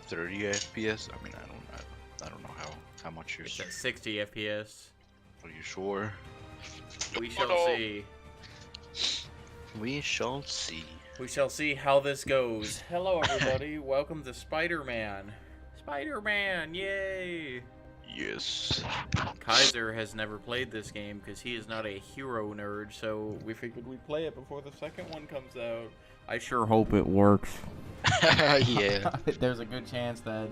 30 FPS. I mean, I don't know how much It's you're. at 60 FPS. Are you sure? We shall see. We shall see. We shall see how this goes. Hello, everybody. Welcome to Spider-Man. Spider-Man, yay! Yes. Kaiser has never played this game because he is not a hero nerd, so we figured we'd play it before the second one comes out. I sure hope it works. Yeah. There's a good chance that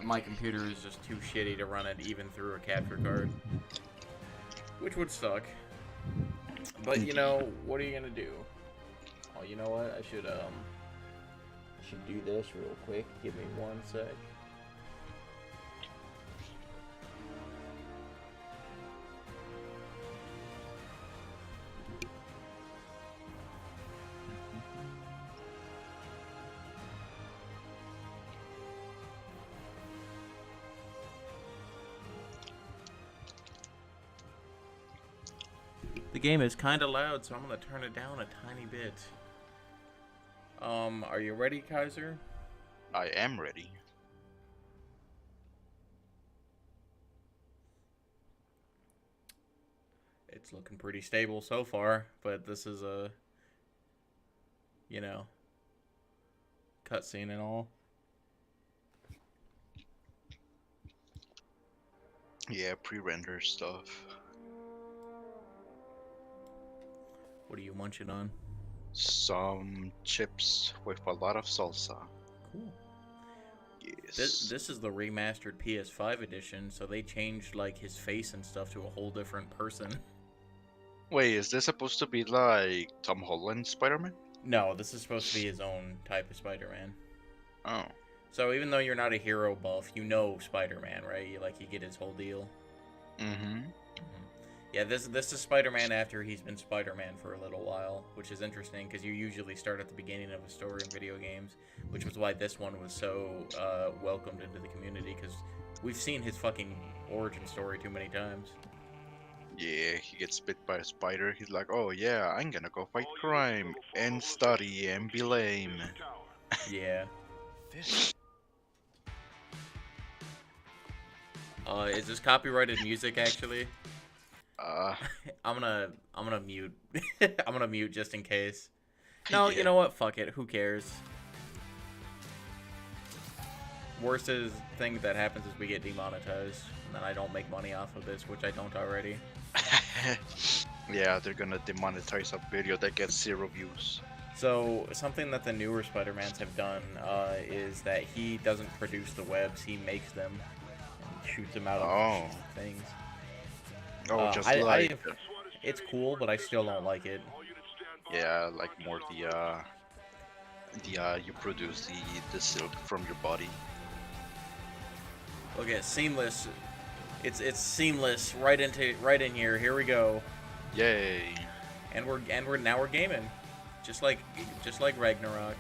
my computer is just too shitty to run it even through a capture card. Which would suck. But, you know, what are you gonna do? Oh, you know what? I should do this real quick. Give me 1 sec. The game is kind of loud, so I'm gonna turn it down a tiny bit. Are you ready, Kaiser? I am ready. It's looking pretty stable so far, but this is a, you know, cutscene and all. Yeah, pre-render stuff. What are you munching on? Some chips with a lot of salsa. Cool. Yes. This is the remastered PS5 edition, so they changed like his face and stuff to a whole different person. Wait, is this supposed to be like Tom Holland Spider-Man? No, this is supposed to be his own type of Spider-Man. Oh. So even though you're not a hero buff, you know Spider-Man, right? You get his whole deal. Mm-hmm. Yeah, this is Spider-Man after he's been Spider-Man for a little while, which is interesting because you usually start at the beginning of a story in video games, which was why this one was so welcomed into the community because we've seen his fucking origin story too many times. Yeah, he gets bit by a spider. He's like, oh yeah, I'm gonna go fight crime and study and be lame. Yeah. Is this copyrighted music actually? I'm gonna mute. I'm gonna mute just in case. No, Yeah. You know what? Fuck it. Who cares? Worst thing that happens is we get demonetized, and then I don't make money off of this, which I don't already. Yeah, they're gonna demonetize a video that gets 0 views. So something that the newer Spider-Mans have done is that he doesn't produce the webs; he makes them and shoots them out of things. Oh, just it's cool, but I still don't like it. Yeah, like more you produce the silk from your body. Look at seamless. It's seamless right in here. Here we go. Yay! And we're gaming, just like Ragnarok.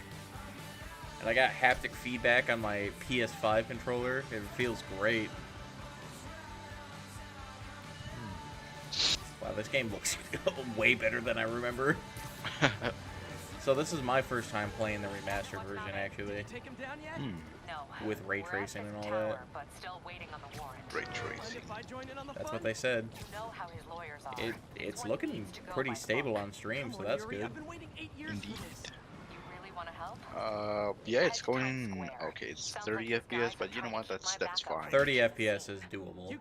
And I got haptic feedback on my PS5 controller. It feels great. Wow, this game looks way better than I remember. So this is my first time playing the remastered version, actually. With ray tracing and all that. Ray tracing. That's what they said. It's looking pretty stable on stream, so that's good. Indeed. Yeah, it's going okay. It's 30 FPS, but you know what? That's fine. 30 FPS is doable.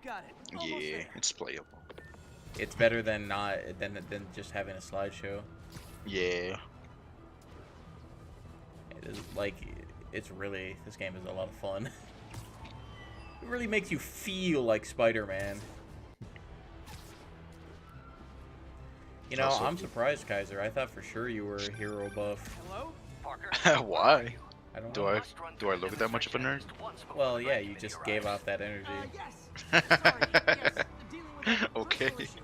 Yeah, it's playable. It's better than than just having a slideshow. Yeah. It is like this game is a lot of fun. It really makes you feel like Spider-Man. You know, I'm surprised, Kaiser. I thought for sure you were a hero buff. Hello? Why? I don't know. Do I look that much of a nerd? Well, yeah, you just gave off that energy. Yes. Sorry, yes. Dealing with that Okay. control issue.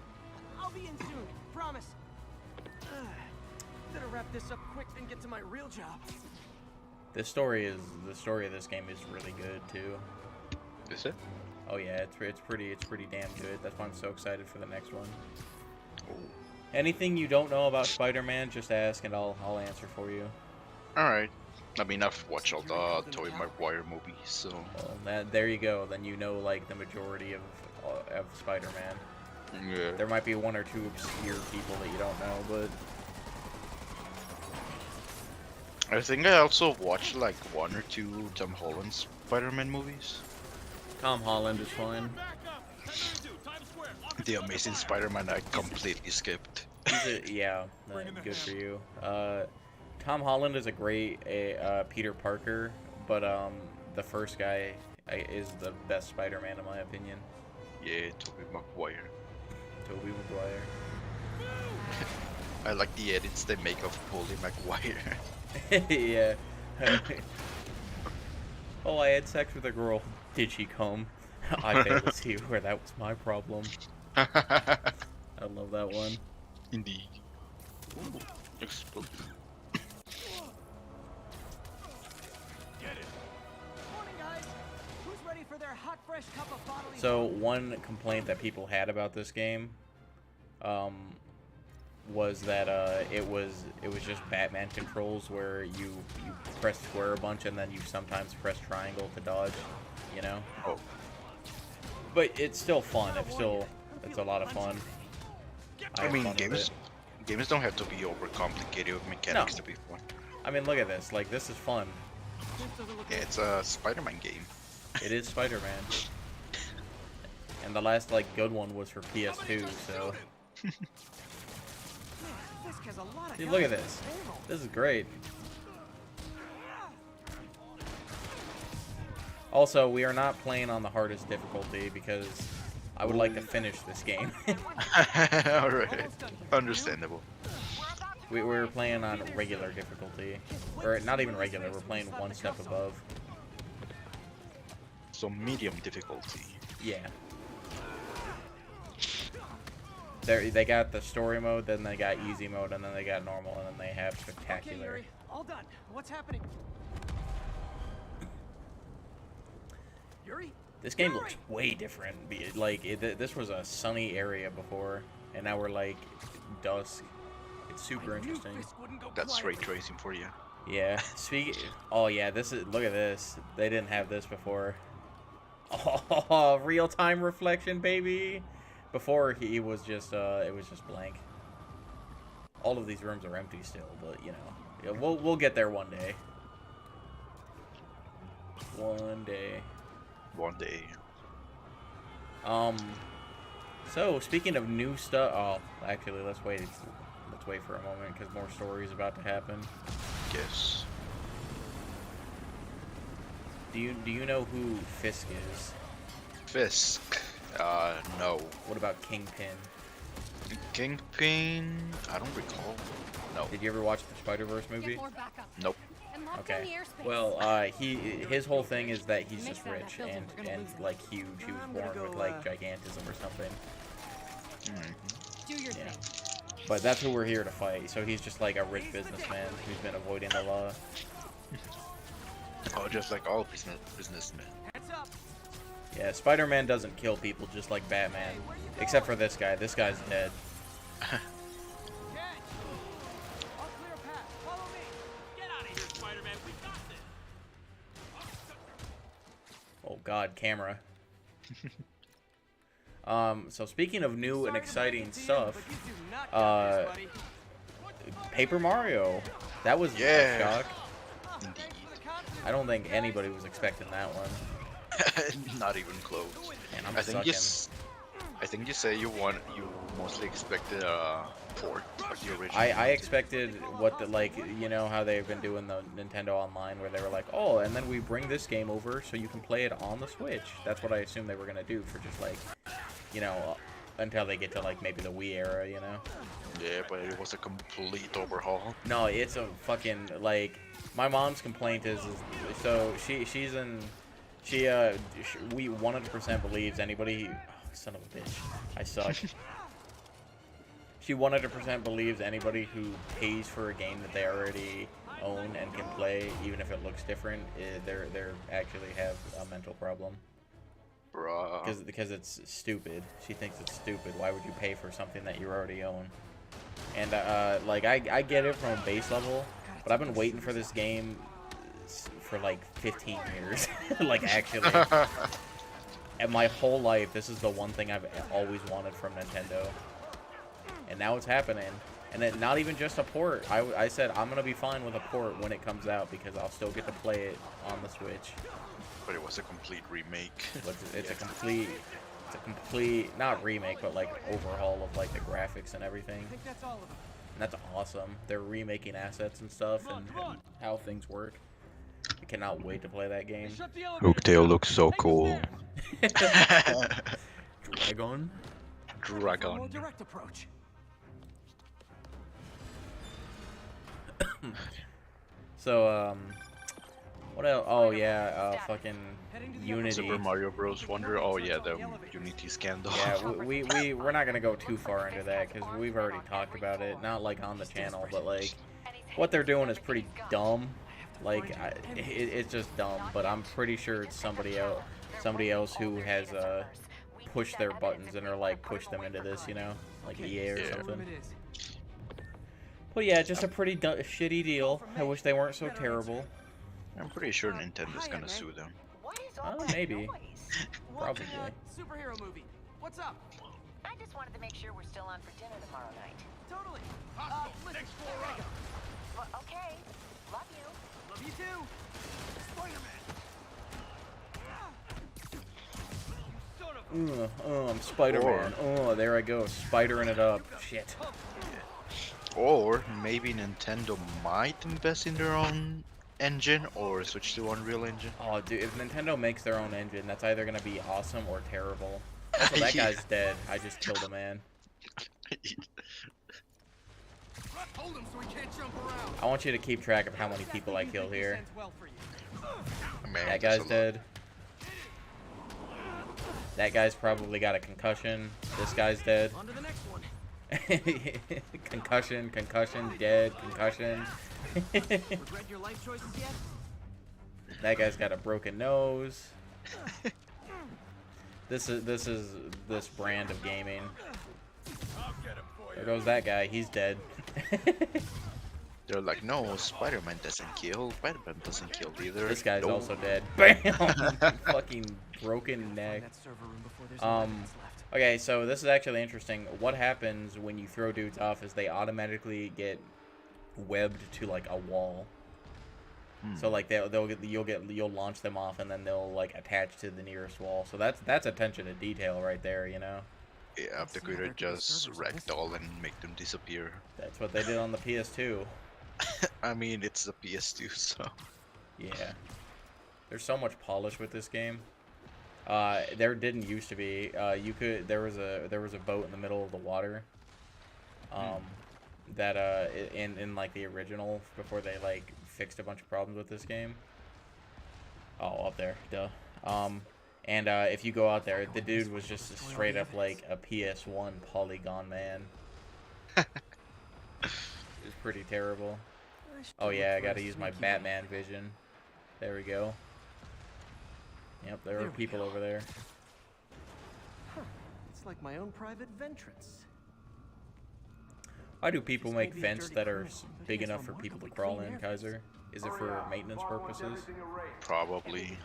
I'll be in soon. Promise. Better wrap this up quick and get to my real job. The story of this game is really good too. Is it? Oh yeah, it's pretty damn good. That's why I'm so excited for the next one. Oh. Anything you don't know about Spider-Man, just ask and I'll answer for you. All right. I mean, I've watched all the Tobey Maguire movies, so Well, there you go. Then you know like the majority of Spider-Man. yeah. There might be one or two obscure people that you don't know, but I think I also watched like one or two Tom Holland Spider-Man movies. Tom Holland is fine. The Amazing Spider-Man I completely skipped. Yeah, good for you. Tom Holland is a great Peter Parker, but the first guy is the best Spider-Man in my opinion. Yeah, Tobey Maguire. Tobey Maguire. I like the edits they make of Bully Maguire. Yeah. Oh, I had sex with a girl. Did she come? I failed to see where that was my problem. I love that one. Indeed. Explode. Morning, guys. Who's ready for their hot, fresh cup of bodily So one complaint that people had about this game, was that it was just Batman controls where you press square a bunch and then you sometimes press triangle to dodge, you know. Oh, But it's still fun. It's a lot of fun. I have mean, fun with games don't have to be overcomplicated with mechanics No. to be fun. I mean, look at this. Like, this is fun. Yeah, it's a Spider-Man game. It is Spider-Man. And the last like good one was for PS2. So Fisk has a lot of see, look at guns on this. his payroll. This is great. Also, we are not playing on the hardest difficulty because I would like to finish this game. Alright, understandable. we were playing on regular difficulty, or not even regular. We're playing one step above. So medium difficulty. Yeah. They got the story mode, then they got easy mode, and then they got normal, and then they have Okay, spectacular. Yuri, all done. What's happening? Yuri? This game looks way different. Like this was a sunny area before, and now we're like dusk. It's super I knew interesting. Fisk wouldn't go That's ray quiet. tracing for you. Yeah. Oh yeah, this is. Look at this. They didn't have this before. Oh, real time reflection, baby. Before he was just it was just blank. All of these rooms are empty still, but you know, yeah, we'll get there one day. One day. One day. So speaking of new stuff, oh, actually, let's wait for a moment because more stories about to happen. Yes. Do you know who Fisk is? Fisk. No. What about Kingpin? Kingpin. I don't recall. No. Did you ever watch the Spider-Verse movie? Get more backup. Nope. And lock down Okay. the airspace. Well, his whole thing is that he's Make just that rich building, and we're gonna lose it. like huge. He was I'm gonna born with go, like gigantism or something. Do your Yeah. thing. But that's who we're here to fight. So he's just like a rich businessman who's been avoiding the law. Oh, just like all businessmen. Heads up. Yeah, Spider-Man doesn't kill people just like Batman, except for this guy. This guy's dead. Ken. I'll clear a path. Follow me. Get out of here, Spider-Man. We got this. Oh God, camera. So speaking of new and Sorry to break exciting it to you, stuff, but you do not got this, buddy. Paper Mario. That was Yeah. a shock. Indeed. I don't think anybody was expecting that one. Not even close. Man, I'm I think sucking. I think you say you mostly expected a port of the original. I expected what the, like, you know how they've been doing the Nintendo Online where they were like, oh, and then we bring this game over so you can play it on the Switch. That's what I assumed they were gonna do for just like, you know, until they get to like maybe the Wii era, you know. Yeah, but it was a complete overhaul. No, it's a fucking like. My mom's complaint is so we 100% believes anybody. Oh, son of a bitch, I suck. She 100% believes anybody who pays for a game that they already own and can play, even if it looks different, they're actually have a mental problem. Bruh. Because it's stupid. She thinks it's stupid. Why would you pay for something that you already own? And like I get it from a base level, but I've been waiting for this game for like 15 years. Like, actually. And my whole life, this is the one thing I've always wanted from Nintendo. And now it's happening. And then not even just a port. I said I'm going to be fine with a port when it comes out because I'll still get to play it on the Switch. But it was a complete remake. But it's a complete, not remake, but like overhaul of like the graphics and everything. I think that's all of them. And that's awesome. They're remaking assets and stuff and how things work. I cannot wait to play that game. Shut the elevator. Oaktail looks so Take us cool. there. Dragon? For a more Dragon. direct approach. So, what else? Oh, yeah, fucking Unity. Super Mario Bros. Wonder. Oh yeah, the Unity scandal. Yeah, we're not gonna go too far into that because we've already talked about it. Not like on the channel, but like what they're doing is pretty dumb. Like it's just dumb. But I'm pretty sure it's somebody else who has pushed their buttons and are like pushed them into this, you know, like EA or something. But yeah, just a pretty shitty deal. I wish they weren't so terrible. I'm pretty sure Nintendo's gonna sue them. Maybe. Probably. Superhero movie. What's up? I just wanted to make sure we're still on for dinner tomorrow night. Totally. Listen. Well, okay. Love you. Love you too. Spider-Man. I'm Spider-Man. Oh, there I go, spidering it up. Shit. Or maybe Nintendo might invest in their own engine or switch to Unreal Engine. Oh, dude, if Nintendo makes their own engine, that's either gonna be awesome or terrible. Also, that guy's dead. I just killed a man. Hold him so he can't jump around. I want you to keep track of how many people I kill here. Well for you. Man, That that's guy's a dead. That guy's probably got a concussion. This guy's dead. On to the next one. Concussion, dead, concussion. Regret your life choices yet? That guy's got a broken nose. This is this brand of gaming. There goes that guy. He's dead. They're like, no, Spider-Man doesn't kill. Spider-Man doesn't kill either. This guy's No. also dead. Bam! Fucking broken neck. That server room before there's no evidence left. Okay, so this is actually interesting. What happens when you throw dudes off is they automatically get webbed to like a wall. So like you'll launch them off and then they'll like attach to the nearest wall. So that's attention to detail right there, you know. Yeah, they could have just ragdoll and make them disappear. That's what they did on the PS2. I mean, it's the PS2, so. Yeah. There's so much polish with this game. There didn't used to be. There was a boat in the middle of the water. That in like the original before they like fixed a bunch of problems with this game. Oh, up there, duh. And if you go out there, the dude was just straight up like a PS1 polygon man. It's pretty terrible. Oh yeah, I gotta use my Batman vision. There we go. Yep, there are people over there. Huh. It's like my own private ventrance. Why do people make vents that are big enough for people to crawl in, Kaiser? Is it for maintenance purposes? Probably.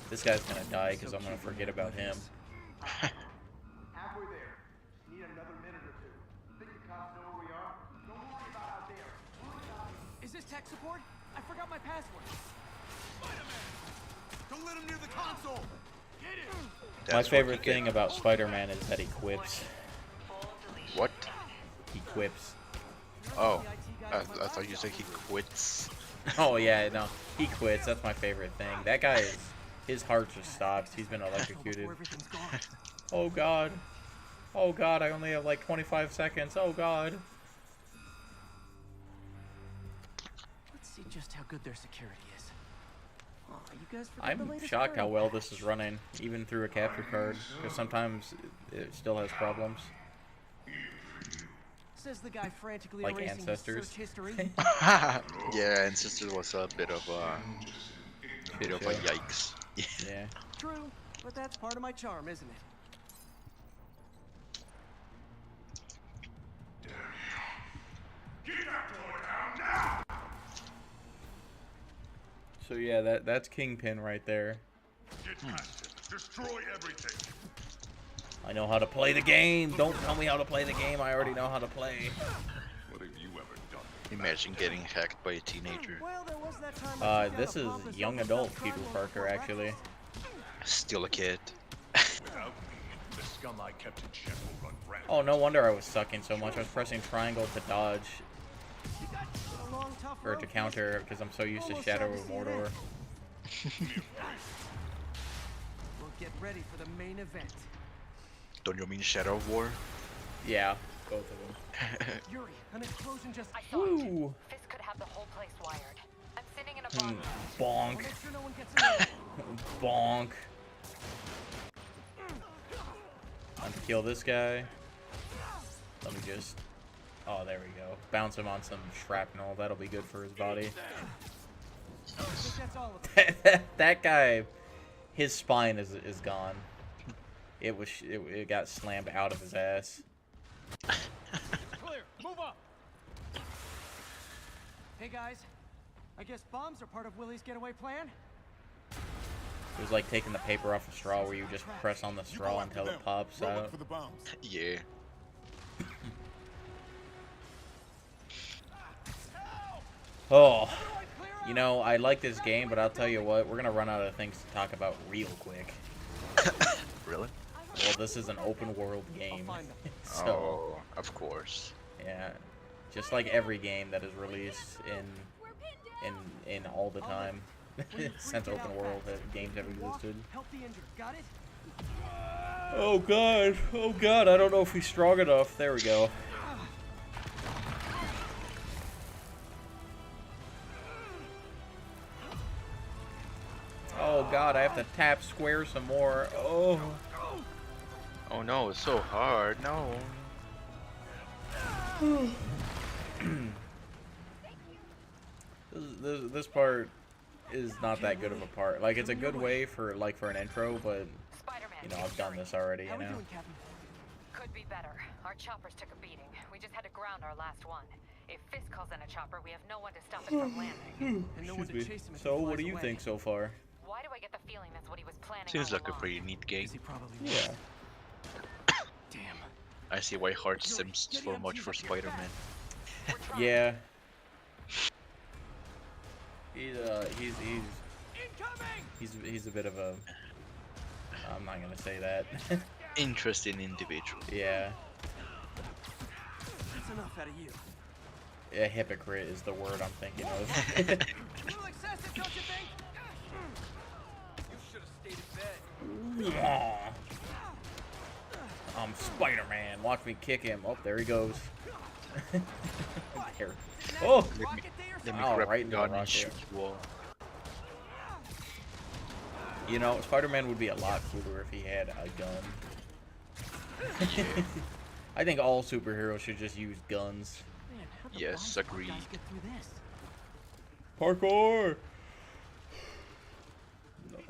This guy's gonna die because I'm gonna forget about him. Halfway there. Need another minute or two. Think the cops know where we are? Don't worry about out there. Worry about it. Is this tech support? I forgot my password. Spider-Man! Don't let him near the console! Get it! My That's favorite what you thing get. about Spider-Man is that he quips. What? He quips. Oh, I thought you said he quits. Oh yeah, no, he quits. That's my favorite thing. That guy is, his heart just stops. He's been electrocuted. Before everything's gone. Oh god. Oh god, I only have like 25 seconds. Oh god. Let's see just how good their security is. Aw, you guys forgot the I'm latest shocked how turtle well patch. this is running, even through a capture card, because sometimes it still has problems. Says the guy frantically Like erasing his Ancestors. search history. Yeah, Ancestor was a bit of a yikes. Yeah. True, but that's part of my charm, isn't it? Get that door down now! So yeah, that's Kingpin right there. Get past it. Destroy everything. I know how to play the game. Don't tell me how to play the game. I already know how to play. What have you ever done? Imagine getting hacked by a teenager. Well, there was that time I took This down a is pompous young overstuffed adult Peter carnival Parker, before actually. breakfast. Still a kid. Without me, the scum I kept in check will run rampant. Oh, no wonder I was sucking so much. I was pressing triangle to dodge, A long, tough or road, to Chris. counter, because I'm so used to Almost Shadow sad to of see it Mordor. We'll get ready for the main event. Don't you mean Shadow of War? Yeah, both of them. Yuri, an explosion just... I saw it. Woo! Fist could have the whole place wired. I'm sitting in a Hmm, bomb. Bonk. Make sure no one gets in there. Bonk. Time to kill this guy. Let me just... Oh, there we go. Bounce him on some shrapnel. That'll be good for his body. I think that's all of it. That guy, his spine is gone. It got slammed out of his ass. Clear, move up. Hey guys, I guess bombs are part of Willie's getaway plan? It was like taking the paper off a straw where you just press on the straw until it pops out. For the bombs. Yeah. Oh, you know, I like this game, but I'll tell you what, we're gonna run out of things to talk about real quick. Really? Well, this is an open world game, find them. so Oh, of course. yeah, just like every game that is released in all the time since open world games have existed. Help the injured, got it? Oh god, I don't know if he's strong enough. There we go. Oh god, I have to tap square some more. Oh. Oh no, it's so hard. No. This part is not that good of a part. Like, it's a good way for an intro, but Spider-Man. you know, I've done this already, How you we know. doing, Captain? Could be better. Our choppers took a beating. We just had to ground our last one. If Fist calls in a chopper, we have no one to stop it from landing. And no one Excuse to me. chase him if So, he what flies do you away. think so far? Why do I get the feeling that's what he was planning Seems all like a along? pretty neat game. He probably Yeah. Damn. I see why Hart sims so much for Spider-Man. Yeah. He's a bit of a... I'm not gonna say that. Interesting individual. Yeah. That's enough out of you. A hypocrite is the word I'm thinking of. A little excessive, don't you think? You should have stayed in bed. Aw. I'm Spider-Man. Watch me kick him. Oh, there he goes. There. Oh! Let me, let me Oh, grab right the into gun the and rocket. shoot you all. You know, Spider-Man would be a lot cooler if he had a gun. I think all superheroes should just use guns. Man, how'd the Yes, bomb squad agreed. guys get through this? Parkour!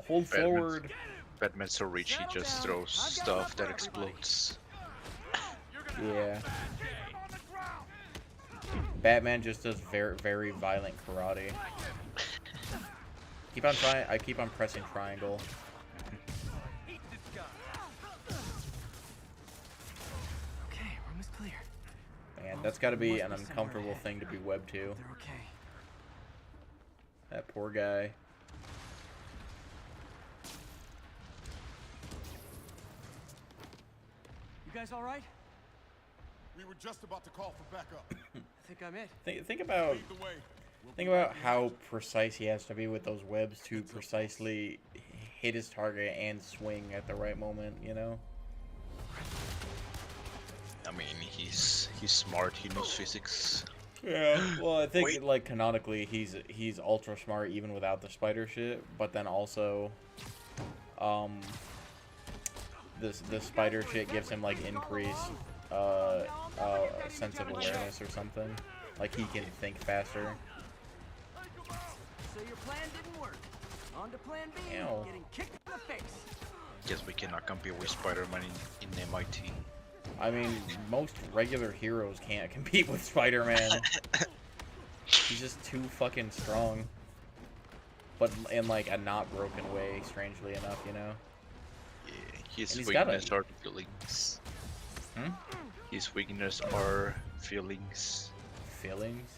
Hold Batman. forward. Batman's so rich he just throws stuff that explodes. Yeah. Batman just does very, very violent karate. I keep on pressing triangle. Okay, room is clear. Man, that's gotta be an uncomfortable thing to be webbed to. They're okay. That poor guy. You guys all right? We were just about to call for backup. I think I'm it. Think about Lead the way. think about how precise he has to be with those webs to precisely hit his target and swing at the right moment, you know? I mean, he's smart. He knows physics. Yeah. Well, I think Wait. like canonically he's ultra smart even without the spider shit, but then also the spider shit gives him like increased sense of awareness or something. Like he can think faster. So your plan didn't work. On to plan B. Ow. Getting kicked in the face. Guess we cannot compete with Spider-Man in MIT. I mean, most regular heroes can't compete with Spider-Man. He's just too fucking strong. but in like a not broken way, strangely enough, you know. Yeah, his And he's got a- weakness are the feelings. Hmm? His weakness are feelings. Feelings.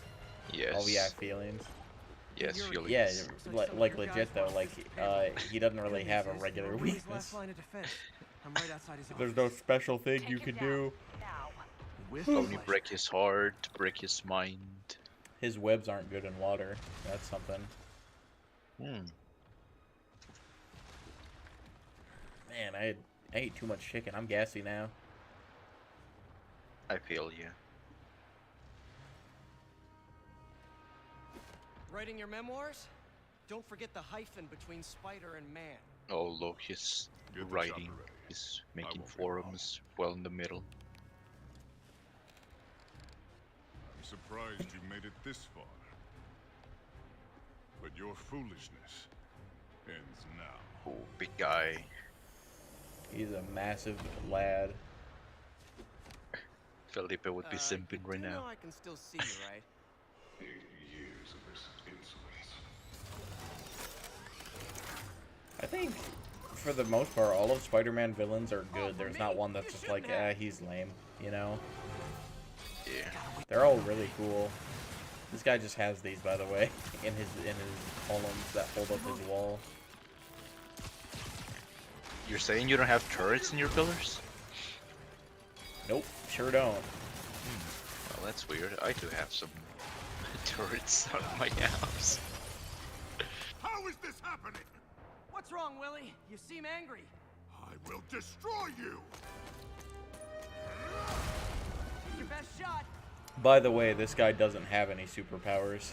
Yes. Oh yeah, feelings. Yes, feelings. Yeah, like legit though. Like he doesn't really have a regular Willie's weakness. last line of defense. I'm right outside his There's office. no special thing Take you him can down. do. Now. With Only pleasure. break his heart, break his mind. His webs aren't good in water. That's something. Hmm. Man, I ate too much chicken. I'm gassy now. I feel you. Writing your memoirs? Don't forget the hyphen between spider and man. Oh look, he's Get the writing. chopper ready. He's I making won't be long. forums well in the middle. I'm surprised you made it this far. But your foolishness ends now. Oh, big guy. He's a massive lad. Felipe would be simping right You know now. I can still see you, right? 8 years of this insolence. I think, for the most part, all of Spider-Man villains are good. There's not one that's just like, he's lame, you know? Yeah. They're all really cool. This guy just has these, by the way, in his columns that hold up his wall. You're saying you don't have turrets in your pillars? Nope, sure don't. Well, that's weird. I do have some turrets on my house. How is this happening? What's wrong, Willie? You seem angry. I will destroy you! Take your best shot. By the way, this guy doesn't have any superpowers.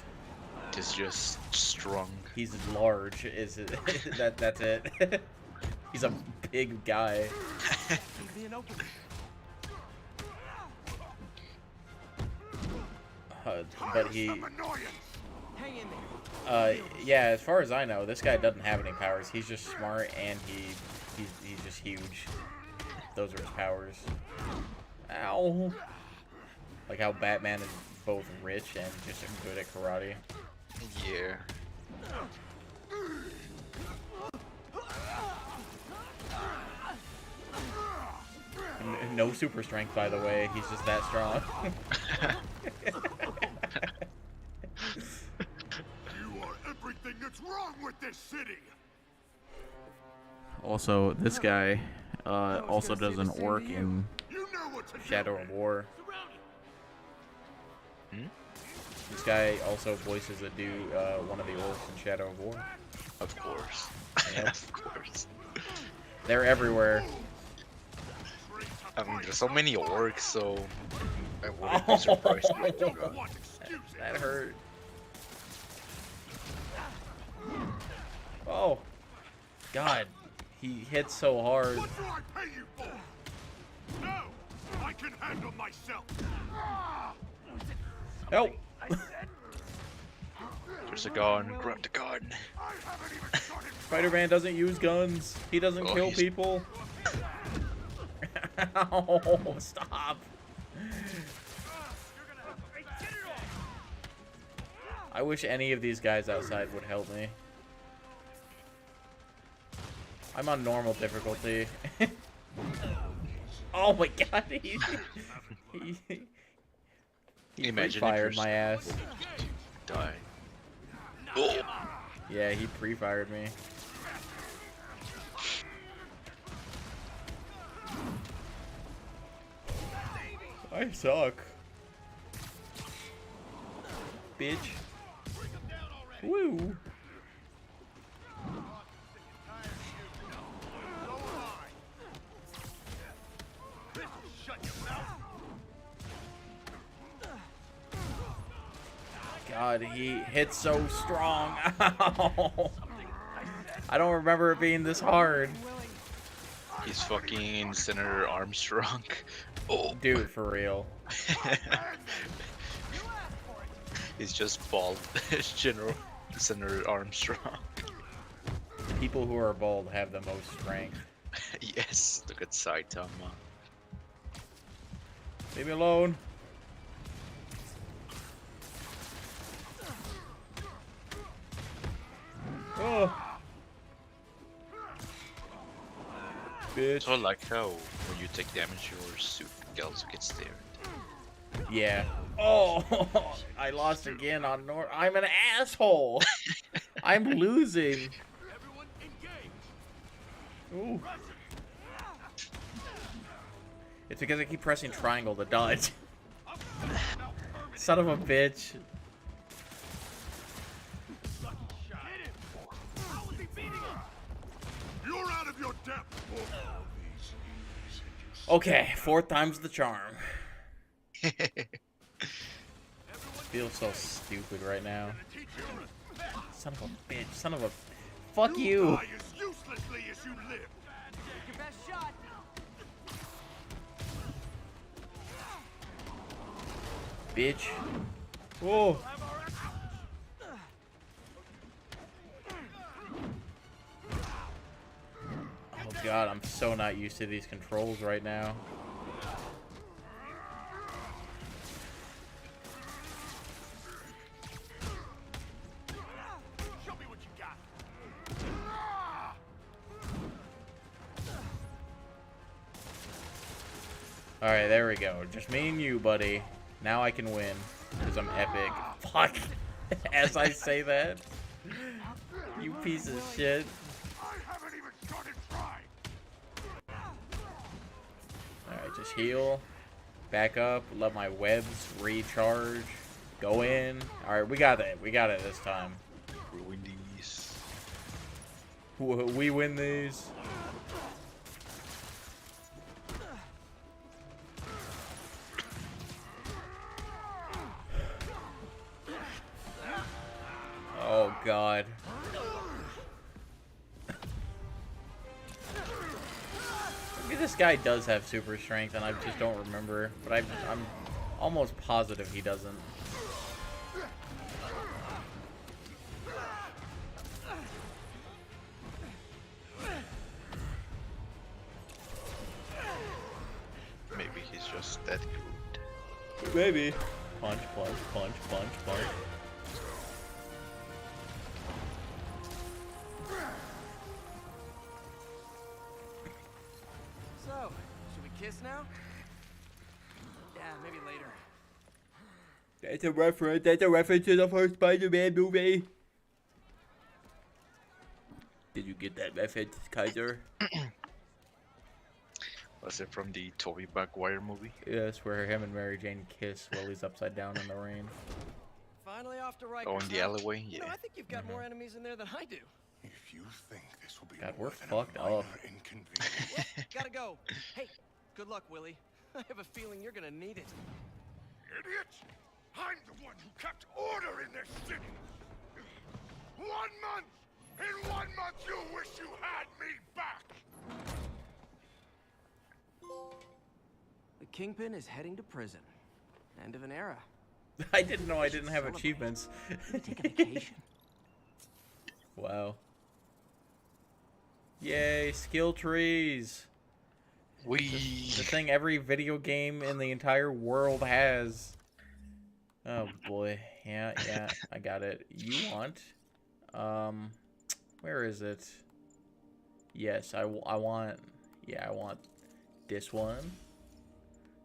It's just strong. He's large, is it? That's it. He's a big guy. Leave me an opening. But he, Some annoyance! Hang in there. yeah, as far as I know, this guy doesn't have any powers. He's just smart and he's just huge. Those are his powers. Ow. Like how Batman is both rich and just good at karate. Yeah. No super strength, by the way. He's just that strong. You are everything that's wrong with this city! Also, this guy also doesn't work in You know what to Shadow do! of War. Hmm? This guy also voices a dude, one of the orcs in Shadow of War. Of course. Yep. Of course. They're everywhere. I mean, there's so many orcs, so I wouldn't be surprised. What excuse it? That hurt. Oh, God, he hit so hard. What do I pay you for? No! I can handle myself! Help! There's a gun. Grab the gun. I haven't even started. Spider-Man doesn't use guns. He doesn't Oh, kill he's- people. Ow, stop. I wish any of these guys outside would help me. I'm on normal difficulty. Oh my god, he Imagine if pre-fired you're my ass. Die. Oh. Yeah, he pre-fired me. I suck. Bitch. Woo. God, he hits so strong. Ow. I don't remember it being this hard. He's fucking Senator Armstrong. Oh. Dude, for real. He's just bald. General Senator Armstrong. People who are bald have the most strength. Yes, look at Saitama. Leave me alone. Oh. Bitch. So I like how when you take damage, your suit also gets there. Yeah. Oh, I lost again on Nor. I'm an asshole. I'm losing. Everyone engage. Ooh. It's because I keep pressing triangle to dodge. Son of a bitch. How is he beating him? You're out of your depth. Okay, 4th time's the charm. Feels so stupid right now. Son of a bitch. Son of a. Fuck you. Die as uselessly as you live. Take your best shot. Bitch. Oh. Oh god, I'm so not used to these controls right now. Show me what you got. Alright, there we go. Just me and you, buddy. Now I can win. Because I'm epic. Fuck. As I say that. You piece of shit. I haven't even started trying. Alright, just heal. Back up. Let my webs recharge. Go in. Alright, we got it. We got it this time. Ruin these. We win these. Oh god. Maybe this guy does have super strength and I just don't remember, but I'm almost positive he doesn't. Maybe he's just that good. Maybe. Punch, punch, punch, punch, punch. So, should we kiss now? Yeah, maybe later. That's a reference. That's a reference to the first Spider-Man movie. Did you get that reference, Kaiser? Was it from the Tobey Maguire movie? Yes, where him and Mary Jane kiss while he's upside down in the rain. Finally off to Rikers. Oh, in the huh? alleyway? You know, Yeah. I think you've got more enemies in there than I do. If you think this will be God, more we're than fucked a up. minor inconvenience. Gotta go. Hey, good luck, Willie. I have a feeling you're gonna need it. Idiot! I'm the one who kept order in this city. 1 month! In 1 month you wish you had me back! The Kingpin is heading to prison. End of an era. I didn't know I didn't have achievements. Take a vacation. Wow. Yay, skill trees. The thing every video game in the entire world has. Oh boy. Yeah, I got it. You want? Where is it? Yes, I want. Yeah, I want this one.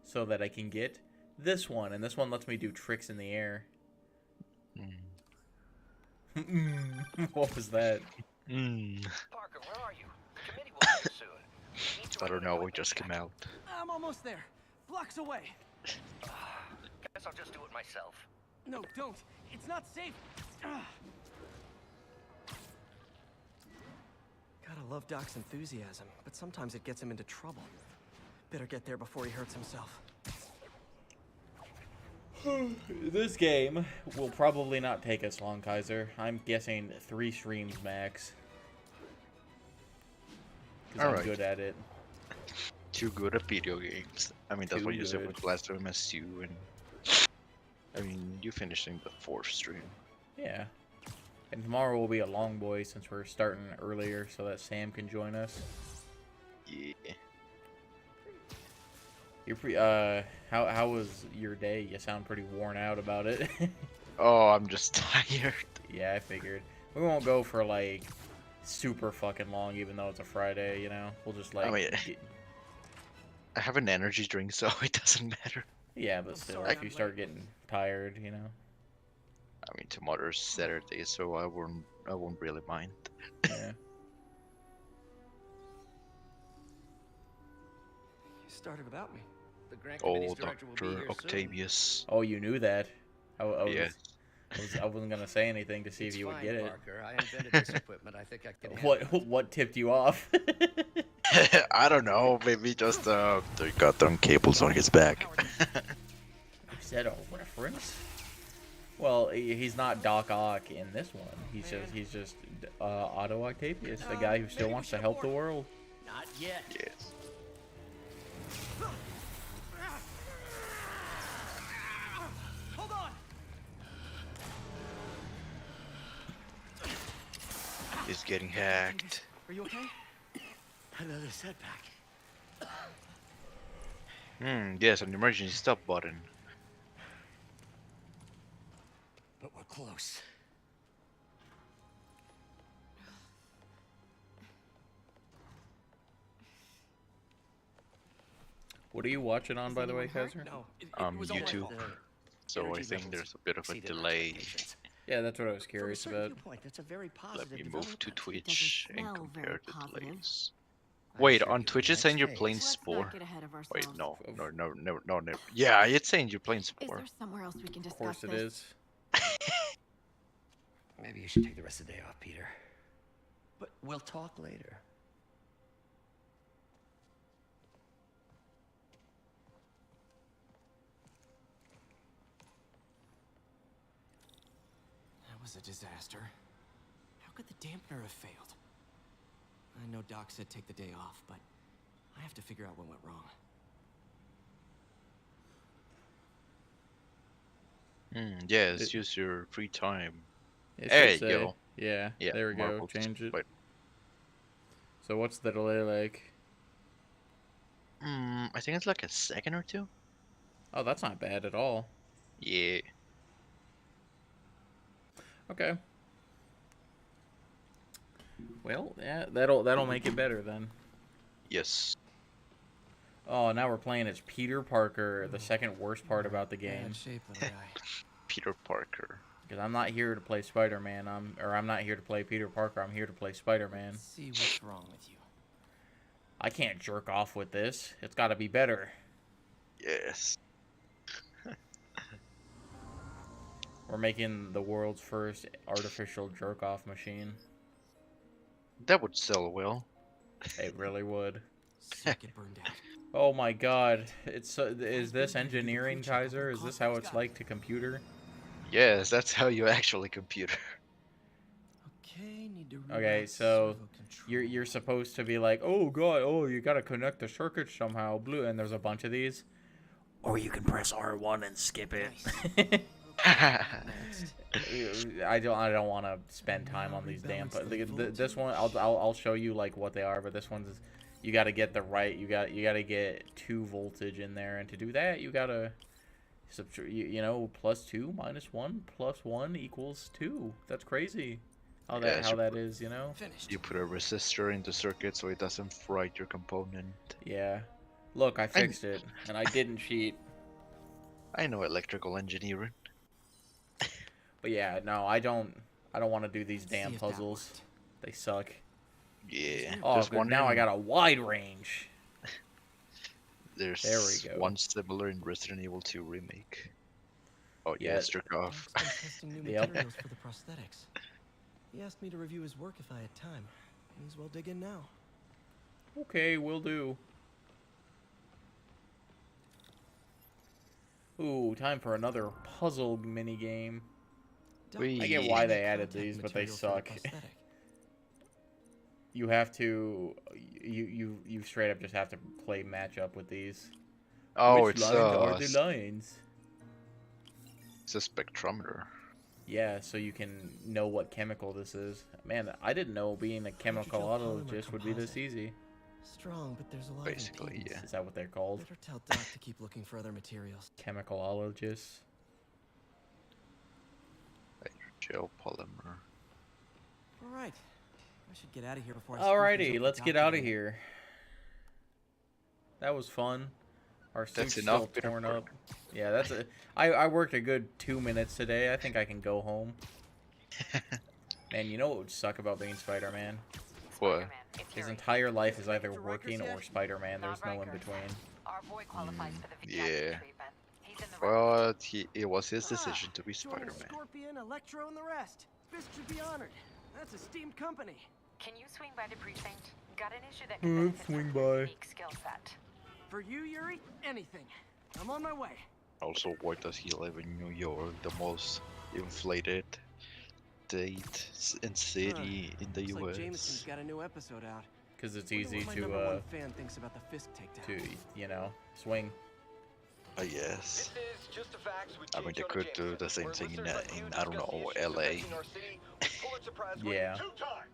So that I can get this one. And this one lets me do tricks in the air. What was that? Parker, where are you? The committee will be here soon. You need to I don't know, run we just came out. I'm almost there. Blocks away. Guess I'll just do it myself. No, don't. It's not safe. Gotta love Doc's enthusiasm, but sometimes it gets him into trouble. Better get there before he hurts himself. This game will probably not take us long, Kaiser. I'm guessing 3 streams max. Because I'm Alright. good at it. Too good at video games. I mean, that's Too what you said good. with last time as you, and I mean, you finished in the 4th stream. Yeah. And tomorrow will be a long boy since we're starting earlier so that Sam can join us. Yeah. You're how was your day? You sound pretty worn out about it. Oh, I'm just tired. Yeah, I figured. We won't go for like super fucking long, even though it's a Friday. You know, we'll just like. I mean, I have an energy drink, so it doesn't matter. Yeah, but still, sorry if I'm you start late. getting tired, you know. I mean, tomorrow's Saturday, so I won't really mind. Yeah. You started without me. The grant Oh, committee's director will be Dr. here soon. Octavius. Oh, you knew that. Yes. I wasn't gonna say anything to see It's if you would fine, get it. Parker. I invented this equipment. I think I can handle it. What tipped you off? I don't know, maybe just the goddamn cables on his back. Is that a reference? Well, he's not Doc Ock in this one. He's just Otto Octavius, the guy who still wants to help the world. Not yet. Yes. Hold on. He's getting hacked. Are you okay? Another setback. Yes, an emergency stop button. But we're close. What are you watching on, by the way, Kaiser? No, it YouTube. all right. So I Energy think levels there's a bit of a exceeded delay. expectations. Yeah, that's what I was From a curious certain about. viewpoint, that's a very positive Let me move to development. Twitch and smell compare very the positive. delays. I Wait, assure on you, Twitch the it's saying next you're phase- playing Let's Spore. not get ahead of Wait, ourselves. no. Yeah, it's saying you're playing Is Spore. there somewhere else we can Of discuss course it this? is. Maybe you should take the rest of the day off, Peter. But we'll talk later. That was a disaster. How could the dampener have failed? I know Doc said take the day off, but I have to figure out what went wrong. Yes, It- use your free time. It There should you say. go. Yeah, Yeah, there we go. marbles. Change it. Wait. So what's the delay like? I think it's like a second or two. Oh, that's not bad at all. Yeah. Okay. Well, yeah, that'll make it better then. Yes. Oh, now we're playing as Peter Parker, the second worst part about the game. Bad shape, little guy. Peter Parker. Because I'm not here to play Spider-Man. I'm not here to play Peter Parker. I'm here to play Spider-Man. Let's see what's wrong with you. I can't jerk off with this. It's got to be better. Yes. We're making the world's first artificial jerk-off machine. That would sell well. It really would. Circuit burned out. Oh my God! Is this engineering, Kaiser? Is this how it's like to computer? Yes, that's how you actually compute. Okay, need to Okay, reroute so servo control. you're supposed to be like, oh God, oh you gotta connect the circuit somehow, blue, and there's a bunch of these. Or you can press R1 and skip it. Next. I don't want to spend time on these damn. But this one, I'll show you like what they are. But this one's, you got to get the right. You got to get 2 voltage in there, and to do that, you gotta you know, +2 - 1 + 1 = 2. That's crazy. How that is, you know. Finished. You put a resistor in the circuit so it doesn't fright your component. Yeah. Look, I fixed it, and I didn't cheat. I know electrical engineering. But yeah, no, I don't want to do these Let's damn see if that puzzles. worked. They suck. Yeah. Oh, There's good, one now I in- got a wide range. There's There we go. one similar in Resident Evil 2 remake. Oh yeah, Yeah. it's jerk off. Doc's been testing new Yep. materials for the prosthetics. He asked me to review his work if I had time. May as well dig in now. Okay, will do. Ooh, time for another puzzle mini game. Doc, I get used why the they added contact these, but they material for the suck. prosthetic. You have to, you straight up just have to play matchup with these. Oh, Which lines are the lines? it's a spectrometer. Yeah, so you can know what chemical this is. Man, I didn't know being a chemicologist would be this easy. Strong, but there's a lot Basically, of impedance. yeah. Is that what they're called? Better tell Doc to keep looking for other materials. Chemicolologists. Gel polymer. All right. I should get out of here before I screw things Alrighty, up let's for get Doc out of again. here. That was fun. Our That's suit's enough, still Peter torn Parker. up. Yeah, that's a. I worked a good 2 minutes today. I think I can go home. Man, you know what would suck about being Spider-Man? What? Spider-Man, it's His Yuri. entire life is either to Rikers working yet? or Spider-Man. There's Not no in Rikers. between. Our boy qualifies for the VIP yeah. treatment. He's in the red. Well, it was his decision to be Joining Spider-Man. Scorpion, Electro, and the rest. Fisk should be honored. That's a steamed company. Can you swing by the precinct? Got an issue that Hmm, can benefit swing from your by. unique skill set. For you, Yuri, anything. I'm on my way. Also, why does he live in New York, the most inflated state and city in the Looks U.S.? like Jameson's got a new episode out. Because it's Wonder easy what my number to, one fan thinks about the Fisk takedown. you know, swing. Yes. This is just the facts with I mean, they J. could Jonah do the Jameson, same where thing in, listeners like you I don't discuss the know, issues LA. affecting our city with Pulitzer Prize winning Yeah. two-time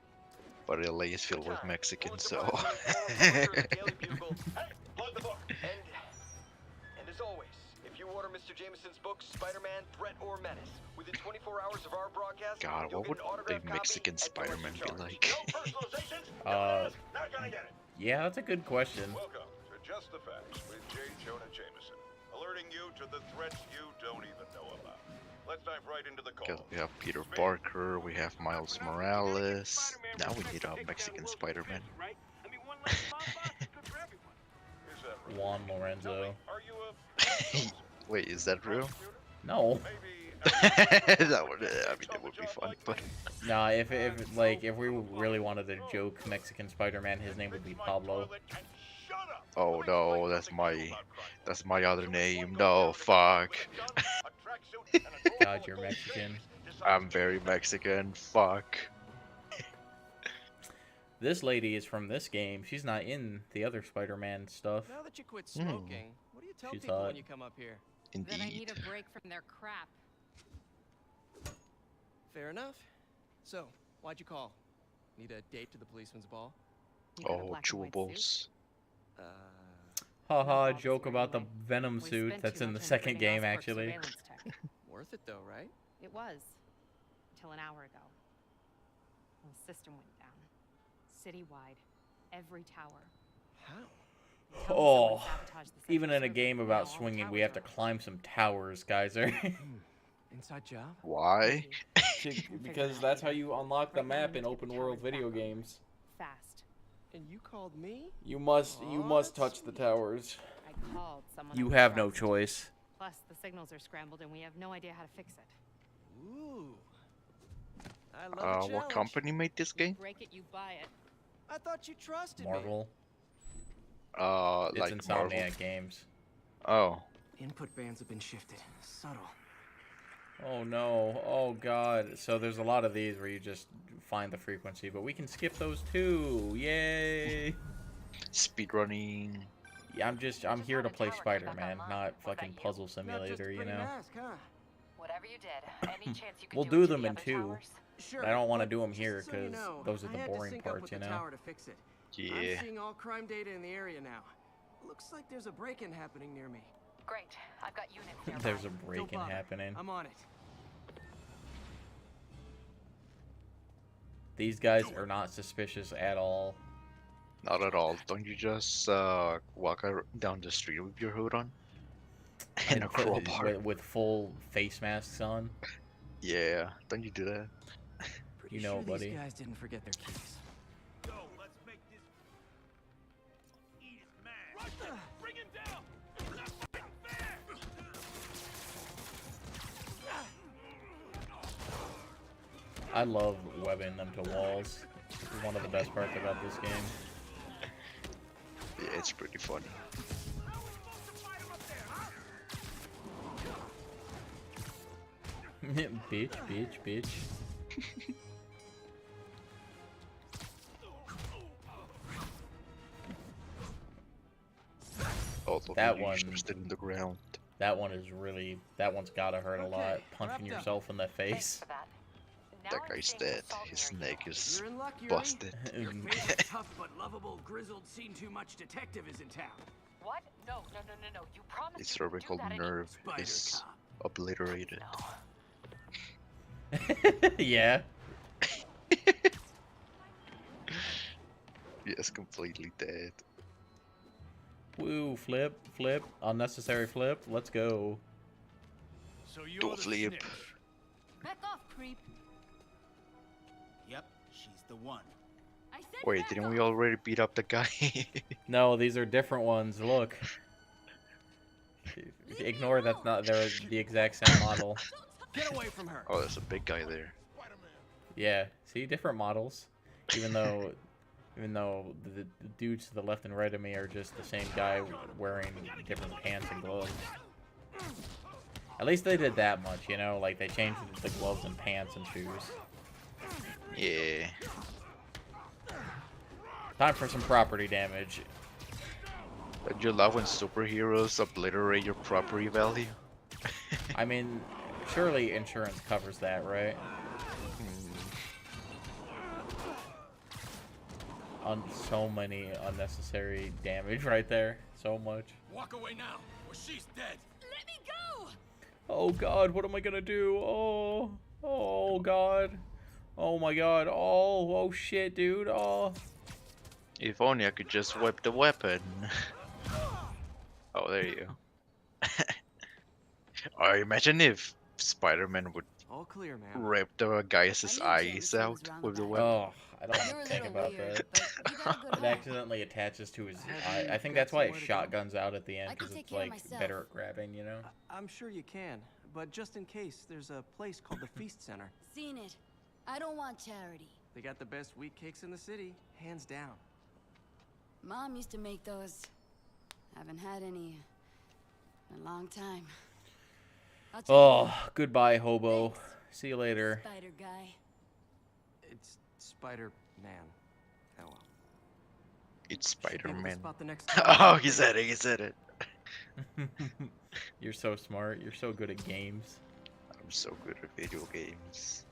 But LA is filled with Mexicans, so. Pulitzer Prize winning former publisher of the Daily Bugle. Hey, plug the book. And as always, if you order Mr. Jameson's book, Spider-Man: Threat or Menace, within 24 hours of our broadcast, God, you'll what get would an a autographed copy Mexican at your Spider-Man be charge. like? No personalizations. Not gonna get it. Yeah, that's a good question. Welcome to Just the Facts with J. Jonah Jameson, alerting you to the threats you don't even know about. Let's dive right into the call. Because we have Peter Parker, we have Miles Morales. Now we need a Mexican Spider-Man. Right? I mean, one less mob boss is good for everyone. Is that right? Juan Tell me, Lorenzo. are you a Wait, is that real? No. maybe That would, I mean, it would be fun, but Nah, if we really wanted a joke Mexican Spider-Man, his name would be Pablo. oh no, that's my other name. No, fuck. God, you're Mexican. I'm very Mexican. Fuck. This lady is from this game. She's not in the other Spider-Man stuff. Now that you quit smoking, what do you tell She's people hot. when you come up here? That I need Indeed. a break from their crap. Fair enough. So, why'd you call? Need a date to the policeman's ball? You got a Oh, black and white suit? chewables. Uh, Haha, No, joke about the anyway. Venom We suit spent that's too in the much on second creating game, Oscorp actually. surveillance tech. worth it though, right? It was. Until an hour ago. When the system went down. Citywide. Every tower. How? Tell me Oh, someone sabotaged the even central in a server. game Now about all the swinging, we towers have to are off. climb some towers, Geyser. Inside job? Why? Because that's how you unlock the Right now, we map need in to get open the world towers back video on. games. Fast. And you called me? You must What? touch the towers. I called someone. You I have no trust. choice. Plus, the signals are scrambled and we have no idea how to fix it. Ooh. I love a What challenge. company made this You game? break it, you buy it. I thought you trusted me. Marvel. It's Like Insomniac Marvel. Games. Oh, Input bands have been shifted. Subtle. Oh no. Oh god. So there's a lot of these where you just find the frequency, but we can skip those too. Yay. speedrunning. Yeah, I'm here to play Spider-Man, not fucking Puzzle Not just a Simulator, you pretty know. mask, huh? Whatever you did, any chance you could We'll do do it to them the in other two. towers? Sure. I don't want to but do them just here so you because know, those are I the had to boring sync up parts, with you the know. tower to fix it. Yeah. I'm seeing all crime data in the area now. Looks like there's a break-in happening near me. Great, I've got units nearby. There's a Don't break-in bother. happening. I'm on it. These guys are not suspicious at all. Not at all. Don't you just walk down the street with your hood on? And a crowbar. with full face masks on. Yeah, don't you do that? Pretty You know, sure buddy. these guys didn't forget their keys. Yo, let's make this eat his man. Bring him down. Not fucking fair. I love webbing them to walls. It's one of the best parts about this game. Yeah, it's pretty funny. Bitch, bitch, bitch. Although That you're one- interested in the ground. That one is really, that one's gotta hurt a lot. Okay, Punching wrapped up. yourself in the Thanks face. for that. Now That I'm guy's seeing dead. assault His near neck you. is You're in luck, Yuri. busted. Your favorite tough but lovable, grizzled, seen too much detective is in town. What? No. You promised His you wouldn't do cervical that nerve Spider is cop. obliterated. No. Yeah. Yes, completely dead. Woo, flip, flip, unnecessary flip. Let's go. So you're Dual the flip. snitch. Back off, creep. Yep, she's the one. I said Wait, back didn't off. we already beat up the guy? No, these are different ones. Look. Ignore that's not they're the exact same model. Get away from her. Oh, there's a big guy there. Yeah, see, different models. Even though the dudes to the left and right of me are just the same guy wearing different pants and gloves. At least they did that much, you know, like they changed the gloves and pants and shoes. Yeah. Time for some property damage. Don't you love when superheroes obliterate your property value? I mean, surely insurance covers that, right? On so many unnecessary damage right there. So much. Walk away now, or she's dead. Let me go. Oh god, what am I gonna do? Oh god. Oh my god. Oh shit, dude. Oh. If only I could just whip the weapon. Oh, there you go. Or imagine if Spider-Man would All clear, man. rip the guy's I knew eyes Jameson out was wrong with the about weapon. Oh, I don't You're a think little about weird, that. but you got a good It heart. accidentally attaches to his Have eye. you I think got that's why it somewhere to go? shotguns out at the end, I can because take it's care of like myself. better at grabbing, you know? I'm sure you can, but just in case, there's a place called the Feast Center. Seen it. I don't want charity. They got the best wheat cakes in the city, hands down. Mom used to make those. Haven't had any in a long time. I'll take Oh, goodbye, hobo. Thanks. See you later. Spider guy. It's Spider-Man. Oh well. It's Should be able to Spider-Man. spot the next Oh, he said it, he said it. You're so smart. You're so good at games. I'm so good at video games.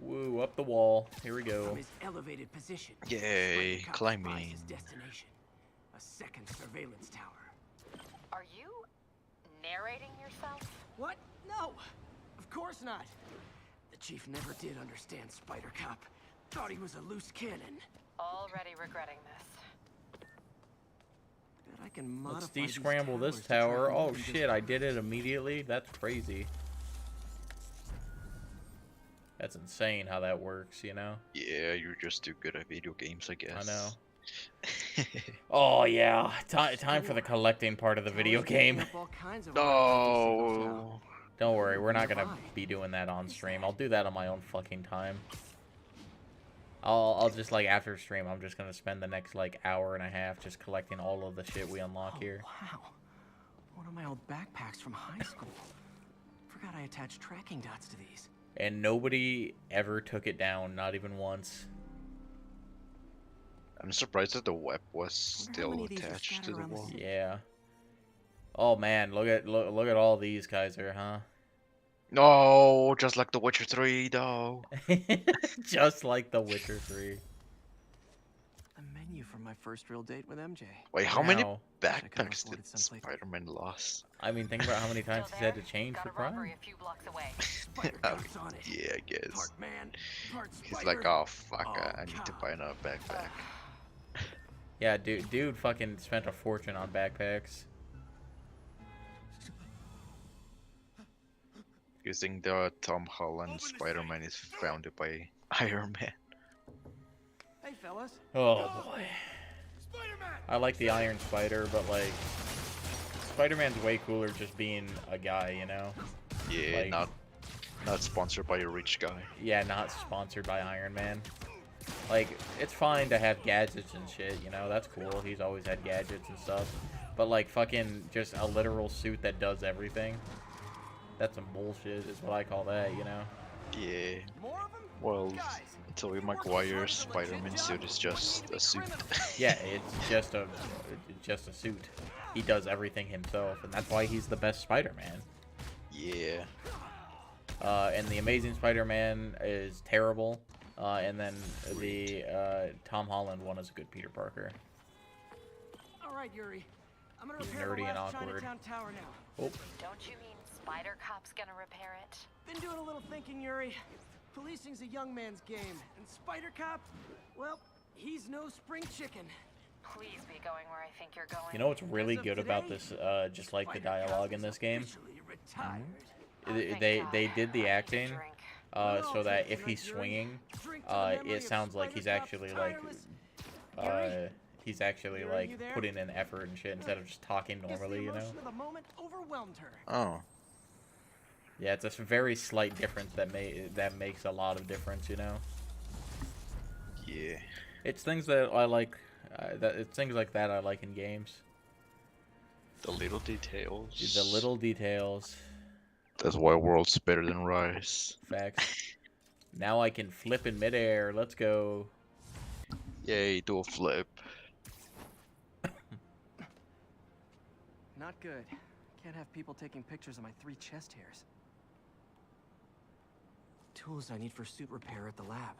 Woo, up the wall. Here we From go. his elevated position. Yay, Spider Cop climbing. spies his destination. A second surveillance tower. Are you narrating yourself? What? No, of course not. The chief never did understand Spider Cop. Thought he was a loose cannon. Already regretting this. Bet I can modify Let's these descramble this towers to track tower. Oh moving shit, I did it immediately? That's crazy. That's insane how that works, you know? Yeah, you're just too good at video games, I guess. I know. Oh yeah, time for the collecting part of the video game. No. Don't worry, we're not gonna be doing that on stream. I'll do that on my own fucking time. I'll just like after stream, I'm just gonna spend the next like hour and a half just collecting all of the shit we unlock here. Wow, one of my old backpacks from high school. Forgot I attached tracking dots to these. And nobody ever took it down, not even once. I'm surprised that the web was Wonder how still many of these are attached to scattered the around the wall. city. Yeah. Oh man, look at all these Kaiser, huh? No, just like The Witcher 3, no. Just like The Witcher 3. A menu from my first real date with MJ. Wait, how many Now, backpacks afforded did someplace. Spider-Man lost? I mean, think about how many times Still he's had there? to change Got for a robbery crime. a few blocks away. Spider I Cop's on it. Yeah, I guess. Part man, part He's spider. like, oh fuck, Oh, I need to God. buy another backpack. Yeah, dude fucking spent a fortune on backpacks. You think the Tom Holland Spider-Man is founded by Iron Man? Hey fellas. Oh boy. Spider-Man! I like the Iron Spider, but like Spider-Man's way cooler just being a guy, you know? Yeah, Like- not sponsored by a rich guy. Yeah, not sponsored by Iron Man. Like, it's fine to have gadgets and shit, you know? That's cool. He's always had gadgets and stuff. But like fucking just a literal suit that does everything. That's some bullshit is what I call that, you know? Yeah. More of them? Well, Guys, Tobey Maguire's Spider-Man suit is just a suit. Yeah, it's just a suit. He does everything himself, and that's why he's the best Spider-Man. Yeah. And the Amazing Spider-Man is terrible. And then the Tom Holland one is a good Peter Parker. All right, Yuri. I'm gonna He's repair the nerdy and last awkward. Chinatown tower now. Oh, Don't you mean Spider Cop's gonna repair it? Been doing a little thinking, Yuri. Policing's a young man's game, and Spider Cop, well, He's no spring chicken. Please be going where I think you're going. You know what's really good about this, just like the dialogue in this game? They did the acting so that if he's swinging, it sounds like he's actually like putting in effort and shit instead of just talking normally, you know? Oh. Yeah, it's a very slight difference that makes a lot of difference, you know? Yeah. It's things that I like. It's things like that I like in games. The little details. The little details. That's why World's better than Rise. Facts. Now I can flip in midair. Let's go. Yay, do a flip. Not good. Can't have people taking pictures of my 3 chest hairs. Tools I need for suit repair at the lab.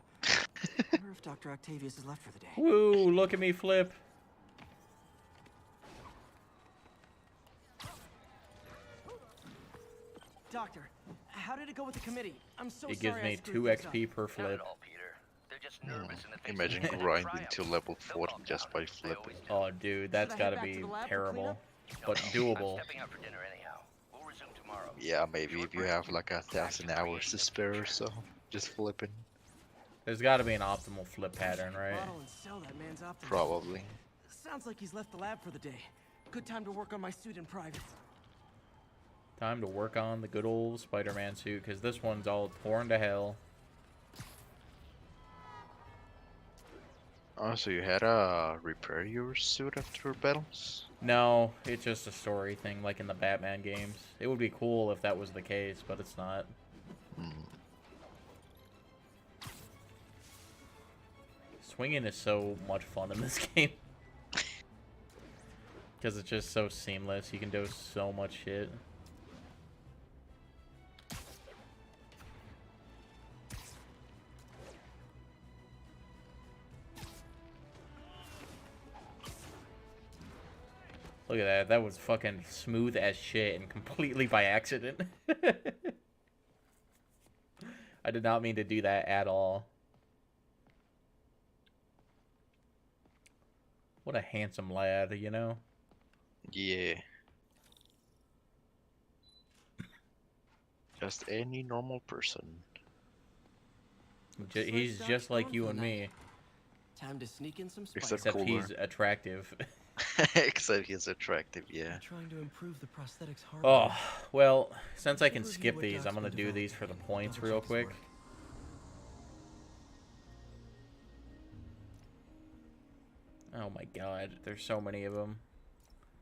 Wonder if Dr. Octavius is left for the day. Woo, look at me flip. Doctor, how did it go with the committee? I'm so It gives sorry me I 2 screwed things XP per Not flip. at all, Peter. They're just nervous in the face Imagine of grinding to level 40 just by flipping. Oh, dude, that's Should I head gotta back be to the lab for terrible, cleanup? but I'm doable. stepping out for dinner anyhow. We'll resume tomorrow. Yeah, maybe if you have like 1,000 hours to spare or so. Just flipping. There's gotta be an optimal flip pattern, right? Bottle and sell that man's optimism. Probably. Sounds like he's left the lab for the day. Good time to work on my suit in private. Time to work on the good old Spider-Man suit, because this one's all torn to hell. Oh, so you had to repair your suit after battles? No, it's just a story thing, like in the Batman games. It would be cool if that was the case, but it's not. Swinging is so much fun in this game. Because it's just so seamless. You can do so much shit. Look at that. That was fucking smooth as shit and completely by accident. I did not mean to do that at all. What a handsome lad, you know? Yeah. Just any normal person. He's just like you and me. Time to sneak in some spice. Except Except cooler. he's attractive. Except he's attractive, yeah. Trying to improve the prosthetics Oh, well, since I can skip these, I'm gonna do these for the points real quick. Oh my god, there's so many of them.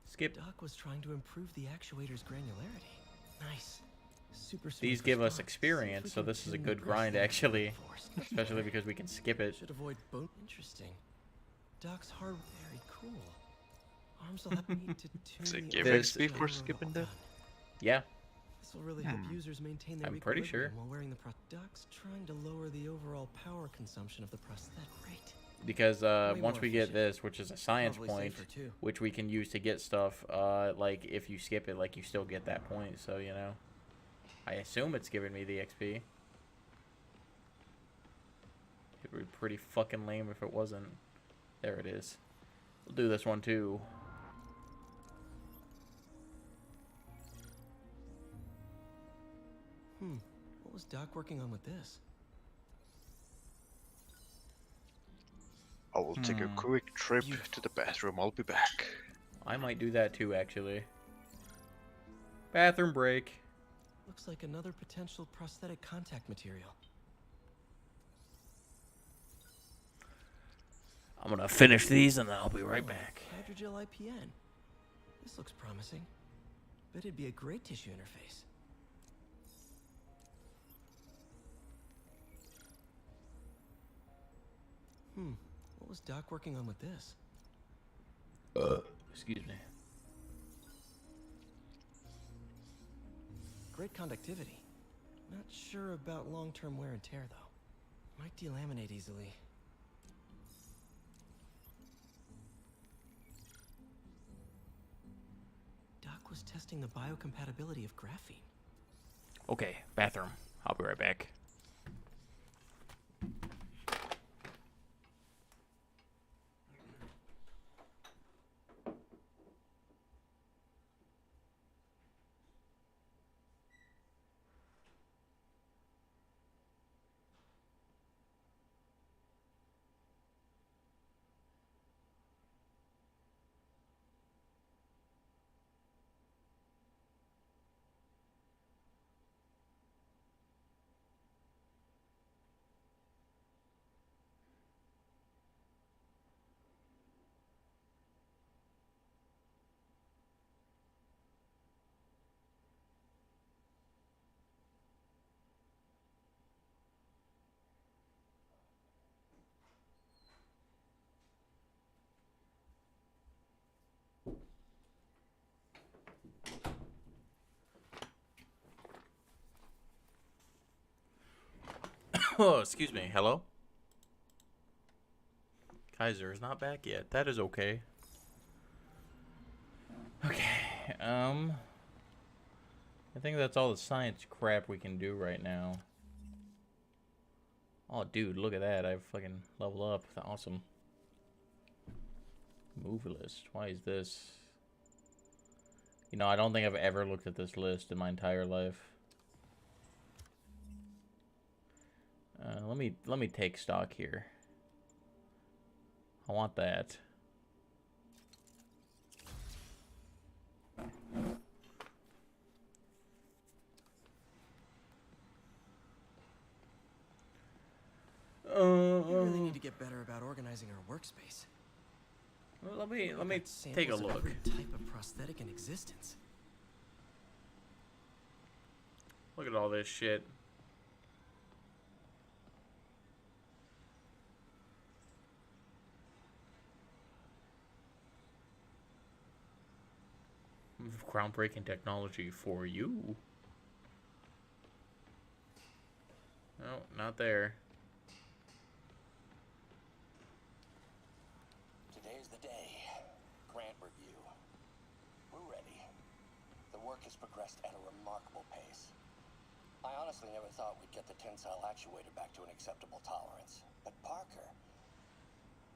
Skip. Doc was trying to improve the actuator's granularity. Nice. Super These give us experience, so this is a good grind, actually. Especially because we can skip it. Should avoid bone. Interesting. Doc's hard. Very cool. Arms will help me to Does tune it the give This- XP for skipping that? Yeah. This will really help users maintain their I'm pretty equilibrium sure. while wearing the Doc's trying to lower the overall power consumption of the prosthetic. Great. Because Way once more we get efficient. this, which is a science Probably point, safer, too. which we can use to get stuff, like if you skip it, like you still get that point, so you know. I assume it's giving me the XP. It would be pretty fucking lame if it wasn't. There it is. We'll do this one too. What was Doc working on with this? I will take a quick trip to the bathroom. I'll be back. I might do that too, actually. Bathroom break. Looks like another potential prosthetic contact material. I'm gonna finish these and then I'll be right back. Hydrogel IPN. This looks promising. Bet it'd be a great tissue interface. What was Doc working on with this? Excuse me. Great conductivity. Not sure about long-term wear and tear, though. Might delaminate easily. Doc was testing the biocompatibility of graphene. Okay, bathroom. I'll be right back. Oh, excuse me. Hello? Kaiser is not back yet. That is okay. Okay, I think that's all the science crap we can do right now. Oh, dude, look at that. I've fucking leveled up. Awesome. Move list. Why is this? You know, I don't think I've ever looked at this list in my entire life. Let me take stock here. I want that. We really need to get better about organizing our workspace. Well, let me take a Samples of look. every type of prosthetic in existence. Look at all this shit. Groundbreaking technology for you. No, not there. Today's the day. Grant review. We're ready. The work has progressed at a remarkable pace. I honestly never thought we'd get the tensile actuator back to an acceptable tolerance. But Parker,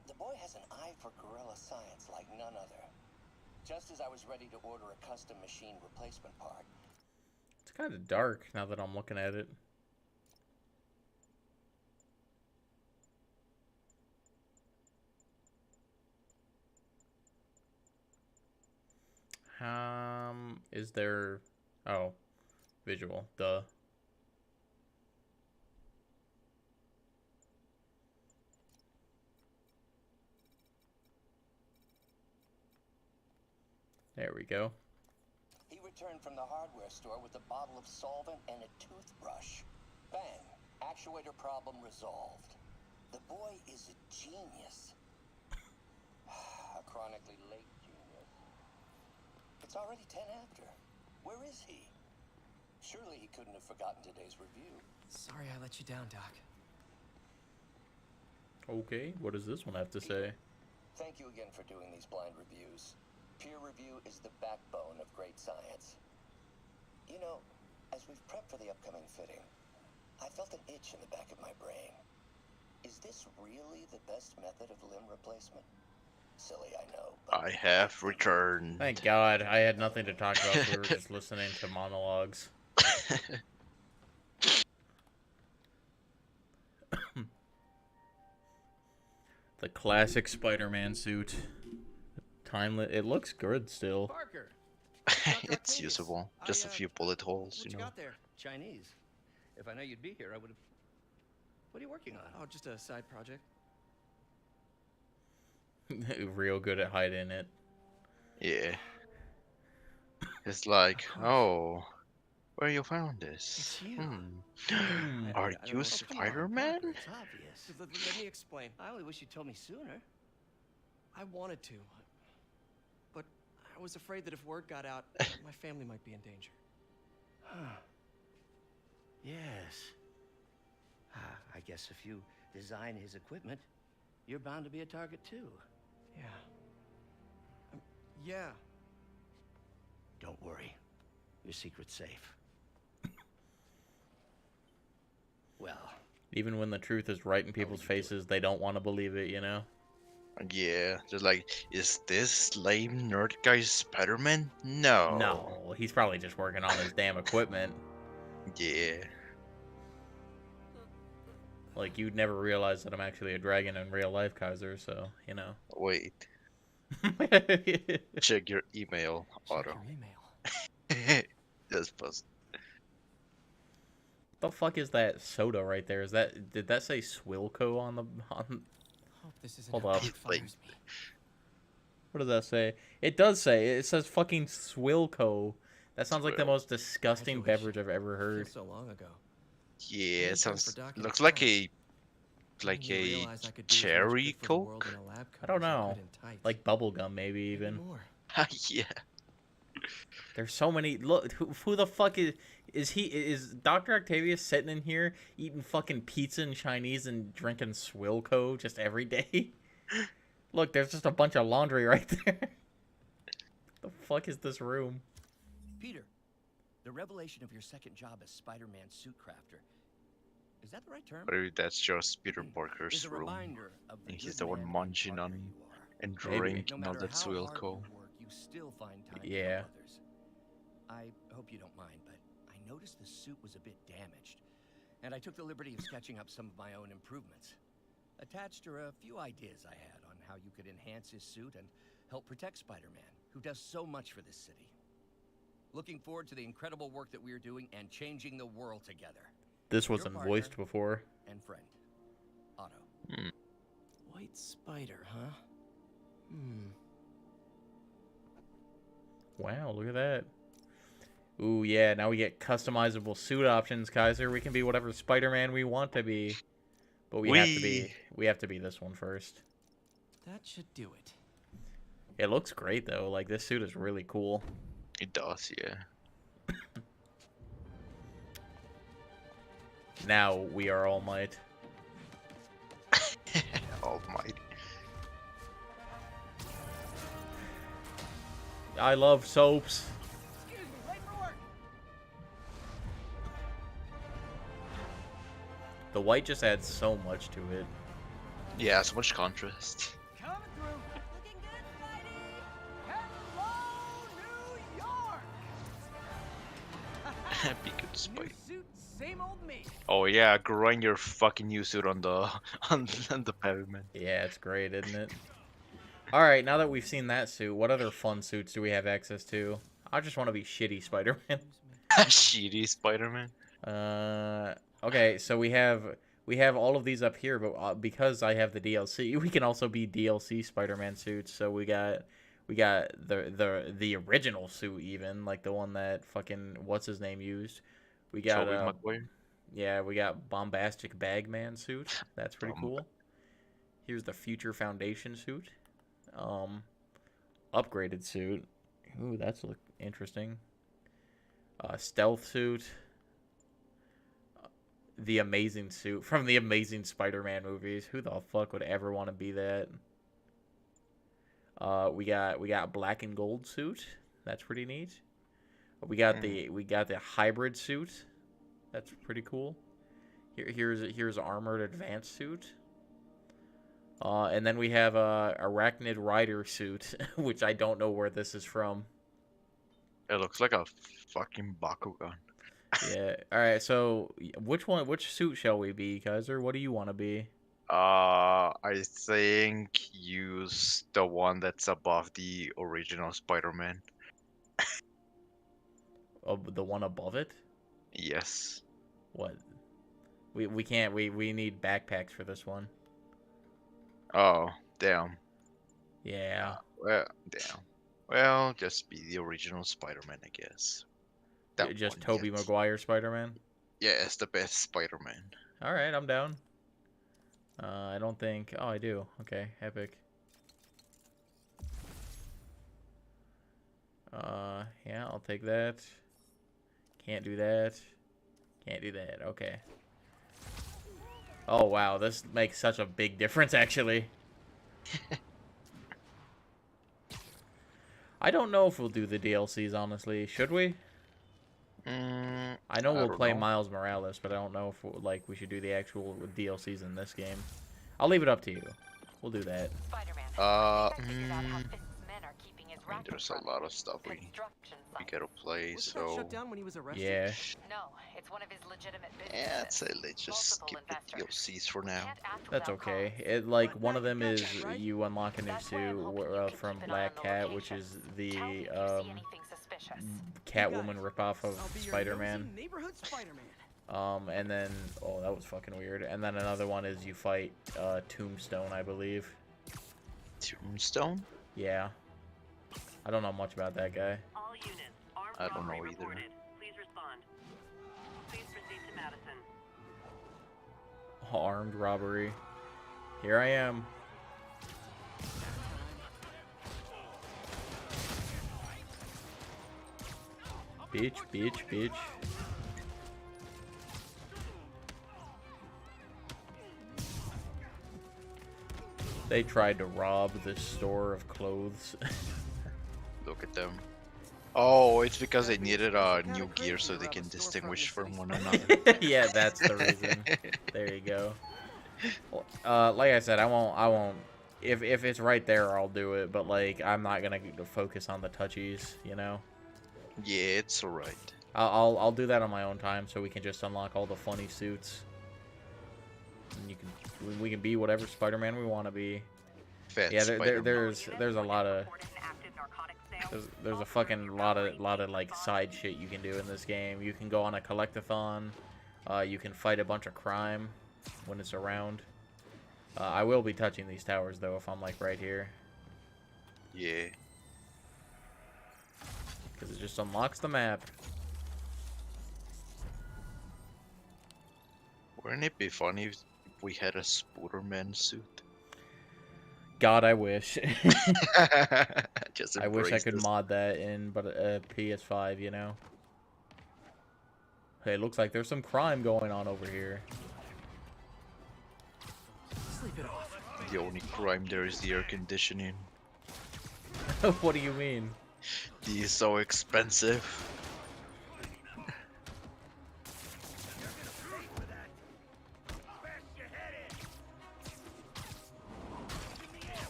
the boy has an eye for guerrilla science like none other. Just as I was ready to order a custom machine replacement part. It's kind of dark now that I'm looking at it. Is there... Oh, visual. Duh. There we go. He returned from the hardware store with a bottle of solvent and a toothbrush. Bang. Actuator problem resolved. The boy is a genius. A chronically late genius. It's already 10 after. Where is he? Surely he couldn't have forgotten today's review. Sorry I let you down, Doc. Okay, what does this one have to say? Thank you again for doing these blind reviews. Peer review is the backbone of great science. You know, as we've prepped for the upcoming fitting, I felt an itch in the back of my brain. Is this really the best method of limb replacement? Silly, I know, but I have returned. Thank God, I had nothing to talk about, so we were just listening to monologues. The classic Spider-Man suit. Timeless. It looks good still. Parker! It's usable. Just a few bullet holes, What you you know. got there? Chinese. If I know you'd be here, I would have... What are you working on? Oh, just a side project. Real good at hiding it. Yeah. It's like, oh, where you found this? It's you. Are I don't you know. Oh, come on, Spider-Man? Parker, it's obvious. Let me explain. I only wish you'd told me sooner. I wanted to, but I was afraid that if word got out, my family might be in danger. Huh. Yes. I guess if you design his equipment, you're bound to be a target too. Yeah. Yeah. Don't worry. Your secret's safe. Well, Even when the truth is right in people's faces, they don't want to believe it, you know? Yeah, just like, is this lame nerd guy Spider-Man? No. No, he's probably just working on his damn equipment. Yeah. Like, you'd never realize that I'm actually a dragon in real life, Kaiser, so, you know. Wait, The check your email, Check Otto. your email. Just buzz. fuck is that soda right there? Is that... Did that say Swilco on the... On... Hope this isn't Hold how up. Pete fires me. What does that say? It does say. It says fucking Swilco. That sounds like the Swill. most disgusting Graduation. beverage I've ever heard. Feels so long ago. Yeah, Only it time sounds for Doc and looks Tom. like I like didn't a realize I could do as much cherry good for the world Coke. in a lab coat I don't as I know. could in tights. Like bubblegum, maybe Maybe even. more. Yeah. There's so many. Look, who the fuck is he? Is Dr. Octavius sitting in here eating fucking pizza and Chinese and drinking Swilco just every day? Look, there's just a bunch of laundry right there. The fuck is this room? Peter, the revelation of your second job as Spider-Man suit crafter. Is that the right term? But that's just Peter Parker's Is a room. reminder of the And he's good the one man and munching partner on you are. and Maybe. drinking No all matter that how hard you Swilco. work, you still find time to Yeah. help others. I hope you don't mind, but I noticed the suit was a bit damaged, and I took the liberty of sketching up some of my own improvements. Attached are a few ideas I had on how you could enhance his suit and help protect Spider-Man, who does so much for this city. Looking forward to the incredible work that we are doing and changing the world together. This Your wasn't partner voiced before. and friend, Otto. White spider, huh? Wow, look at that. Ooh, yeah, now we get customizable suit options, Kaiser. We can be whatever Spider-Man we want to be. But we have to be this one first. That should do it. It looks great though. Like this suit is really cool. It does, yeah. Now we are All Might. All Might. I love soaps. Excuse me, late for work. The white just adds so much to it. Yeah, so much contrast. Coming through. Looking good, Spidey. Hello, New York. Be good, New Spike. suit, same old me. Oh yeah, grind your fucking new suit on the on the pavement. Yeah, it's great, isn't it? Alright, now that we've seen that suit, what other fun suits do we have access to? I just want to be shitty Spider-Man. Shitty Spider-Man. Okay, so we have all of these up here, but because I have the DLC, we can also be DLC Spider-Man suits. So we got the original suit, even like the one that fucking what's his name used. We got Tobey Maguire. yeah, we got bombastic Bagman suit. That's pretty cool. Here's the Future Foundation suit. Upgraded suit. Ooh, that's look interesting. Stealth suit. The amazing suit from the Amazing Spider-Man movies. Who the fuck would ever want to be that? We got black and gold suit. That's pretty neat. We got the hybrid suit. That's pretty cool. Here's armored advanced suit. And then we have a arachnid rider suit, which I don't know where this is from. It looks like a fucking Bakugan. Yeah. All right. So, which suit shall we be, Kaiser? What do you want to be? I think use the one that's above the original Spider-Man. Oh, the one above it? Yes. What? We can't. We need backpacks for this one. Oh, damn. Yeah. Well, damn. Well, just be the original Spider-Man, I guess. That Just one, Tobey yes. Maguire Spider-Man? Yeah, it's the best Spider-Man. All right, I'm down. I don't think... Oh, I do. Okay, epic. Yeah, I'll take that. Can't do that. Can't do that. Okay. Oh, wow. This makes such a big difference, actually. I don't know if we'll do the DLCs, honestly. Should we? I know we'll play Miles Morales, but I don't know if we should do the actual DLCs in this game. I'll leave it up to you. We'll do that. There's a lot of stuff we gotta play, so Shut down when he was arrested? Yeah. No, it's one of his legitimate businesses. yeah, I'd say let's just skip the DLCs for now. That's okay. One of them is you unlock a new suit from Black Cat, which is the Catwoman ripoff of Spider-Man. Neighborhood Spider-Man. And then that was fucking weird. And then another one is you fight Tombstone, I believe. Tombstone? Yeah. I don't know much about that guy. All units, armed I don't know robbery either. reported. Please respond. Please proceed to Madison. Armed robbery. Here I am. Bitch, bitch, bitch. They tried to rob the store of clothes. Look at them. Oh, it's because they needed new gear so they can distinguish from one another. Yeah, that's the reason. There you go. Like I said, I won't. If it's right there, I'll do it. But like, I'm not gonna focus on the touchies. You know. Yeah, it's alright. I'll do that on my own time, so we can just unlock all the funny suits. And we can be whatever Spider-Man we want to be. Fat Yeah, Spider-Man. there's a lot of there's a fucking lot of like side shit you can do in this game. You can go on a collectathon. You can fight a bunch of crime when it's around. I will be touching these towers though if I'm like right here. Yeah. Because it just unlocks the map. Wouldn't it be funny if we had a Spider-Man suit? God, I wish. Just I wish I embrace could this. mod that in, but PS5, you know. Hey, looks like there's some crime going on over here. Sleep it off. The only crime there is the air conditioning. What do you mean? These so expensive.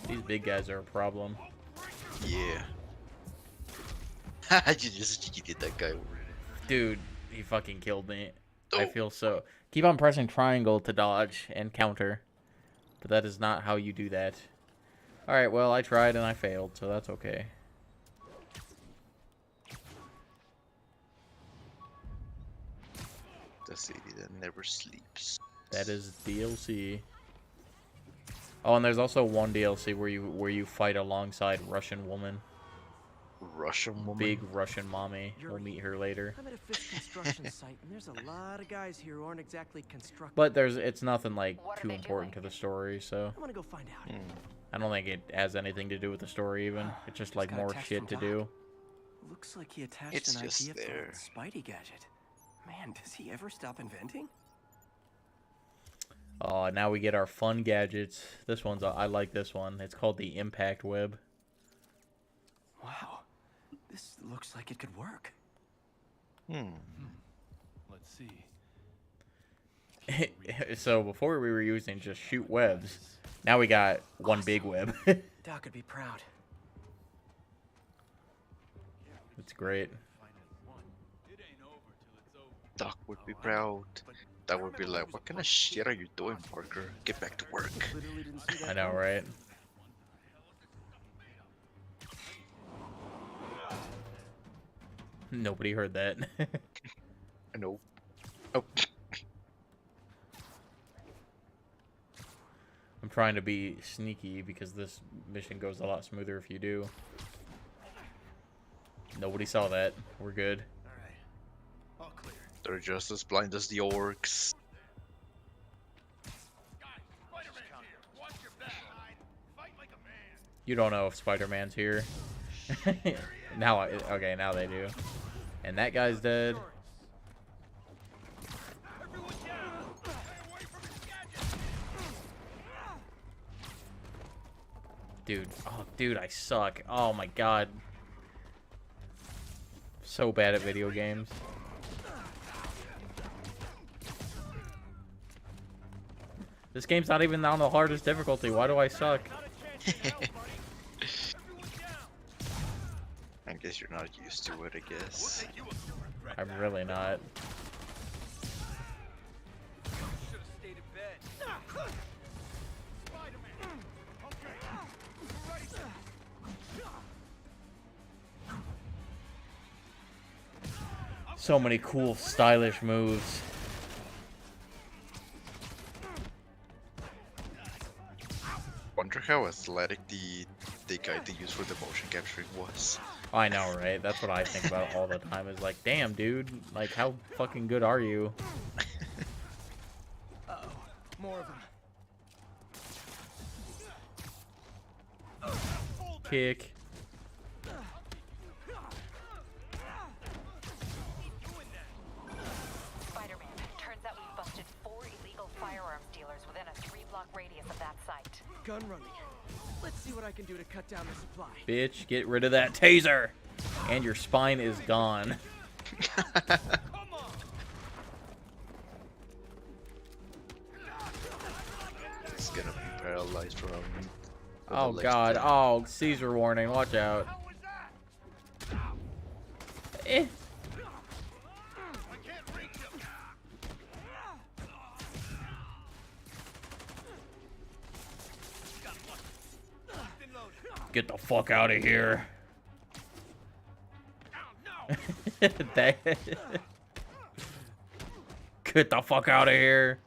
These big guys are a problem. Yeah. you just cheated that guy already. Dude, he fucking killed me. Oh. I feel so... Keep on pressing triangle to dodge and counter. But that is not how you do that. Alright, well, I tried and I failed, so that's okay. The city that never sleeps. That is DLC. Oh, and there's also one DLC where you fight alongside Russian woman. Russian woman? Big Russian mommy. We'll meet her later. I'm at a fish construction site, and there's a lot of guys here who aren't exactly constructing. But it's nothing like too important to the story, so I want to go find out. I don't think it has anything to do with the story even. It's just like got a more text shit from to Doc. do. Looks like he attached It's an just idea there. for a Spidey gadget. Man, does he ever stop inventing? Oh, now we get our fun gadgets. This one's I like this one. It's called the Impact Web. Wow, this looks like it could work. Let's see. So before we were using just shoot webs. Now we got one big web. Doc would be proud. It's great. Doc would be proud. That would be like, what kind of shit are you doing, Parker? Get back to work. I know, right? Nobody heard that. Nope. Oh. I'm trying to be sneaky because this mission goes a lot smoother if you do. Nobody saw that. We're good. They're just as blind as the orcs. You don't know if Spider-Man's here. Okay, now they do. And that guy's dead. Dude, I suck. Oh my god. So bad at video games. This game's not even on the hardest difficulty. Why do I suck? I guess you're not used to it, I guess. I'm really not. So many cool, stylish moves. Wonder how athletic the guy they used for the motion capturing was. I know, right? That's what I think about all the time. Is like, damn, dude. Like, how fucking good are you? Uh-oh, more of them. Kick. dealers within a 3-block radius of that site. Gun running. Let's see what I can do to cut down the supply. Bitch, get rid of that taser! And your spine is gone. He's gonna be paralyzed from. Oh god, oh, Caesar warning, watch out. Eh. Get the fuck out of here. Get the fuck out of here.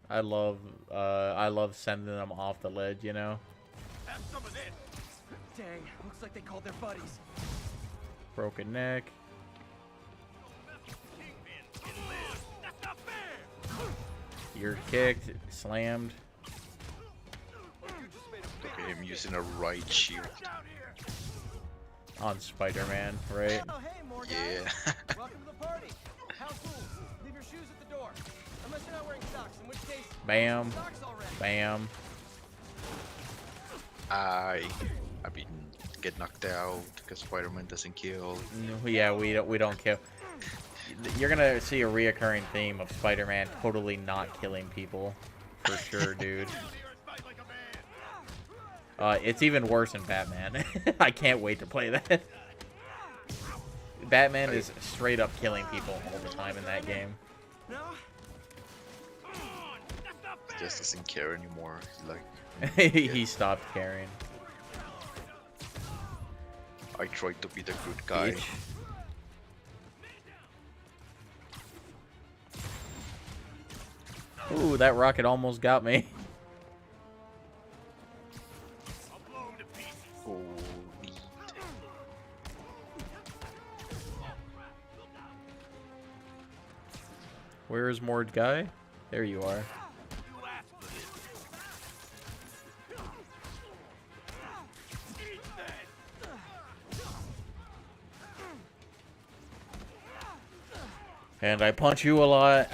I love sending them off the ledge, you know? Have some of this. Dang, looks like they called their buddies. Broken neck. You're kicked, slammed. Look at him using a right shield. On Spider-Man, right? Oh, hey, more guys. Yeah. Welcome to the party. House rules. Leave your shoes at the door. Unless you're not wearing socks, in which case, Bam. socks already. Bam. I mean, get knocked out because Spider-Man doesn't kill. No, yeah, we don't kill. You're gonna see a reoccurring theme of Spider-Man totally not killing people, for sure, dude. It's even worse in Batman. I can't wait to play that. Batman is straight up killing people all the time in that game. He just doesn't care anymore. Like He stopped caring. I tried to be the good guy. Bitch. Ooh, that rocket almost got me. Where is Mord Guy? There you are. And I punch you a lot.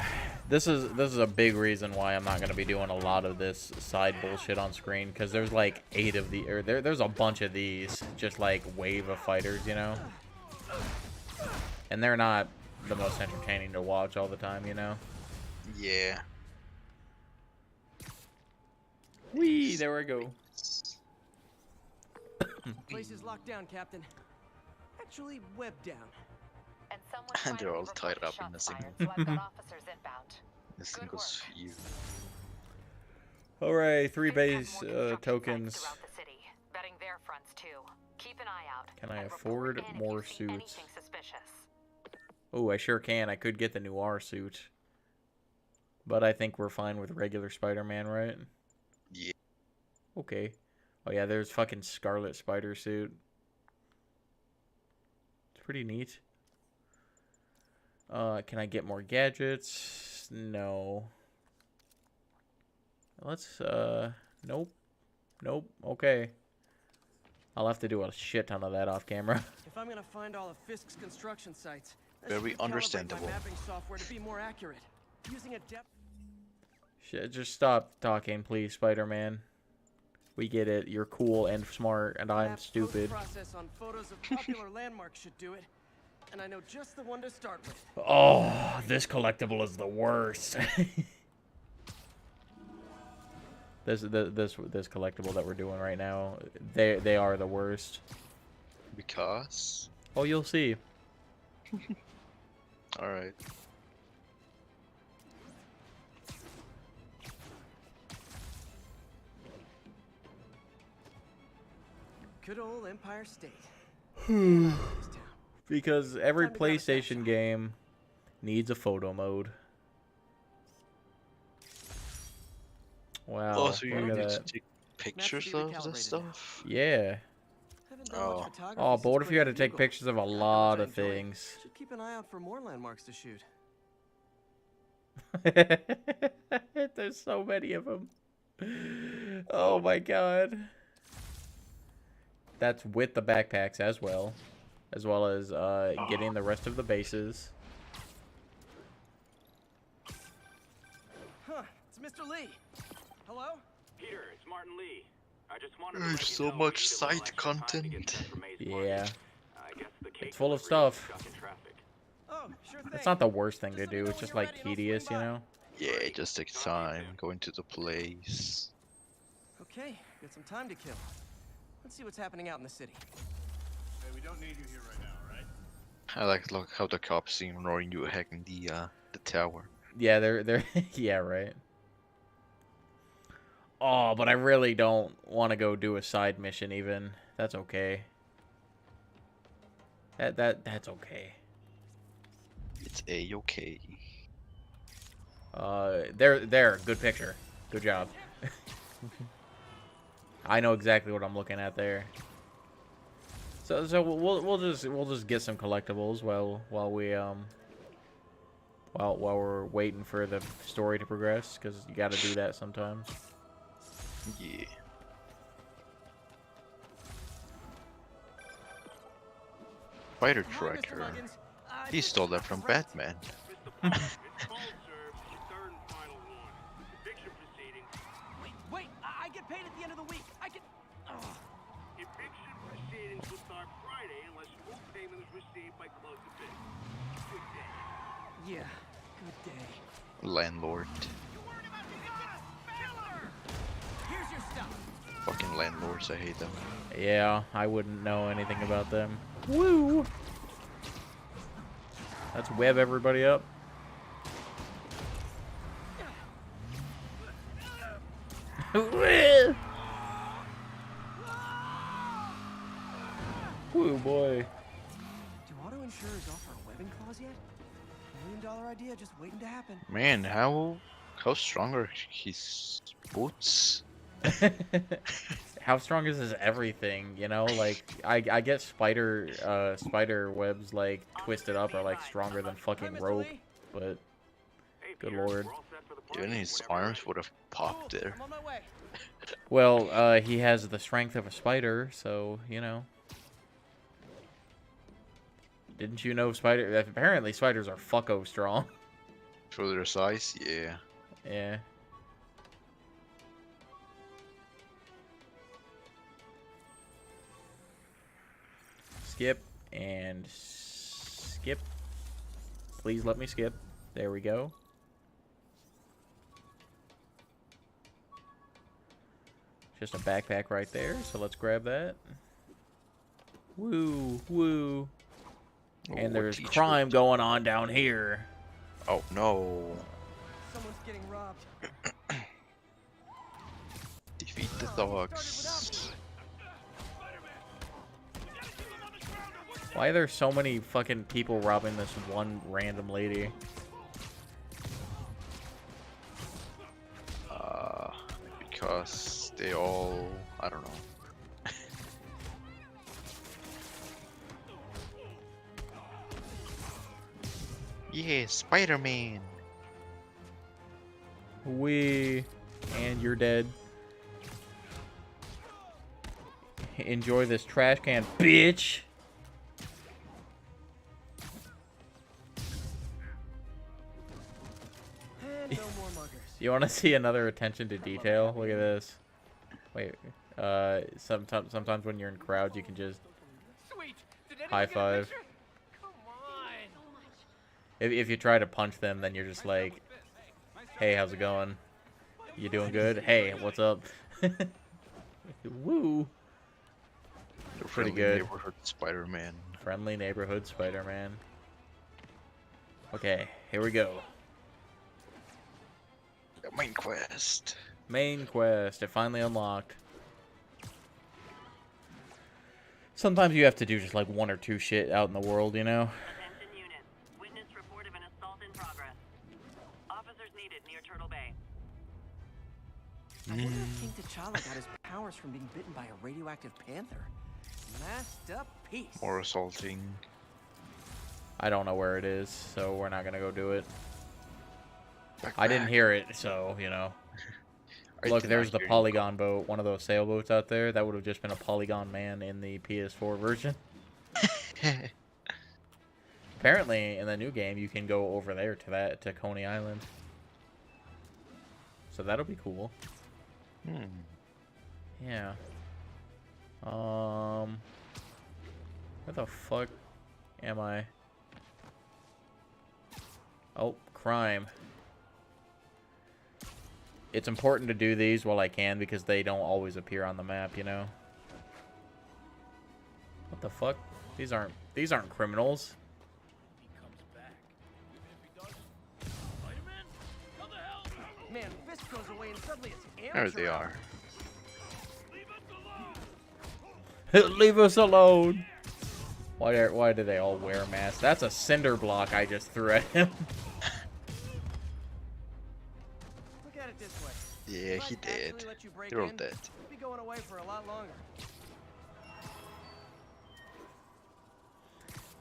This is a big reason why I'm not gonna be doing a lot of this side bullshit on screen, because there's like 8 of the, or there's a bunch of these, just like wave of fighters, you know. And they're not the most entertaining to watch all the time, you know. Yeah. Whee! There we go. Place is locked down, Captain. Actually, webbed down. And they're all tied up in the single. So I've got officers inbound. The single's you. Alright, 3 base tokens. Throughout the city, betting their fronts too. Keep an eye out. Can I and afford report in if more you see suits? anything suspicious. Oh, I sure can. I could get the noir suit. But I think we're fine with regular Spider-Man, right? Yeah. Okay. Oh yeah, there's fucking Scarlet Spider suit. It's pretty neat. Can I get more gadgets? No. Let's, nope. Nope. Okay. I'll have to do a shit ton of that off camera. If I'm gonna find all of Fisk's construction sites, I Very should calibrate understandable. my mapping software to be more accurate. Using a depth. Shit, just stop talking, please, Spider-Man. We get it. You're cool and smart, and I'm Maps stupid. Process on photos of popular landmarks should do it, and I know just the one to start with. Oh, this collectible is the worst. This collectible that we're doing right now, they are the worst. Because? Oh, you'll see. Alright. Good old Empire State. Because every PlayStation game needs a photo mode. Wow. Oh, so you look at need to that. take pictures of this stuff? Yeah. Oh. Oh, but what if you had to take pictures of a lot of things? Should keep an eye out for more landmarks to shoot. There's so many of them. Oh my god. That's with the backpacks as well as getting the rest of the bases. Mr. Lee. Hello? Peter, it's Martin Lee. I just wanted to There's let you so know we much need a side little extra time to get content. sent from May's Yeah. party. I guess the cake It's full of delivery stuff. got in traffic. Oh, sure thing. It's not the worst thing to Just let me do. know It's when just you're like ready and I'll tedious, swing you by. know? Yeah, it just takes time going to the place. Okay, got some time to kill. Let's see what's happening out in the city. Hey, we don't need you here right now, right? I like look how the cops see ignoring you hacking the tower. Yeah, they're yeah, right. Oh, but I really don't want to go do a side mission even. That's okay. That's okay. It's a-okay. There, good picture. Good job. I know exactly what I'm looking at there. So we'll just get some collectibles while we're waiting for the story to progress, because you got to do that sometimes. Yeah. Spider Tracker. He stole that from Batman. Wait, I get paid at the end of the week. I can... Eviction proceedings will start Friday unless full payment is received by close of business. Good day. Yeah, good day. Landlord. Here's your stuff. Fucking landlords, I hate them. Yeah, I wouldn't know anything about them. Woo! Let's web everybody up. Woo, boy. Do auto insurers offer a webbing clause yet? $1 million idea just waiting to happen. Man, how strong are his boots? How strong is his everything, you know? Like, I get spider webs, like, twisted up are, like, stronger than fucking rope, but good lord. Even his arms would have popped there. I'm on my way. Well, he has the strength of a spider, so, you know. Didn't you know apparently spiders are fucko strong. For their size, yeah. Yeah. Skip and skip. Please let me skip. There we go. Just a backpack right there, so let's grab that. Woo, woo. And there's crime going on down here. Oh no. Someone's getting robbed. Defeat the thugs. Why are there so many fucking people robbing this one random lady? Because they all, I don't know. Yeah, Spider-Man. And you're dead. Enjoy this trash can, bitch. And no more muggers. You want to see another attention to detail? Look at this. Wait. Sometimes when you're in crowds, you can just high five. Come on. If you try to punch them, then you're just like, "Hey, how's it going? You doing good? Hey, what's up?" Woo. Pretty good. Neighborhood Spider-Man. Friendly neighborhood Spider-Man. Okay, here we go. Main quest. Main quest. It finally unlocked. Sometimes you have to do just like one or two shit out in the world, you know? Attention units. Witness report of an assault in progress. Officers needed near Turtle Bay. I wonder if King T'Challa got his powers from being bitten by a radioactive panther. Masterpiece. More assaulting. I don't know where it is, so we're not gonna go do it. Back. I didn't hear it, so, you know. Look, there's the Polygon boat, one of those sailboats out there. That would have just been a Polygon Man in the PS4 version. Apparently, in the new game, you can go over there to Coney Island. So that'll be cool. Yeah. Where the fuck am I? Oh, crime. It's important to do these while I can because they don't always appear on the map, you know? What the fuck? These aren't criminals. Man, Fisk goes away and suddenly it's There they are. Leave us alone. Why do they all wear masks? That's a cinder block I just threw at him. Look at it this way. Yeah, he did. They're all dead. We'll be going away for a lot longer.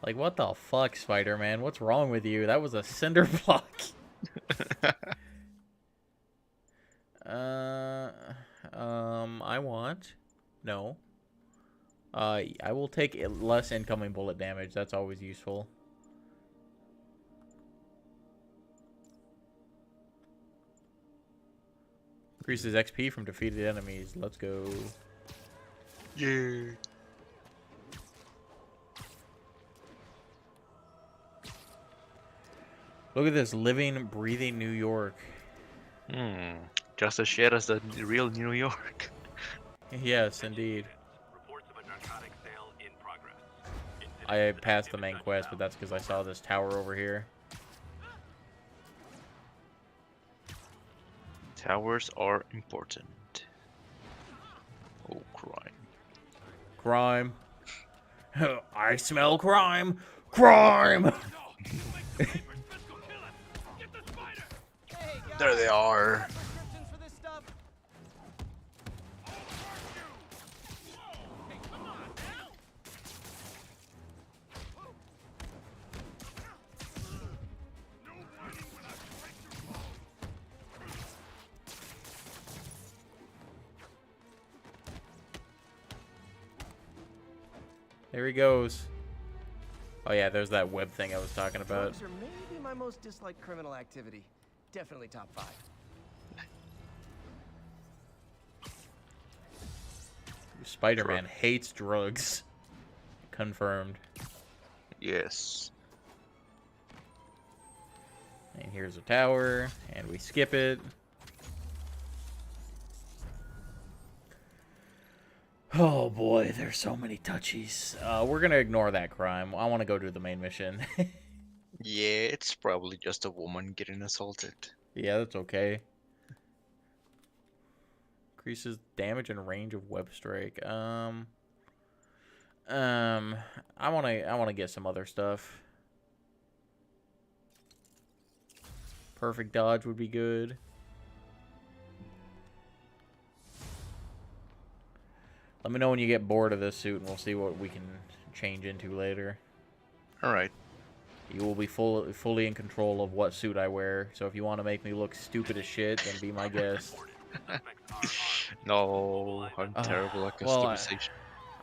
Like, what the fuck, Spider-Man? What's wrong with you? That was a cinder block. I want... No. I will take less incoming bullet damage. That's always useful. Increases XP from defeated enemies. Let's go. Yeah. Look at this living, breathing New York. Just as shit as the real New York. Yes, indeed. I passed the main quest, but that's because I saw this tower over here. Towers are important. Oh, crime. Crime. I smell crime. Crime! There they are. There he goes. Oh yeah, there's that web thing I was talking about. Drugs are maybe my most disliked criminal activity. Definitely top 5. Spider-Man hates drugs. Confirmed. Yes. And here's a tower, and we skip it. Oh boy, there's so many touchies. We're gonna ignore that crime. I want to go do the main mission. Yeah, it's probably just a woman getting assaulted. Yeah, that's okay. Increases damage and range of web strike. I wanna get some other stuff. Perfect dodge would be good. Let me know when you get bored of this suit, and we'll see what we can change into later. All right. You will be fully in control of what suit I wear. So if you want to make me look stupid as shit, then be my guest. No, I'm terrible at customization.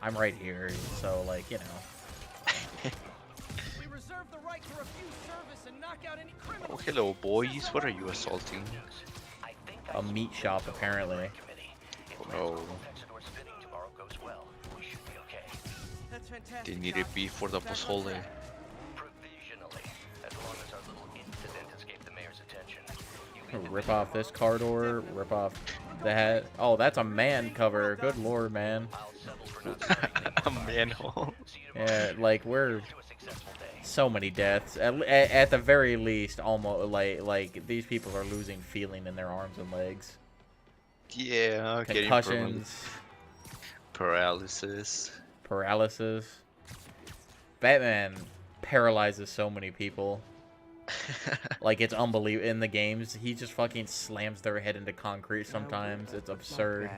I'm right here, so like, you know. We reserve the right to refuse service and knock out any criminals. Oh, hello, boys. What are you assaulting? A meat shop, apparently. Oh, no. That's fantastic. They needed beef for the pozole. Rip off this car door, rip off that. Oh, that's a man cover. Good lord, man. A manhole. Yeah, like, we're... So many deaths. At the very least, almost, like these people are losing feeling in their arms and legs. Yeah, concussions. Paralysis. Batman paralyzes so many people. Like, it's unbelievable. In the games, he just fucking slams their head into concrete sometimes. It's absurd.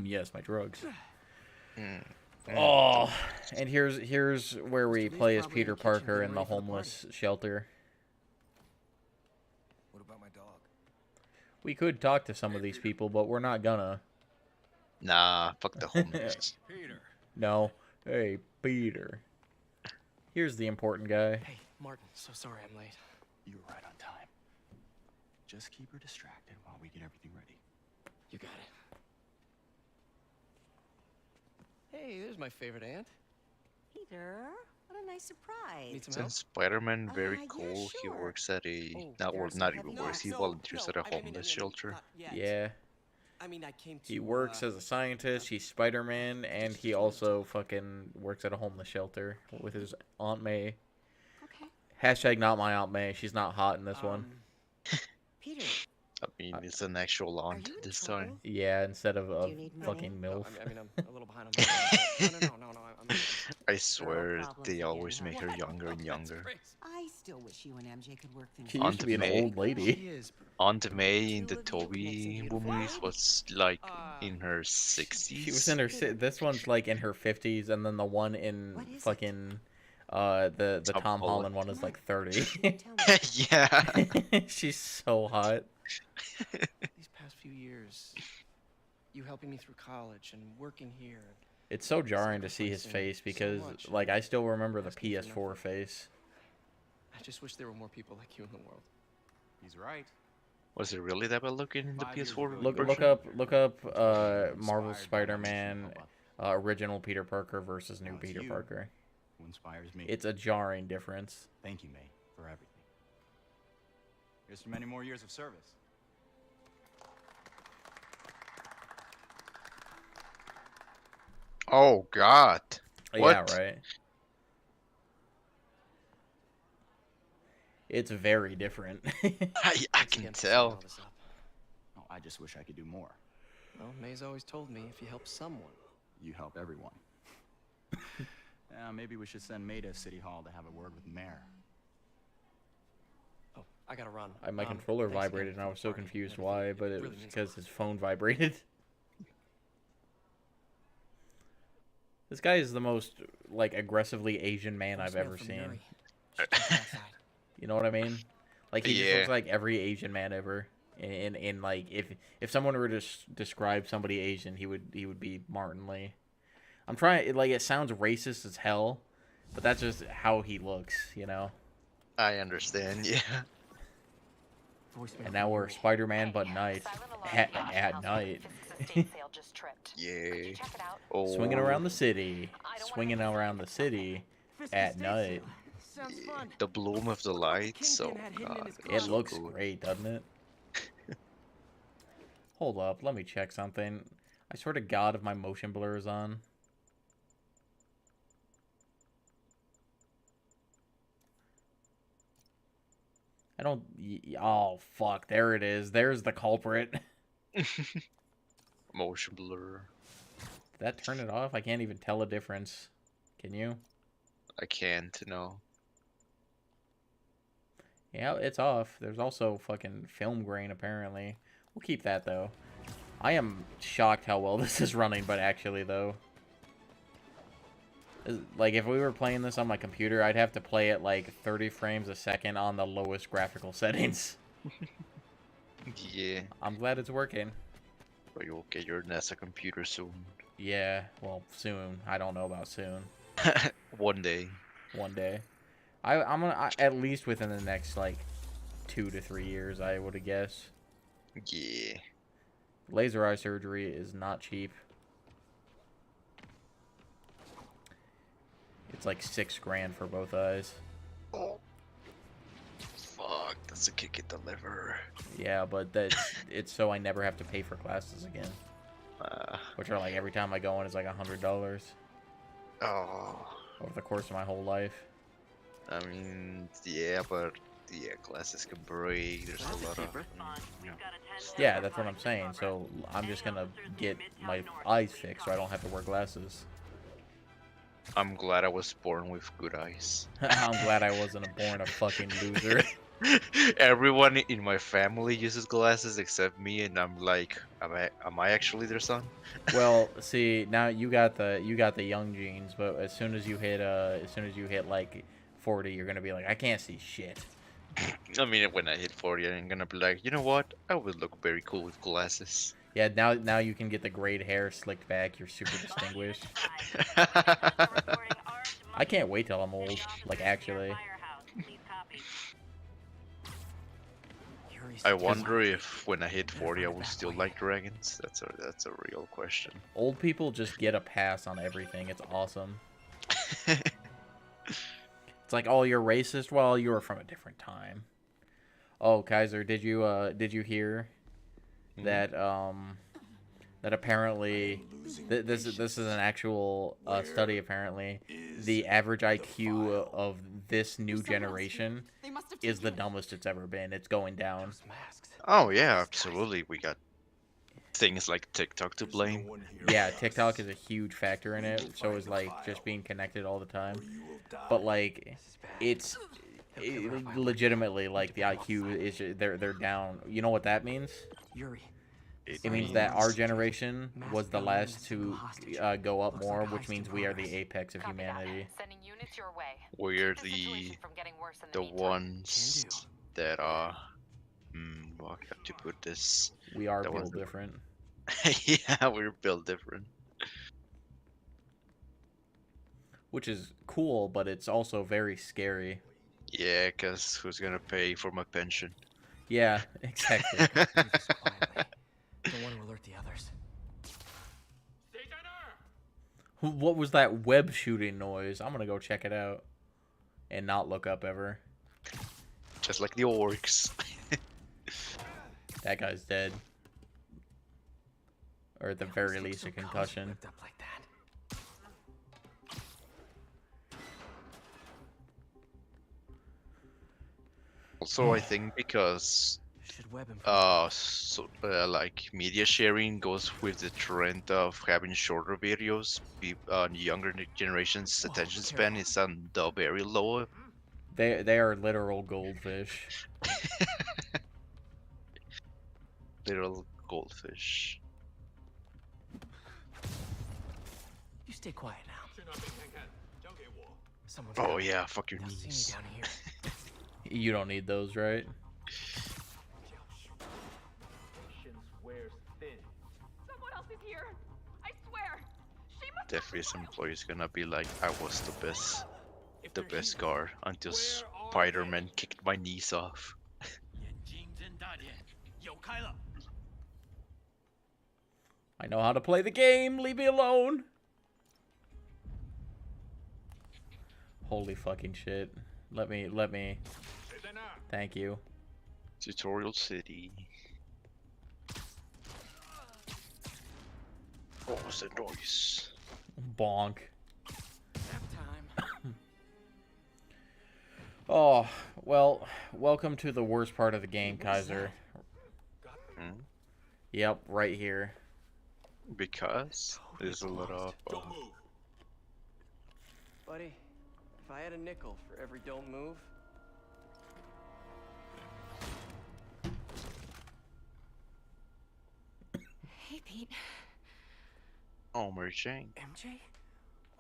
Yes, my drugs. Oh, and here's where we play as Peter Parker in the homeless shelter. What about my dog? We could talk to some of these people, but we're not gonna. Nah, fuck the homeless. Peter. No. Hey, Peter. Here's the important guy. Hey, Martin, so sorry I'm late. You were right on time. Just keep her distracted while we get everything ready. You got it. Hey, there's my favorite aunt. Peter, what a nice surprise. Need some help? Since Spider-Man very Yeah, cool, he sure. works at a Oh, not well, Garrison, not have even you- works. He No, volunteers no, at a I mean, homeless shelter. not yet. Yeah. I mean, I came to. He works as a scientist, he's Spider-Man, and he also fucking works at a homeless shelter with his Aunt May. Okay. Hashtag not my Aunt May. She's not hot in this one. Peter, I mean, it's an actual aunt you in this trouble? time. Yeah, instead of a Do you need fucking No, MILF. I mean, I'm a little behind on my. No. I swear problems they again, always huh? make her younger and younger. I still wish you and MJ could work things She out. used to be an May. old lady. is. Aunt May in Two the of you Toby connects a movies beautiful was like in her 60s. She was in her. This one's like in her 50s, and then the one in What is it? fucking the Tom Tom Holland Holland. one is like 30. Tell me. Yeah. She's so hot. These past few years, you helping me through college and working here. It's so jarring to see his Sacrificing face so because, much. like, I still remember the Asking for PS4 nothing. face. I just wish there were more people like you in the world. He's right. Was it really that bad looking in the 5 years PS4 ago, Look version? up Marvel Inspired by Spider-Man my mission, original Peter Parker versus new Now it's Peter you. Parker. who inspires me. It's a jarring difference. Thank you, May, for everything. Here's to many more years of service. Oh God. What? Yeah, right. It's very different. I can tell. Oh, I just wish I could do more. Well, May's always told me if you help someone. You help everyone. Maybe we should send May to City Hall to have a word with the mayor. Oh, I gotta run. My controller thanks again vibrated and I for was the so party and confused everything. why, It but it really was means a because lot. his phone vibrated. This guy is the most, like, aggressively Asian man I've Voicemail ever from seen. Yuri. She just outside. You know what I mean? Like, he just Yeah. looks like every Asian man ever. And like, if someone were to describe somebody Asian, he would be Martin Lee. I'm trying, like, it sounds racist as hell, but that's just how he looks, you know? I understand, yeah. Voicemail And now from we're Yuri. Spider-Man, but night. Silent alarm At flashed night. outside Fisk's estate sale just tripped. Could you Yeah. check it out? Oh. Swinging around the city. I don't wanna Swinging miss around the anything. city Fisk at estate night. sale. Sounds fun. The bloom of the lights. Oh Kingpin had hidden in God. his It so looks good. great, doesn't it? Hold up, let me check something. I swear to God if my motion blur is on. I don't... Oh, fuck. There it is. There's the culprit. Did Motion blur. that turn it off? I can't even tell a difference. Can you? I can't know. Yeah, it's off. There's also fucking film grain, apparently. We'll keep that, though. I am shocked how well this is running, but actually, though. Like, if we were playing this on my computer, I'd have to play it, like, 30 frames a second on the lowest graphical settings. Yeah. I'm glad it's working. But you'll get your NASA computer soon. Yeah, well, soon. I don't know about soon. One day. One day. I'm gonna... at least within the next, like, 2 to 3 years, I would guess. Yeah. Laser eye surgery is not cheap. It's like $6 grand for both eyes. Oh. Fuck, that's a kick at the liver. Yeah, but it's so I never have to pay for classes again. Which are like every time I go in is like $100 Oh. over the course of my whole life. I mean, yeah, but yeah, glasses can break. There's a lot of. Yeah, that's what I'm saying. So I'm just gonna get my eyes fixed so I don't have to wear glasses. I'm glad I was born with good eyes. I'm glad I wasn't born a fucking loser. Everyone in my family uses glasses except me, and I'm like, am I actually their son? Well, see, now you got the young genes, but as soon as you hit like 40, you're gonna be like, I can't see shit. I mean, when I hit 40, I'm gonna be like, you know what? I would look very cool with glasses. Yeah, now you can get the grayed hair slicked back. You're super distinguished. I can't wait till I'm old. Like, actually. I wonder if when I hit 40 I will still like dragons. That's a real question. Old people just get a pass on everything. It's awesome. It's like, oh, you're racist. Well, you were from a different time. Oh, Kaiser, did you hear that that apparently this is an actual study. Apparently, the average IQ of this new generation is the dumbest it's ever been. It's going down. Oh yeah, absolutely. We got things like TikTok to blame. Yeah, TikTok is a huge factor in it. So is like just being connected all the time. But like, it's legitimately like the IQ is they're down. You know what that means? Yuri. It means that our generation was the last to go up more, which means we are the apex of humanity. Sending units your way. We're Keep the situation from getting worse in the the meantime. ones that are. Well, I have to put this. We are the ones built that- different. Yeah, we're built different. Which is cool, but it's also very scary. Yeah, cause who's gonna pay for my pension? Yeah, exactly. Don't want to alert the others. What was that web shooting noise? I'm gonna go check it out. And not look up ever. Just like the orcs. That guy's dead. Or at the very least a concussion. Also, I think because like media sharing goes with the trend of having shorter videos. Younger generation's attention span is on the very low. They are literal goldfish. Literal goldfish. You stay quiet now. Someone's Oh coming. yeah, fuck your They'll see knees. me down here. You don't need those, right? Someone else is here. I swear. She must. Definitely some employees gonna be like, I was the best guard until Spider-Man kicked my knees off. I know how to play the game. Leave me alone. Holy fucking shit. Let me. Thank you. Tutorial City. What was the noise? Bonk. Oh, well, welcome to the worst part of the game, Kaiser. Yep, right here. Because there's a lot of. Buddy, if I had a nickel for every don't move. Hey, Pete. Oh, Mary Jane. MJ?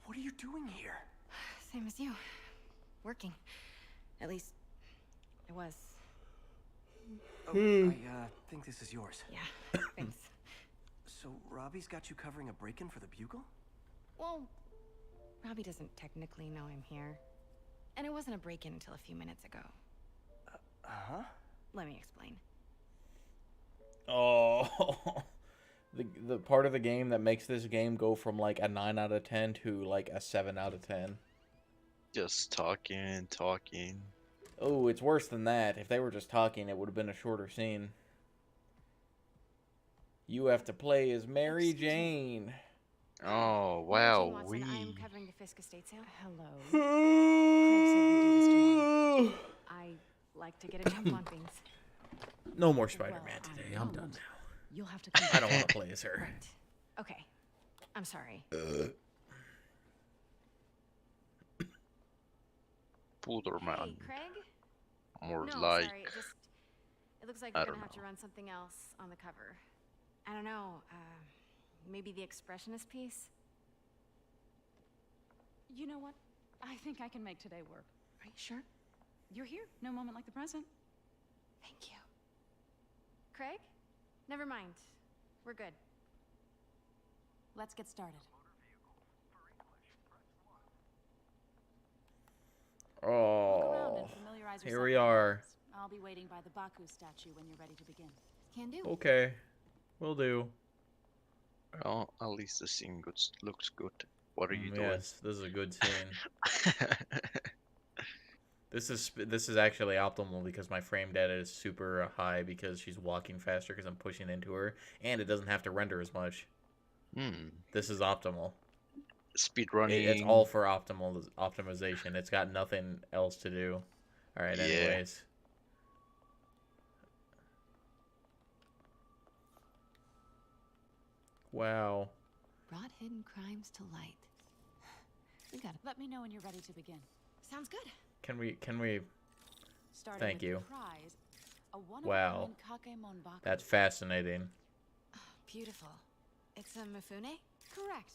What are you doing here? Same as you. Working. At least, I was. Oh, I think this is yours. Yeah, thanks. So, Robbie's got you covering a break-in for the Bugle? Well, Robbie doesn't technically know I'm here. And it wasn't a break-in until a few minutes ago. Huh? Let me explain. Oh. The part of the game that makes this game go from like a 9 out of 10 to like a 7 out of 10. Just talking. Oh, it's worse than that. If they were just talking, it would have been a shorter scene. You have to play as Mary Jane. Oh, wow. Watson, I'm covering the Fisk estate sale. Hello. Craig said we do this tomorrow. I like to get a jump on things. No more Spider-Man today. I'm done now. You'll have to I don't want to play as her. Right. Okay. I'm sorry. Pooderman. Hey, Craig? More no, like. Sorry. It looks like I we're don't gonna have to run something else on the cover. I don't know. Maybe the expressionist piece? You know what? I think I can make today work. Are you sure? You're here. No moment like the present. Thank you. Craig? Never mind. We're good. Let's get started. Oh, here we are. I'll be waiting by the Baku statue when you're ready to begin. Can do. Okay, will do. Well, at least the scene looks good. What are you doing? Yes, this is a good scene. This is actually optimal because my frame data is super high because she's walking faster because I'm pushing into her, and it doesn't have to render as much. This is optimal. Speed running. It's all for optimization. It's got nothing else to do. All right. Yeah. Anyways. Wow. Brought hidden crimes to light. We got it. Let me know when you're ready to begin. Sounds good. Can we? Starting Thank with you. The prize, a Wow. Kakemon Baku. That's fascinating. Beautiful. It's a Mifune? Correct.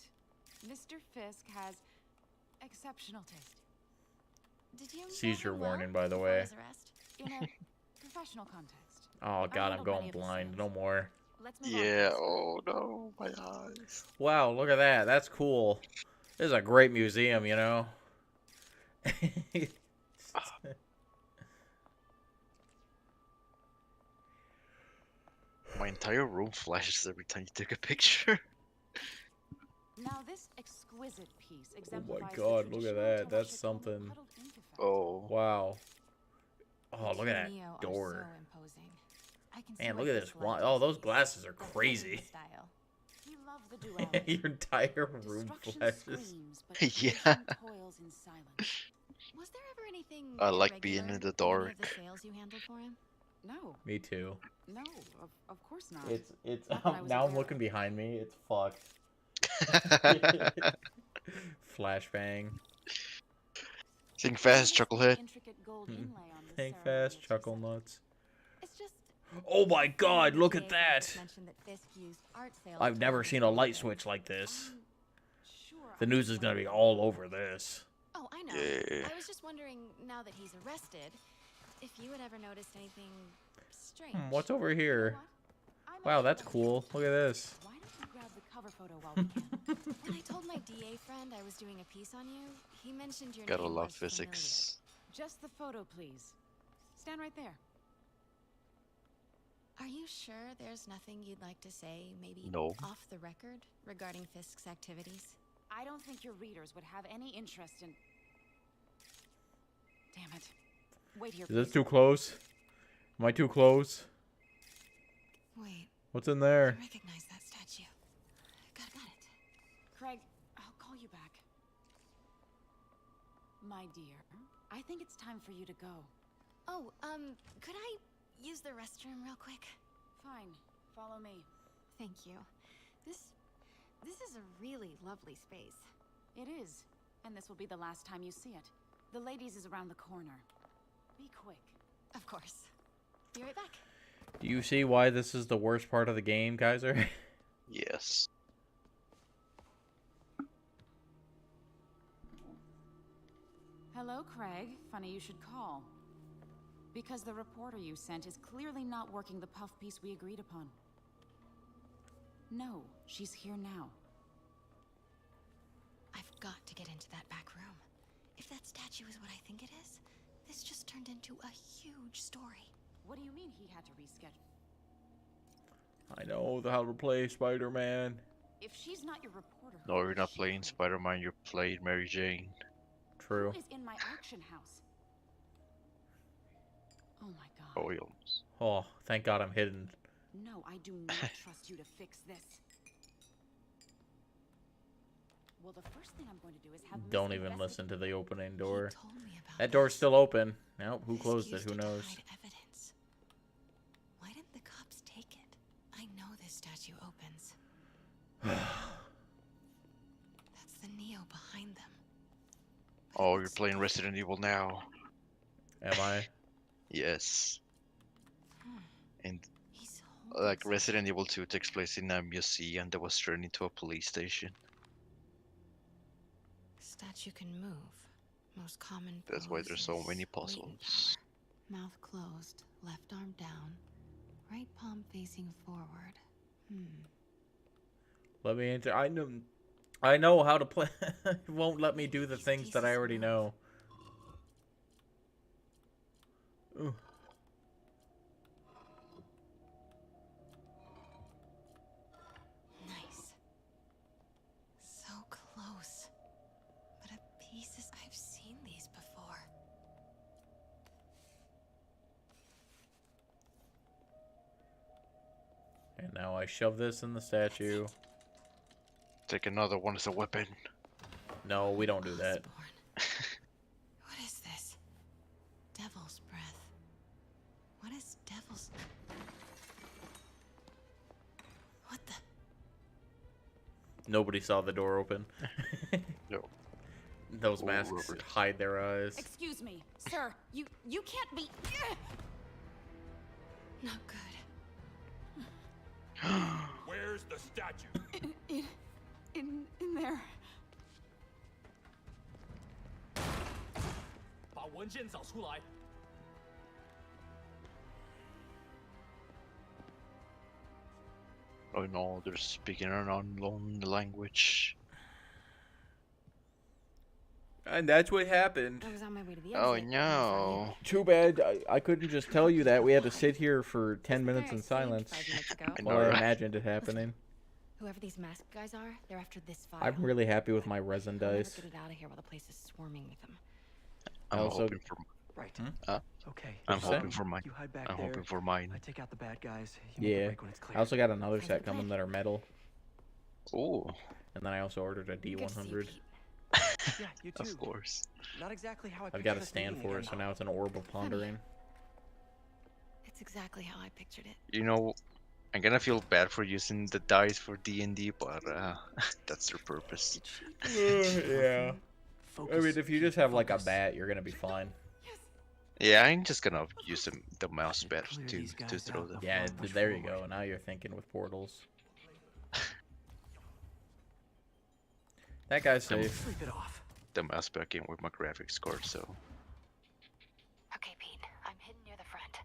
Mr. Fisk has exceptional taste. Did you Seizure know him well warning, by the before way. his arrest? In a professional context. Oh God, I'm handled many going of his blind. sins. No more. Let's move Yeah. on. Oh no, my eyes. Wow, look at that. That's cool. This is a great museum, you know. My entire room flashes every time you take a picture. Now this exquisite piece Oh exemplifies my the God, look at traditional that. That's Tomoshikomi something. huddled into fact. Oh. Wow. Oh, look at that Neo are door. so imposing. I can see Man, why look at Fisk this. liked Oh, his those piece. glasses are The crazy. fighting style. He loved the duality. Your entire room Destruction flashes. screams, but Yeah. creation toils in silence. Was there ever anything I like being irregular in the with any of dark. the sales you handled for him? No, Me too. no, of course not. It's Not that I was now I'm aware looking of. behind me. It's fucked. Flashbang. Think fast, Chucklehead. Intricate gold inlay on the Think ceremonial fast, chuckle tea set. nuts. It's just Oh my God, look at DA that! just mentioned that Fisk used art sales I've to never leverage seen a light profit. switch like this. Sure, The news is gonna be all over this. Oh, I know. Yeah. I was just wondering, now that he's arrested, if you had ever noticed anything strange. What's over here? Wow, that's cool. Look at this. Why don't you grab the cover photo while we can? When I told my DA friend I was doing a piece on you, he mentioned your Gotta name love was physics. Just the photo, please. Stand right there. Are you sure there's nothing you'd like to say, maybe No. off the record, regarding Fisk's activities? I don't think your readers would have any interest in... Damn it. Wait here, Is this please. too close? Am I too close? Wait, What's in I there? recognize that statue. Got it. Craig, I'll call you back. My dear, I think it's time for you to go. Oh, could I use the restroom real quick? Fine. Follow me. Thank you. This is a really lovely space. It is. And this will be the last time you see it. The ladies is around the corner. Be quick. Of course. Be right back. Do you see why this is the worst part of the game, Kaiser? Yes. Hello, Craig. Funny you should call. Because the reporter you sent is clearly not working the puff piece we agreed upon. No, she's here now. I've got to get into that back room. If that statue is what I think it is, this just turned into a huge story. What do you mean he had to reschedule? I know how to play Spider-Man. If she's not your reporter, No, you're not playing Spider-Man, you're playing Mary Jane. True. who is in my auction house? Oh my god. Oh, he almost. Oh, thank God I'm hidden. No, I do not trust you to fix this. Well, the first thing I'm going to do is have Don't Miss even investigate- listen to the opening door. He told me about That door's this. still open. Nope, who Fisk closed it? used Who it to knows? hide evidence. Why didn't the cops take it? I know this statue opens. That's the Neo behind them. Oh, you're playing Resident Evil now. Am I? Yes. And He's holding like something. Resident Evil 2 takes place in a museum that was turned into a police station. Statue can move. Most common That's why there's so pose many is waiting puzzles. power. Mouth closed, left arm down, right palm facing forward. Let me enter. I know how to play. It won't let me do the things that I already know. Ooh. Now I shove this in the statue. Take another one as a weapon. No, we don't do that. What is this? Devil's breath. What is devil's... What the... Nobody saw the door open. No. Those masks hide their eyes. Excuse me, sir. You can't be. Not good. Where's the statue? In there. 把文件找出来。 Oh no, they're speaking an unknown language. And that's what happened. I was on my way to the Oh exit. no. Too bad I couldn't just tell you that. We had to sit here for 10 minutes in silence. 5 minutes ago. While I imagined it happening. Whoever these masked guys are, they're after this file. I'm really happy with my resin We'll never dice. get it out of here while the place is swarming with them. I'm also- hoping for. Right. Okay. I'm What's that? hoping for mine. You hide back I'm there. hoping for mine. I take out the bad guys. You make a Yeah. break when it's clear. I also got another set coming that are metal. Oh. And then I also ordered a D100. Yeah, you too. Of course. Not exactly how I I've got a pictured us stand meeting for it, again, so now it's an orb of pondering. It's exactly how I pictured it. You know, I'm gonna feel bad for using the dice for D&D, but that's their purpose. Yeah. I mean, if you just have like a Focus. bat, you're gonna be fine. Yeah, I'm just gonna use the mouse pad Clear to these guys throw out them. before Yeah, I push there you forward. go. Now you're thinking with portals. That guy's safe. Sleep it off. The mouse pad came with my graphics card, so. Okay, Pete. I'm hidden near the front.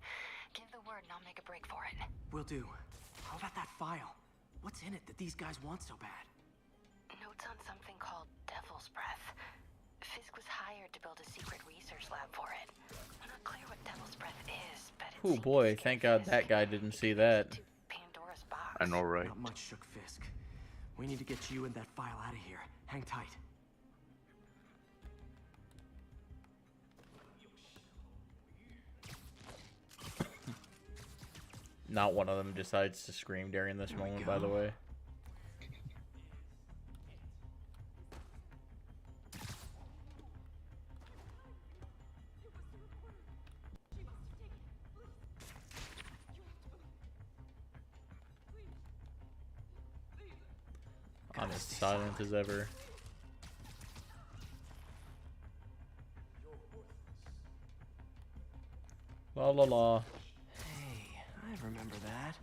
Give the word and I'll make a break for it. Will do. How about that file? What's in it that these guys want so bad? Notes on something called Devil's Breath. Fisk was hired to build a secret research lab for it. I'm not clear what Devil's Breath is, but it's Oh boy, thank God that guy didn't see that. Pandora's box. I know, right? Not much shook Fisk. We need to get you and that file out of here. Hang tight. Not one of them decides to scream during this moment, by the way. I'm as silent as ever. La la la. Hey, I remember that.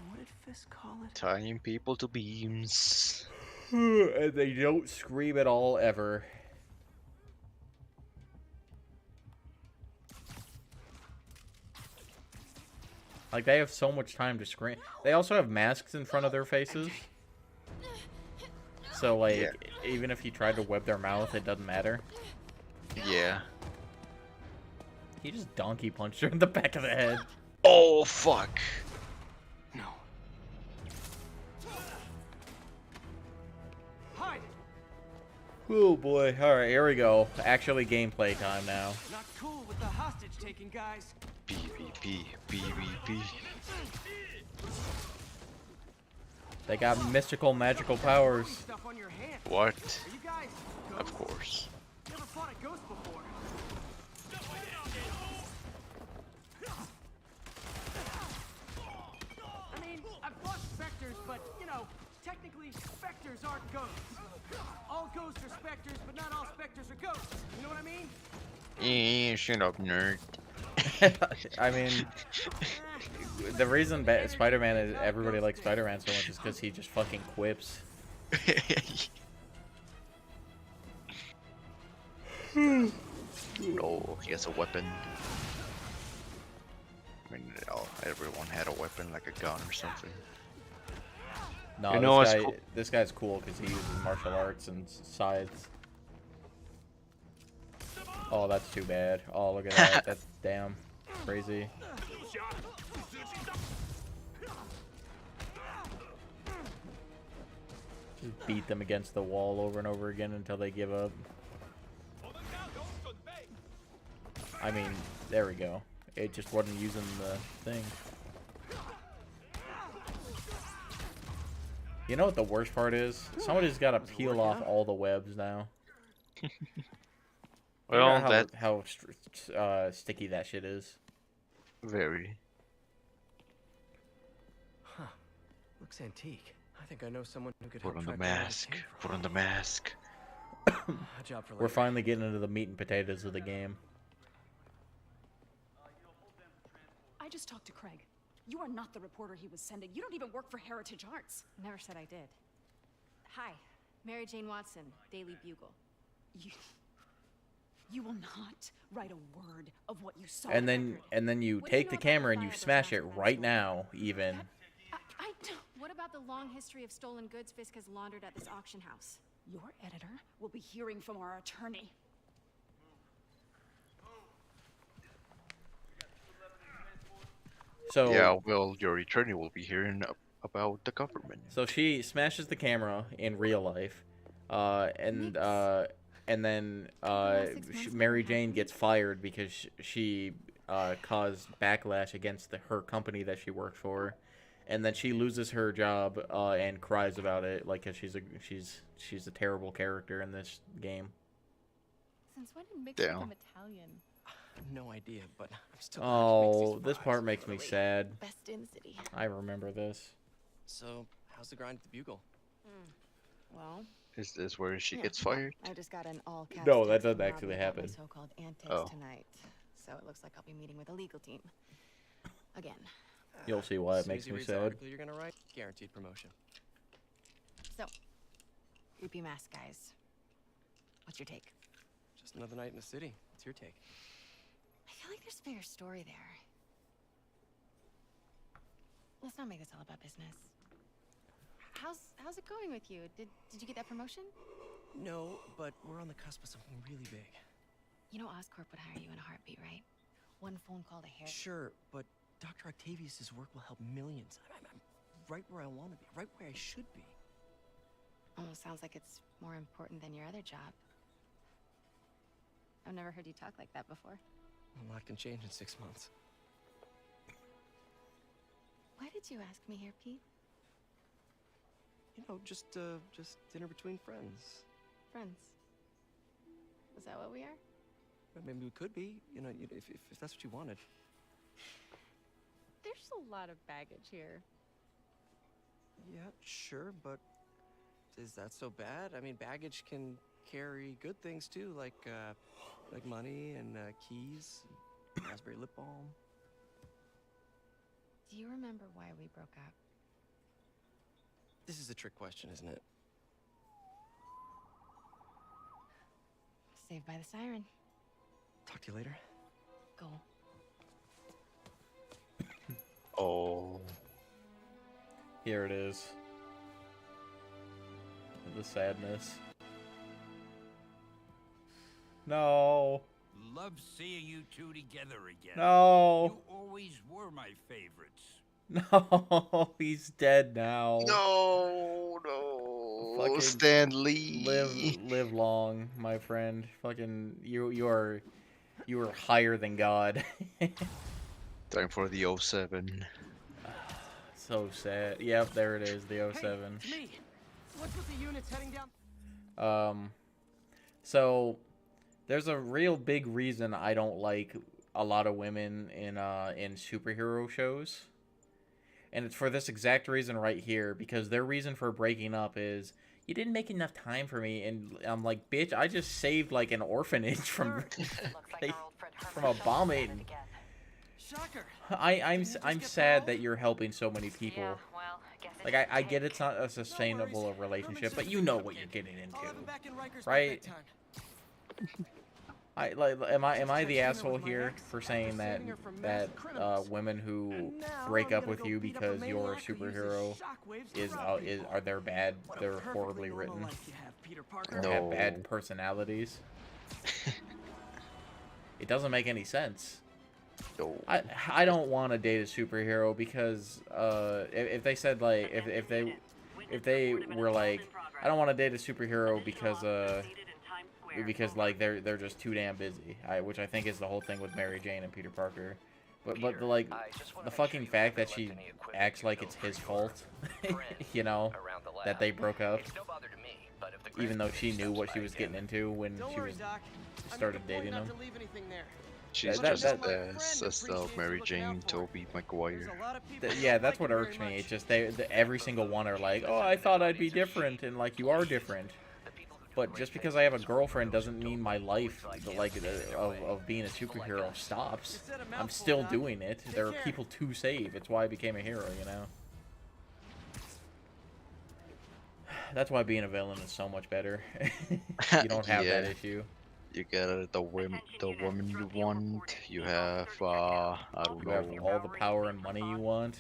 What did Fisk call it? Tying people to beams. And they don't scream at all, ever. Like, they have so much time to scream. They also have masks in front of their faces. So, like, Yeah. even if you tried to web their mouth, it doesn't matter. Yeah. He just donkey punched her in the back of the head. Oh, fuck. No. Hide! Oh boy. Alright, here we go. Actually gameplay time now. Not cool with the hostage taking, guys. PvP, PvP. They got mystical, magical powers. Stuff on your hand. What? Are you guys Of course. never fought a ghost before? I mean, I've fought specters, but, you know, technically, specters aren't ghosts. All ghosts are specters, but not all specters are ghosts. You know what I mean? Shut up, nerd. I mean, the reason Spider-Man is everybody likes Spider-Man so much is because he just fucking quips. Oh, he has a weapon. I mean, everyone had a weapon, like a gun or something. No, You know this, what's guy, cool? this guy's cool because he uses martial arts and scythes. Oh, that's too bad. Oh, look at that. That's damn crazy. Just beat them against the wall over and over again until they give up. I mean, there we go. It just wasn't using the thing. You know what the worst part is? Somebody's got to peel off all the webs now. Well, how sticky that shit is. very. Huh. Looks antique. I think I know someone who could Put help on the track down where this mask. came Put on the mask. from. A job for We're later. finally getting into the meat and potatoes of the game. I just talked to Craig. You are not the reporter he was sending. You don't even work for Heritage Arts. Never said I did. Hi, Mary Jane Watson, Daily Bugle. You will not write a word of what you saw. And then you take the camera and you smash it right now, even. What about the long history of stolen goods Fisk has laundered at this auction house? Your editor will be hearing from our attorney. So yeah, well, your attorney will be hearing about the government. So she smashes the camera in real life, and then Mary Jane gets fired because she caused backlash against her company that she worked for, and then she loses her job and cries about it, like, 'cause she's a terrible character in this game. Since when did Mick Damn. become Italian? No idea, but I'm still. Oh, this part makes me sad. Best in the city. I remember this. So, how's the grind at the Bugle? Well, Is this where she yeah, gets fired? I just got an all-caps No, that text doesn't from actually Robbie about happen. my so-called antics Oh. tonight. So it looks like I'll be meeting with a legal team. Again. You'll see why As it soon as makes he me reads the sad. article you're gonna write, guaranteed promotion. So, creepy mask guys. What's your take? Just another night in the city. What's your take? I feel like there's a bigger story there. Let's not make this all about business. How's it going with you? Did you get that promotion? No, but we're on the cusp of something really big. You know Oscorp would hire you in a heartbeat, right? One phone call to hair. Sure, but Dr. Octavius's work will help millions. I'm right where I want to be, right where I should be. Almost sounds like it's more important than your other job. I've never heard you talk like that before. A lot can change in 6 months. Why did you ask me here, Pete? You know, just dinner between friends. Friends. Is that what we are? But maybe we could be. You know, if that's what you wanted. There's a lot of baggage here. Yeah, sure, but is that so bad? I mean, baggage can carry good things too, like money and keys, raspberry lip balm. Do you remember why we broke up? This is a trick question, isn't it? Saved by the siren. Talk to you later. Go. Oh. Here it is. The sadness. No. Love seeing you two together again. No. You always were my favorites. No, he's dead now. No, no. Fucking Stan Lee. Live long, my friend. Fucking you are higher than God. Time for the 07. So sad. Yep, there it is, the 07. It's me. What's with the units heading down? So there's a real big reason I don't like a lot of women in superhero shows. And it's for this exact reason right here, because their reason for breaking up is, you didn't make enough time for me. And I'm like, bitch, I just saved like an orphanage from from a bombing. Shocker. I'm sad that you're helping so many people. Like I get it's not a sustainable relationship, but you know what you're getting into, right? Am I the asshole here for saying that women who break up with you because you're a superhero are they're horribly written, or have bad personalities? It doesn't make any sense. I don't want to date a superhero because if they said like if they were like, I don't want to date a superhero because like they're just too damn busy, which I think is the whole thing with Mary Jane and Peter Parker. But the fucking fact that she acts like it's his fault, you know, that they broke up. It's no bother to me, but if the Even though she knew what she by was again, getting into when Don't she worry, was Doc. started I made a dating point him. not to leave anything there. She's That- just that- as Mary Jane, Toby Maguire. Yeah, that's what irks me. It's just every single one are like, oh, I thought I'd be different, and like you are different. But just because I have a girlfriend doesn't mean my life, of being a superhero stops. I'm still doing it. There are people to save. It's why I became a hero, you know. That's why being a villain is so much better. You don't have that Yeah. issue. You get the woman you want. You have I don't You have know. all the power and money you want.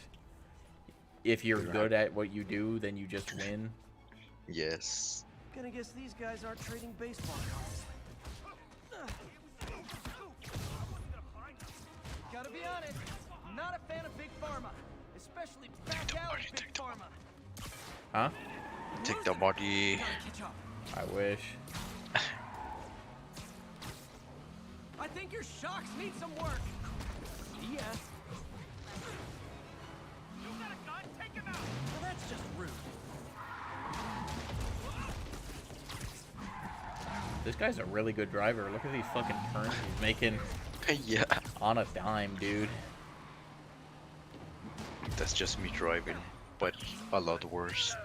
If you're good at what you do, then you just win. Yes. Gonna guess these guys aren't trading baseball cards. Gotta be honest, not a fan of Big Pharma, especially back alley Big Pharma. Huh? Take the body. I wish. I think your shocks need some work. See ya. You got a gun? Take him out. Well, that's just rude. This guy's a really good driver. Look at these fucking turns he's making. Yeah. On a dime, dude. That's just me driving, but a lot worse.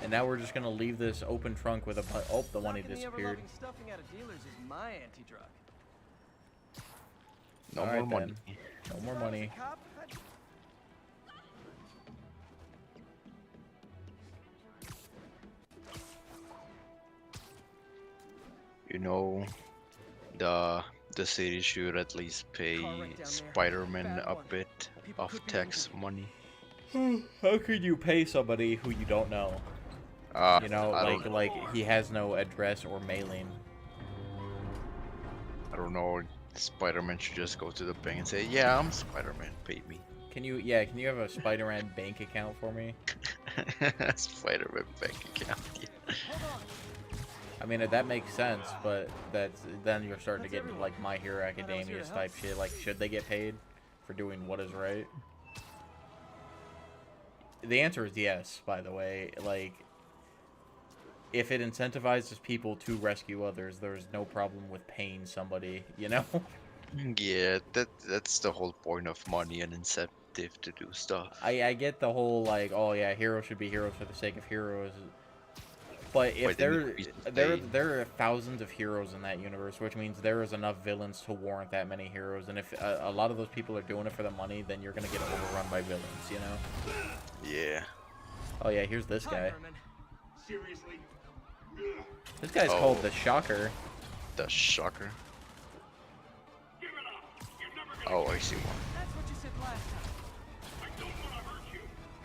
And now we're just gonna leave this open trunk with a oh, the money Knocking the disappeared. ever-loving stuffing out of dealers is my anti-drug. No All more right, money. then. No more money. Cop, You know, the city should at least pay Spider-Man a bit of tax money. How could you pay somebody who you don't know? You know, like he has no address or mailing. I don't know. Spider-Man should just go to the bank and say, "Yeah, I'm Spider-Man. Pay me." Can you have a Spider-Man bank account for me? Spider-Man bank account. Yeah. I mean, that makes sense, but then you're starting to get into like My Hero Academia type shit. Like, should they get paid for doing what is right? The answer is yes, by the way. Like, if it incentivizes people to rescue others, there's no problem with paying somebody, you know? Yeah, that's the whole point of money and incentive to do stuff. I get the whole, like, oh yeah, heroes should be heroes for the sake of heroes. But if there are thousands of heroes in that universe, which means there is enough villains to warrant that many heroes. And if a lot of those people are doing it for the money, then you're gonna get overrun by villains, you know? Yeah. Oh yeah, here's this guy. Seriously? This guy's called the Shocker. The Shocker. Oh, I see one. That's what you said last time.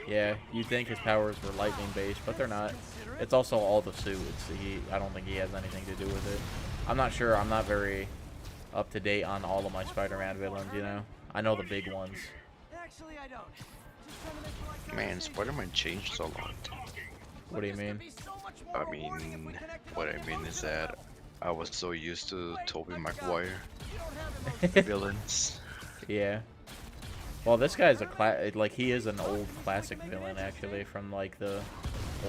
Yeah, you'd think his powers were lightning based, but they're not. It's also all the suit. I don't think he has anything to do with it. I'm not sure. I'm not very up to date on all of my Spider-Man villains, you know? I know the big ones. Actually, I don't. Just trying to make polite Man, Spider-Man changed a lot. What do you mean? I mean, what I mean is that I was so used to Tobey Maguire villains. Yeah. Well, this guy's he is an old classic villain actually from like the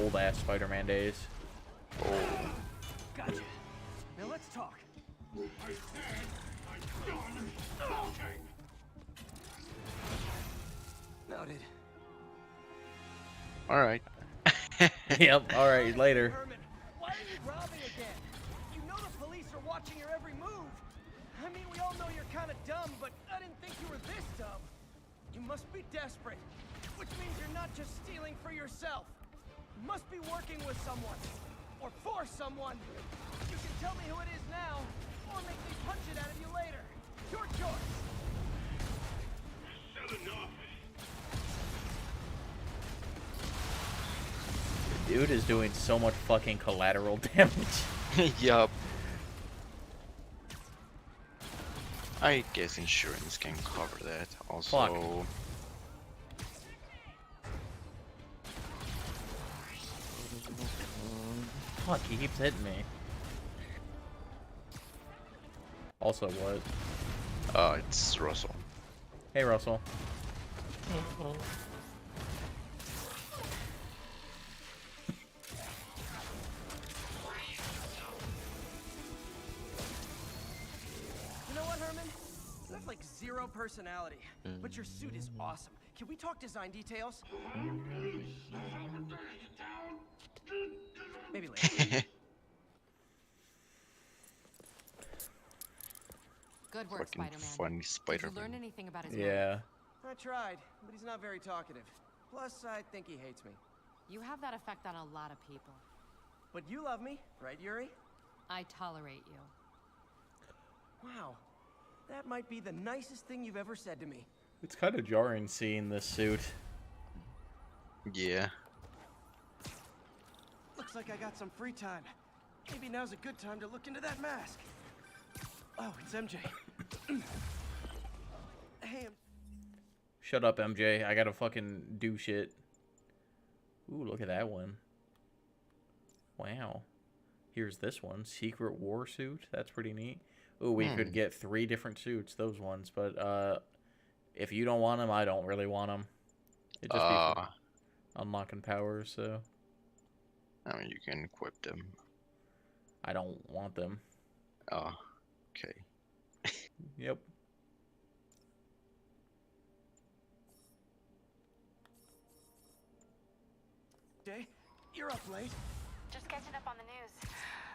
old ass Spider-Man days. Oh. Gotcha. Now let's talk. Noted. All right. Yep. All right. Later. Herman, why are you robbing again? You know the police are watching your every move. I mean, we all know you're kind of dumb, but I didn't think you were this dumb. You must be desperate, which means you're not just stealing for yourself. You must be working with someone, or for someone. You can tell me who it is now, or make me punch it out of you later. Your choice. The dude is doing so much fucking collateral damage. Yup. I guess insurance can cover that. Also. Fuck, he keeps hitting me. Also, what? It's Russell. Hey, Russell. You know what, Herman? You have like zero personality, but your suit is awesome. Can we talk design details? Maybe later. Good work, Fucking Spider-Man. funny Did you Spider-Man. learn anything about his Yeah. I tried, but he's not very talkative. Plus, I think he hates me. You have that effect on a lot of people. But you love me, right, Yuri? I tolerate you. Wow. That might be the nicest thing you've ever said to me. It's kind of jarring seeing this suit. Yeah. Looks like I got some free time. Maybe now's a good time to look into that mask. Oh, it's MJ. Hey, Shut up, MJ. I gotta fucking do shit. Ooh, look at that one. Wow. Here's this one. Secret War suit. That's pretty neat. Ooh, we could get 3 different suits, those ones. But if you don't want them, I don't really want them. It just be for unlocking powers, so. I mean, you can equip them. I don't want them. Oh, okay. Yep. Jay, you're up late. Just catching up on the news.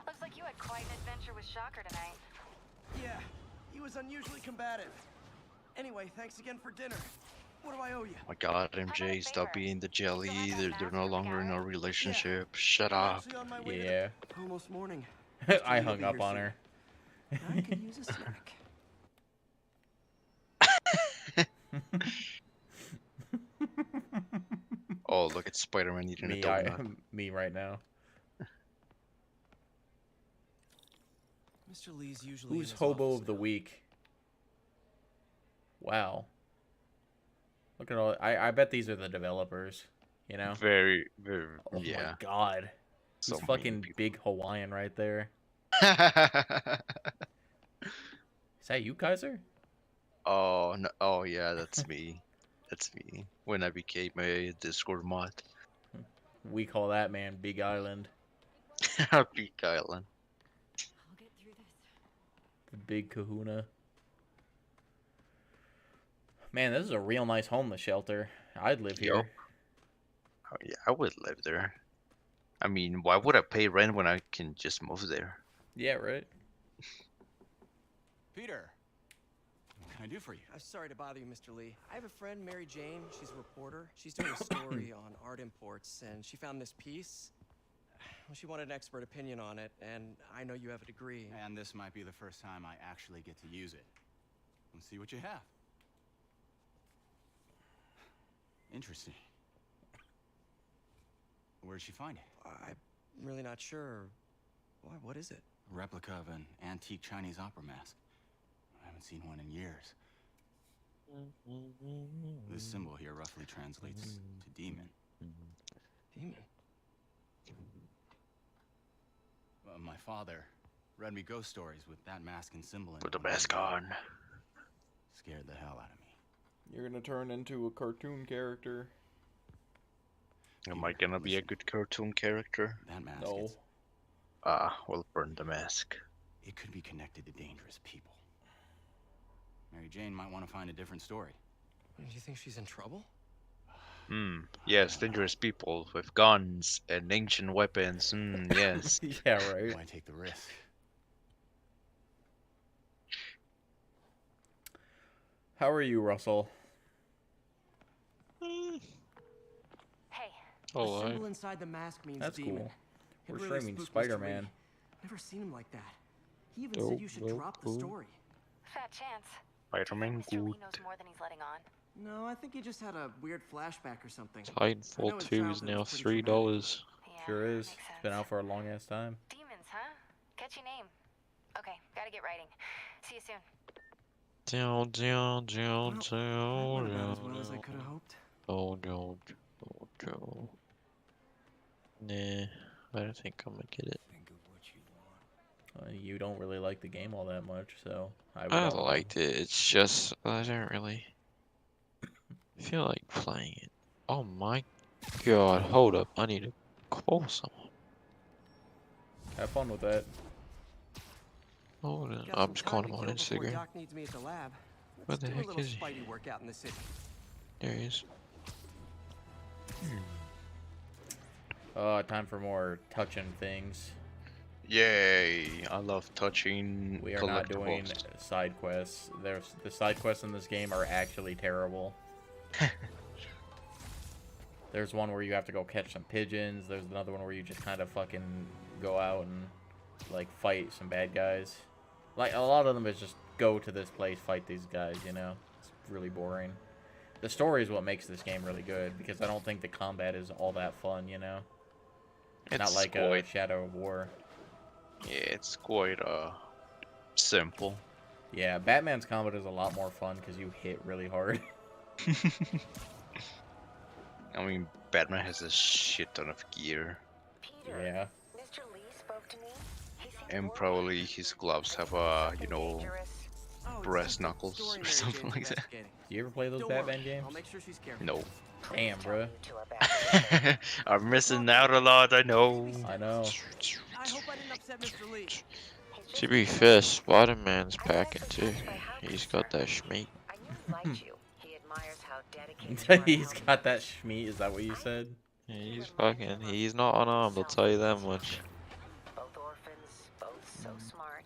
Looks like you had quite an adventure with Shocker tonight. Yeah, he was unusually combative. Anyway, thanks again for dinner. What do I owe you? Oh my god, MJ, stop being the jelly. They're no longer in a relationship. Shut up. Actually on my way Yeah. to almost morning. I hung up on her. I could use a snack. Oh, look at Spider-Man eating a donut. Me right now. Mr. Lee's usually Who's hobo of the week? Wow. Look at all. I bet these are the developers. You know. Very, very. Oh Yeah. my god. So He's fucking big Hawaiian right there. Is that you, Kaiser? Oh no! Oh yeah, that's me. That's me. When I became a Discord mod. We call that man Big Island. Big Island. I'll get through this. The big kahuna. Man, this is a real nice homeless shelter. I'd live here. Oh yeah, I would live there. I mean, why would I pay rent when I can just move there? Yeah, right. Peter, what can I do for you? I'm sorry to bother you, Mr. Lee. I have a friend, Mary Jane. She's a reporter. She's doing a story on art imports, and she found this piece. Well, she wanted an expert opinion on it, and I know you have a degree. And this might be the first time I actually get to use it. Let's see what you have. Interesting. Where'd she find it? I'm really not sure. Why? What is it? A replica of an antique Chinese opera mask. I haven't seen one in years. This symbol here roughly translates to demon. Demon? My father read me ghost stories with that mask and symbol in it. Put the mask on. Scared the hell out of me. You're gonna turn into a cartoon character. Am I gonna be a good cartoon character? That mask. No. We'll burn the mask. It could be connected to dangerous people. Mary Jane might want to find a different story. Do you think she's in trouble? Yes, dangerous people with guns and ancient weapons. Yes. Yeah, right. Why take the risk? How are you, Russell? Hey. The symbol inside the mask means That's demon. cool. It We're really streaming spooked Mr. Spider-Man. Lee. Never seen him like that. He even said you should drop the story. Fat chance. Spider-Man Mr. Lee good. knows more than he's letting on. No, I think he just had a weird flashback or something. Titanfall 2 is now $3. Sure is. It's been out for a long ass time. Demons, huh? Catchy name. Okay, gotta get writing. See you soon. Down, down, down, About down, as well as I could have hoped. Oh no, no. Nah, I don't think I'm gonna get it. You don't really like the game all that much, so I liked it. It's just I don't really. I feel like playing it. Oh my god, hold up. I need to call someone. Have fun with that. Hold on. Got I'm some just time calling to him on kill before Instagram. Doc needs me at the lab. Where Let's the do a heck little is he? Spidey workout in the city. There he is. Time for more touching things. Yay! I love touching We are not doing collectibles. side quests. The side quests in this game are actually terrible. There's one where you have to go catch some pigeons. There's another one where you just kind of fucking go out and like fight some bad guys. Like a lot of them is just go to this place, fight these guys. You know, it's really boring. The story is what makes this game really good because I don't think the combat is all that fun. You know, it's not like a Shadow of War. Yeah, it's quite simple. Yeah, Batman's combat is a lot more fun because you hit really hard. I mean, Batman has a shit ton of gear. Yeah. Mr. Lee spoke to me. He seemed And worried. probably his gloves have you know, brass knuckles or something like that. Do you ever play those Don't Batman worry, games? I'll make sure she's careful. No. Damn, bro. I'm missing out a lot, I know. I know. I hope I didn't upset Mr. Lee. To be fair, Spider-Man's packing too. He's got that schmeat. I knew he liked you. He admires how dedicated you are to He's helping got that schmeat, is that what you said? He's not unarmed, I'll tell you that much. both orphans, both so smart.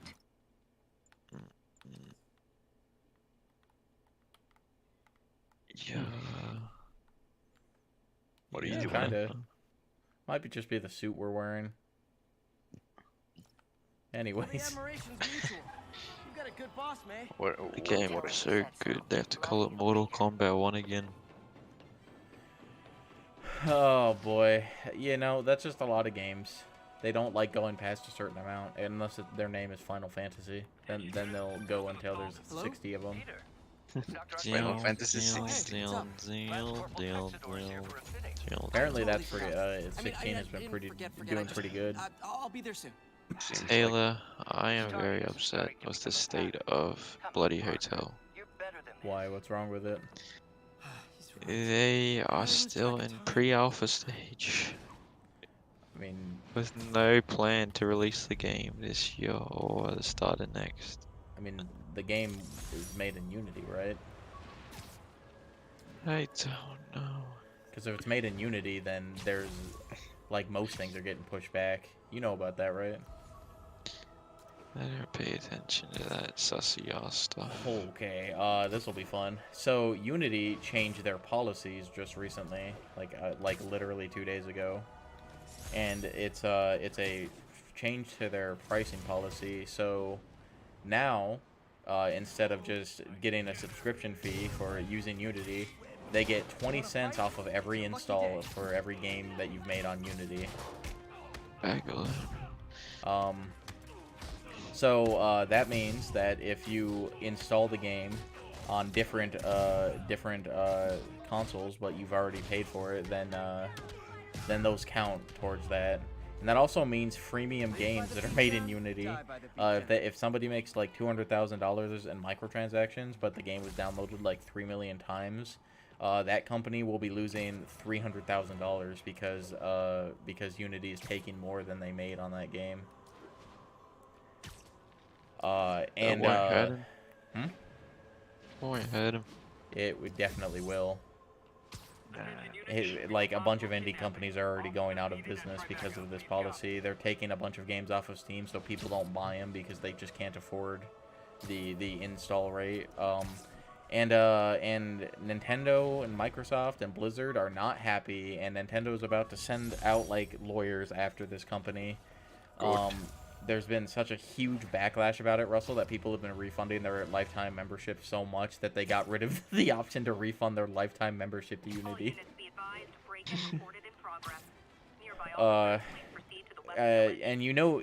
Yeah. What are you Yeah, doing? kinda. Might be just be the suit we're wearing. Anyways. Admiration's mutual. You got a good boss, man. The game was so good, they have to call it Mortal Kombat 1 again. Oh boy. You know, that's just a lot of games. They don't like going past a certain amount, unless their name is Final Fantasy. Then they'll go until there's 60 of them. Final Fantasy 16. Apparently that's pretty, 16 has been doing pretty good. I'll be there soon. Taylor, I am very upset with the state of Bloody Hotel. Why? What's wrong with it? They are still in pre-alpha stage. I mean, with no plan to release the game this year or the start of next. I mean, the game is made in Unity, right? I don't know. Because if it's made in Unity, then there's, like, most things are getting pushed back. You know about that, right? I don't pay attention to that sussy ass stuff. Okay, this will be fun. So Unity changed their policies just recently, like literally 2 days ago, and it's a change to their pricing policy. So now, instead of just getting a subscription fee for using Unity, they get 20 cents off of every install for every game that you've made on Unity. So that means that if you install the game on different consoles, but you've already paid for it, then those count towards that. And that also means freemium games that are made in Unity. If somebody makes like $200,000 in microtransactions, but the game was downloaded like 3 million times, that company will be losing $300,000 because Unity is taking more than they made on that game. And hurt him. Won't hurt him. It would definitely will. Like a bunch of indie companies are already going out of business because of this policy. They're taking a bunch of games off of Steam so people don't buy them because they just can't afford the install rate. And Nintendo and Microsoft and Blizzard are not happy, and Nintendo is about to send out like lawyers after this company. There's been such a huge backlash about it, Russell, that people have been refunding their lifetime membership so much that they got rid of the option to refund their lifetime membership to Unity. And you know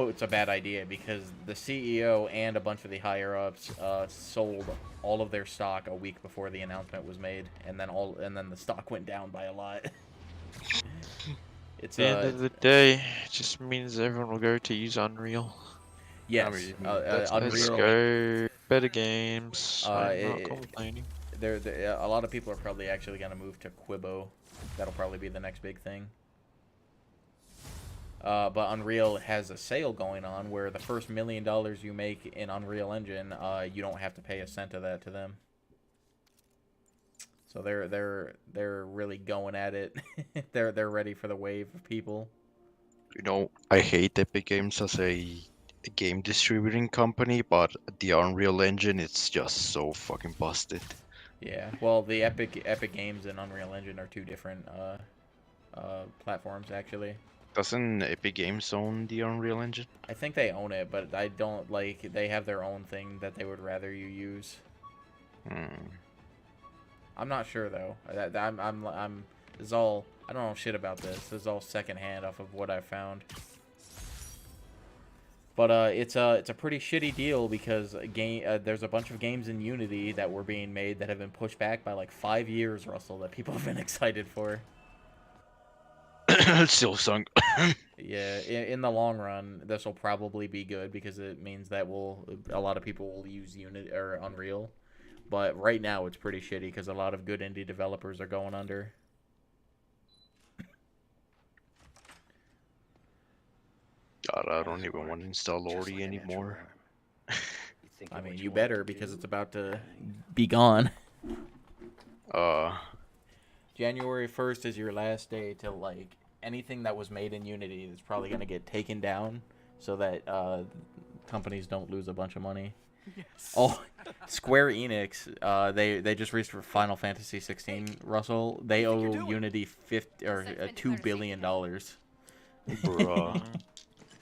it's a bad idea because the CEO and a bunch of the higher ups sold all of their stock a week before the announcement was made, and then the stock went down by a lot. At the end of the day, it just means everyone will go to use Unreal. Yes, Let's Unreal. go better games. I'm not complaining. a lot of people are probably actually gonna move to Quibo. That'll probably be the next big thing. But Unreal has a sale going on where the first $1 million you make in Unreal Engine, you don't have to pay a cent of that to them. So they're really going at it. they're ready for the wave of people. You know, I hate Epic Games as a game distributing company, but the Unreal Engine, it's just so fucking busted. Yeah. Well, the Epic Games and Unreal Engine are two different platforms actually. Doesn't Epic Games own the Unreal Engine? I think they own it, but I don't like. They have their own thing that they would rather you use. I'm not sure though. This is all. I don't know shit about this. This is all secondhand off of what I found. But it's a pretty shitty deal because there's a bunch of games in Unity that were being made that have been pushed back by like 5 years, Russell, that people have been excited for. Still sunk. Yeah, in the long run, this will probably be good because it means that a lot of people will use Unity or Unreal. But right now, it's pretty shitty because a lot of good indie developers are going under. God, I don't even want to install Ori anymore. I mean, you better because it's about to be gone. January 1st is your last day to like anything that was made in Unity is probably going to get taken down so that companies don't lose a bunch of money. Yes. Oh, Square Enix, they just reached for Final Fantasy 16. Russell, they owe Unity $2 billion. Bruh.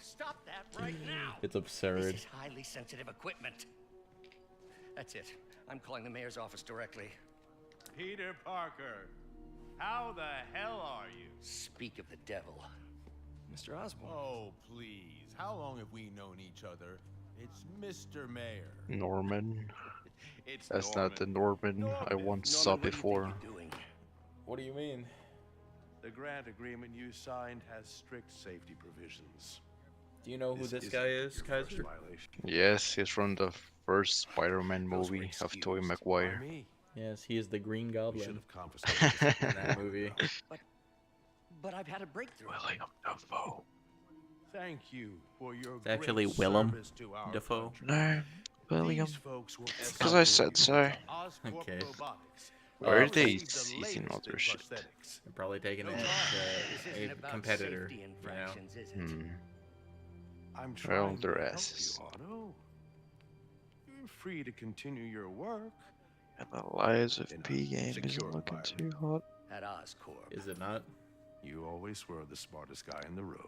Stop that right now. It's absurd. This is highly sensitive equipment. That's it. I'm calling the mayor's office directly. Peter Parker, how the hell are you? Speak of the devil. Mr. Osborn. Oh, please. How long have we known each other? It's Mr. Mayor. Norman. It's That's Norman. not the Norman I once saw before. What do you mean? The grant agreement you signed has strict safety provisions. Do you know who this guy is, Kaiser? Yes, he's from the first Spider-Man movie of Tobey Maguire. Yes, he is the Green Goblin Should have confiscated in that movie. But I've had a breakthrough. William Dafoe. Thank you for your It's actually great Willem service to our Dafoe. No, William. These folks will Because I said so. Okay. Where are they the seizing latest all their in shit? prosthetics. They're probably taking it to a competitor. You know? I'm Well, trying their to help asses. you, Otto. You're free to continue your work. And the lives of P game isn't looking too hot. At Oscorp. Is it not? You always were the smartest guy in the room.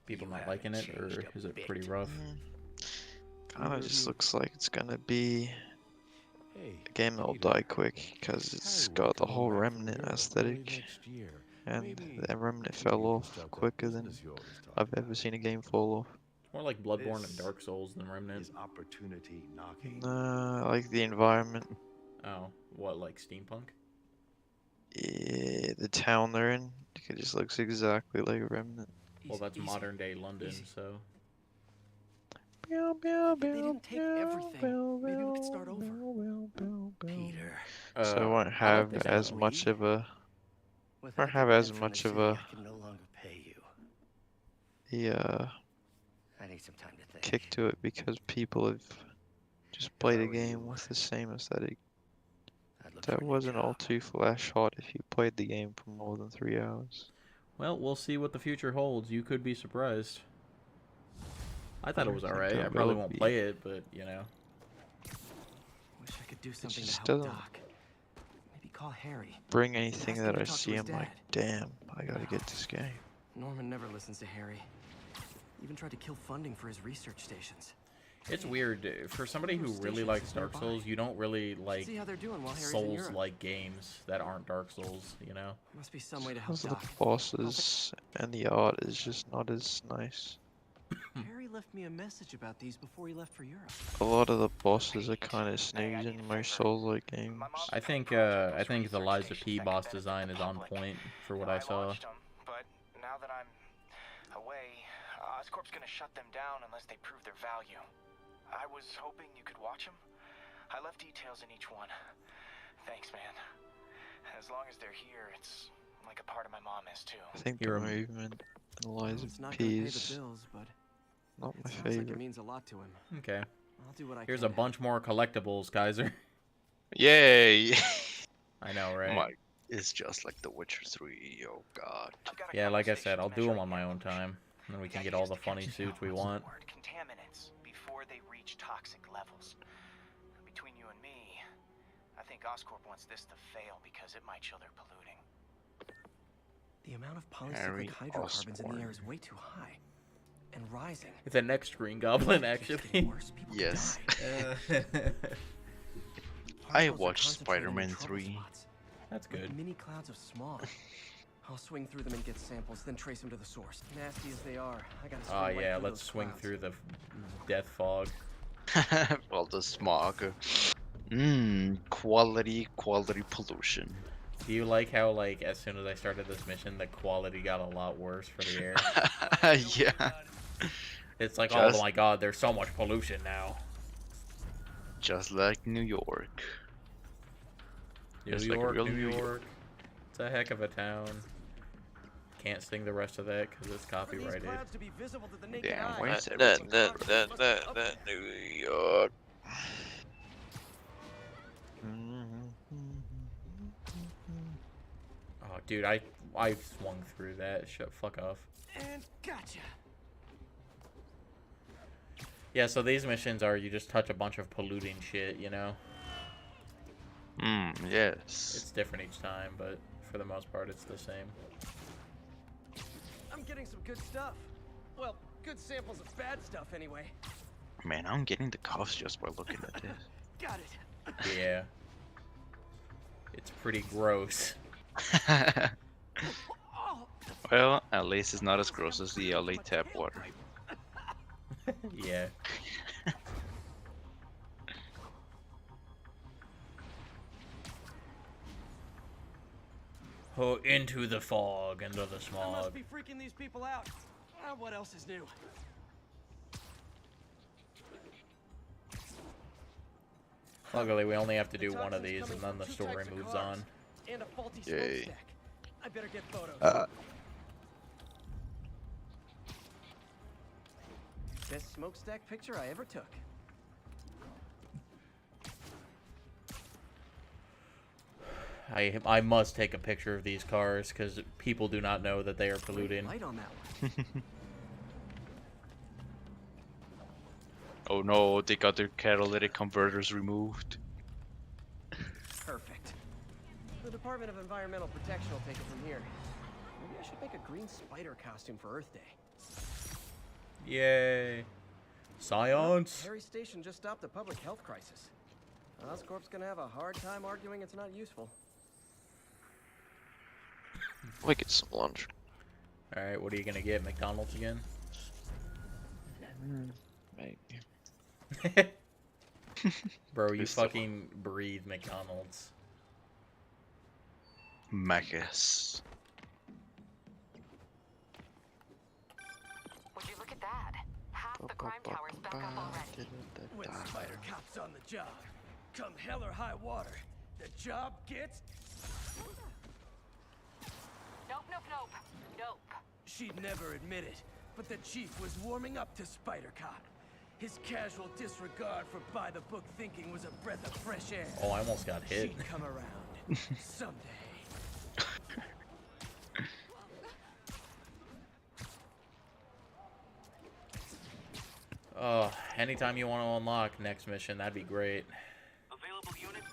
People not liking it, or is it pretty rough? Kinda just looks like it's gonna be a game that'll die quick because it's got the whole Remnant aesthetic. And the Remnant fell off quicker than I've ever seen a game fall off. More like Bloodborne and Dark Souls than Remnant. Opportunity knocking. Nah, I like the environment. Oh, what, like steampunk? Yeah, the town they're in, it just looks exactly like Remnant. Well, that's modern day London, so. They didn't take everything. Maybe we could start over. Peter. So it won't have as much of a. Won't have as much of a. I can no longer pay you. The I need some time to think. kick to it because people have just played a game with the same aesthetic. That wasn't all too flash hot if you played the game for more than 3 hours. Well, we'll see what the future holds. You could be surprised. I thought it was alright. I probably won't play it, but you know. Wish I could do something to just help doesn't Doc. Maybe call Harry. Bring anything Ask him that to I talk to see, his I'm like, dad. damn, I gotta get this game. Norman never listens to Harry. Even tried to kill funding for his research stations. It's weird. For somebody who really likes Dark Souls, you don't really like See how they're doing while Harry's in Europe. Souls-like games that aren't Dark Souls, you know? Must be some way to help Because of Doc. the bosses and the art is just not as nice. Harry left me a message about these before he left for Europe. A lot of the bosses are kind of snooze in most Souls-like games. I think the Liza P boss design is on point for what I saw. But now that I'm away, Oscorp's gonna shut them down unless they prove their value. I was hoping you could watch them. I left details in each one. Thanks, man. As long as they're here, it's like a part of my mom is too. I think the You're a- movement in Well, Lies it's of not gonna pay the Peace, bills, but not it my sounds like it favorite. means a lot to him. Okay. I'll do what I Here's can a bunch more collectibles, Kaiser. Yay! I know, right? My, it's just like The Witcher 3. Oh god. Yeah, like I said, I'll do them on my own time. And then we can get all the funny suits we want. Contaminants before they reach toxic levels. Between you and me, I think Oscorp wants this to fail because it might show they're polluting. The amount of Harry polycyclic hydrocarbons in the Osborn. air is way too high. And rising. It's a next Green Goblin, actually. Yes. die. I Particles are watched concentrated in Spider-Man trouble 3. spots, That's like good. mini clouds of smog. I'll swing through them and get samples, then trace them to the source. Nasty as they are, I gotta swing Oh right yeah, through let's those swing clouds. through the death fog. Well, the smog. Quality pollution. Do you like how, like, as soon as I started this mission, the quality got a lot worse for the air? Yeah. It's like, Just- oh my god, there's so much pollution now. Just like New York. New Just like York, real New New York. York. It's a heck of a town. Can't sing the rest of that because it's For these copyrighted. clouds to be visible to the naked Damn, eye, where's That New York. Oh, dude, I swung through that. Shut fuck off. And gotcha. Yeah, so these missions are you just touch a bunch of polluting shit, you know? Yes. It's different each time, but for the most part, it's the same. I'm getting some good stuff. Well, good samples of bad stuff anyway. Man, I'm getting the cuffs just by looking at this. Got it. Yeah. It's pretty gross. Well, at least it's not as gross as the LA tap water. Yeah. Oh, into the fog, into the I must smog. be freaking these people out. What else is new? Luckily, we only have to do one of these, and then the story moves on. And a faulty Yay. smokestack. I better get photos. Best smokestack picture I ever took. I must take a picture of these cars because people do not know that they are polluting. Light on that one. Oh no, they got their catalytic converters removed. Perfect. The Department of Environmental Protection will take it from here. Maybe I should make a green spider costume for Earth Day. Yay. Science. Harry Station just stopped a public health crisis. Oscorp's gonna have a hard time arguing it's not useful. We get some lunch. Alright, what are you gonna get? McDonald's again? Maybe. Bro, you It's the- fucking breathe McDonald's. Magus. Would you look at that? Half the crime tower's back up already. When Spider Cop's on the job, come hell or high water, the job gets... Nope, nope, nope. Nope. She'd never admit it, but the chief was warming up to Spider Cop. His casual disregard for by-the-book thinking was a breath of fresh air. Oh, I almost got hit. She'd come around. Someday. Oh, anytime you want to unlock next mission, that'd be great. Available units?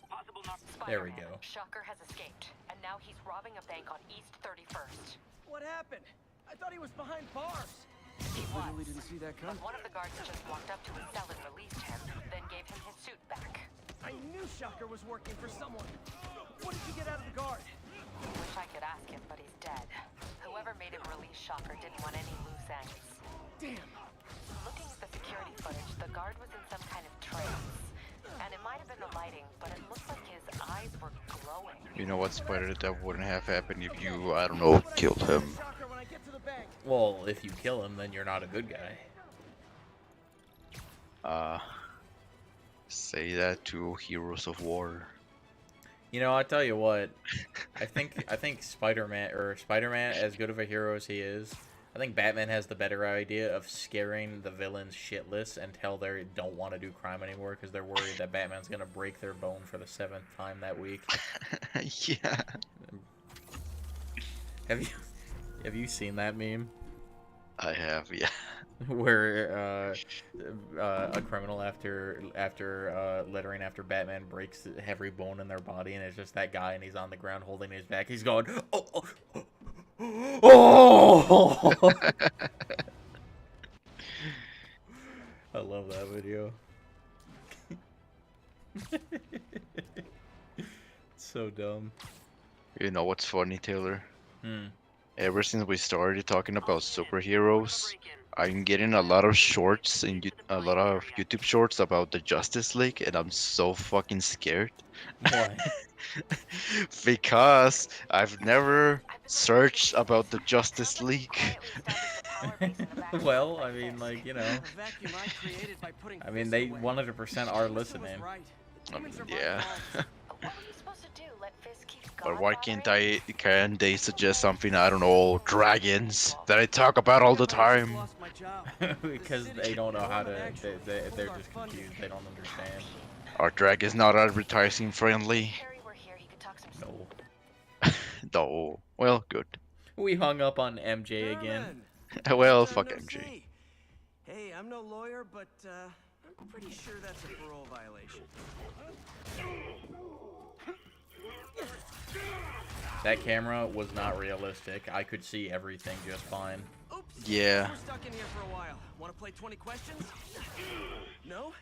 Possible not. There we go. Shocker has escaped, and now he's robbing a bank on East 31st. What happened? I thought he was behind bars. He Literally was. didn't see that But coming. one of the guards just walked up to his cell and released him, then gave him his suit back. I knew Shocker was working for someone. What did you get out of the guard? Wish I could ask him, but he's dead. Whoever made him release Shocker didn't want any loose ends. Damn. Looking at the security footage, the guard was in some kind of trance. And it might have been the lighting, but it looked like his eyes were glowing. You know what, Spider? That wouldn't have happened if you, I don't know, killed him. Shocker when I get to the bank. Well, if you kill him, then you're not a good guy. Say that to Heroes of War. You know, I tell you what, I think Spider-Man, as good of a hero as he is, I think Batman has the better idea of scaring the villains shitless until they don't want to do crime anymore because they're worried that Batman's gonna break their bone for the 7th time that week. Yeah. Have you seen that meme? I have, yeah. Where a criminal after lettering after Batman breaks every bone in their body, and it's just that guy, and he's on the ground holding his back. He's going, oh, oh. I love that video. So dumb. You know what's funny, Taylor? Hmm. Ever since we started talking about superheroes, I'm getting a lot of shorts and a lot of YouTube shorts about the Justice League, and I'm so fucking scared. Why? Because I've never searched about the Justice League. Well, I mean, like, you know, I mean, they 100% are listening. Yeah. What were you supposed to do? Let Fisk keep But why can't they suggest something, I don't know, dragons, that I talk about all the time? Because they don't know how to, they're just confused, they don't understand. Are dragons not advertising friendly? No. No. Well, good. We hung up on MJ again. Well, fuck MJ. Hey, I'm no lawyer, but I'm pretty sure that's a parole violation. That camera was not realistic. I could see everything just fine. Oops. Yeah. We're stuck in here for a while. Want to play 20 questions? No?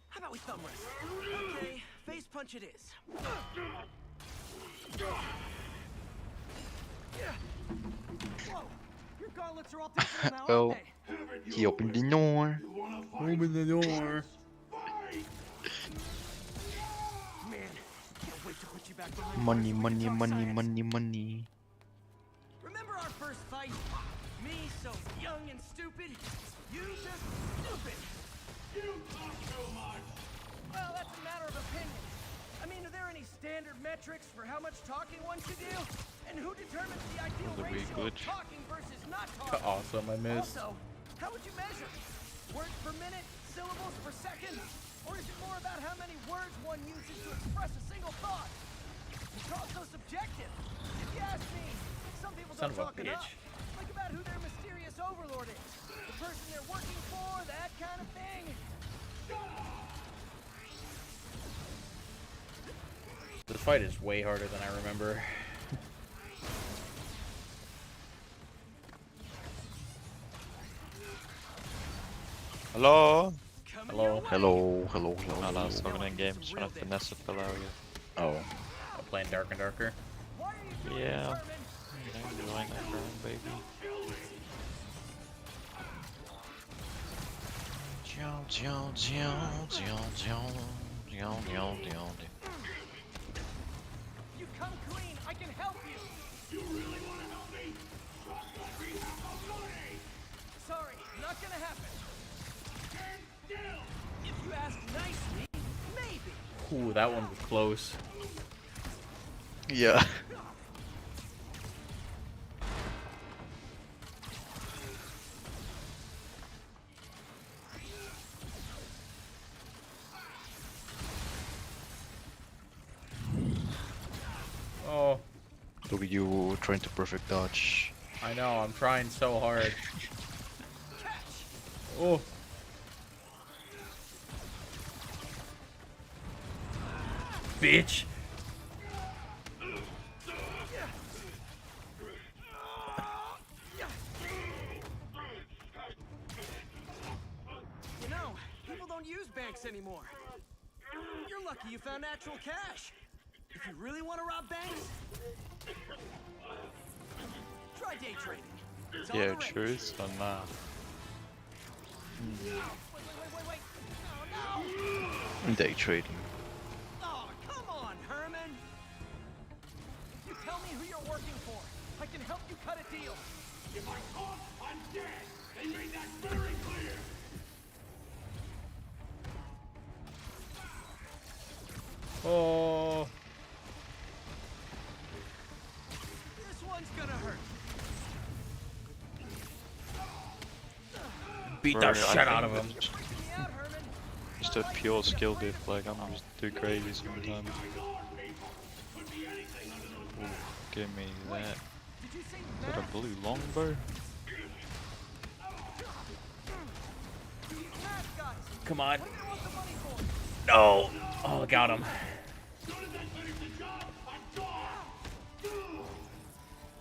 How about we thumb wrestle? Okay, face punch it is. Whoa. Your gauntlets are all digital now, Well, aren't they? he opened the door. Open the door. Man, can't wait to put you back behind Money, bars so we money, can talk money, science. money, money. Remember our first fight? Me so young and stupid. You just stupid. You talk too much. Well, that's a matter of opinion. I mean, are there any standard metrics for how much talking one should do? And who determines the ideal Was a weak ratio of glitch. talking versus not talking? Awesome, I missed. Also, how would you measure? Words per minute? Syllables per second? Or is it more about how many words one uses to express a single thought? It's also subjective. If you ask me, some people Son don't of a talk enough. bitch. Like about who their mysterious overlord is. The person they're working for, that kind of thing. This fight is way harder than I remember. Hallå? Hello. Hello, hello, hello. Alla såg en game som att Vanessa spelar ju. Oh. I'm playing Dark and Darker. Yeah. I'm enjoying that girl, baby. You come clean, I can help you. You really want to help me? Sorry, not gonna happen. If you ask nicely, maybe. Ooh, that one was close. Yeah. Oh. Look at you trying to perfect dodge. I know, I'm trying so hard. Oh. Bitch. You know, people don't use banks anymore. You're lucky you found actual cash. If you really want to rob banks, try day trading. It's all Yeah, the rage. truth or not? Wait. Oh, no! Day trading. Oh, come on, Herman. You tell me who you're working for. I can help you cut a deal. If I talk, I'm dead. They made that very clear. beat Bro, the I shit out of think him. Just a pure skill diff, like I'm just too crazy sometimes. Ooh, give me that. Is that a blue longbow? Come on. No. Oh, got him.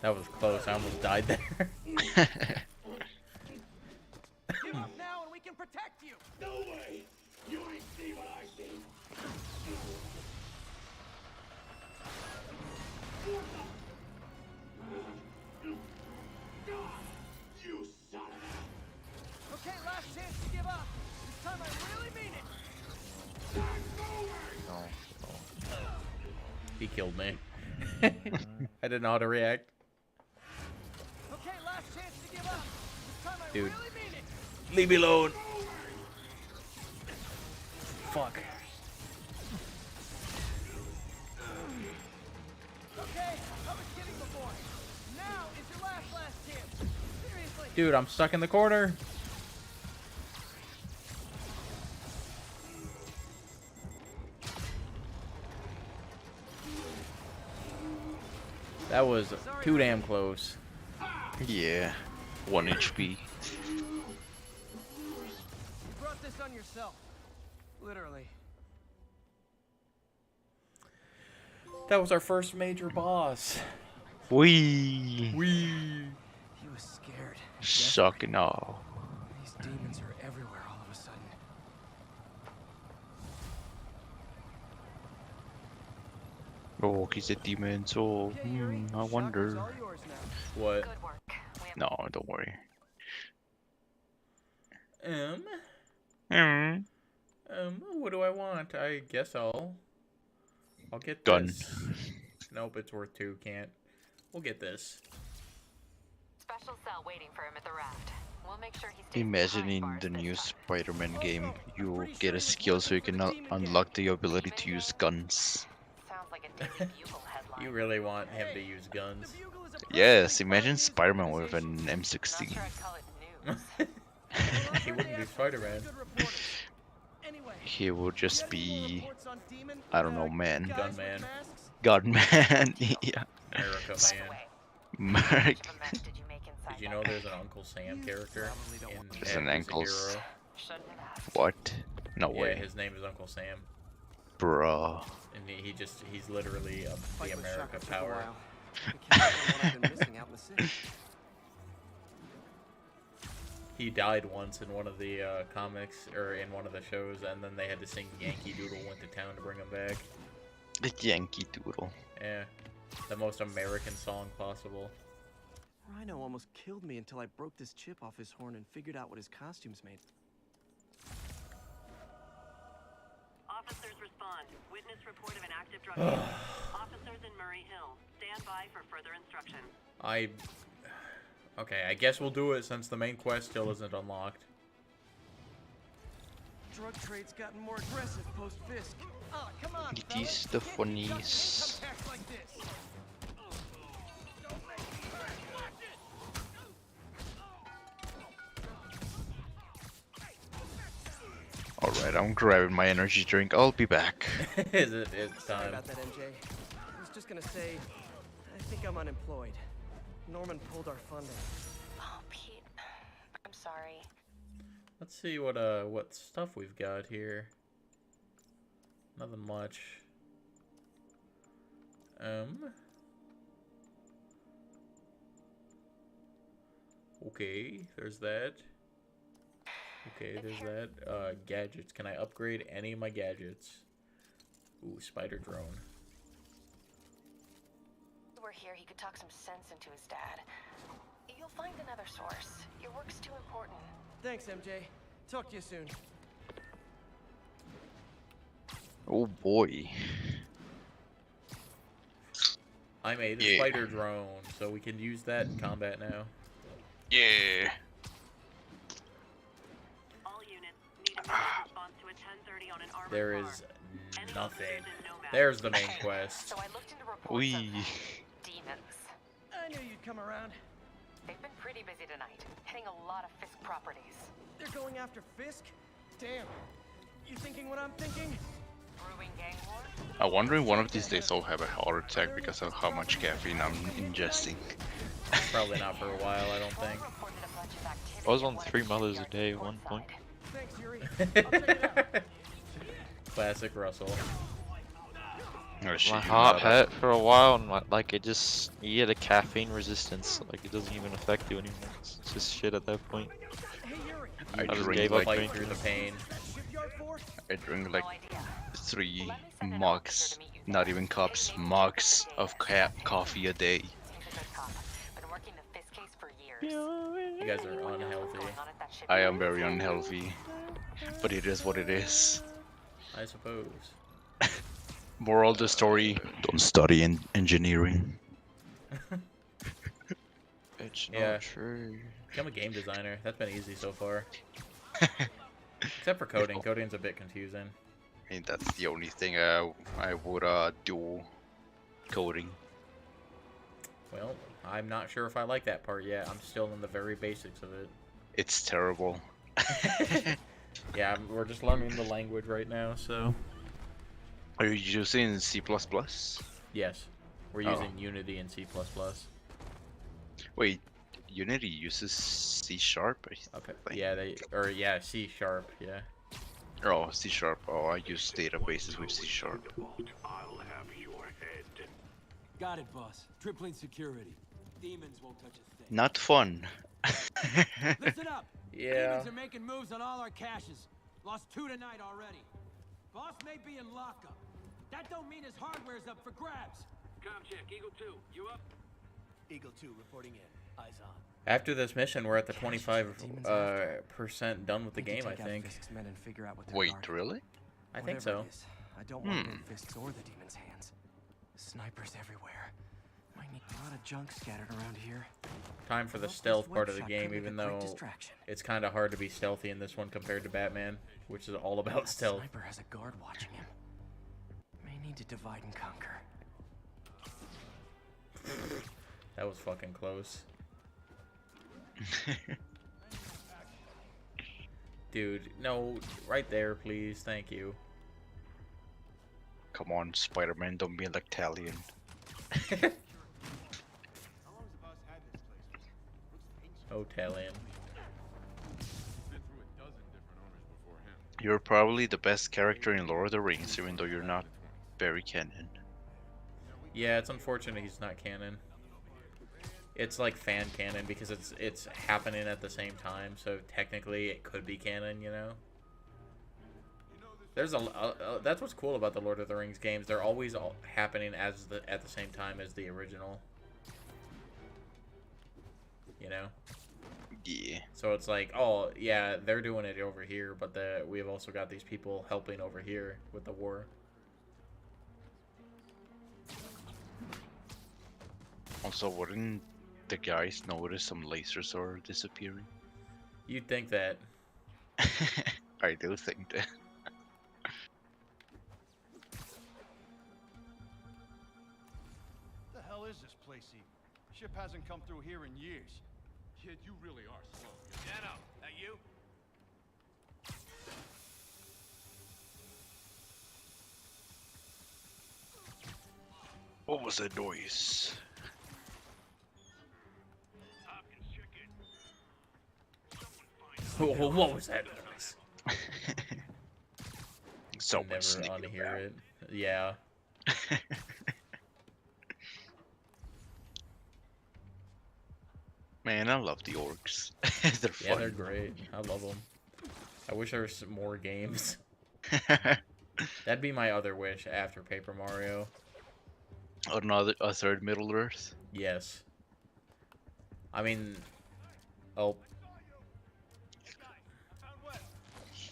That was close. I almost died there. Give up now and we can protect you. No way! You ain't see what I see! You son of a... Okay, last chance to give up. This time I really mean it. No. He killed me. I didn't know how to react. Okay, last chance to give up. This time I Dude. really mean it. Leave me alone. Fuck. Okay, I was kidding before. Now is your last chance. Seriously. Dude, I'm stuck in the corner. That was too damn close. Yeah. 1 HP. You brought this on yourself. Literally. That was our first major boss. Wee. He was scared. Sucking all. These demons are everywhere all of a sudden. Oh, he's a demon, so I wonder. What? No, don't worry. What do I want? I guess I'll get Gun. this. Nope, it's worth 2. Can't. We'll get this. Special cell waiting for him at the raft. We'll make sure he stays Imagine in the new Spider-Man game, you get a skill so you can unlock the ability to use guns. Sounds like a Daily Bugle headline. You really want him to use guns? Yes, imagine Spider-Man with an M16. He wouldn't be Spider-Man. He would just be, I don't know, man. Gunman. Gunman, yeah. America Man. Merc. Did you know there's an Uncle Sam character in There's an Uncle Uncle's. What? No Yeah, way. his name is Uncle Sam. Bruh. And he's literally the America power. He died once in one of the comics, or in one of the shows, and then they had to sing Yankee Doodle Went to Town to bring him back. The Yankee Doodle. Yeah. The most American song possible. Rhino almost killed me until I broke this chip off his horn and figured out what his costume's made. Officers respond. Witness report of an active drug deal. Officers in Murray Hill. Stand by for further instruction. Okay, I guess we'll do it since the main quest still isn't unlocked. Drug trade's gotten more aggressive post-Fisk. Oh, come on, It is the funnies. Alright, I'm grabbing my energy drink. I'll be back. It's Sorry time. about that, MJ. I was just gonna say, I think I'm unemployed. Norman pulled our funding. Oh, Pete. I'm sorry. Let's see what stuff we've got here. Nothing much. Okay, there's that. Okay, there's that. Gadgets. Can I upgrade any of my gadgets? Ooh, spider drone. If we're here, he could talk some sense into his dad. You'll find another source. Your work's too important. Thanks, MJ. Talk to you soon. Oh boy. I made a spider drone, so we can use that in combat now. Yeah. All units need immediate response to a 1030 on an armored There car. is nothing. There's the main quest. So I looked into reports Wee. of demons. I knew you'd come around. They've been pretty busy tonight, hitting a lot lot of Fisk properties. They're going after Fisk? Damn. You thinking what I'm thinking? Brewing gang war? I wonder if one of these days I'll have a heart attack because of how much caffeine I'm ingesting. Probably not for a while, I don't think. I was on 3 mothers a day at one point. Thanks, Yuri. I'll check it out. Classic Russell. My heart hurt for a while, and like it just, you get a caffeine resistance, like it doesn't even affect you anymore. It's just shit at that point. I just drink gave up like drinking. Through the pain. I drink like 3 mugs, not even cups, mugs of coffee a day. You guys are unhealthy. I am very unhealthy, but it is what it is. I suppose. Moral of the story: don't study in engineering. It's Yeah. not true. Become a game designer. That's been easy so far. Except for coding. Coding's a bit confusing. I mean, that's the only thing I would do. Coding. Well, I'm not sure if I like that part yet. I'm still in the very basics of it. It's terrible. Yeah, we're just learning the language right now, so... Are you using C++? Yes. We're using Unity and C++. Wait, Unity uses C#? Okay. Yeah, C#, yeah. Oh, C#. Oh, I use databases with C#. I'll have your head. Got it, boss. Tripling security. Demons won't touch a thing. Not fun. Listen up. Yeah. Demons are making moves on all our caches. Lost 2 tonight already. Boss may be in lockup. That don't mean his hardware's up for grabs. Com check, Eagle 2, you up? Eagle 2 reporting in. Eyes on. After this mission, we're at the 25% done with the game, I think. Wait, really? I think so. I don't want it in Fisk's or the demon's hands. Snipers everywhere. Might need a lot of junk scattered around here. Time for the stealth part of the game, even though it's kind of hard to be stealthy in this one compared to Batman, which is all about stealth. Sniper has a guard watching him. May need to divide and conquer. That was fucking close. Dude, no, right there, please. Thank you. Come on, Spider-Man, don't be like Talion. Oh, Talion. You're probably the best character in Lord of the Rings, even though you're not very canon. Yeah, it's unfortunate he's not canon. It's like fan canon because it's happening at the same time, so technically it could be canon, you know. There's that's what's cool about the Lord of the Rings games. They're always happening at the same time as the original. You know. Yeah. So it's like, oh yeah, they're doing it over here, but we've also got these people helping over here with the war. Also, wouldn't the guys notice some lasers are disappearing? You'd think that. I do think that. The hell is this place even? Ship hasn't come through here in years. Kid, you really are slow. Dano, that you? What was that noise? What was that noise? Someone never sneaking unhear around. it. Yeah. Man, I love the orcs. They're fun. Yeah, they're great. I love them. I wish there was some more games. That'd be my other wish after Paper Mario. A third Middle Earth? Yes. I mean... Oh.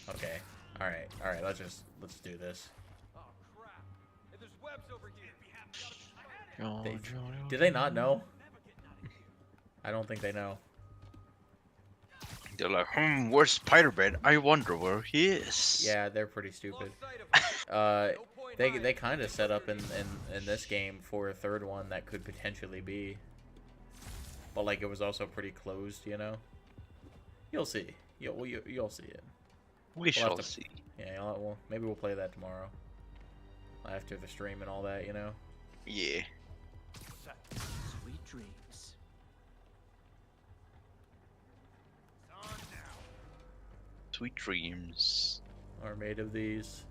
Okay. Alright, let's do this. Oh crap. Hey, there's webs over here. Do they not know? I don't think they know. They're like, where's Spider-Man? I wonder where he is. Yeah, they're pretty stupid. They kind of set up in this game for a third one that could potentially be. But like it was also pretty closed, you know? You'll see. You'll see it. We shall see. Yeah, well, maybe we'll play that tomorrow. After the stream and all that, you know? Yeah. Sweet dreams. Sweet dreams are made of these.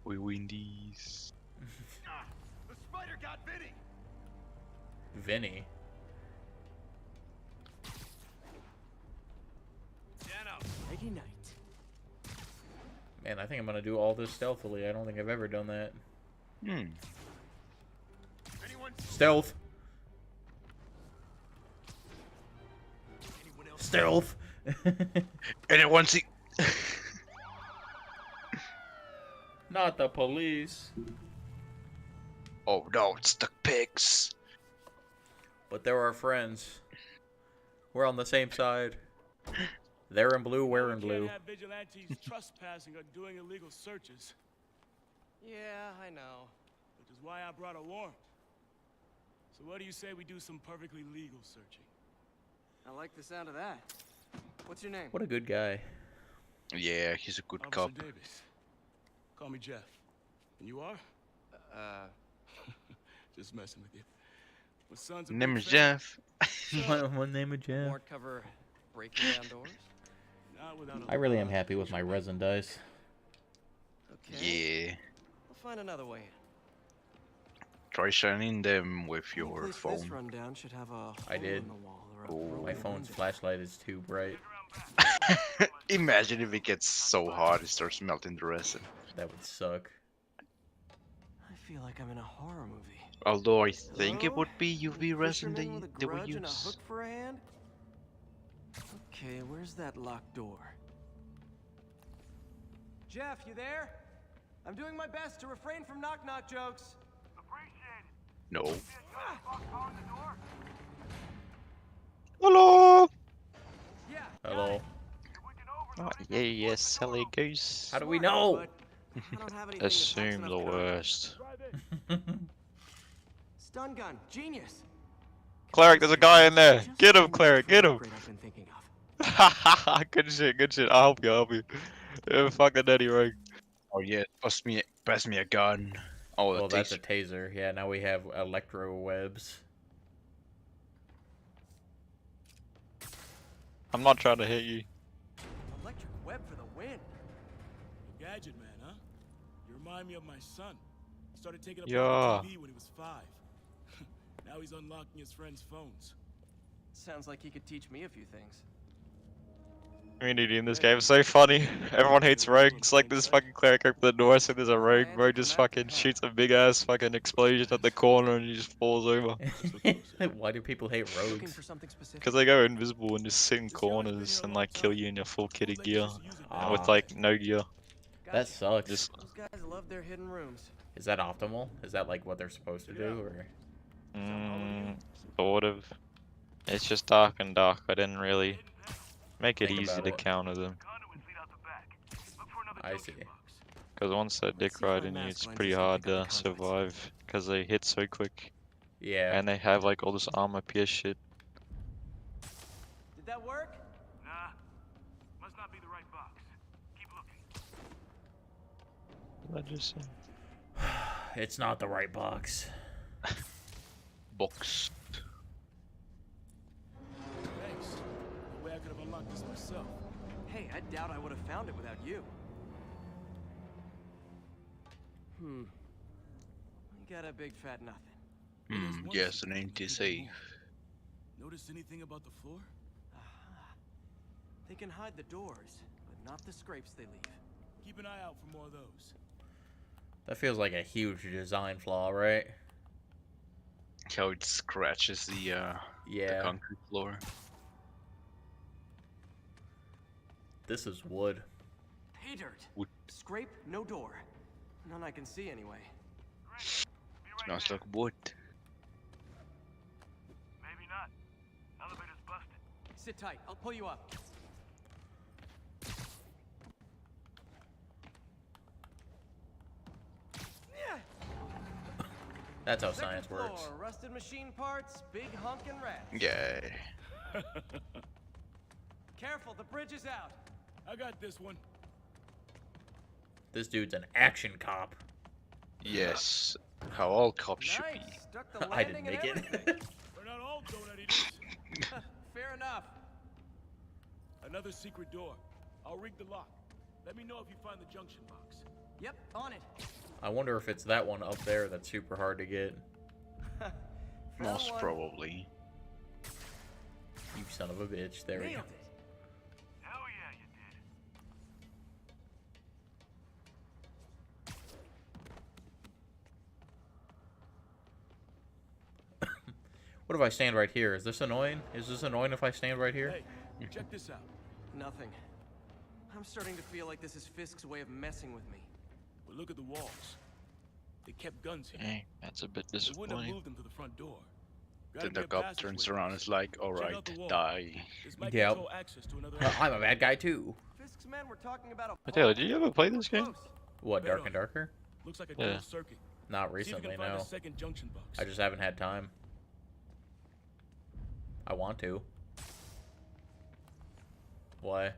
We win these. The spider got Vinny. Vinny. Nighty night. Man, I think I'm gonna do all this stealthily. I don't think I've ever done that. Stealth. Stealth. Anyone see? Not the police. Oh no, it's the pigs. But they're our friends. We're on the same side. They're in blue, we're in blue. Can't have vigilantes trespassing or doing illegal searches. Yeah, I know. Which is why I brought a warrant. So what do you say we do some perfectly legal searching? I like the sound of that. What's your name? What a good guy. Yeah, he's a good Officer cop. Davis. Call me Jeff. And you are? Just messing with you. My son's a Name big is fan. Jeff. One name of Jeff. Warrant cover breaking down doors? Not without a I really am happy with my resin dice. Okay. Yeah. We'll find another way in. Try shining them with your This phone. rundown should have a I hole did. in the wall or a Oh. My phone's flashlight is too bright. Imagine if it gets so hot it starts melting the resin. That would suck. I feel like I'm in a horror movie. Although I think it Hello? would be UV resin Fisherman with a they would grudge and a use. hook for a hand? Okay, where's that locked door? Jeff, you there? I'm doing my best to refrain from knock-knock jokes. No. Hello. Yeah. Hello. Oh, yeah, yes, silly goose. How do we know? Assume the worst. Stun gun, genius. Cleric, there's a guy in there. Get him, Cleric, get him. Haha, good shit, good shit. I'll help you, I'll help you. Yeah, fucking daddy right. Oh yeah, pass me a gun. Oh, Well, that's a taser. Yeah, now we have electro webs. I'm not trying to hit you. Electric web for the win. A gadget man, huh? You remind me of my son. He started taking apart Yeah. the TV when he was 5. Now he's unlocking his friends' phones. Sounds like he could teach me a few things. Community in this game is so funny. Everyone hates rogues. Like this fucking cleric opened the door, so there's a rogue. Rogue just fucking shoots a big ass fucking explosion at the corner and he just falls over. Why do people hate rogues? Because they go invisible and just sit in corners and like kill you in your full kitted gear. With like no gear. That sucks. Just Those guys love their hidden rooms. Is that optimal? Is that like what they're supposed to do, or? Sort of. It's just dark and dark. I didn't really make it Think easy about to it. counter them. I see. Because once they dick ride in you, it's pretty hard to survive. Because they hit so quick. Yeah. And they have like all this armor pierce shit. Did that work? Nah. Must not be the right box. Keep looking. What did I just say? It's not the right box. Box. Thanks. No way I could have unlocked this myself. Hey, I doubt I would have found it without you. I got a big fat nothing. Yes, an empty safe. Notice anything about the floor? They can hide the doors, but not the scrapes they leave. Keep an eye out for more of those. That feels like a huge design flaw, right? How it scratches the concrete floor. This is wood. Pay dirt. Wood. Scrape, no door. None I can see anyway. Smells like wood. Maybe not. Elevator's busted. Sit tight. I'll pull you up. That's how Second science floor, works. Rusted machine parts, big honkin' rat. Yeah. Careful, the bridge is out. I got this one. This dude's an action cop. Yes, how all cops should be. Stuck the I didn't landing and make it. everything. We're not all donut eaters. Fair enough. Another secret door. I'll rig the lock. Let me know if you find the junction box. Yep, on it. I wonder if it's that one up there that's super hard to get. Most probably. You son of a bitch. There we go. Nailed it. Hell yeah, you did. What if I stand right here? Is this annoying? Is this annoying if I stand right here? Hey, check this out. Nothing. I'm starting to feel like this is Fisk's way of messing with me. But look at the walls. They kept guns here. Hey, that's a bit They wouldn't have disappointing. moved them to the front door. Then the cop turns around and is like, alright, die. Yep. I'm a bad guy too. Fisk's men were talking about a Taylor, did you ever play this game? What, Dark and Darker? Looks like a Yeah. closed circuit. Not See if you recently, can find no. a second junction box. I just haven't had time. I want to. Why?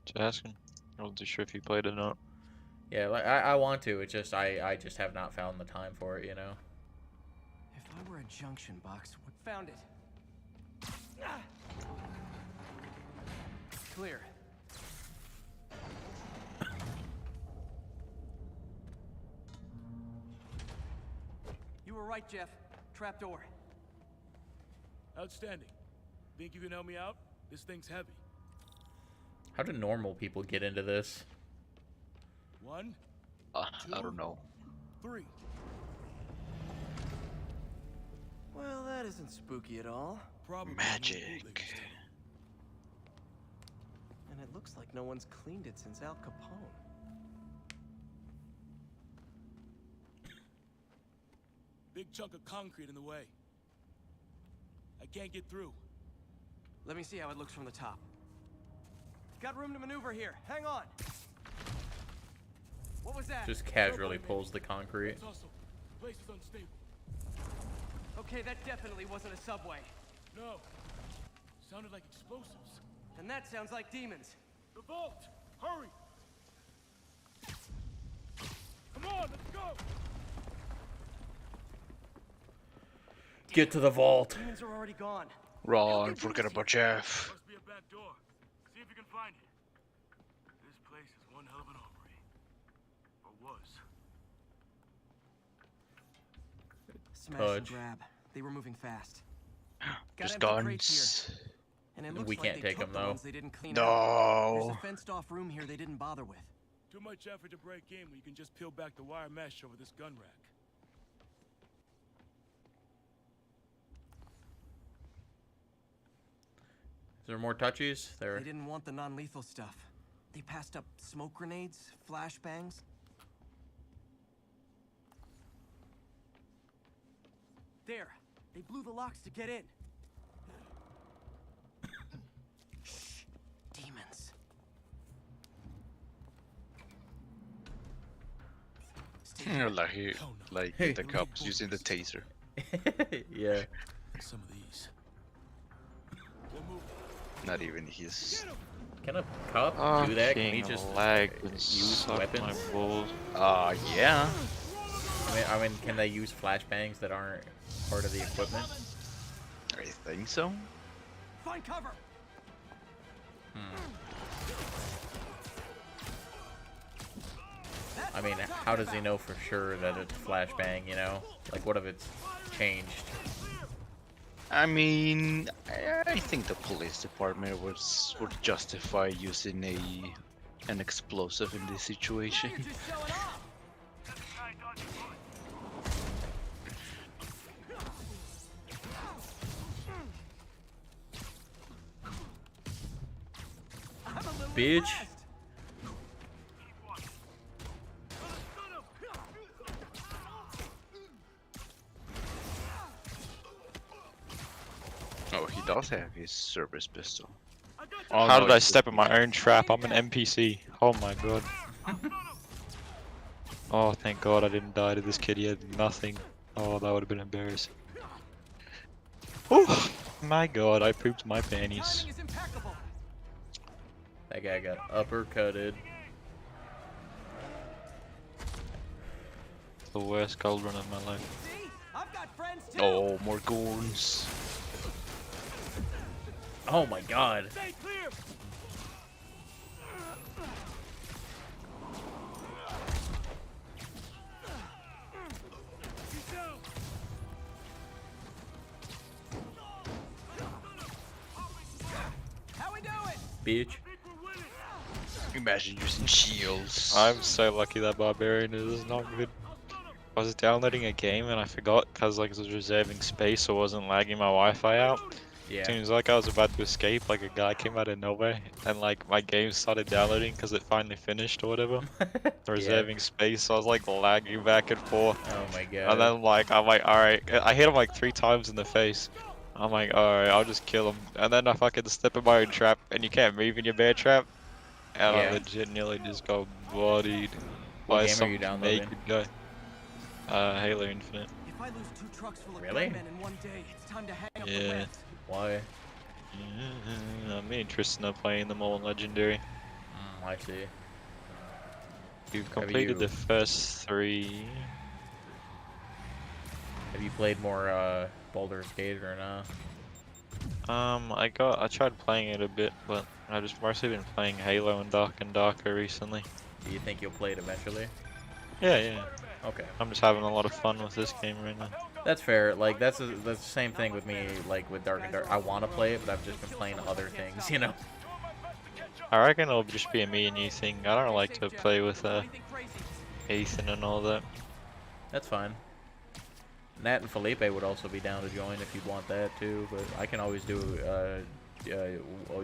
Just asking. I wasn't too sure if you played it or not. Yeah, like I want to. It's just I just have not found the time for it, you know. If I were a junction box, what found it? Clear. You were right, Jeff. Trapdoor. Outstanding. Think you can help me out? This thing's heavy. How do normal people get into this? 1, I don't know. 3. Well, that isn't spooky at all. Probably Magic. And it looks like no one's cleaned it since Al Capone. Big chunk of concrete in the way. I can't get through. Let me see how it looks from the top. Got room to maneuver here. Hang on. What was that? Just casually pulls the concrete. Let's hustle. Place is unstable. Okay, that definitely wasn't a subway. No. Sounded like explosives. And that sounds like demons. The vault! Hurry! Come on, let's go! Get to the vault. Demons are already gone. Run, forget about Jeff. Must be a back door. See if you can find it. This place is one hell of an armory. Or was. Smash Pudge. and grab. They were moving fast. There's Got empty crates guns. here. And it looks We like can't they take took them, the though. ones they didn't clean out. There's No. a fenced-off room here they didn't bother with. Too much effort to break in when you can just peel back the wire mesh over this gun rack. Is there more touchies? There. They didn't want the non-lethal stuff. They passed up smoke grenades, flashbangs. There. They blew the locks to get in. Shh. Demons. like Hey. the cops using the taser. Yeah. Some of these. Not even his. Can a cop do that? Can he just lag and use suck weapons? my balls. Yeah. I mean, can they use flashbangs that aren't part of the equipment? I think so. Find cover. I mean, how does he know for sure that it's flashbang, you know? Like, what if it's changed? I mean, I think the police department would justify using an explosive in this situation. Bitch. Oh, he does have his service pistol. How no, did I it's step in my own trap? I'm an NPC. Oh my god. Oh, thank god I didn't die to this kid. He had nothing. Oh, that would have been embarrassing. Oh, My god, I pooped my panties. Timing is impeccable. That guy got uppercutted. The worst gold run of my life. See? I've got friends too. Oh, more gorns. Oh my god. Stay clear. How we doing? Bitch. Imagine using shields. I'm so lucky that Barbarian is not good. I was downloading a game and I forgot because like it was reserving space, so I wasn't lagging my Wi-Fi out. Yeah. Seems like I was about to escape, like a guy came out of nowhere and like my game started downloading because it finally finished or whatever. Reserving space, so I was like lagging back and forth. Oh my god. And then like I'm like, alright, I hit him like 3 times in the face. I'm like, alright, I'll just kill him. And then I fucking step in my own trap and you can't move in your bear trap. And I Yeah. legit nearly just got bodied What by game are some you downloading? naked guy. Halo Infinite. If I lose 2 trucks full of Really? gunmen in one day, it's time to hang up the Yeah. rest. Why? I'm interested in playing them all in Legendary. I see. You've Have completed you- the first 3. Have you played more Baldur's Gate or not? I tried playing it a bit, but I've just mostly been playing Halo and Darker recently. Do you think you'll play it eventually? Yeah. Okay. I'm just having a lot of fun with this game right now. That's fair. Like that's the same thing with me. Like with Dark and Dark, I want to play it, but I've just been playing other things. You know. I reckon it'll just be a me and you thing. I don't like to play with Ethan and all that. That's fine. Nat and Felipe would also be down to join if you'd want that too, but I can always do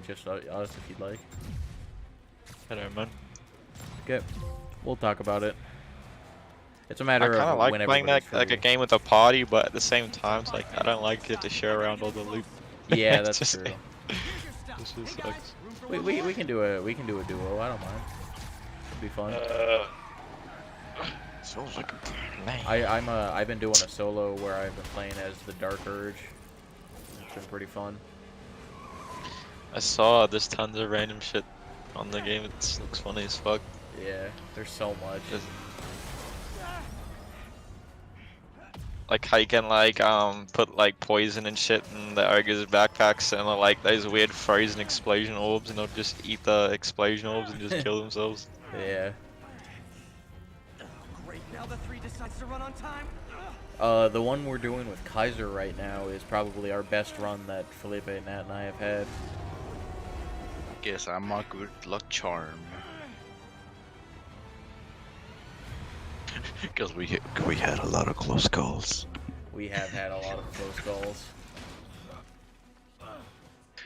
just us if you'd like. I don't mind. Okay, we'll talk about it. It's a I matter kind of of like when playing that everybody's like a free. game with a party, but at the same time, it's like I don't like to have to share around all the loot. Yeah, It's that's just- true. This just sucks. We can do a duo. I don't mind. It'd be fun. Sounds like a plan. I've been doing a solo where I've been playing as the Dark Urge. It's been pretty fun. I saw there's tons of random shit on the game. It looks funny as fuck. Yeah, there's so much. Like how you can like put like poison and shit in the ogre's backpacks and like those weird frozen explosion orbs, and they'll just eat the explosion orbs and just kill themselves. Yeah. Great, now the 3 decides to run on time. The one we're doing with Kaiser right now is probably our best run that Felipe, Nat, and I have had. Guess I'm a good luck charm. Because we had a lot of close calls. We have had a lot of close calls.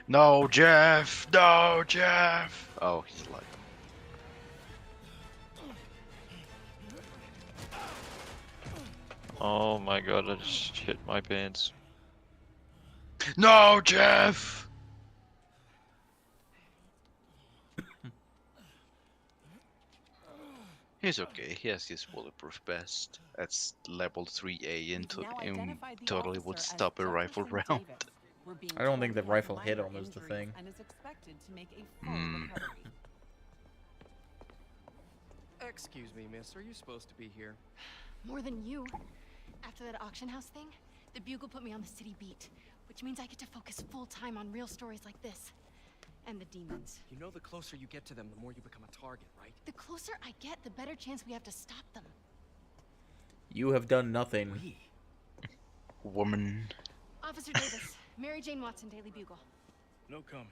No, Jeff! No, Jeff! Oh, he's like. Oh my god, I just shit my pants. No, Jeff! He's okay, he has his bulletproof vest. That's level 3A and totally would stop a rifle round. I don't think the rifle hit him is the thing. And is expected to make a full Hmm. recovery. Excuse me, miss. Are you supposed to be here? More than you. After that auction house thing, the Bugle put me on the city beat, which means I get to focus full time on real stories like this. And the demons. You know the closer you get to them, the more you become a target, right? The closer I get, the better chance we have to stop them. You have done nothing. Woman. Officer Davis, Mary Jane Watson, Daily Bugle. No comment.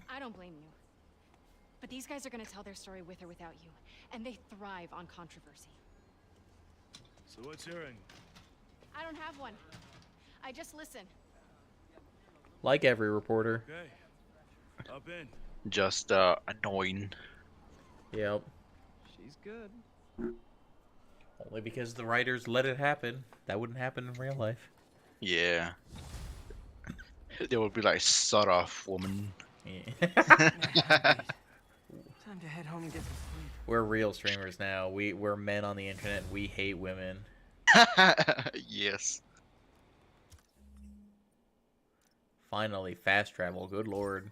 I don't blame you. But these guys are gonna tell their story with or without you, and they thrive on controversy. So what's your angle? I don't have one. I just listen. Like every reporter. Okay. Up in. Just annoying. Yep. She's good. Only because the writers let it happen. That wouldn't happen in real life. Yeah. They would be like, "Sod off, woman." Yeah. Time to head home and get some sleep. We're real streamers now. We're men on the internet. We hate women. Yes. Finally, fast travel. Good lord.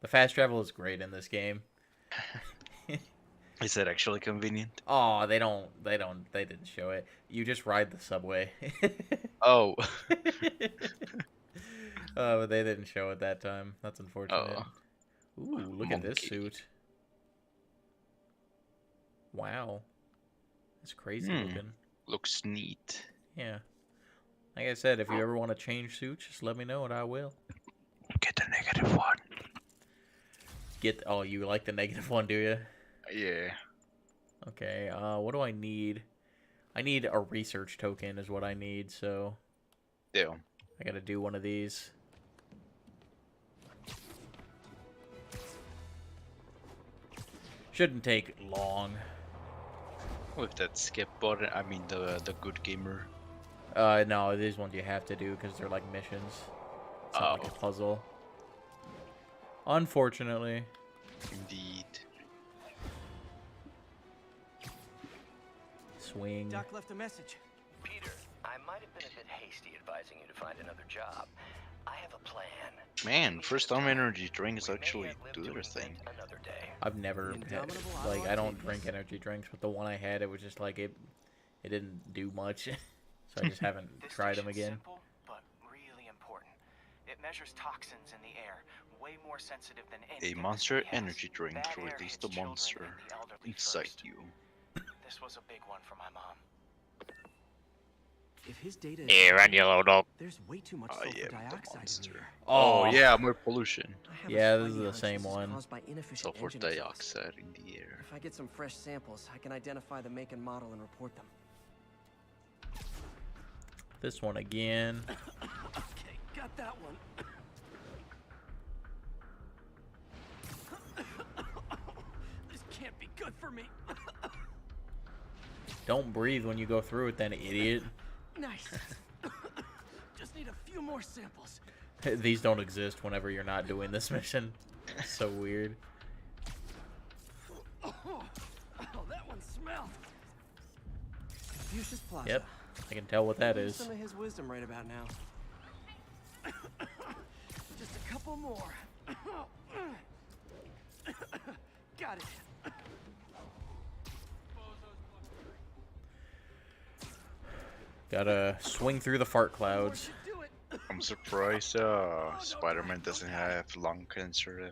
The fast travel is great in this game. Is that actually convenient? Oh, they didn't show it. You just ride the subway. Oh. But they didn't show it that time. That's unfortunate. Oh. Ooh, look at this suit. Wow. It's crazy looking. Looks neat. Yeah. Like I said, if you ever want to change suits, just let me know and I will. Get the negative one. Oh, you like the negative one, do you? Yeah. Okay, what do I need? I need a research token is what I need, so... Yeah. I gotta do one of these. Shouldn't take long. With that skip button, I mean the good gamer. No, these ones you have to do because they're like missions. It's not like a puzzle. Unfortunately. Indeed. Swing. Doc left a message. Peter, I might have been a bit hasty advising you to find another job. I have a plan. Man, first time energy drinks actually do their thing. I've never had, like, I don't drink energy drinks, but the one I had, it was just like it didn't do much, so I just haven't tried them again. Simple, but really important. It measures toxins in the air, way more sensitive than A monster energy drink released the monster inside you. This was a big one for my mom. If his data there's way too much sulfur dioxide in here. Oh yeah, more pollution. Yeah, this is the same one. Sulfur dioxide in the air. If I get some fresh samples, I can identify the make and model and report them. This one again. Okay, got that one. This can't be good for me. Don't breathe when you go through it, then, idiot. Nice. Just need a few more samples. These don't exist whenever you're not doing this mission. It's so weird. Oh, that one smelled. Fuchsia's Plaza. Yep, I can tell what that is. Some of his wisdom right about now. Just a couple more. Got it. Gotta swing through the fart clouds. I'm surprised Spider-Man doesn't have lung cancer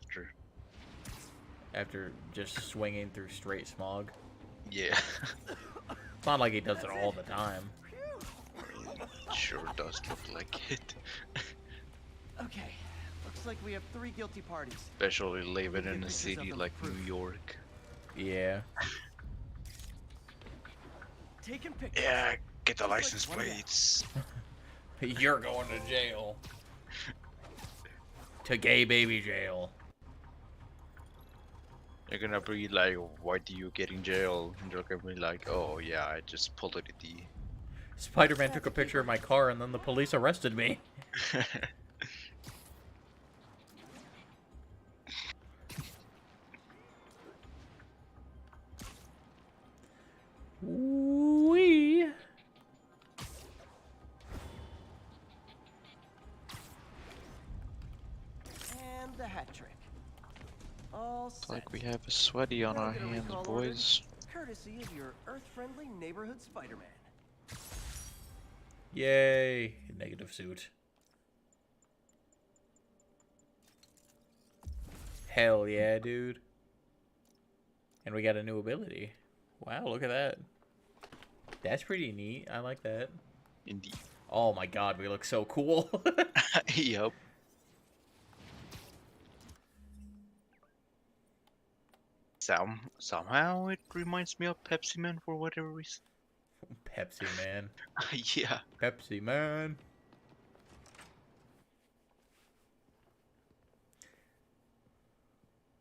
after just swinging through straight smog. Yeah. It's not like he does it all the time. It sure does look like it. Okay, looks like we have 3 guilty parties. Especially living in a city like New York. Yeah. Taking pictures. Yeah, get the license plates. You're going to jail. To gay baby jail. They're gonna be like, why do you get in jail? And they're gonna be like, oh yeah, I just pulled it at the... Spider-Man took a picture of my car and then the police arrested me. Wee. And the hat trick. All set. It's like we have a sweaty on our hands, boys. Courtesy of your Earth-friendly neighborhood Spider-Man. Yay! Negative suit. Hell yeah, dude. And we got a new ability. Wow, look at that. That's pretty neat. I like that. Indeed. Oh my god, we look so cool. Yep. Somehow it reminds me of Pepsi Man for whatever reason. Pepsi Man. Yeah. Pepsi Man.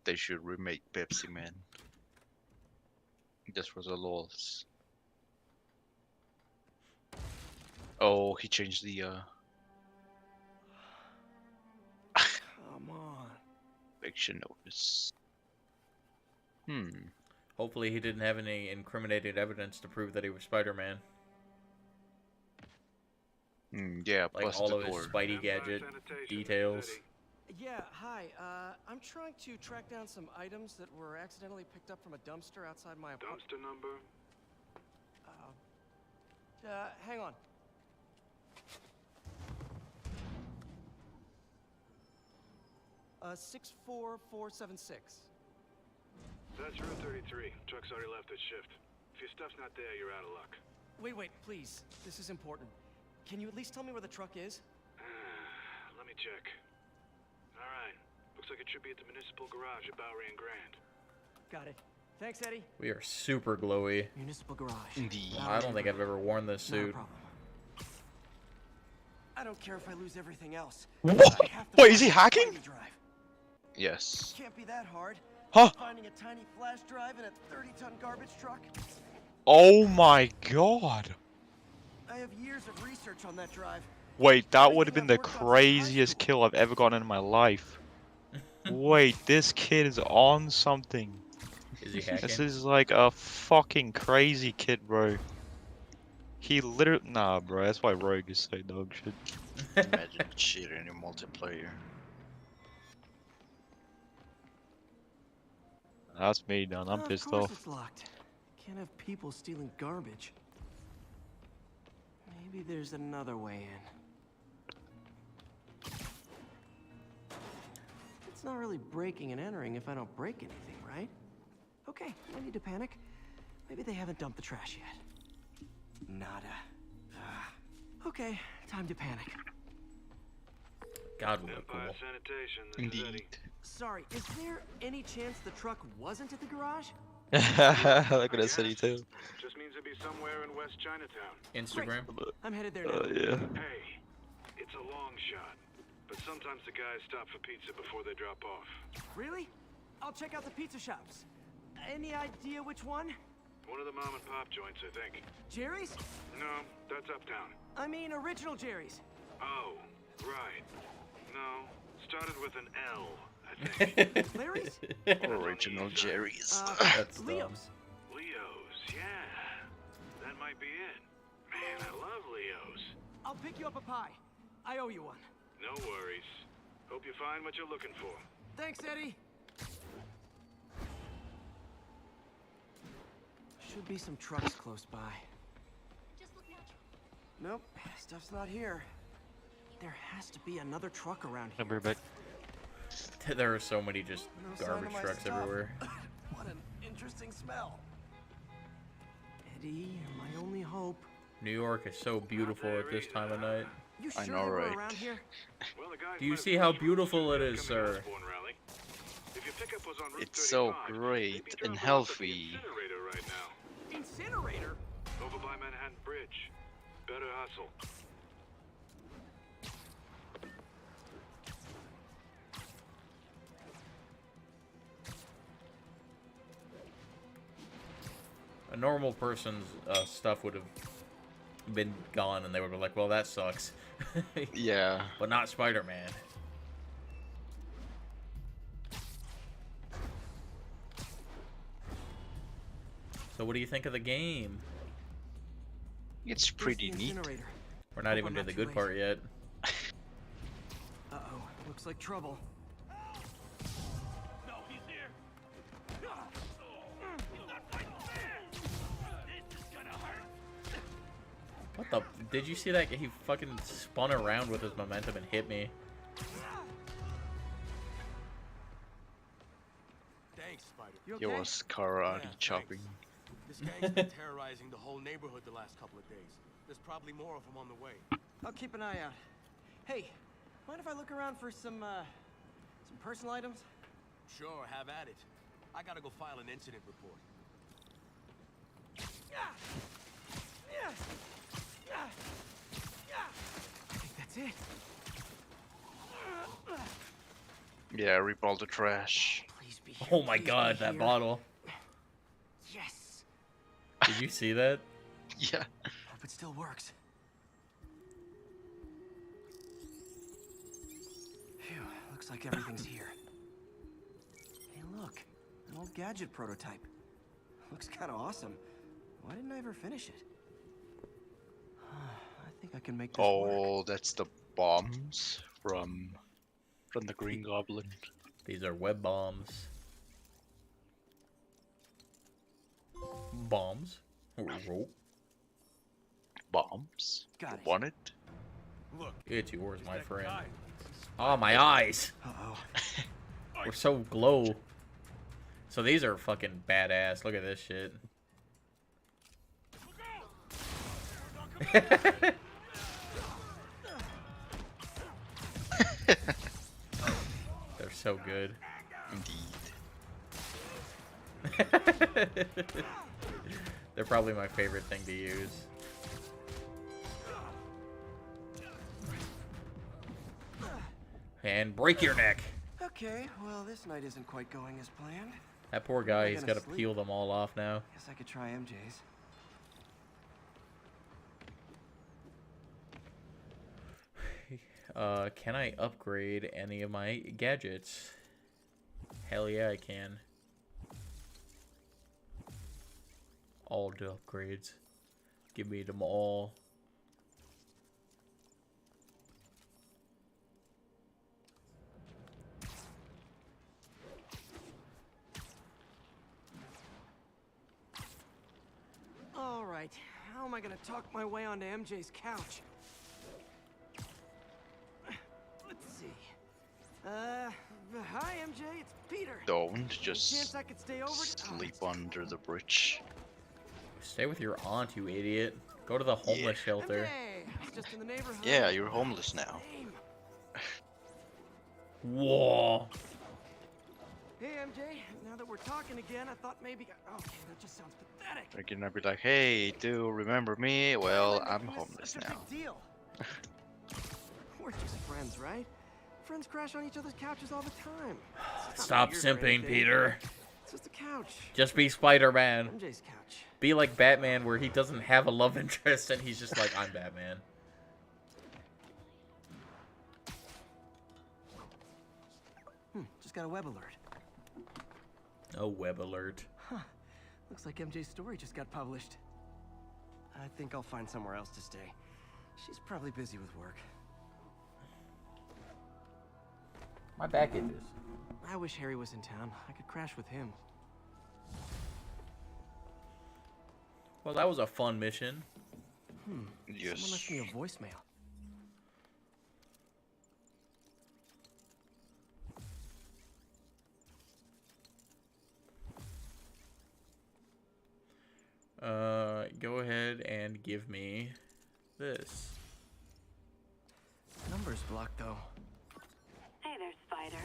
They should remake Pepsi Man. Just for the lols. Oh, he changed the Come on. eviction notice. Hopefully he didn't have any incriminating evidence to prove that he was Spider-Man. Yeah, Like plus all the of his door. Spidey gadget details. Yeah, hi. I'm trying to track down some items that were accidentally picked up from a dumpster outside my apartment. Dumpster number? Hang on. Uh, 64476. That's Route 33. Truck's already left its shift. If your stuff's not there, you're out of luck. Wait, please. This is important. Can you at least tell me where the truck is? Let me check. Alright. Looks like it should be at the municipal garage at Bowery and Grand. Got it. Thanks, Eddie. We are super glowy. Municipal garage. Indeed. I don't think I've ever worn this Not a suit. problem. I don't care if I lose everything else. What? Wait, is he hacking? Yes. Can't be that hard. Huh? Finding a tiny flash drive in a 30-ton garbage truck. Oh my god. I have years of research on that drive. Wait, that would have been the craziest kill I've ever gotten in my life. Wait, this kid is on something. Is he hacking? This is like a fucking crazy kid, bro. He literally... Nah, bro, that's why Rogue is so dog shit. Imagine cheating in your multiplayer. That's me done, I'm pissed Of course off. it's locked. Can't have people stealing garbage. Maybe there's another way in. It's not really breaking and entering if I don't break anything, right? Okay, no need to panic. Maybe they haven't dumped the trash yet. Nada. Okay, time to panic. God, we look cool. Sanitation, this is Eddie. Indeed. Sorry, is there any chance the truck wasn't at the garage? Look at that city too. Just means it'd be somewhere in West Chinatown. Instagram. I'm headed there now. Yeah. Hey, it's a long shot, but sometimes the guys stop for pizza before they drop off. Really? I'll check out the pizza shops. Any idea which one? One of the mom and pop joints, I think. Jerry's? No, that's uptown. I mean original Jerry's. Oh, right. No, started with an L, I think. Larry's? Original Jerry's. That's dumb. Leo's. Leo's, yeah. That might be it. Man, I love Leo's. I'll pick you up a pie. I owe you one. No worries. Hope you find what you're looking for. Thanks, Eddie. Should be some trucks close by. Nope, stuff's not here. There has to be another truck around here. I'll be right back. There are so many just No sign garbage of my trucks stuff. everywhere. What an interesting smell. Eddie, you're my only hope. New York is so beautiful at this time of night. You I sure know, they were right? around here? Well, the guys Do you might see have how finished beautiful it the is, upcoming sir? Osborne rally. If your pickup was on Route It's so 35, great they'd be and dropping off at the healthy. incinerator right now. Incinerator? Over by Manhattan Bridge. Better hustle. A normal person's stuff would have been gone, and they would be like, "Well, that sucks." Yeah. But not Spider-Man. So, what do you think of the game? It's pretty neat. We're not even to the good part yet. Uh-oh, looks like trouble. No, he's here. He's not fighting fair. This is gonna hurt. What the? Did you see that? He fucking spun around with his momentum and hit me. Thanks, Spider. He was karate Yeah, chopping. This gang's been terrorizing the whole neighborhood the last couple of days. There's probably more of them on the way. I'll keep an eye out. Hey, mind if I look around for some personal items? Sure, have at it. I gotta go file an incident report. I think that's it. Yeah, rip all the trash. Please be here. Oh my Please god, be that here. bottle. Yes. Did you see that? Yeah. Hope it still works. Phew, looks like everything's here. Hey, look, an old gadget prototype. Looks kind of awesome. Why didn't I ever finish it? I think I that can make this work. Oh, that's the bombs from the Green Goblin. These are web bombs. Bombs. Rope. Bombs. Got You it. want it? Look, It's yours, my friend. guy. Oh, my eyes. Uh-oh. We're so glow. So these are fucking badass. Look at this shit. They're so good. Indeed. They're probably my favorite thing to use. And break your neck. Okay, well, this night isn't quite going as planned. That poor guy, I'm he's gonna got to sleep. peel them all off now. Guess I could try MJ's. Can I upgrade any of my gadgets? Hell yeah, I can. All the upgrades. Give me them all. All right, how am I gonna talk my way onto MJ's couch? Let's see. Hi MJ, it's Peter. Don't Any just chance I could stay over? sleep under the bridge. Stay with your aunt, you idiot. Go to the homeless shelter. MJ, it's just in the neighborhood. Yeah, you're homeless now. Whoa. Hey MJ, now that we're talking again, I thought maybe. Okay, that just sounds pathetic. They're gonna be like, hey, do you remember me? Well, I'm homeless Such a now. big deal. We're just friends, right? Friends crash on each other's couches all the time. It's Stop not weird or simping, anything. Peter. It's just a couch. Just be Spider-Man. MJ's couch. Be like Batman, where he doesn't have a love interest and he's just like, I'm Batman. Just got a web alert. Oh, web alert. Huh. Looks like MJ's story just got published. I think I'll find somewhere else to stay. She's probably busy with work. My back itches. I wish Harry was in town. I could crash with him. Well, that was a fun mission. Yes. Someone left me a voicemail. Go ahead and give me this. Number's blocked though. Hey there, Spider.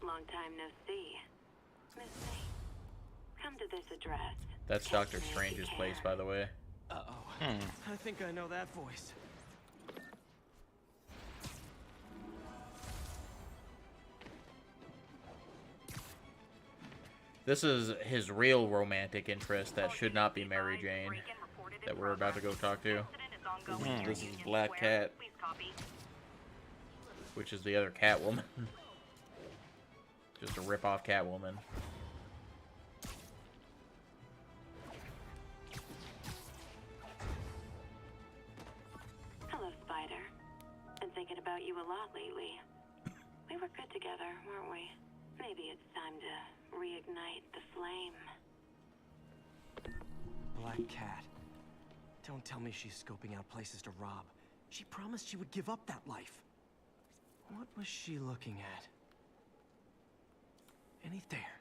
Long time no see. Miss me? Come to this address. That's Doctor Strange's place, by the way. Uh-oh. I think I know that voice. This is his real romantic interest that should not be Mary Jane that we're about to go talk to. This is Black Cat, which is the other Catwoman. Just a rip-off Catwoman. Hello, Spider. Been thinking about you a lot lately. We were good together, weren't we? Maybe it's time to reignite the flame. Black Cat. Don't tell me she's scoping out places to rob. She promised she would give up that life. What was she looking at? Any there?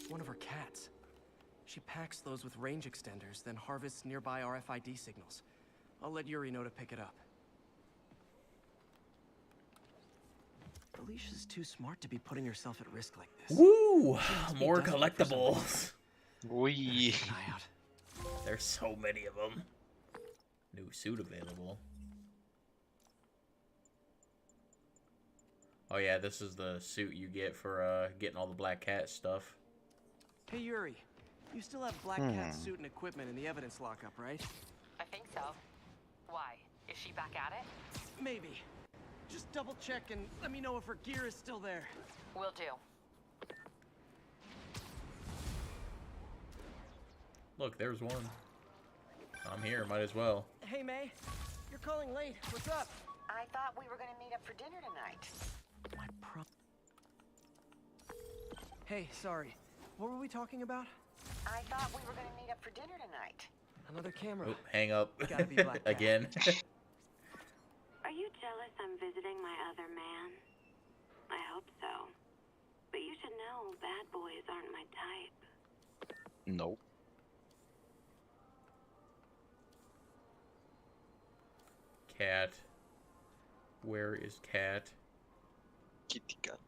One of her cats. She packs those with range extenders, then harvests nearby RFID signals. I'll let Yuri know to pick it up. Alicia's too smart to be putting herself at risk like this. Woo! She must be More desperate for something. collectibles. Wee. Keep an eye out. There's so many of them. New suit available. Oh yeah, this is the suit you get for getting all the Black Cat stuff. Hey Yuri, you still have Black Cat's suit and equipment in the evidence lockup, right? I think so. Why? Is she back at it? Maybe. Just double check and let me know if her gear is still there. Will do. Look, there's one. I'm here, might as well. Hey, May. You're calling late. What's up? I thought we were gonna meet up for dinner tonight. Hey, sorry. What were we talking about? I thought we were gonna meet up for dinner tonight. Another camera. Oh, hang up. Gotta be Black Cat. Again. Are you jealous I'm visiting my other man? I hope so. But you should know bad boys aren't my type. Nope. Cat. Where is Cat? Kitty cat.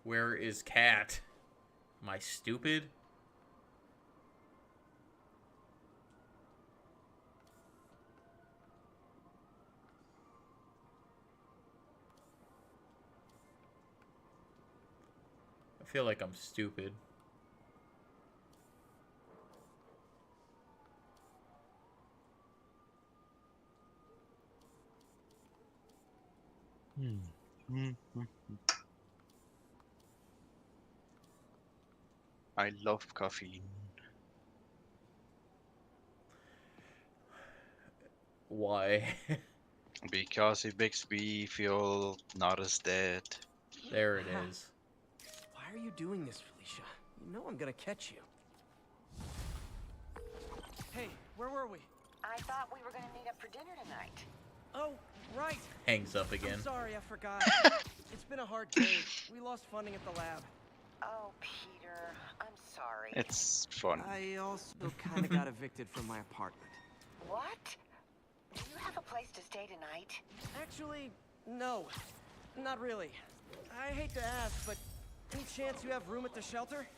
Where is Cat? Am I stupid? I feel like I'm stupid. I love caffeine. Why? Because it makes me feel not as dead. There it is. Why are you doing this, Felicia? You know I'm gonna catch you. Hey, where were we? I thought we were gonna meet up for dinner tonight. Oh, right. Hangs up again. I'm sorry, I forgot. It's been a hard day. We lost funding at the lab. Oh, Peter, I'm sorry. It's fun. I also kind of got evicted from my apartment. What? Do you have a place to stay tonight? Actually, no. Not really. I hate to ask, but any chance you have room at the shelter?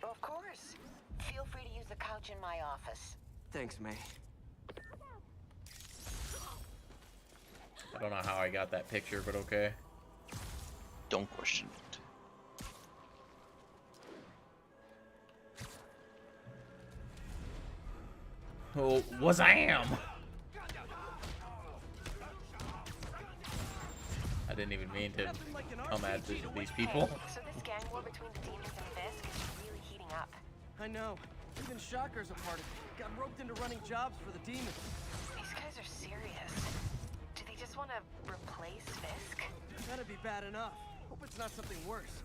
Of course. Feel free to use the couch in my office. Thanks, May. I don't know how I got that picture, but okay. Don't question it. Oh, was I am. I didn't even mean to come at these people. So this gang war between the demons and Fisk is really heating up. I know. Even Shocker's a part of it. Got roped into running jobs for the demons. These guys are serious. Do they just want to replace Fisk? That'd be bad enough. Hope it's not something worse.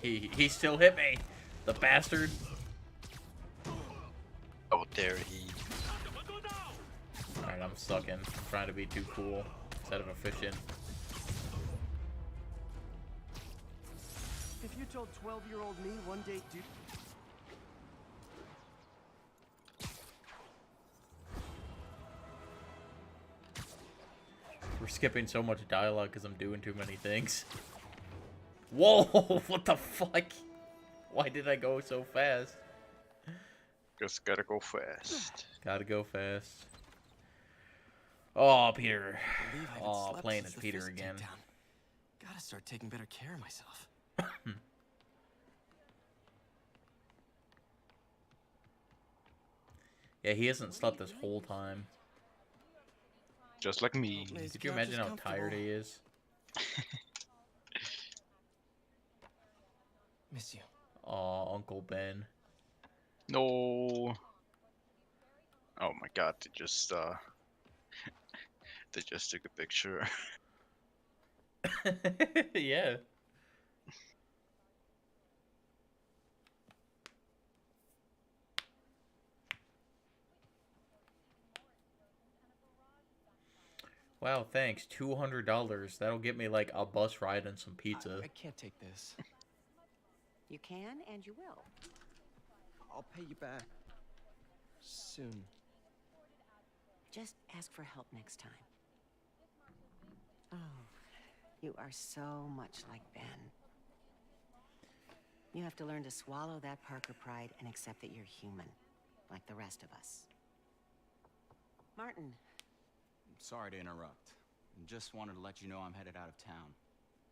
he still hit me, the bastard. Oh, dare he. Alright, I'm sucking. I'm trying to be too cool instead of efficient. If you told 12-year-old me one day, dude. We're skipping so much dialogue because I'm doing too many things. Whoa, what the fuck? Why did I go so fast? Just gotta go fast. Gotta go fast. Oh, Peter. Oh, playing as Peter again. Gotta start taking better care of myself. Yeah, he hasn't slept this whole time. Just like me. Did you imagine how tired he is? Miss you. Aw, Uncle Ben. No. Oh my god, they just took a picture. Yeah. Wow, thanks. $200. That'll get me like a bus ride and some pizza. I can't take this. You can and you will. I'll pay you back. Soon. Just ask for help next time. Oh, you are so much like Ben. You have to learn to swallow that Parker pride and accept that you're human, like the rest of us. Martin. Sorry to interrupt. Just wanted to let you know I'm headed out of town.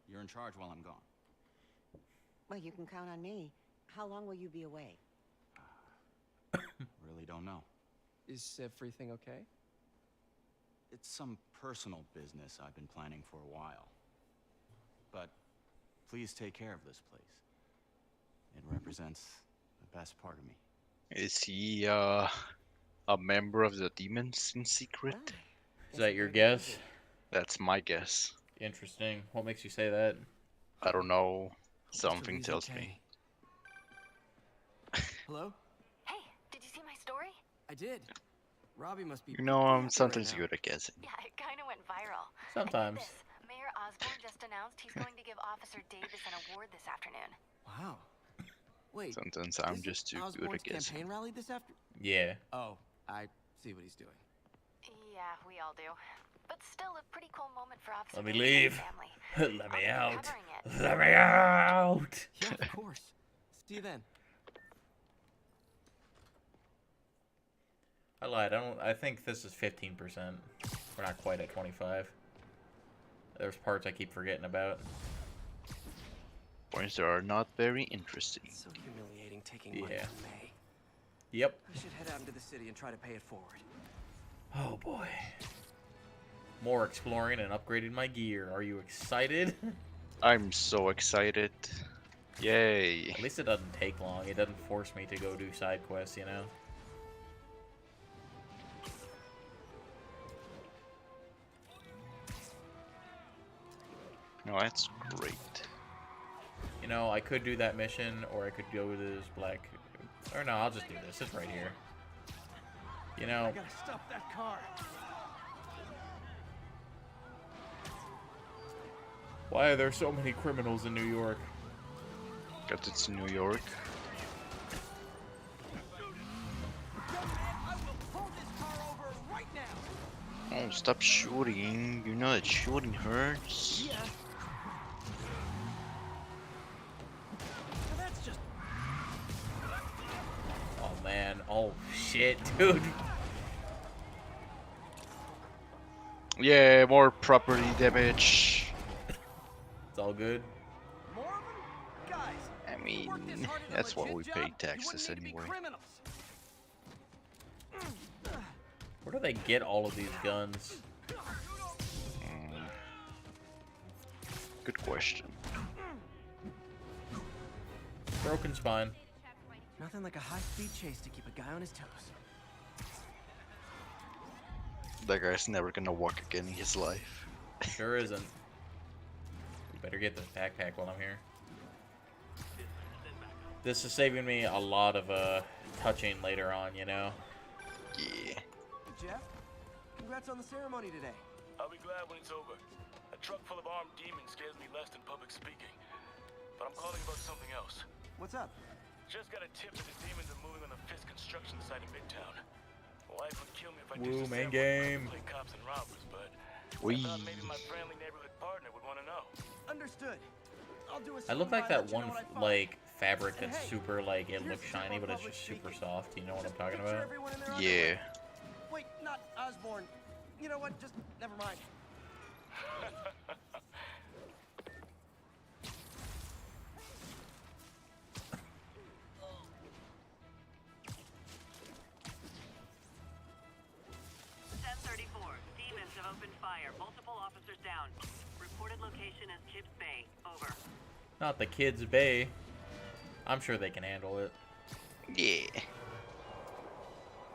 You're in charge while I'm gone. Well, you can count on me. How long will you be away? Really don't know. Is everything okay? It's some personal business I've been planning for a while. But please take care of this place. It represents the best part of me. Is he a member of the demons in secret? Is that your guess? That's my guess. Interesting. What makes you say that? I don't know. Something Lee's tells okay. me. Hello? Hey, did you see my story? I did. Robbie must be. You know, I'm happy sometimes right good at guessing. Yeah, it kind of went viral. Sometimes. And get this, Mayor Osborne just announced he's going to give Officer Davis an award this afternoon. Wow. Wait. Sometimes I'm just too good at guessing. Campaign rally this after? Yeah. Oh, I see what he's doing. Yeah, we all do. But still a pretty cool moment for Officer Let me Davis leave. and his family. Let me out. Covering it. Let me out. Yeah, of course. See you then. I lied. I think this is 15%. We're not quite at 25. There's parts I keep forgetting about. Points that are not very interesting. It's so humiliating taking money from May. Yep. I should head out into the city and try to pay it forward. Oh boy. More exploring and upgrading my gear. Are you excited? I'm so excited. Yay. At least it doesn't take long. It doesn't force me to go do side quests, you know? No, that's great. You know, I could do that mission, or I could go to this black... Or no, I'll just do this. It's right here. You know... I gotta stop that car. Why are there so many criminals in New York? Because it's New York. Oh, stop shooting. You know that shooting hurts. Yeah. That's just... Oh man, oh shit, dude. Yeah, more property damage. It's all good. More of them? Guys, I mean, that's what we pay taxes anyway. Where do they get all of these guns? Good question. Broken spine. Nothing like a high-speed chase to keep a guy on his toes. That guy's never gonna walk again in his life. Sure isn't. We better get this backpack while I'm here. This is saving me a lot of touching later on, you know? Yeah. Jeff, congrats on the ceremony today. I'll be glad when it's over. A truck full of armed demons scares me less than public speaking. But I'm calling about something else. What's up? Just got a tip that the demons are moving on the Fisk construction site in Midtown. Wife would kill me if I Woo, just main game. play cops and robbers, but Wee. I thought maybe my friendly neighborhood partner would want to know. Understood. I'll do a I look like that one like fabric And that's hey, super like it here's looks the tip shiny on but it's public just super speaking. soft. You know what I'm talking Picture about? everyone in their Yeah. Wait, not Osborne. You know what? Just never mind. Demons have opened fire. Multiple officers down. Reported location is Kibbs Bay. Over. Not the Kids Bay. I'm sure they can handle it. Yeah.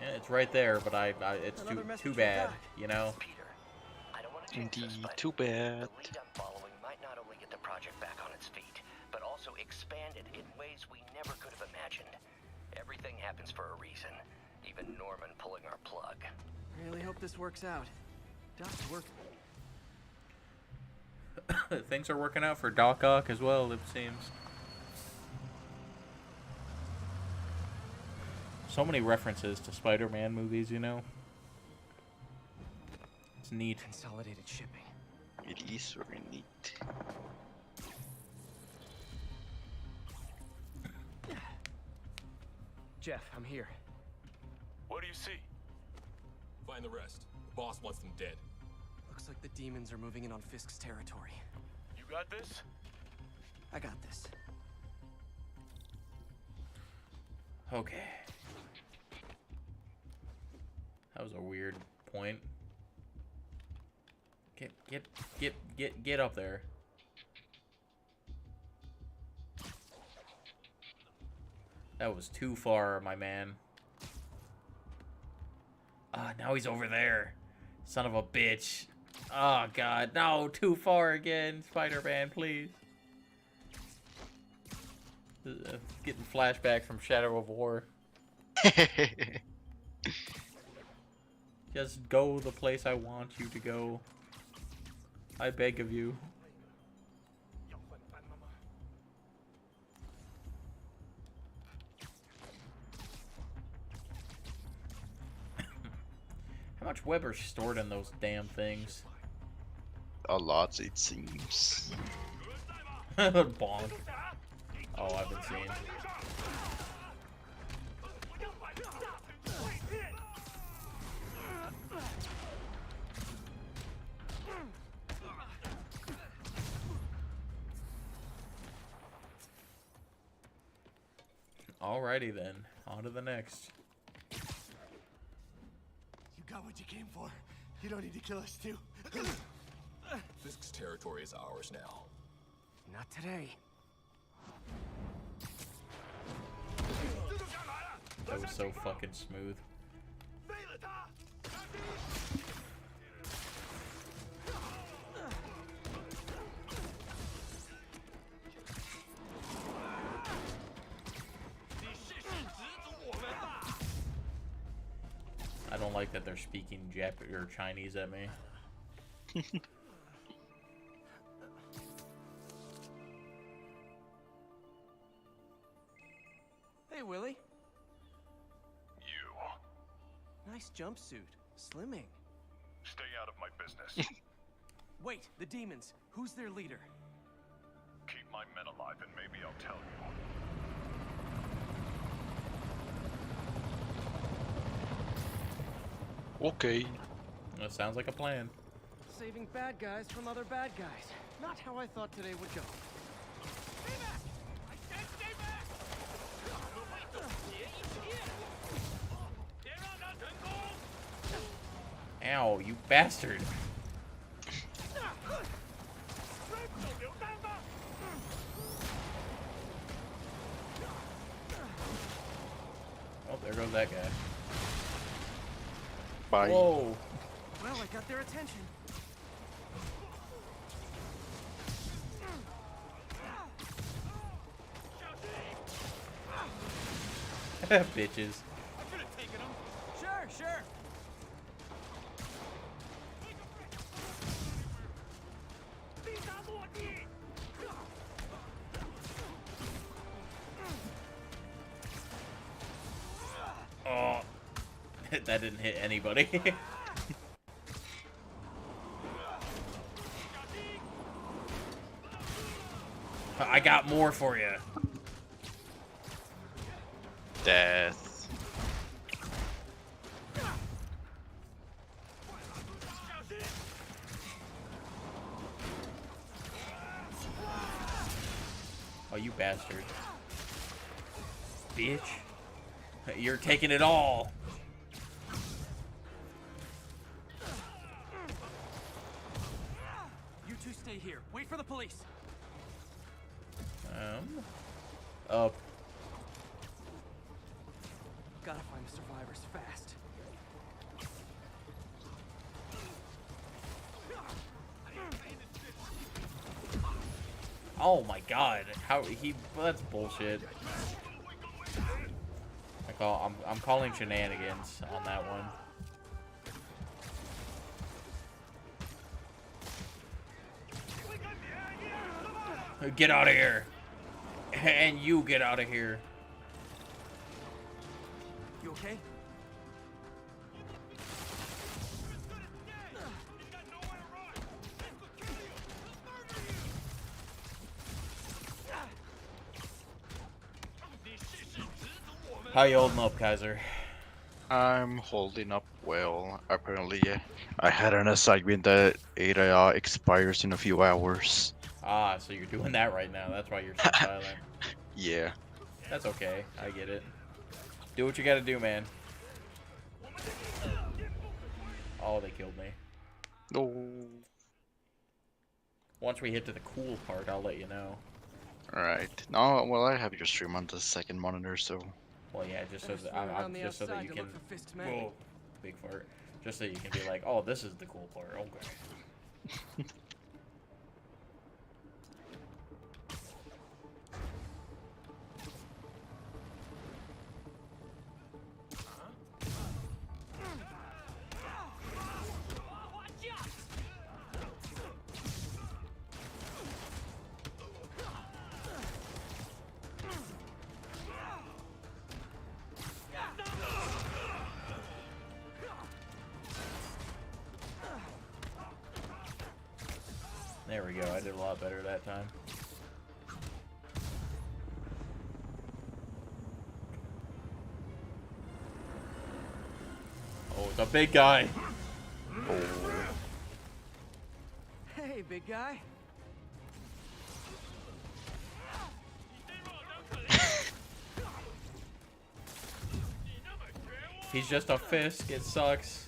Yeah, it's right there, but it's too bad, you know. Indeed, too bad. The lead I'm following might not only get the project back on its feet, but also expand it in ways we never could have imagined. Everything happens for a reason. Even Norman pulling our plug. Really hope this works out. Doc's work. Things are working out for Doc Ock as well, it seems. So many references to Spider-Man movies, you know. It's neat. Consolidated shipping. It is very neat. Jeff, I'm here. What do you see? Find the rest. The boss wants them dead. Looks like the demons are moving in on Fisk's territory. You got this? I got this. Okay. That was a weird point. Get up there. That was too far, my man. Ah, now he's over there. Son of a bitch. Oh, God. No, too far again. Spider-Man, please. Getting flashback from Shadow of War. Just go the place I want you to go. I beg of you. How much web are stored in those damn things? A lot, it seems. Bonk. Oh, I've been seeing. Alrighty then, on to the next. You got what you came for. You don't need to kill us too. Fisk's territory is ours now. Not today. That was so fucking smooth. I don't like that they're speaking Japanese or Chinese at me. Hey, Willie. You. Nice jumpsuit. Slimming. Stay out of my business. Wait, the demons. Who's their leader? Keep my men alive and maybe I'll tell you. Okay. That sounds like a plan. Saving bad guys from other bad guys. Not how I thought today would go. Ow, you bastard. Oh, there goes that guy. Bye. Whoa. Well, I got their attention. Bitches. Sure, sure. Oh, that didn't hit anybody. I got more for you. Death. Oh, you bastard. Bitch. You're taking it all. You two stay here. Wait for the police. Up. Gotta find the survivors fast. Oh my god. How he that's bullshit. I'm calling shenanigans on that one. Get out of here. And you get out of here. You okay? How you holding up, Kaiser? I'm holding up well. Apparently, I had an assignment that expires in a few hours. Ah, so you're doing that right now. That's why you're so silent. Yeah. That's okay. I get it. Do what you gotta do, man. Oh, they killed me. No. Once we hit to the cool part, I'll let you know. Alright. No, well, I have your stream on the second monitor, so. Well, yeah, just so Better that swing around the just so that outside you to can. look for Fisk's men. Whoa, big fart. Just so you can be like, oh, this is the cool part. Okay. There we go. I did a lot better that time. Oh, it's a big guy. Oh. Hey, big guy. He's just a Fisk. It sucks.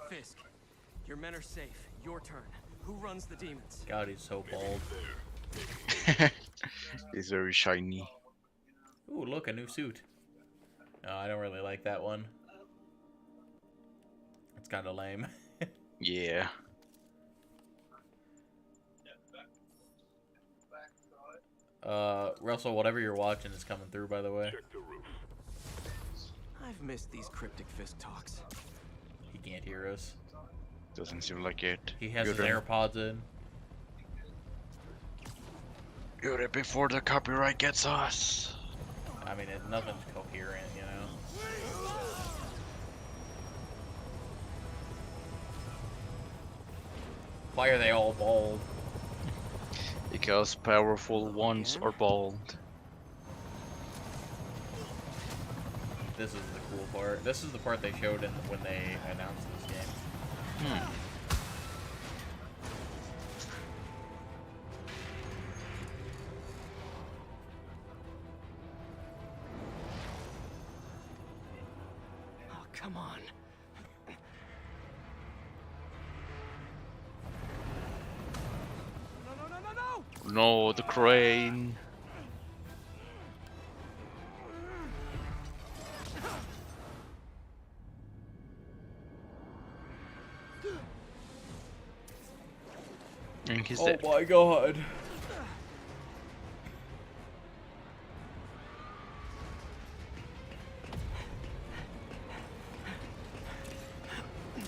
Fisk, your men are safe. Your turn. Who runs the demons? God, he's so bald. He's very shiny. Ooh, look, a new suit. No, I don't really like that one. It's kind of lame. Yeah. Russell, whatever you're watching is coming through, by the way. I've missed these cryptic Fisk talks. He can't hear us. Doesn't seem like it. He has his Yuri. AirPods in. Yuri, before the copyright gets us. I mean, nothing's coherent, you know? Why are they all bald? Because powerful ones are bald. This is the cool part. This is the part they showed when they announced this game. Oh, come on. No, the crane. And he's dead. Oh my god.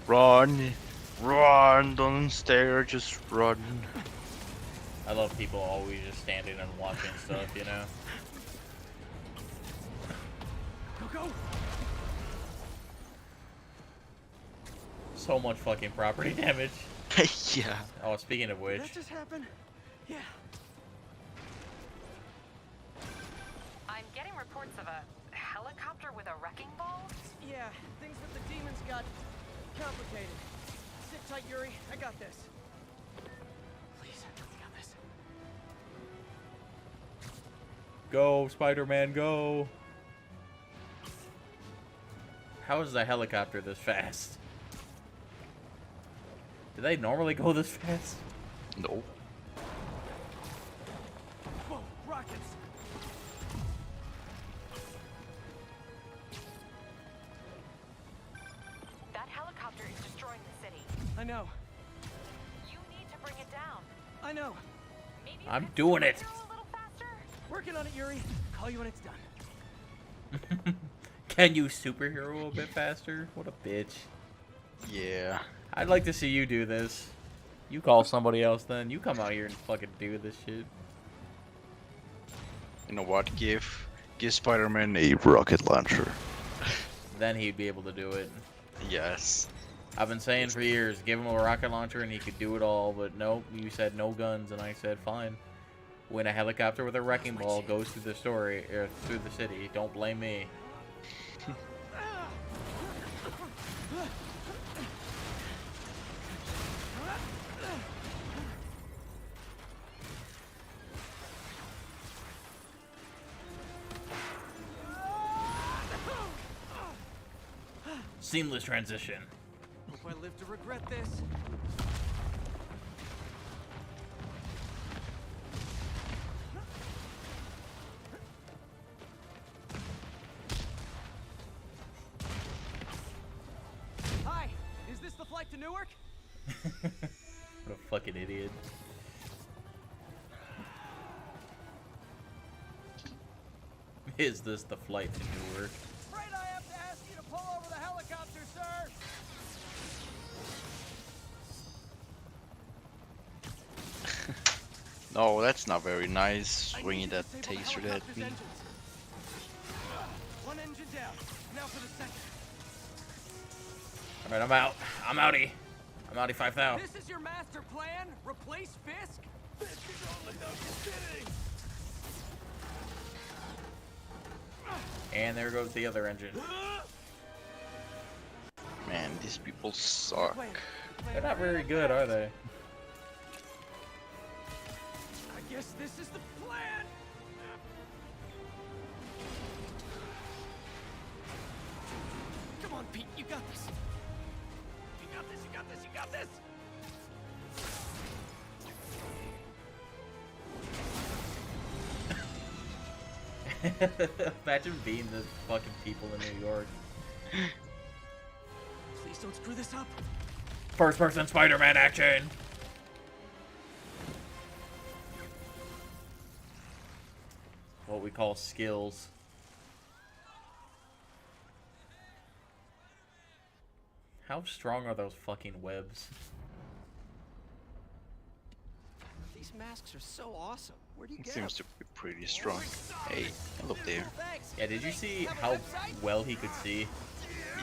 Run! Run! Don't stare, just run. I love people always just standing and watching stuff, you know? Go! So much fucking property damage. Yeah. Oh, speaking of which. Did that just happen? Yeah. I'm getting reports of a helicopter with a wrecking ball. Yeah, things with the demons got complicated. Sit tight, Yuri. I got this. Please, we got this. Go, Spider-Man, go! How is the helicopter this fast? Do they normally go this fast? No. Whoa, rockets! That helicopter is destroying the city. I know. You need to bring it down. I know. Maybe I'm doing it. a little faster. Working on it, Yuri. Call you when it's done. Can you superhero a bit faster? What a bitch. Yeah. I'd like to see you do this. You call somebody else then. You come out here and fucking do this shit. You know what? Give Spider-Man a rocket launcher. Then he'd be able to do it. Yes. I've been saying for years, give him a rocket launcher and he could do it all, but nope, you said no guns, and I said fine. When a helicopter with a wrecking ball goes through the story, or through the city, don't blame me. Seamless transition. Hope I live to regret this. Hi, is this the flight to Newark? What a fucking idiot. Is this the flight to Newark? Afraid I have to ask you to pull over the helicopter, sir. No, that's not very nice. Swinging that taser at me. One engine down. Now for the second. Alright, I'm out. I'm outie. I'm outie 5,000. This is your master plan? Replace Fisk? Fisk is only no kidding. And there goes the other engine. Man, these people suck. They're not very good, are they? I guess this is the plan. Come on, Pete, you got this. You got this, you got this, you got this. Imagine being the fucking people in New York. Please don't screw this up. First person Spider-Man action! What we call skills. How strong are those fucking webs? These masks are so awesome. Where do you It get seems them? to be pretty strong. Hey, hello there. Yeah, did you see how well he could see?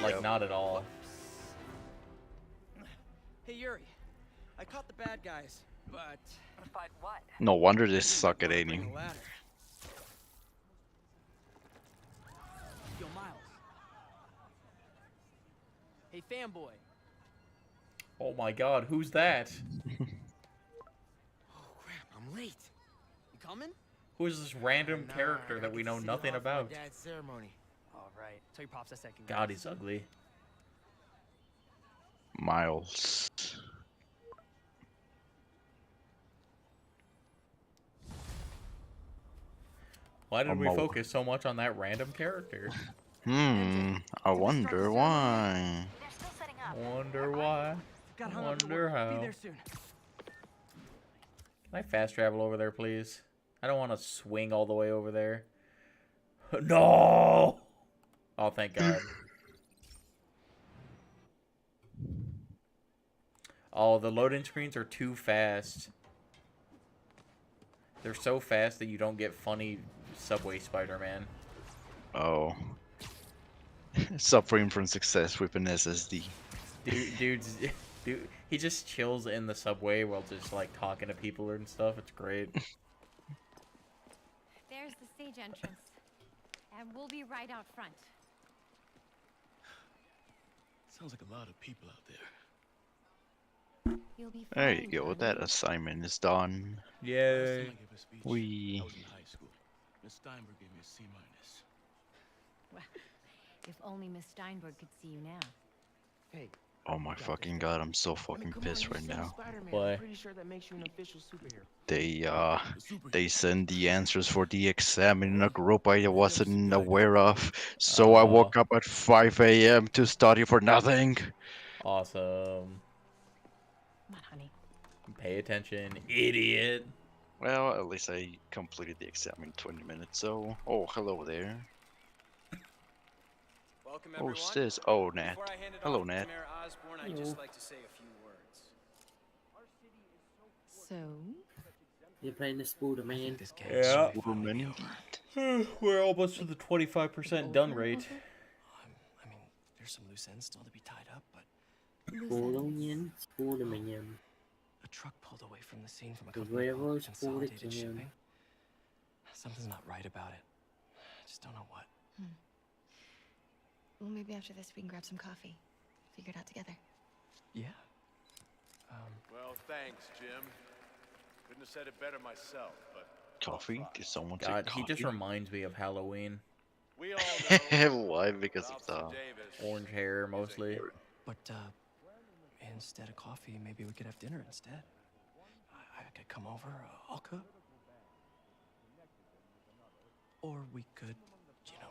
Like, Yep. not at all. Hey, Yuri. I caught the bad guys, but... But what? No wonder they suck at aiming. Ladder. Yo, Miles. Hey, fanboy. Oh my god, who's that? Oh, crap, I'm late. You coming? Who is this random character that we know nothing about? Dad's ceremony. All right. Tell your pops a second. God, he's ugly. Miles. Why did we Mo. focus so much on that random character? I wonder why. Wonder why. Got hung up at Wonder work. how. Be there soon. Can I fast travel over there, please? I don't want to swing all the way over there. No! Oh, thank God. Oh, the loading screens are too fast. They're so fast that you don't get funny Subway Spider-Man. Oh. Suffering from success with an SSD. Dude, he just chills in the subway while just like talking to people and stuff. It's great. There's the stage entrance. And we'll be right out front. Sounds like a lot of people out there. You'll be There fine, you go, darling. that assignment is done. Yay. We. I was in high school. Miss Steinberg gave me a C-. Well, if only Miss Steinberg could see you now. Hey. Oh my fucking god, I'm so fucking pissed right now. Why? I'm pretty sure that makes you an official superhero. They sent the answers for the exam in a group I wasn't aware of. So I woke up at 5 a.m. to study for nothing. Awesome. Come on, honey. Pay attention, idiot. Well, at least I completed the exam in 20 minutes, so... Oh, hello there. Welcome, Oh, everyone. sis. Oh, Nat. Before I hand it Hello, off to Nat. Mayor Osborne, I'd just like to say a few words. So? You're playing the Spider-Man. Yeah. Spider-Man. We're almost to the 25% done rate. I mean, there's some loose ends still to be tied up, but Spider-Man, Spider-Man. a truck pulled away from the scene from a The company called railroad's Consolidated full of Shipping. him. Something's not right about it. I just don't know what. Well, maybe after this we can grab some coffee. Figure it out together. Yeah. Well, thanks, Jim. Couldn't have said it better myself, but Coffee? Did someone say God, coffee? he just reminds me of Halloween. We all know Why? Because of Officer the Davis Orange hair, mostly. But, instead of coffee, maybe we could have dinner instead. I could come over, I'll cook. Or we could,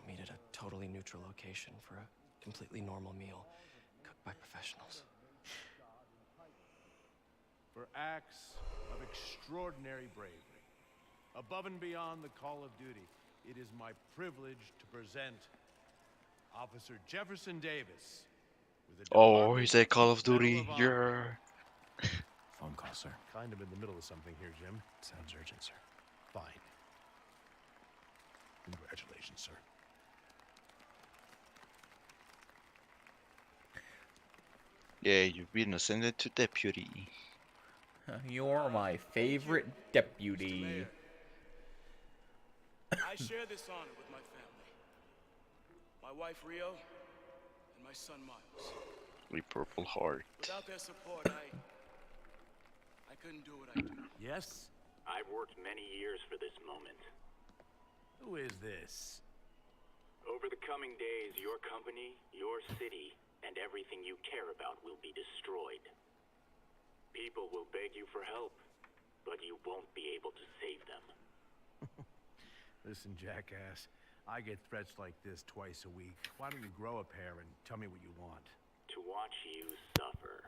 meet at a totally neutral location for a completely normal meal, cooked by professionals. For acts of extraordinary bravery, above and beyond the call of duty, it is my privilege to present Officer Jefferson Davis with a oh, he said Call of Duty. Yeah. phone call, sir. Kind of in the middle of something here, Jim. Sounds urgent, sir. Fine. Congratulations, sir. Yeah, you've been ascended to deputy. You're my favorite deputy. I share this honor with my family. My wife Rio and my son Miles. The Purple Heart. Without their support, I couldn't do what I do. Yes? I've worked many years for this moment. Who is this? Over the coming days, your company, your city, and everything you care about will be destroyed. People will beg you for help, but you won't be able to save them. Listen, jackass. I get threats like this twice a week. Why don't you grow a pair and tell me what you want? To watch you suffer.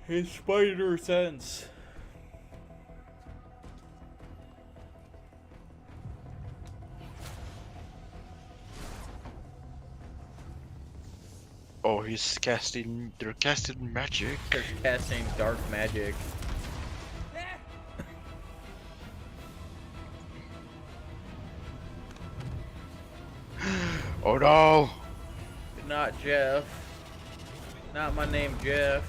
His spider sense. Oh, he's casting. They're casting magic. They're casting dark magic. Oh no! Not Jeff. Not my name, Jeff.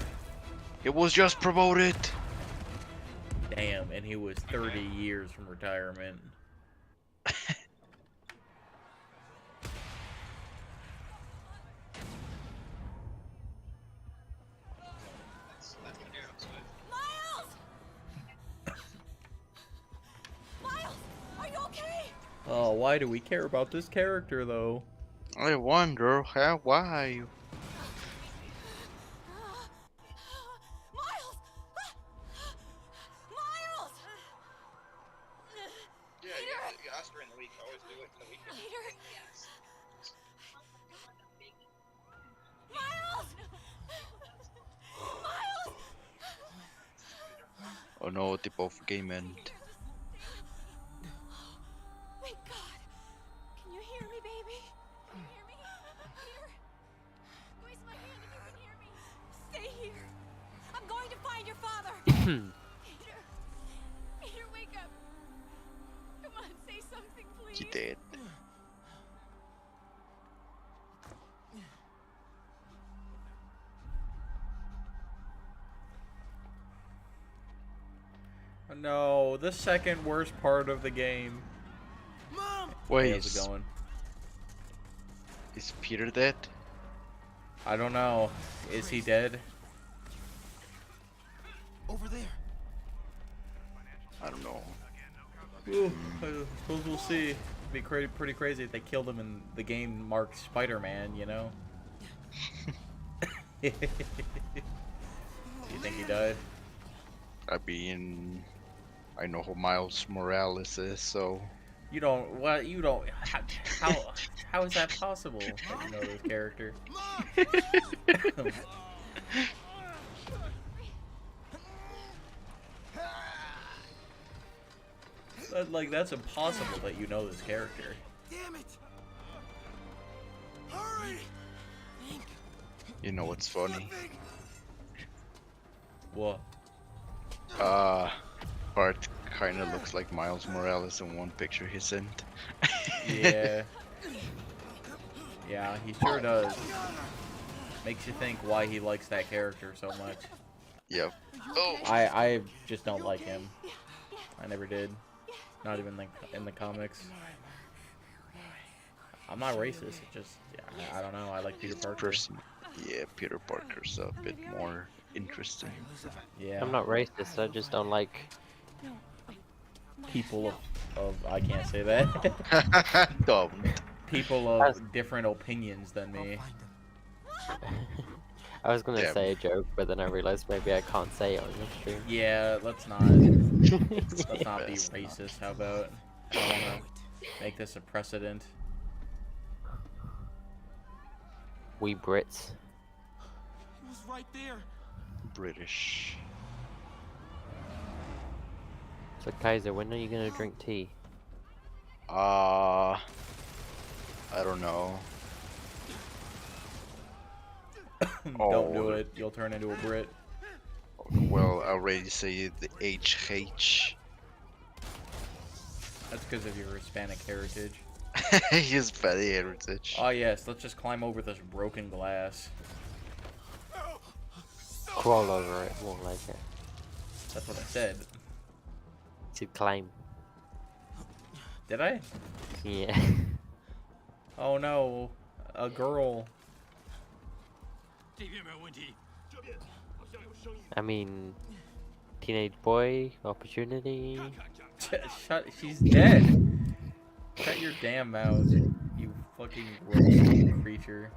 It was just promoted. Damn, and he was 30 years from retirement. Miles! Are you okay? Oh, why do we care about this character, though? I wonder how. Why? Miles! Miles! Yeah, you ask her in the week. Always do it in the week. Peter! Miles! Miles! Oh no, the both game end. Thank God. Can you hear me, baby? Can you hear me? Peter? Squeeze my hand if you can hear me. Stay here. I'm going to find your father. Peter. Peter, wake up. Come on, say something, please. He did. No, the second worst part of the game. Mom! Wait, how's it going? Is Peter dead? I don't know. Is he dead? Over there. I don't know. Ooh, I suppose we'll see. It'd be pretty crazy if they killed him in the game marked Spider-Man, you know? Do you think he died? I mean, I know who Miles Morales is, so. You don't. What? You don't. How is that possible? That you know this character. That's impossible that you know this character. Damn it! Hurry! You know what's funny? What? Bart kind of looks like Miles Morales in one picture he sent. Yeah. Yeah, he sure does. Makes you think why he likes that character so much. Yep. Oh. I just don't like him. I never did. Not even in the comics. I'm not racist. It just, I don't know. I like Peter Parker. Yeah, Peter Parker's a bit more interesting. Yeah. I'm not racist. I just don't like People of I can't say that. Don't. People of different opinions than me. I was gonna Damn. say a joke, but then I realized maybe I can't say it on the stream. Yeah, let's not. Let's not be racist. How about? I don't want to make this a precedent. We Brits. He was right there. British. So Kaiser, when are you gonna drink tea? I don't know. Don't do it. You'll turn into a Brit. Well, I already say the HH. That's because of your Hispanic heritage. Hispanic heritage. Oh yes, let's just climb over this broken glass. Crawl over it, won't like it. That's what I said. To climb. Did I? Yeah. Oh no, a girl. I mean, teenage boy, opportunity. Shut. She's dead. Shut your damn mouth, you fucking gross creature.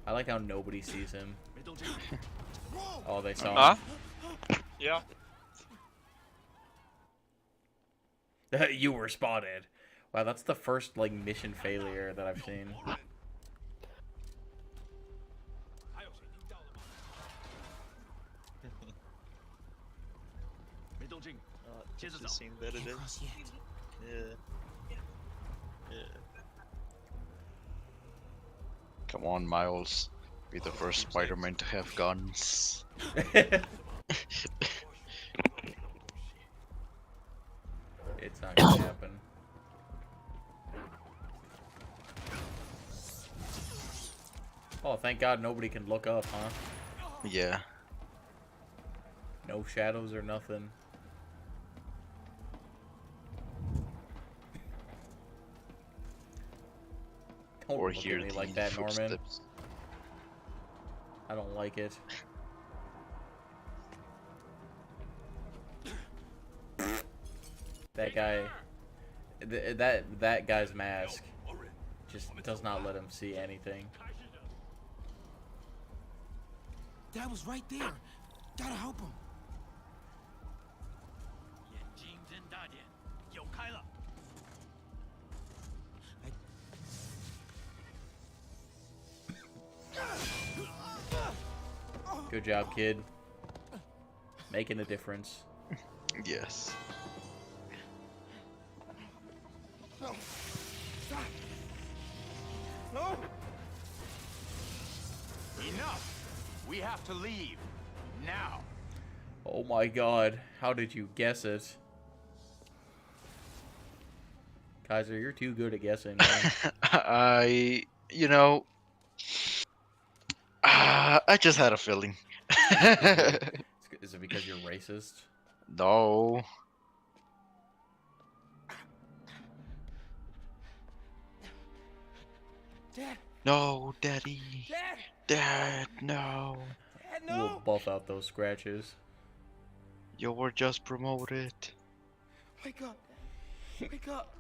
I like how nobody sees him. Oh, they saw him. Yeah. You were spotted. Wow, that's the first like mission failure that I've seen. Just seen that it is. Yeah. Yeah. Come on, Miles. Be the first Spider-Man to have guns. It's not gonna happen. Oh, thank God nobody can look up, huh? Yeah. No shadows or nothing. Don't Or look hear at me the like that, Norman. footsteps. I don't like it. That guy, that guy's mask just does not let him see anything. Dad was right there. Gotta help him. Good job, kid. Making a difference. Yes. No. Stop. No. Enough. We have to leave now. Oh my God! How did you guess it? Kaiser, you're too good at guessing, man. I just had a feeling. Is it because you're racist? No. Dad. No, Daddy. Dad. Dad, no. Dad, no. We'll buff out those scratches. You were just promoted. Wake up. Dad. Wake up.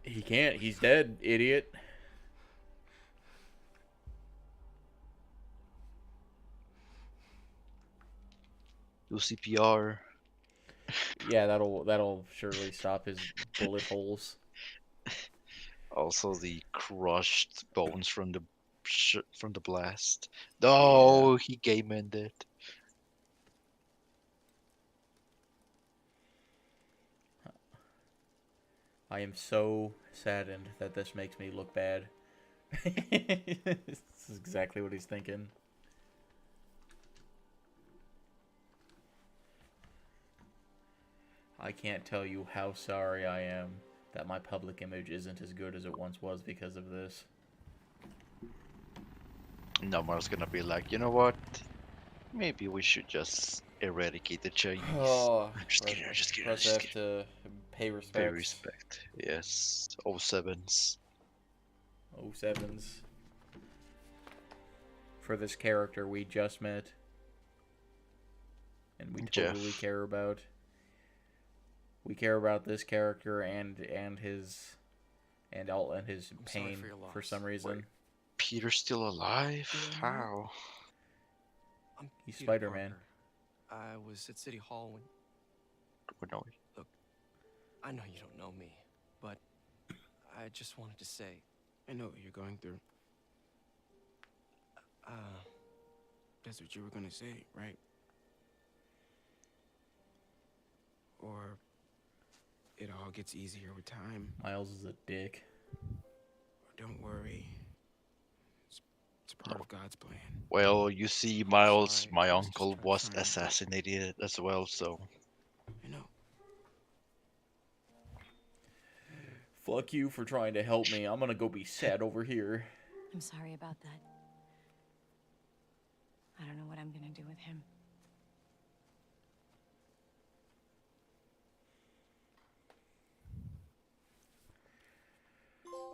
He can't. He's dead, idiot. Do CPR. Yeah, that'll surely stop his bullet holes. Also, the crushed bones from the blast. No, he game ended. I am so saddened that this makes me look bad. This is exactly what he's thinking. I can't tell you how sorry I am that my public image isn't as good as it once was because of this. Nomar's gonna be like, you know what? Maybe we should just eradicate the Chinese. Oh, I'm just kidding. press F to Pay respect. Pay respect. Yes. 07s. 07s. For this character we just met. And we totally Jeff. care about. We care about this character and his pain for some reason. Wait, Peter's still alive? How? He's Peter Spider-Man. Parker. I was at City Hall when... No. Look, I know you don't know me, but I just wanted to say... I know what you're going through. That's what you were gonna say, right? Or it all gets easier with time. Miles is a dick. Or don't worry. It's part of God's plan. Well, you see, Miles, my uncle was assassinated as well, so... I know. Fuck you for trying to help me. I'm gonna go be sad over here. I'm sorry about that. I don't know what I'm gonna do with him.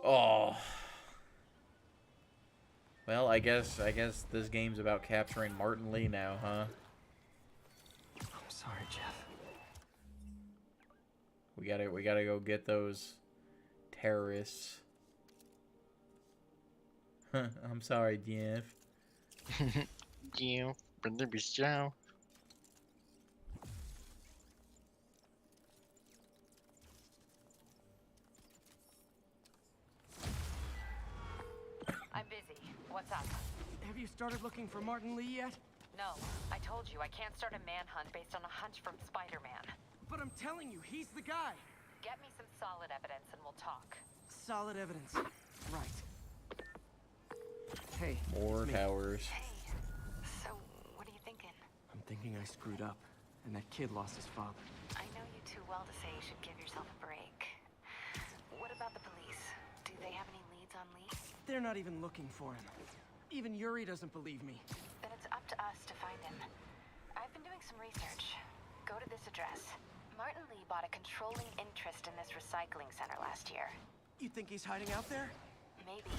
Oh. Well, I guess this game's about capturing Martin Lee now, huh? I'm sorry, Jeff. We gotta go get those terrorists. I'm sorry, Jeff. Yeah, brother, be strong. I'm busy. What's up? Have you started looking for Martin Lee yet? No, I told you I can't start a manhunt based on a hunch from Spider-Man. But I'm telling you, he's the guy. Get me some solid evidence and we'll talk. Solid evidence. Right. Hey. More towers. So, what are you thinking? I'm thinking I screwed up, and that kid lost his father. I know you too well to say you should give yourself a break. What about the police? Do they have any leads on Lee? They're not even looking for him. Even Yuri doesn't believe me. Then it's up to us to find him. I've been doing some research. Go to this address. Martin Lee bought a controlling interest in this recycling center last year. You think he's hiding out there? Maybe.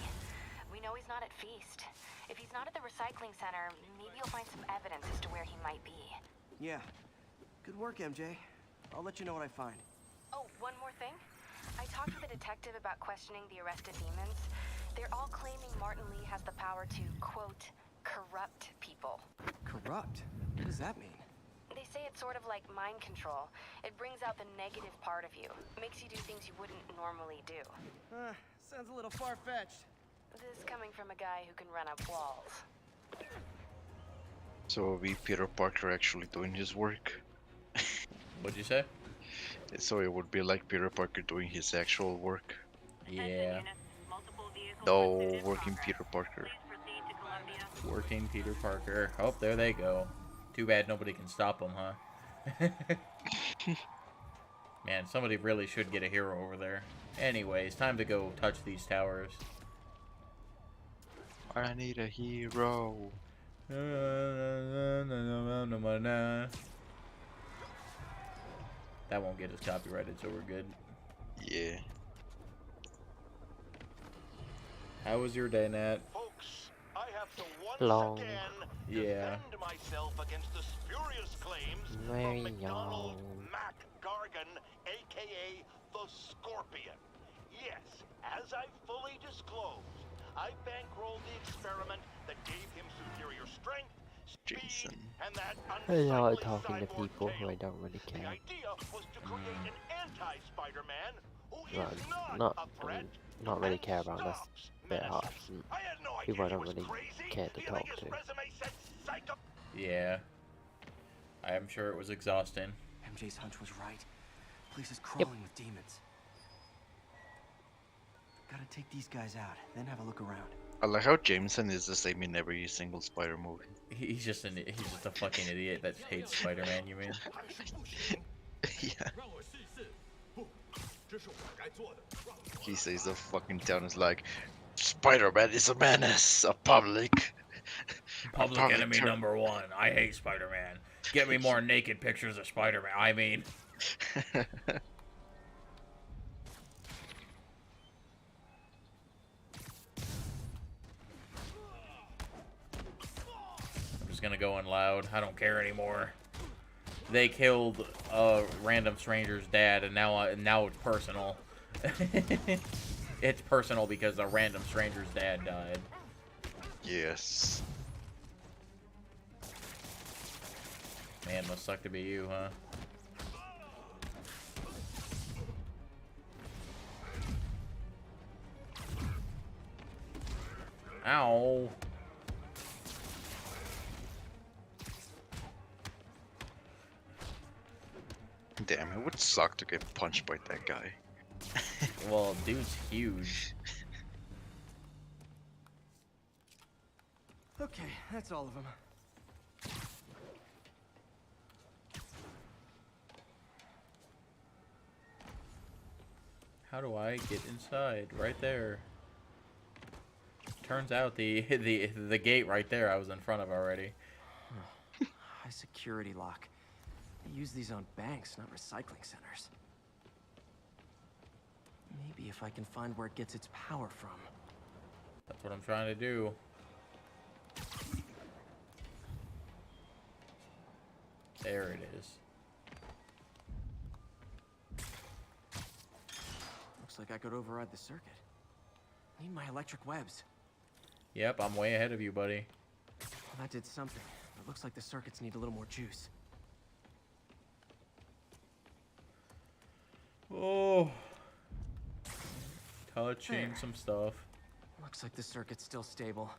We know he's not at Feast. If he's not at the recycling center, maybe you'll find some evidence as to where he might be. Yeah. Good work, MJ. I'll let you know what I find. Oh, one more thing. I talked to the detective about questioning the arrested demons. They're all claiming Martin Lee has the power to, quote, corrupt people. Corrupt? What does that mean? They say it's sort of like mind control. It brings out the negative part of you. Makes you do things you wouldn't normally do. Sounds a little far-fetched. This coming from a guy who can run up walls. So are we Peter Parker actually doing his work? What'd you say? So it would be like Peter Parker doing his actual work. Yeah. No, working Peter Parker. Working Peter Parker. Oh, there they go. Too bad nobody can stop them, huh? Man, somebody really should get a hero over there. Anyways, time to go touch these towers. I need a hero. That won't get us copyrighted, so we're good. Yeah. How was your day, Nat? Folks, I have to once Long. again Yeah. defend myself against the spurious claims Very from McDonald young. Mac Gargan, aka the Scorpion. Yes, as I fully disclosed, I bankrolled the experiment that gave him superior strength, speed, Jason. and that I like unsightly talking to cyborg people who tail. I don't really The care. idea was to create an anti-Spider-Man who Well, is not, not a threat. not really care about. That's a bit harsh. I had no idea People I he don't was really crazy. care to talk His to. resume said psycho. Yeah. I'm sure it was exhausting. MJ's hunch was right. Place is crawling with demons. Gotta take these guys out, then have a look around. I like how Jameson is the same in every single Spider movie. He's just a fucking idiot that hates Spider-Man, you mean? Yeah. He says the fucking town is like, Spider-Man is a menace, a public Enemy number one. I hate Spider-Man. Get me more naked pictures of Spider-Man. I mean... gonna go in loud. I don't care anymore. They killed a random stranger's dad, and now it's personal. It's personal because a random stranger's dad died. Yes. Man, must suck to be you, huh? Ow. Damn, it would suck to get punched by that guy. Well, dude's huge. Okay, that's all of them. How do I get inside? Right there. Turns out the gate right there I was in front of already. High security lock. They use these on banks, not recycling centers. Maybe if I can find where it gets its power from. That's what I'm trying to do. There it is. Looks like I could override the circuit. Need my electric webs. Yep, I'm way ahead of you, buddy. Well, that did something. It looks like the circuits need a little more juice. Oh. Touching There. some stuff. Looks like the circuit's still stable.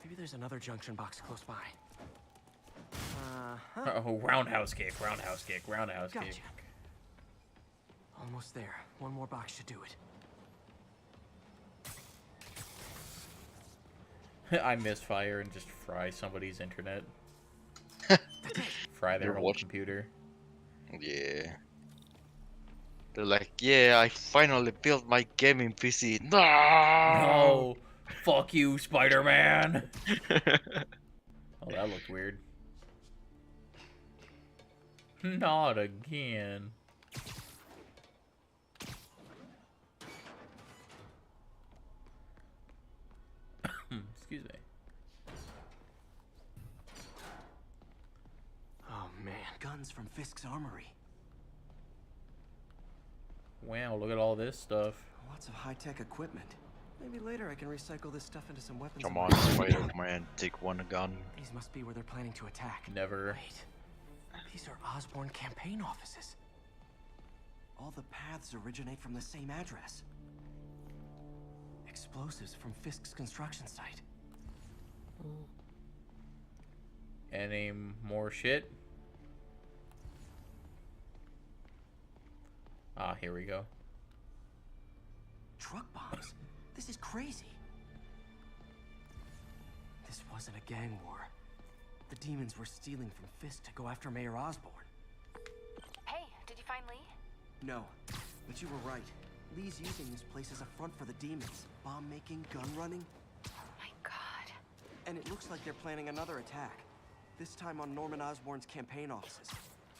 Maybe there's another junction box close by. Oh, roundhouse kick, roundhouse kick, roundhouse Gotcha. kick. Almost there. One more box should do it. I misfire and just fry somebody's internet. Fry their You're whole watching- computer. Yeah. They're like, yeah, I finally built my gaming PC. No! No! Fuck you, Spider-Man! Oh, that looked weird. Not again. Excuse me. Oh man, guns from Fisk's armory. Wow, look at all this stuff. Lots of high-tech equipment. Maybe later I can recycle this stuff into some weapons. Come of on, my own. Spider-Man, take one gun. These must be where they're planning to attack. Never. Wait, these are Osborn campaign offices. All the paths originate from the same address. Explosives from Fisk's construction site. Any more shit? Ah, here we go. Truck bombs? This is crazy. This wasn't a gang war. The demons were stealing from Fisk to go after Mayor Osborn. Hey, did you find Lee? No, but you were right. Lee's using this place as a front for the demons. Bomb making, gun running. Oh my god. And it looks like they're planning another attack. This time on Norman Osborn's campaign offices.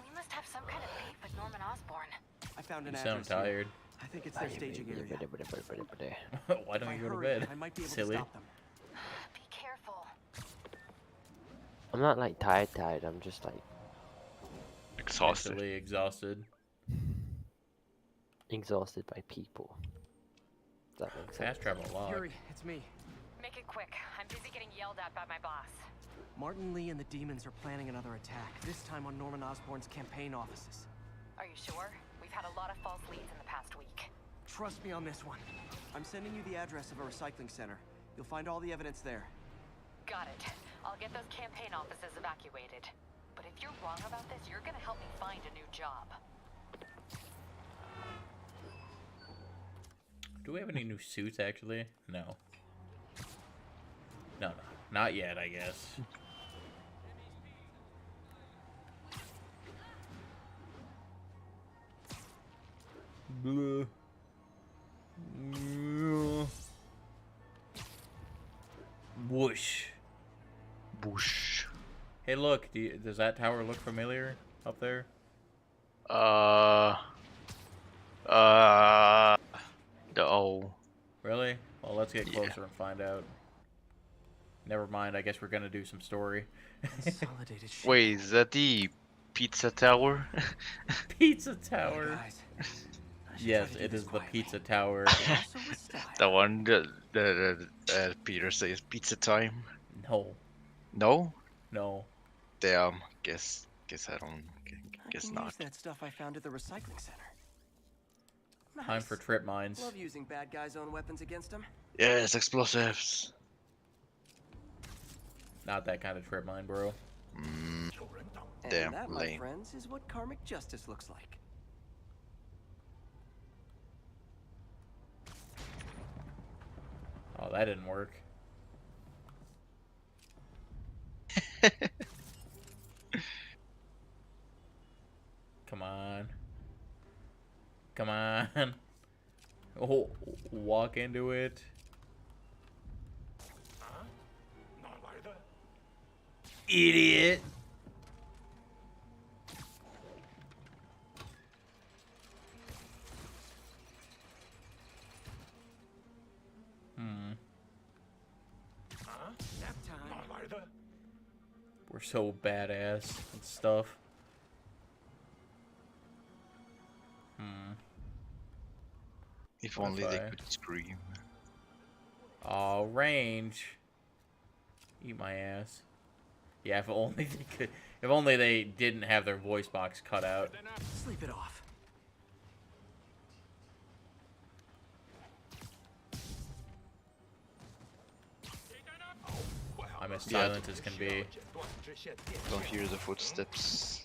We must have some kind of beef with Norman Osborn. I found an You address sound here. tired. I think it's their staging area. Why don't If you I go to hurry, bed? I might be able Silly. to stop them. Be careful. I'm not like tired, I'm just like Exhausted. Mentally exhausted. exhausted by people. Does that make sense? Fast travel log. Yuri, it's me. Make it quick. I'm busy getting yelled at by my boss. Martin Lee and the demons are planning another attack, this time on Norman Osborn's campaign offices. Are you sure? We've had a lot of false leads in the past week. Trust me on this one. I'm sending you the address of a recycling center. You'll find all the evidence there. Got it. I'll get those campaign offices evacuated. But if you're wrong about this, you're gonna help me find a new job. Do we have any new suits, actually? No. No, not yet, I guess. Blah. Whoosh. Whoosh. Hey, look. Does that tower look familiar up there? No. Really? Well, let's get closer and find out. Never mind. I guess we're gonna do some story. Consolidated shit. Wait, is that the pizza tower? Pizza tower. Guys, I should Yes, try to do it this is the quietly, pizza tower. but also with style. The one that Peter says pizza time. No. No? No. Damn. Guess I don't. I Guess can not. use that stuff I found at the recycling center. Time for trip mines. Love using bad guys' own weapons against them. Yes, explosives. Not that kind of trip mine, bro. And Damn, that, my lame. friends, is what karmic justice looks like. Oh, that didn't work. Come on. Come on. Oh, walk into it. Idiot. Nap time. We're so badass and stuff. If What only if they I- could scream. Oh, range. Eat my ass. Yeah, if only they could. If only they didn't have their voice box cut out. Sleep it off. I'm as Yeah. silent as can be. Don't hear the footsteps.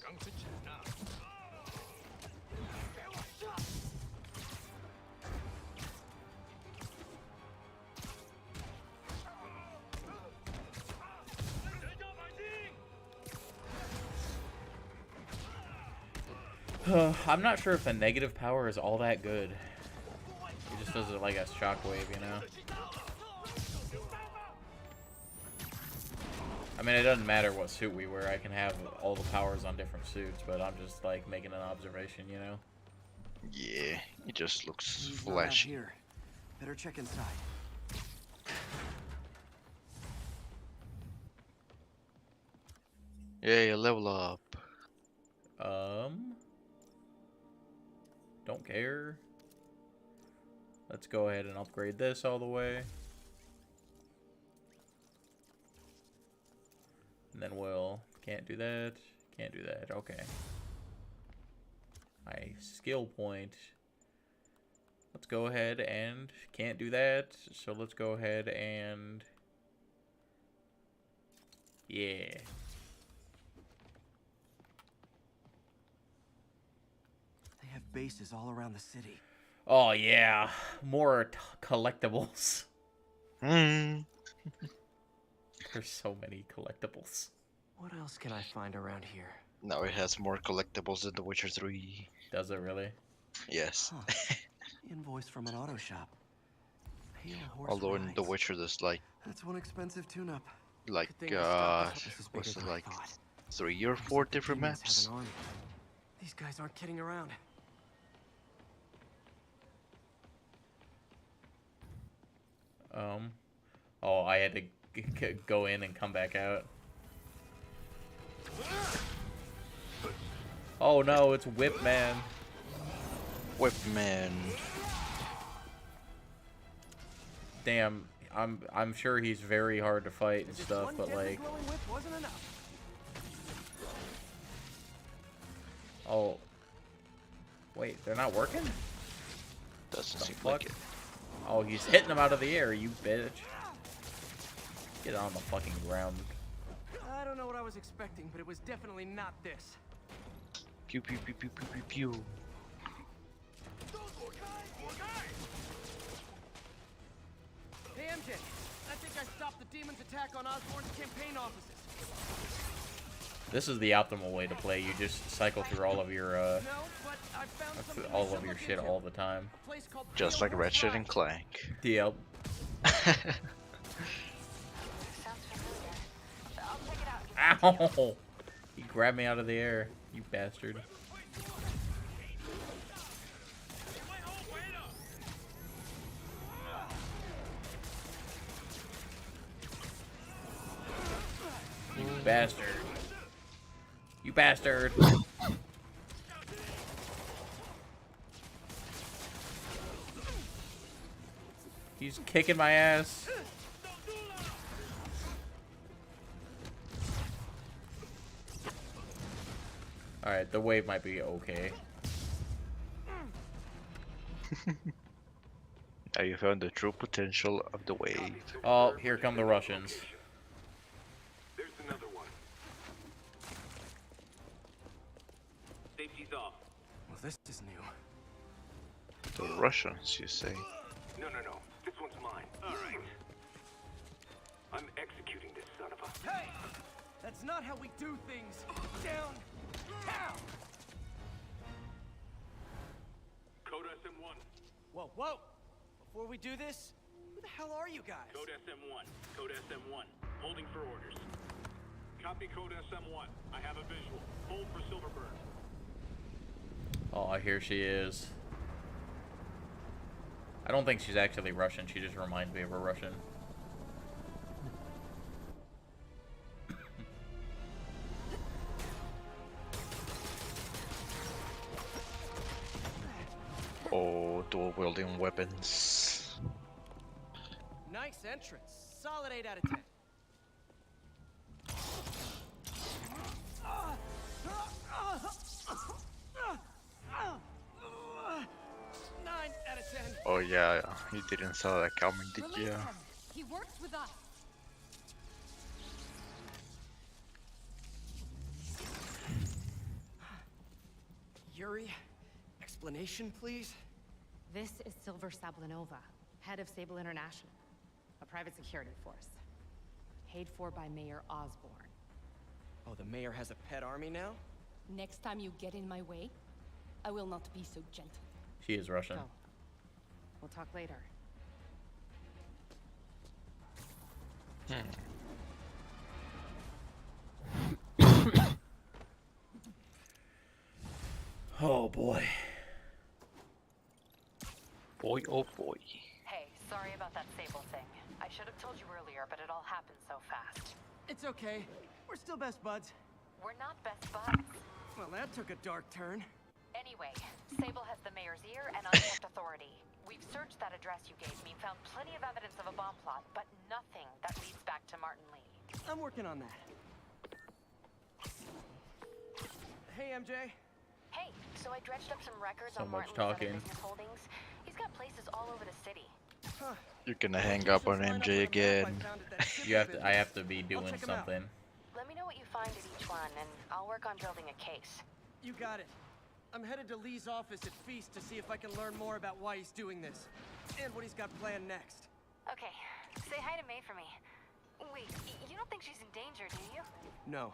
I'm not sure if the negative power is all that good. It just does it like a shockwave, you know? I mean, it doesn't matter what suit we wear. I can have all the powers on different suits, but I'm just like making an observation, you know? Yeah, it just looks He's not out flashy. here. Better check inside. Yeah, level up. Don't care. Let's go ahead and upgrade this all the way. And then we'll... Can't do that. Can't do that. Okay. My skill point. Let's go ahead and... Can't do that. So let's go ahead and... Yeah. They have bases all around the city. Oh, yeah. More collectibles. Hmm. There's so many collectibles. What else can I find around here? Now it has more collectibles than The Witcher 3. Does it really? Yes. Huh. Invoice from an auto shop. Pale horse Although in rides. The Witcher there's like That's one expensive tune-up. like Good thing I stopped this what's bigger it than I like thought. 3 or 4 different Demons have maps? an army. These guys aren't kidding around. Oh, I had to go in and come back out. Oh no, it's Whip Man. Whipman. Damn, I'm sure he's very hard to fight and stuff, One but deadly like, glowing whip wasn't enough. oh, wait, they're not working? Doesn't The seem fuck? like it. Oh, he's hitting them out of the air, you bitch. Get on the fucking ground. I don't know what I was expecting, but it was definitely not this. Pew pew pew pew pew pew pew. Hey MJ, I think I stopped the demon's attack on Osborn's campaign offices. This is the optimal way to play. You just cycle through all of your No, but I found something all we should of your look shit into. all the time. A place called Just Pale like Horse Ratchet Rides. and Clank. Yep. Sounds familiar. I'll check it out. Ow! He grabbed me out of the air, you bastard. bastard. You bastard. He's kicking my ass. Alright, the wave might be okay. Now you found the true potential of the wave. Oh, here come the Russians. There's another one. Safety's off. Well, this is new. The Russians, you say? No. This one's mine. All right. I'm executing this son of a... Hey! That's not how we do things. Down. Down. Code SM1. Whoa. Before we do this, who the hell are you guys? Code SM1. Code SM1. Holding for orders. Copy Code SM1. I have a visual. Hold for Silverburn. Oh, here she is. I don't think she's actually Russian. She just reminds me of a Russian. Oh, dual wielding weapons. Nice entrance. Solid 8 out of 10. 9 out of 10. Oh yeah, you didn't saw that coming, did Release you? him. He works with us. Yuri, explanation, please? This is Silver Sablinova, head of Sable International, a private security force. Paid for by Mayor Osborne. Oh, the mayor has a pet army now? Next time you get in my way, I will not be so gentle. She is Russian. Go. We'll talk later. Oh boy. Boy, oh boy. Hey, sorry about that Sable thing. I should have told you earlier, but it all happened so fast. It's okay. We're still best buds. We're not best buds. Well, that took a dark turn. Anyway, Sable has the mayor's ear and unchecked authority. We've searched that address you gave me, found plenty of evidence of a bomb plot, but nothing that leads back to Martin Lee. I'm working on that. Hey, MJ. Hey, so I dredged up some records So on much Martin Lee's other talking. business holdings. He's got places all over the city. Huh. You're gonna hang up on MJ again. You have to. I have to be doing check 'em out. something. Let me know what you find at each one, and I'll work on building a case. You got it. I'm headed to Lee's office at Feast to see if I can learn more about why he's doing this. And what he's got planned next. Okay, say hi to May for me. Wait, you don't think she's in danger, do you? No.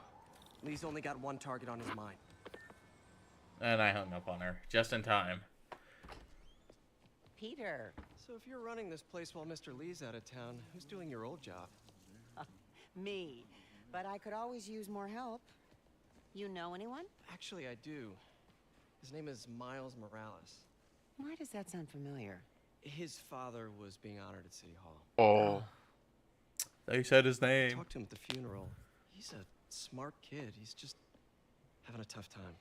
Lee's only got one target on his mind. And I hung up on her just in time. Peter. So if you're running this place while Mr. Lee's out of town, who's doing your old job? Me. But I could always use more help. You know anyone? Actually, I do. His name is Miles Morales. Why does that sound familiar? His father was being honored at City Hall. Oh. They said his I name. talked to him at the funeral. He's a smart kid. He's just having a tough time.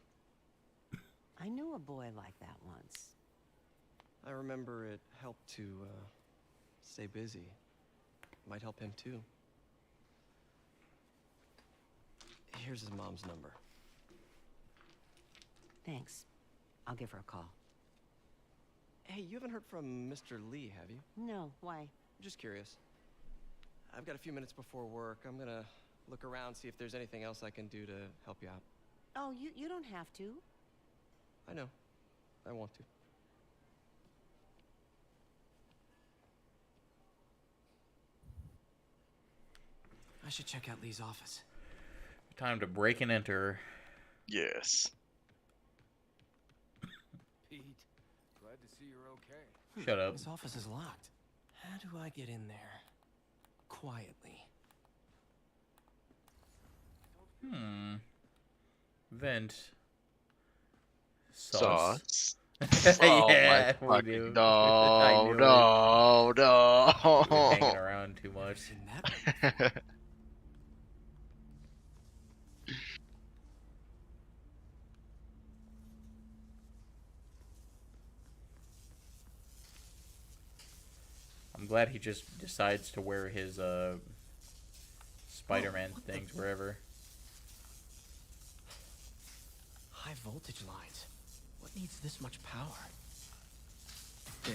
I knew a boy like that once. I remember it helped to stay busy. Might help him too. Here's his mom's number. Thanks. I'll give her a call. Hey, you haven't heard from Mr. Lee, have you? No, why? Just curious. I've got a few minutes before work. I'm gonna look around, see if there's anything else I can do to help you out. Oh, you don't have to. I know. I want to. I should check out Lee's office. Time to break and enter. Yes. Pete, glad to see you're okay. Shut up. This office is locked. How do I get in there? Quietly. Vent. Sauce. Yeah, Oh my we do. fucking I no, knew it. no, no. You're hanging around too much. glad he just decides to wear his Spider-Man things wherever. High voltage lines. What needs this much power? There.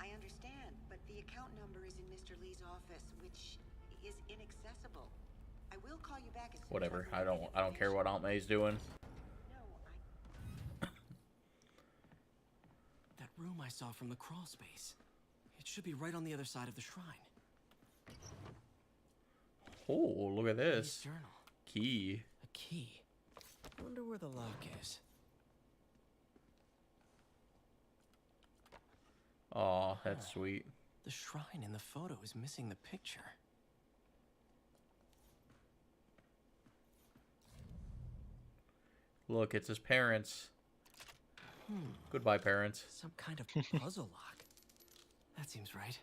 I understand, but the account number is in Mr. Lee's office, which is inaccessible. I will call you back as soon Whatever. as I don't care what Aunt May's doing. That room I saw from the crawl space. It should be right on the other side of the shrine. Oh, look at Lee's this. journal. Key. A key. Wonder where the lock is. Aw, that's sweet. The shrine in the photo is missing the picture. Look, it's his parents. Goodbye, parents. Some kind of puzzle lock. That seems right.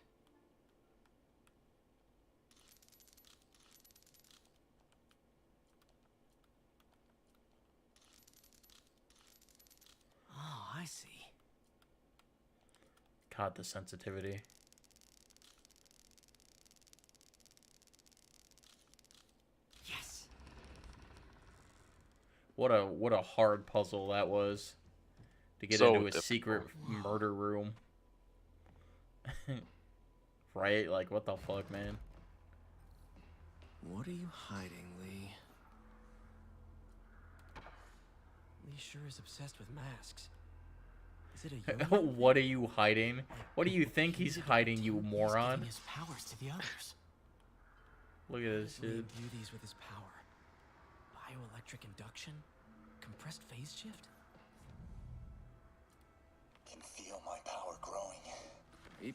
Oh, I see. God, the sensitivity. Yes. What a hard puzzle that was. To get So into a difficult. secret murder room. Right? Like, what the fuck, man? What are you hiding, Lee? Lee sure is obsessed with masks. Is it a yo-yo What are thing? you hiding? What do you think he's hiding, you moron? He's giving his powers to the others. Look at this How does Lee shit. imbue these with his power? Bioelectric induction? Compressed phase shift? Can feel my power growing. Maybe.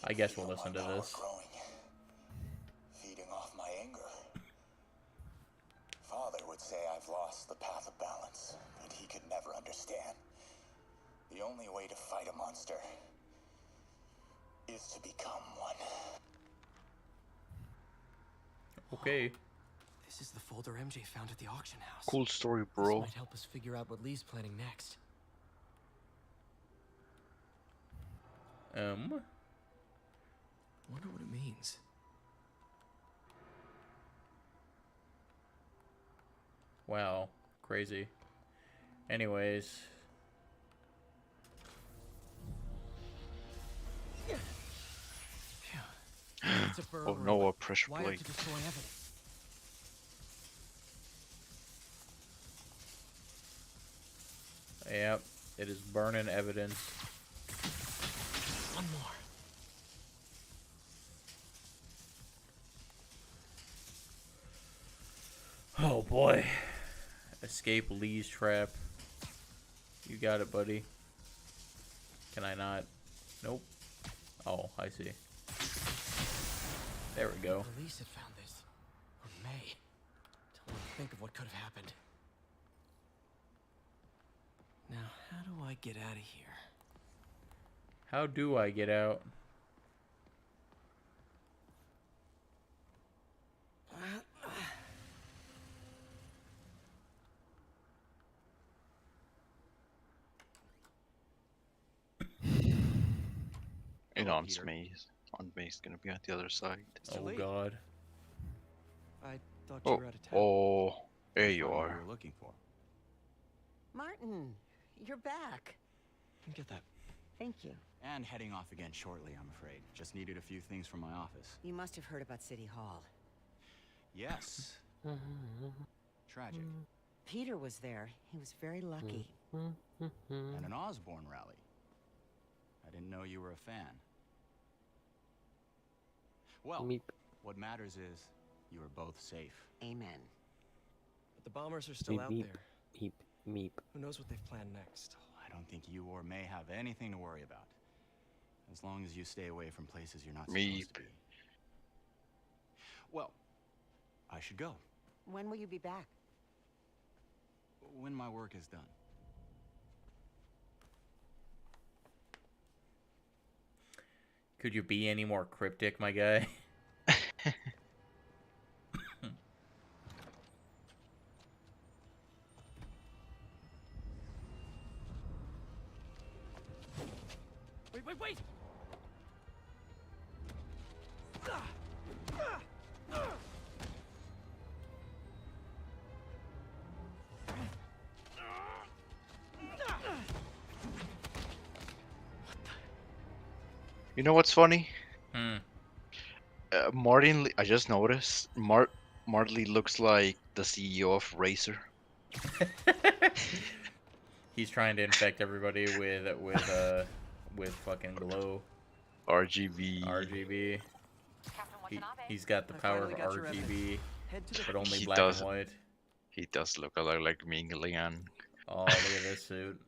I guess we'll listen to this. Growing. Feeding off my anger. Father would say I've lost the path of balance, but he could never understand. The only way to fight a monster is to become one. Okay. This is the folder MJ found at the auction house. Cool story, This bro. might help us figure out what Lee's planning next. Wonder what it means. Wow. Crazy. Anyways. It's a burn Oh room. no, a pressure Wired plate. to destroy evidence. Yep. It is burning evidence. One more. Oh boy. Escape Lee's trap. You got it, buddy. Can I not? Nope. Oh, I see. There we go. Police had found this. Or May. Don't want to think of what could have happened. Now, how do I get out of here? How do I get out? And on Maze. On Maze gonna be at the other side. Mr. Oh Lee. god. I thought you Oh, were out of town. oh, there you What are. you were looking for. Martin, you're back. Get that. Thank you. And heading off again shortly, I'm afraid. Just needed a few things from my office. You must have heard about City Hall. Yes. Tragic. Peter was there. He was very lucky. And an Osborne rally. I didn't know you were a fan. Well, what matters is you are both safe. Amen. But the bombers are still out there. Meep, meep. Who knows what they've planned next? I don't think you or May have anything to worry about. As long as you stay away from places you're not supposed to be. Well, I should go. When will you be back? When my work is done. Could you be any more cryptic, my guy? You know what's funny? Hmm. Martin, I just noticed Martley looks like the CEO of Razer. He's trying to infect everybody with fucking glow. RGB. RGB. He's got the power of RGB, but only He black does. and white. He does look a lot like Ming Liang. Oh, look at this suit.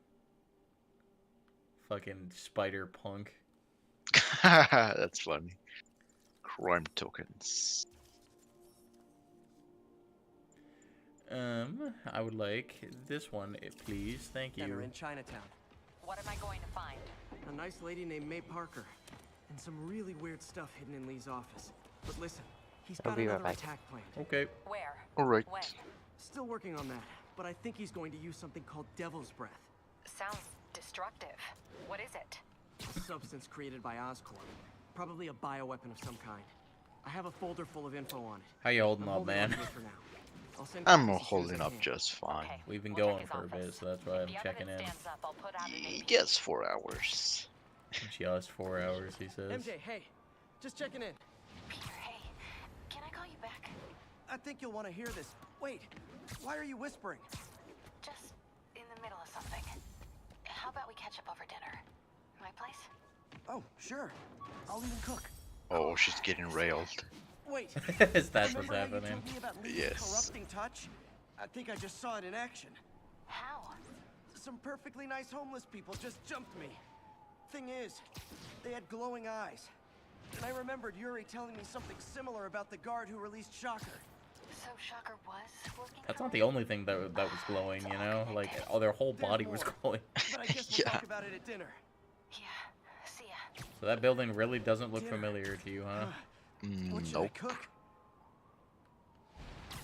Fucking spider punk. That's funny. Crime tokens. I would like this one, please. Thank you. Dinner in Chinatown. What am I going to find? A nice lady named May Parker. And some really weird stuff hidden in Lee's office. But listen, he's I'll got be right another back. attack planned. Okay. Where? Alright. When? Still working on that, but I think he's going to use something called Devil's Breath. Sounds destructive. What is it? A substance created by Oscorp. Probably a bioweapon of some kind. I have a folder full of info on it. How you holding I'm up, man? on to it for now. I'll send I'm copies as soon as holding I up can. just fine. We've been going for a bit, so that's why I'm checking in. Yes, 4 hours. Just 4 hours, he says. MJ, hey, just checking in. Peter, hey, can I call you back? I think you'll want to hear this. Wait, why are you whispering? Just in the middle of something. How about we catch up over dinner? My place? Oh, sure. I'll even cook. Oh, she's getting railed. Wait. Is that what's remember how happening? You told me about Lee's Yes. corrupting touch? I think I just saw it in action. How? Some perfectly nice homeless people just jumped me. Thing is, they had glowing eyes. And I remembered Yuri telling me something similar about the guard who released Shocker. So Shocker was working. That's not the only thing that was glowing, you know? Like, oh, their whole body was glowing. But I guess we'll talk about it at dinner. Yeah, see ya. So that building really doesn't look familiar to you, huh? What should I Nope. cook?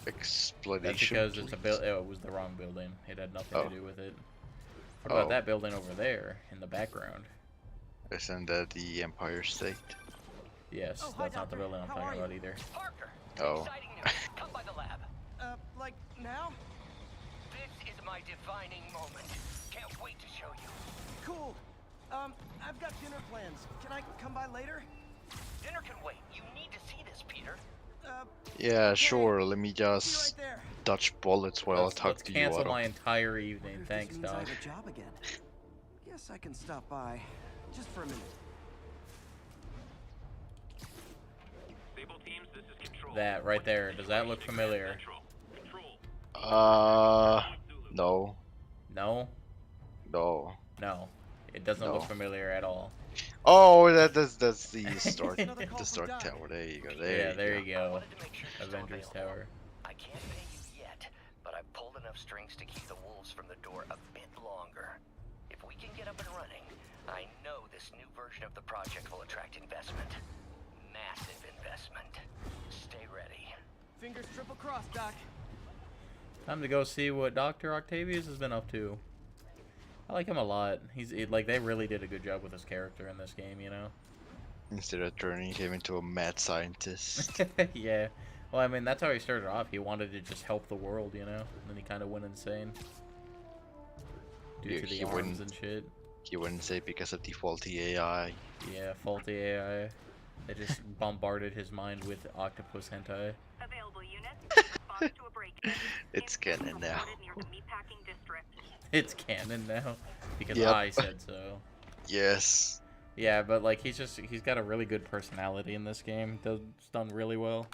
That's Explanation. because it's it was the wrong building. It had nothing to do with it. What about Oh. that building over there in the background? Isn't that the Empire State? Yes, Oh, hi, that's not the Doctor. building I'm How talking are about you? either. Parker, Oh. exciting news. Come by the lab. Like now? This is my defining moment. Can't wait to show you. Cool. I've got dinner plans. Can I come by later? Dinner can wait. You need to see this, Peter. Yeah, sure. Let me See you right just there. dodge bullets while I talk Let's to you, cancel Otto. my entire evening. This Thanks, means I Doc. have a job again. Guess I can stop by. Just for a minute. Sable teams, this is Control. That right there. Does that look familiar? No. No? No. No. It doesn't look No. familiar at all. Oh, that's the Stark the Stark Tower. There you go. Yeah, there you go. Avengers Tower. I can't pay you yet, but I've pulled enough strings to keep the wolves from the door a bit longer. If we can get up and running, I know this new version of the project will attract investment. Massive investment. Stay ready. Fingers triple crossed, Doc. Time to go see what Dr. Octavius has been up to. I like him a lot. Like, they really did a good job with his character in this game, you know? Instead of turning him into a mad scientist. Yeah. Well, I mean, that's how he started off. He wanted to just help the world, you know? And then he kind of went insane. Due to the arms and shit. He wouldn't say because of the faulty AI. Yeah, faulty AI. They just bombarded his mind with octopus hentai. Available units. Response to a break-in. It's canon now. Near the meatpacking district. It's canon now. Because Yep. I said so. Yes. Yeah, but like he's got a really good personality in this game. It's done really well.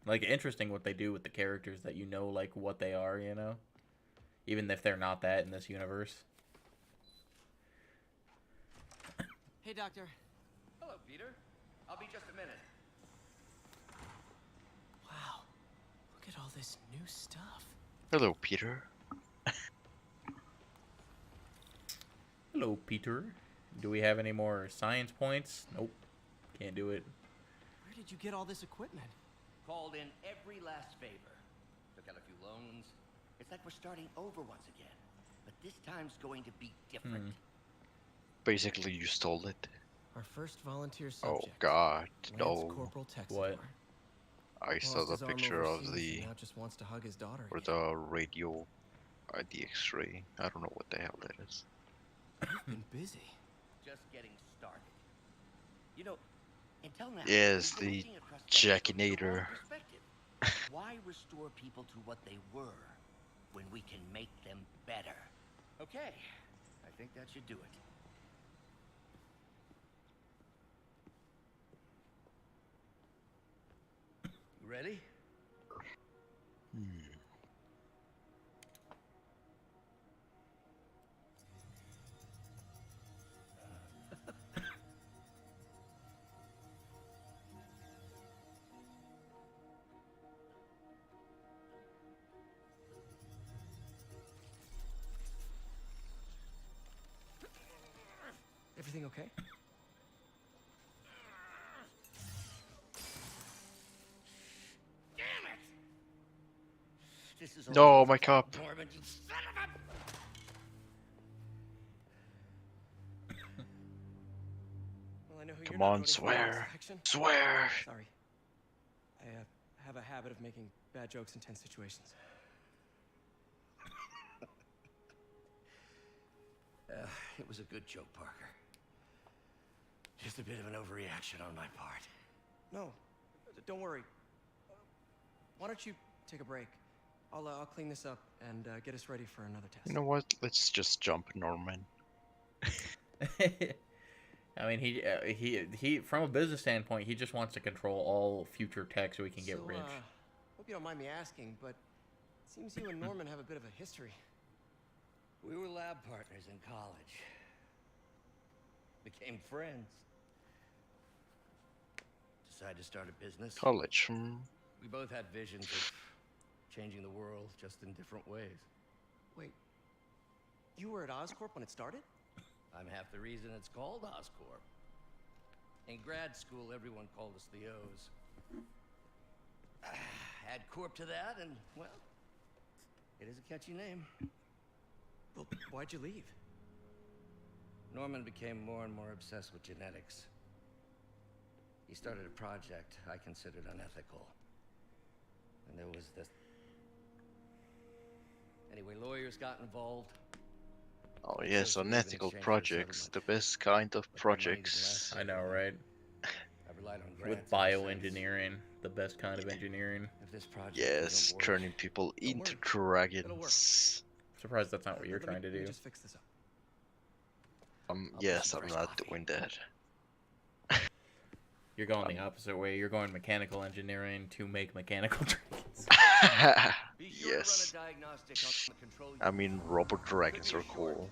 Like, interesting what they do with the characters that you know, like, what they are, you know? Even if they're not that in this universe. Hey, Doctor. Hello, Peter. I'll be just a minute. Wow. Look at all this new stuff. Hello, Peter. Hello, Peter. Do we have any more science points? Nope. Can't do it. Where did you get all this equipment? Called in every last favor. Took out a few loans. It's like we're starting over once again. But this time's going to be different. Basically, you stole it. Our first volunteer Oh subject. God, Lance no. Corporal Texidor. What? I saw Lost the his arm picture of overseas the and now just wants to hug his daughter or again. the radio, the X-ray. I don't know what the hell that is. You've been busy. just getting started. You know, until now, Yes, we've been the looking at prosthetics from the wrong Jackinator. perspective. Why restore people to what they were when we can make them better? Okay, I think that should do it. You ready? Everything okay? Damn it! This is all No, your my fault, cup. Norman, you son of a... Well, I know who Come you're not on, voting for in the next swear. election. Swear. Sorry. I have a habit of making bad jokes in tense situations. It was a good joke, Parker. Just a bit of an overreaction on my part. No, don't worry. Why don't you take a break? I'll clean this up and get us ready for another test. You know what? Let's just jump Norman. I mean, he from a business standpoint, he just wants to control all future tech so he can get rich. Hope you don't mind me asking, but it seems you and Norman have a bit of a history. We were lab partners in college. Became friends. Decided to start a business. College. We both had visions of changing the world, just in different ways. Wait, you were at Oscorp when it started? I'm half the reason it's called Oscorp. In grad school, everyone called us the O's. Add Corp to that, and, well, it is a catchy name. Well, why'd you leave? Norman became more and more obsessed with genetics. He started a project I considered unethical. And there was this... Anyway, lawyers got involved. Oh yes, unethical projects. The best kind of projects. I know, right? I relied on With grants ever since. bioengineering, the best kind of engineering. If this project Yes, doesn't work, turning people into dragons. Surprised that's not what you're trying to Let me do. just fix this up. Yes, I'm not doing that. You're going the opposite way. You're going mechanical engineering to make mechanical dragons. Be sure to run Yes. a diagnostic on the control I mean, robot dragons are cool.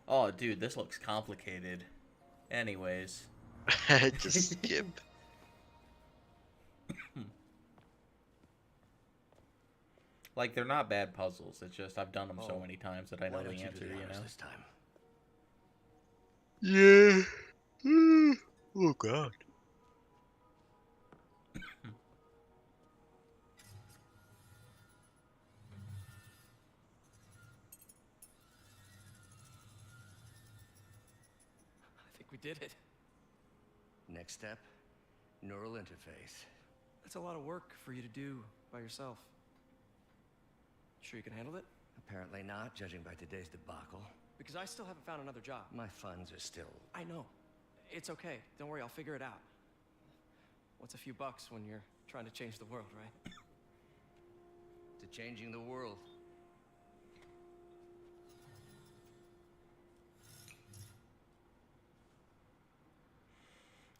Oh, dude, this looks complicated. Anyways. Just skip. Like, they're not bad puzzles. It's just I've done them so Oh, many times that I know why the don't you answer, do the you honors know? this time? Yeah. Oh god. I think we did it. Next step, neural interface. That's a lot of work for you to do by yourself. Sure you can handle it? Apparently not, judging by today's debacle. Because I still haven't found another job. My funds are still... I know. It's okay. Don't worry, I'll figure it out. What's a few bucks when you're trying to change the world, right? to changing the world.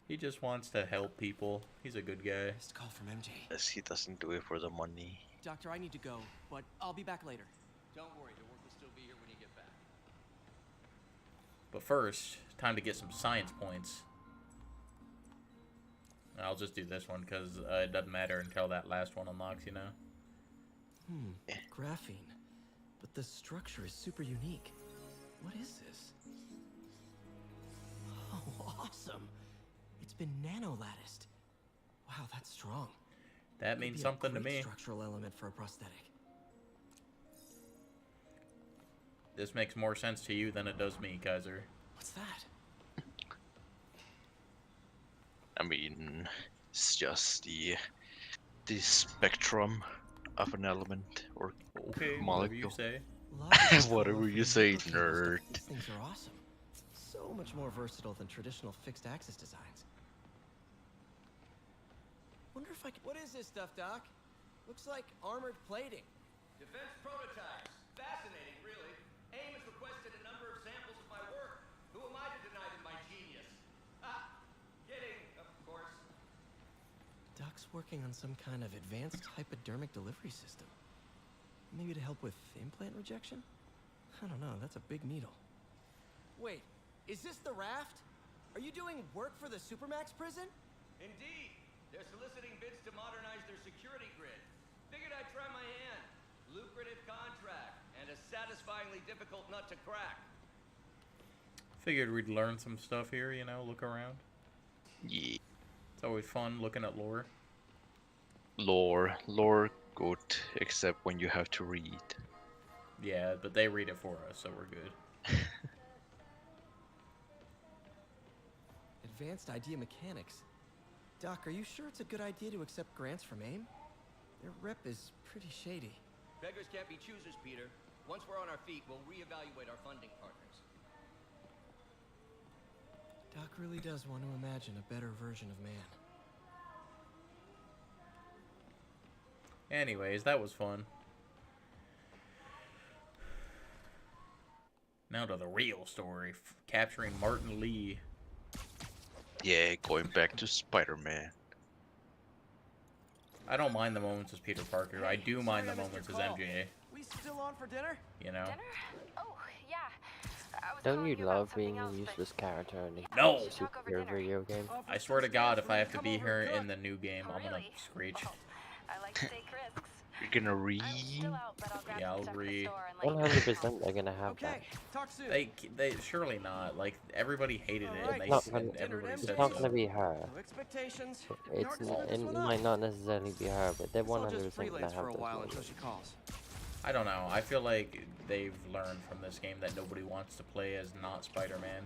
He just wants to help people. He's a good guy. Missed call from MJ. Yes, he doesn't do it for the money. Doctor, I need to go, but I'll be back later. Don't worry, the work will still be here when you get back. But first, time to get some science points. I'll just do this one because it doesn't matter until that last one unlocks, you know? Graphene. But the structure is super unique. What is this? Oh, awesome. It's been nano-latticed. Wow, that's strong. That Could means be a something to great me. Structural element for a prosthetic. This makes more sense to you than it does me, Kaiser. What's that? I mean, it's just the spectrum of an element or Okay, whatever molecule. you say. Whatever you say, nerd. These things are awesome. So much more versatile than traditional fixed axis designs. Wonder if I could... What is this stuff, Doc? Looks like armored plating. Defense prototypes. Fascinating, really. AIM has requested a number of samples of my work. Who am I to deny them my genius? Ah, kidding, of course. Doc's working on some kind of advanced hypodermic delivery system. Maybe to help with implant rejection? I don't know, that's a big needle. Wait, is this the raft? Are you doing work for the Supermax prison? Indeed. They're soliciting bids to modernize their security grid. Figured I'd try my hand. Lucrative contract, and a satisfyingly difficult nut to crack. Figured we'd learn some stuff here, you know, look around. Yeah. It's always fun looking at lore. Lore good, except when you have to read. Yeah, but they read it for us, so we're good. Advanced idea mechanics. Doc, are you sure it's a good idea to accept grants from AIM? Their rep is pretty shady. Beggars can't be choosers, Peter. Once we're on our feet, we'll reevaluate our funding partners. Doc really does want to imagine a better version of man. Anyways, that was fun. Now to the real story. Capturing Martin Lee. Yeah, going back to Spider-Man. I don't mind the moments as Peter Parker. I do mind the moments as MJ. We still on for dinner? You know? Oh, yeah. Don't you love being a useless character in a No! superhero video game? I swear to God, if I have to be here in the new game, I'm gonna screech. I like to take risks. You're gonna read? Yeah, I'll read. 100% they're gonna have that. Talk soon. They surely not. Like, everybody hated it, and, everybody It's said not so. gonna be her. Expectations. It might not necessarily be her, but they're 100% gonna have for a those while moments. until she calls. I don't know. I feel like they've learned from this game that nobody wants to play as not Spider-Man.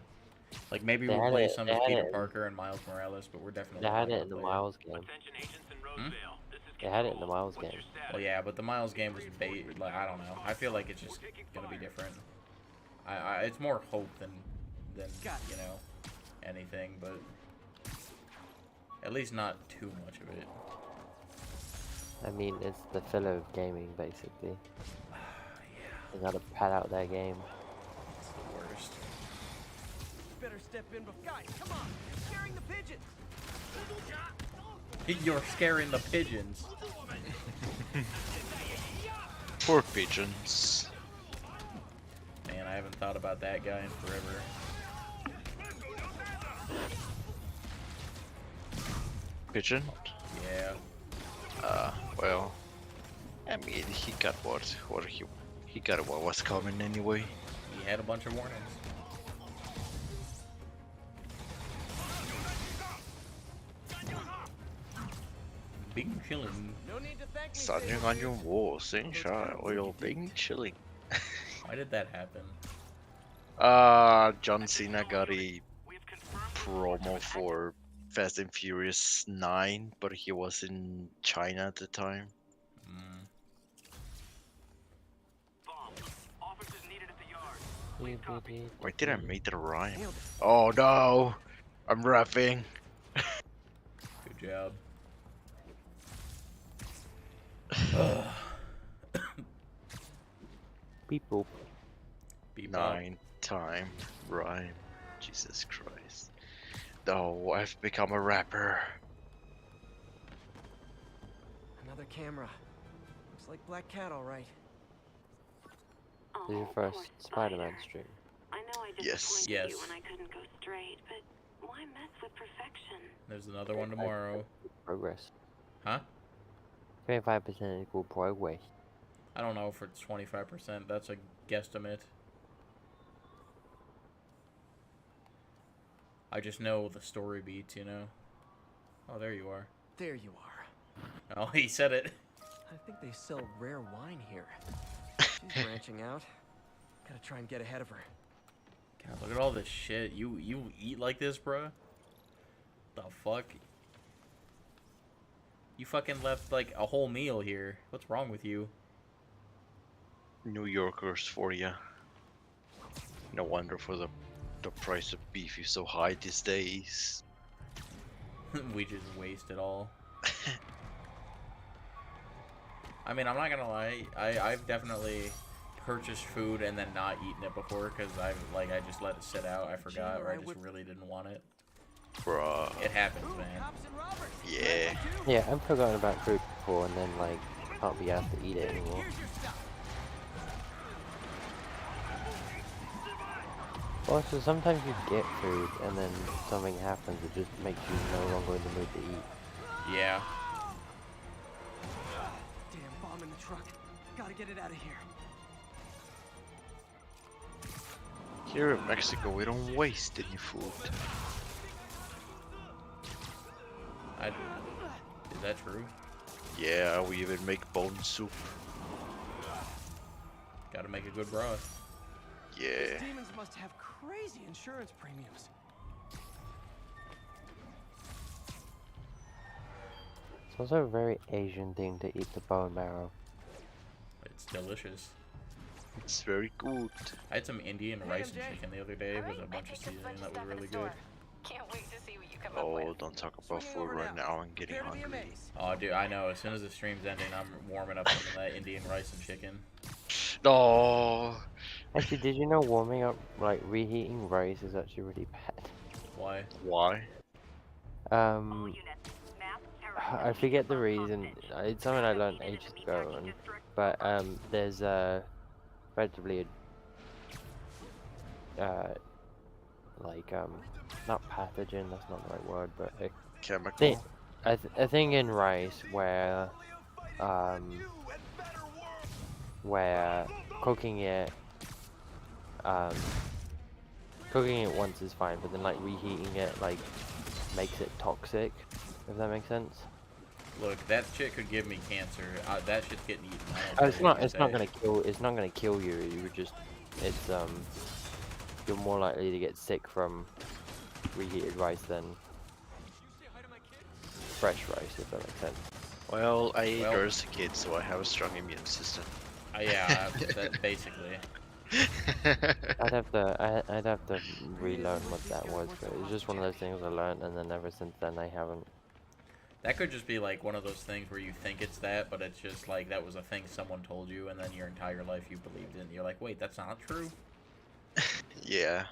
Like, maybe They we'll had play it- some they as had Peter it- Parker and Miles Morales, but we're definitely They had not it gonna in the play Miles game. They had it in the Miles game. Well, yeah, but the Miles game was bait. Like, I don't know. I feel like it's just gonna be different. It's more hope than you know, anything, but at least not too much of it. I mean, it's the filler of gaming, basically. They gotta pad out their game. It's the worst. Better step in, but guys, come on! You're scaring the pigeons! You're scaring the pigeons. Poor pigeons. Man, I haven't thought about that guy in forever. Pigeon? Yeah. Well, I mean, he got what he got what was coming anyway. He had a bunch of warnings. Big chillin'. No need to thank me. Standing on your wall, saying shy oil, being chilling. Why did that happen? John Cena got a promo for Fast and Furious 9, but he was in China at the time. Why did I make that rhyme? Oh no! I'm rapping. Good job. Beep boop. Beep bop. 9-time rhyme. Jesus Christ. No, I've become a rapper. Another camera. Looks like Black Cat, all right. This is your first Spider-Man stream. I know I Yes. disappointed you when I couldn't go straight, but why mess with perfection? There's another one tomorrow. Progress. Huh? 25% equal progress. I don't know if it's 25%. That's a guesstimate. I just know the story beats, you know? Oh, there you are. There you are. Oh, he said it. I think they sell rare wine here. She's branching out. Gotta try and get ahead of her. God, look at all this shit. You eat like this, bruh? The fuck? You fucking left, like, a whole meal here. What's wrong with you? New Yorkers for you. No wonder for the price of beef is so high these days. We just waste it all. I mean, I'm not gonna lie. I've definitely purchased food and then not eaten it before because I just let it sit out. I forgot, or I just really didn't want it. Bruh. It happens, man. Yeah. Yeah, I've forgotten about food before and then like can't be asked to eat it anymore. Also, sometimes you get food and then something happens that just makes you no longer in the mood to eat. Yeah. Damn bomb in the truck. Gotta get it out of here. Here in Mexico, we don't waste any food. Is that true? Yeah, we even make bone soup. Gotta make a good broth. Yeah. These demons must have crazy insurance premiums. It's also a very Asian thing to eat the bone marrow. It's delicious. It's very good. I had some Indian rice and chicken the other day with a bunch of seasoning that was really good. Can't wait to see what you come Oh, don't talk about food right now. I'm getting hungry. Oh, dude, I know. As soon as the stream's ending, I'm warming up some of that Indian rice and chicken. No. Actually, did you know warming up, like reheating rice is actually really bad? Why? Why? I forget the reason. It's something I learned ages ago, but there's effectively a not pathogen. That's not the right word, but a chemical. A thing in rice where cooking it once is fine, but then like reheating it like makes it toxic. If that makes sense. Look, that shit could give me cancer. That shit's getting eaten. It's not gonna kill. It's not gonna kill you. You would just. It's You're more likely to get sick from reheated rice than fresh rice, if that makes sense. Well, I ate rice as a kid, so I have a strong immune system. Yeah, that basically. I'd have to relearn what that was, but it was just one of those things I learned, and then ever since then I haven't. That could just be like one of those things where you think it's that, but it's just like that was a thing someone told you, and then your entire life you believed it, and you're like, wait, that's not true? Yeah,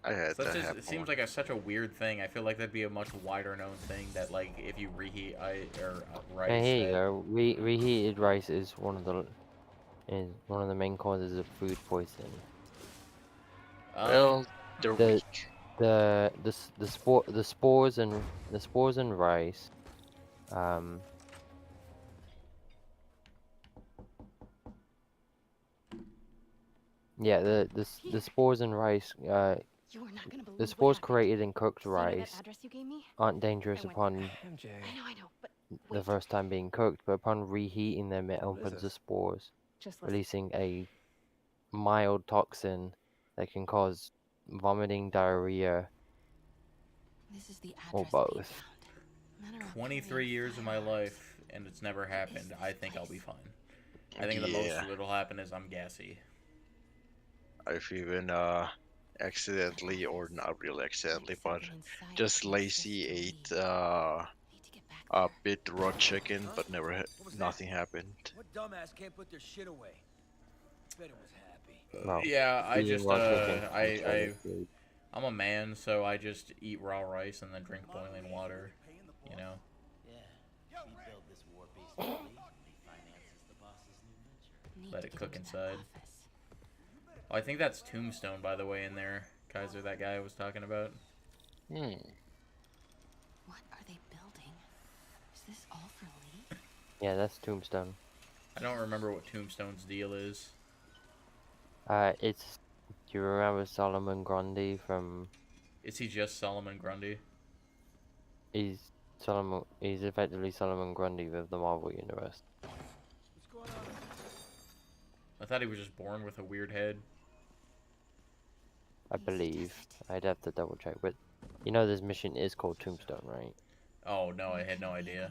I had that happen. It seems like such a weird thing. I feel like that'd be a much wider known thing that like if you reheat rice. And here you go. Reheated rice is one of the main causes of food poisoning. Well, they're weak. The spores in rice. Yeah, the spores in rice. The spores created in cooked rice aren't dangerous upon the first time being cooked, but upon reheating them, it opens the spores, releasing a mild toxin that can cause vomiting, diarrhea, or both. 23 years of my life, and it's never happened. I think I'll be fine. I think the most that'll happen is I'm gassy. I've even accidentally, or not really accidentally, but just lazy ate a bit raw chicken, but nothing happened. What dumbass can't put their shit away? Bet it was happy. No. Yeah, I just I'm a man, so I just eat raw rice and then drink boiling water. You know. Let it cook inside. Oh, I think that's Tombstone, by the way, in there. Kaiser, that guy I was talking about. What are they building? Is this all for Lee? Yeah, that's Tombstone. I don't remember what Tombstone's deal is. It's. Do you remember Solomon Grundy from? Is he just Solomon Grundy? He's effectively Solomon Grundy with the Marvel Universe. I thought he was just born with a weird head. I believe. I'd have to double check, but you know this mission is called Tombstone, right? Oh no, I had no idea.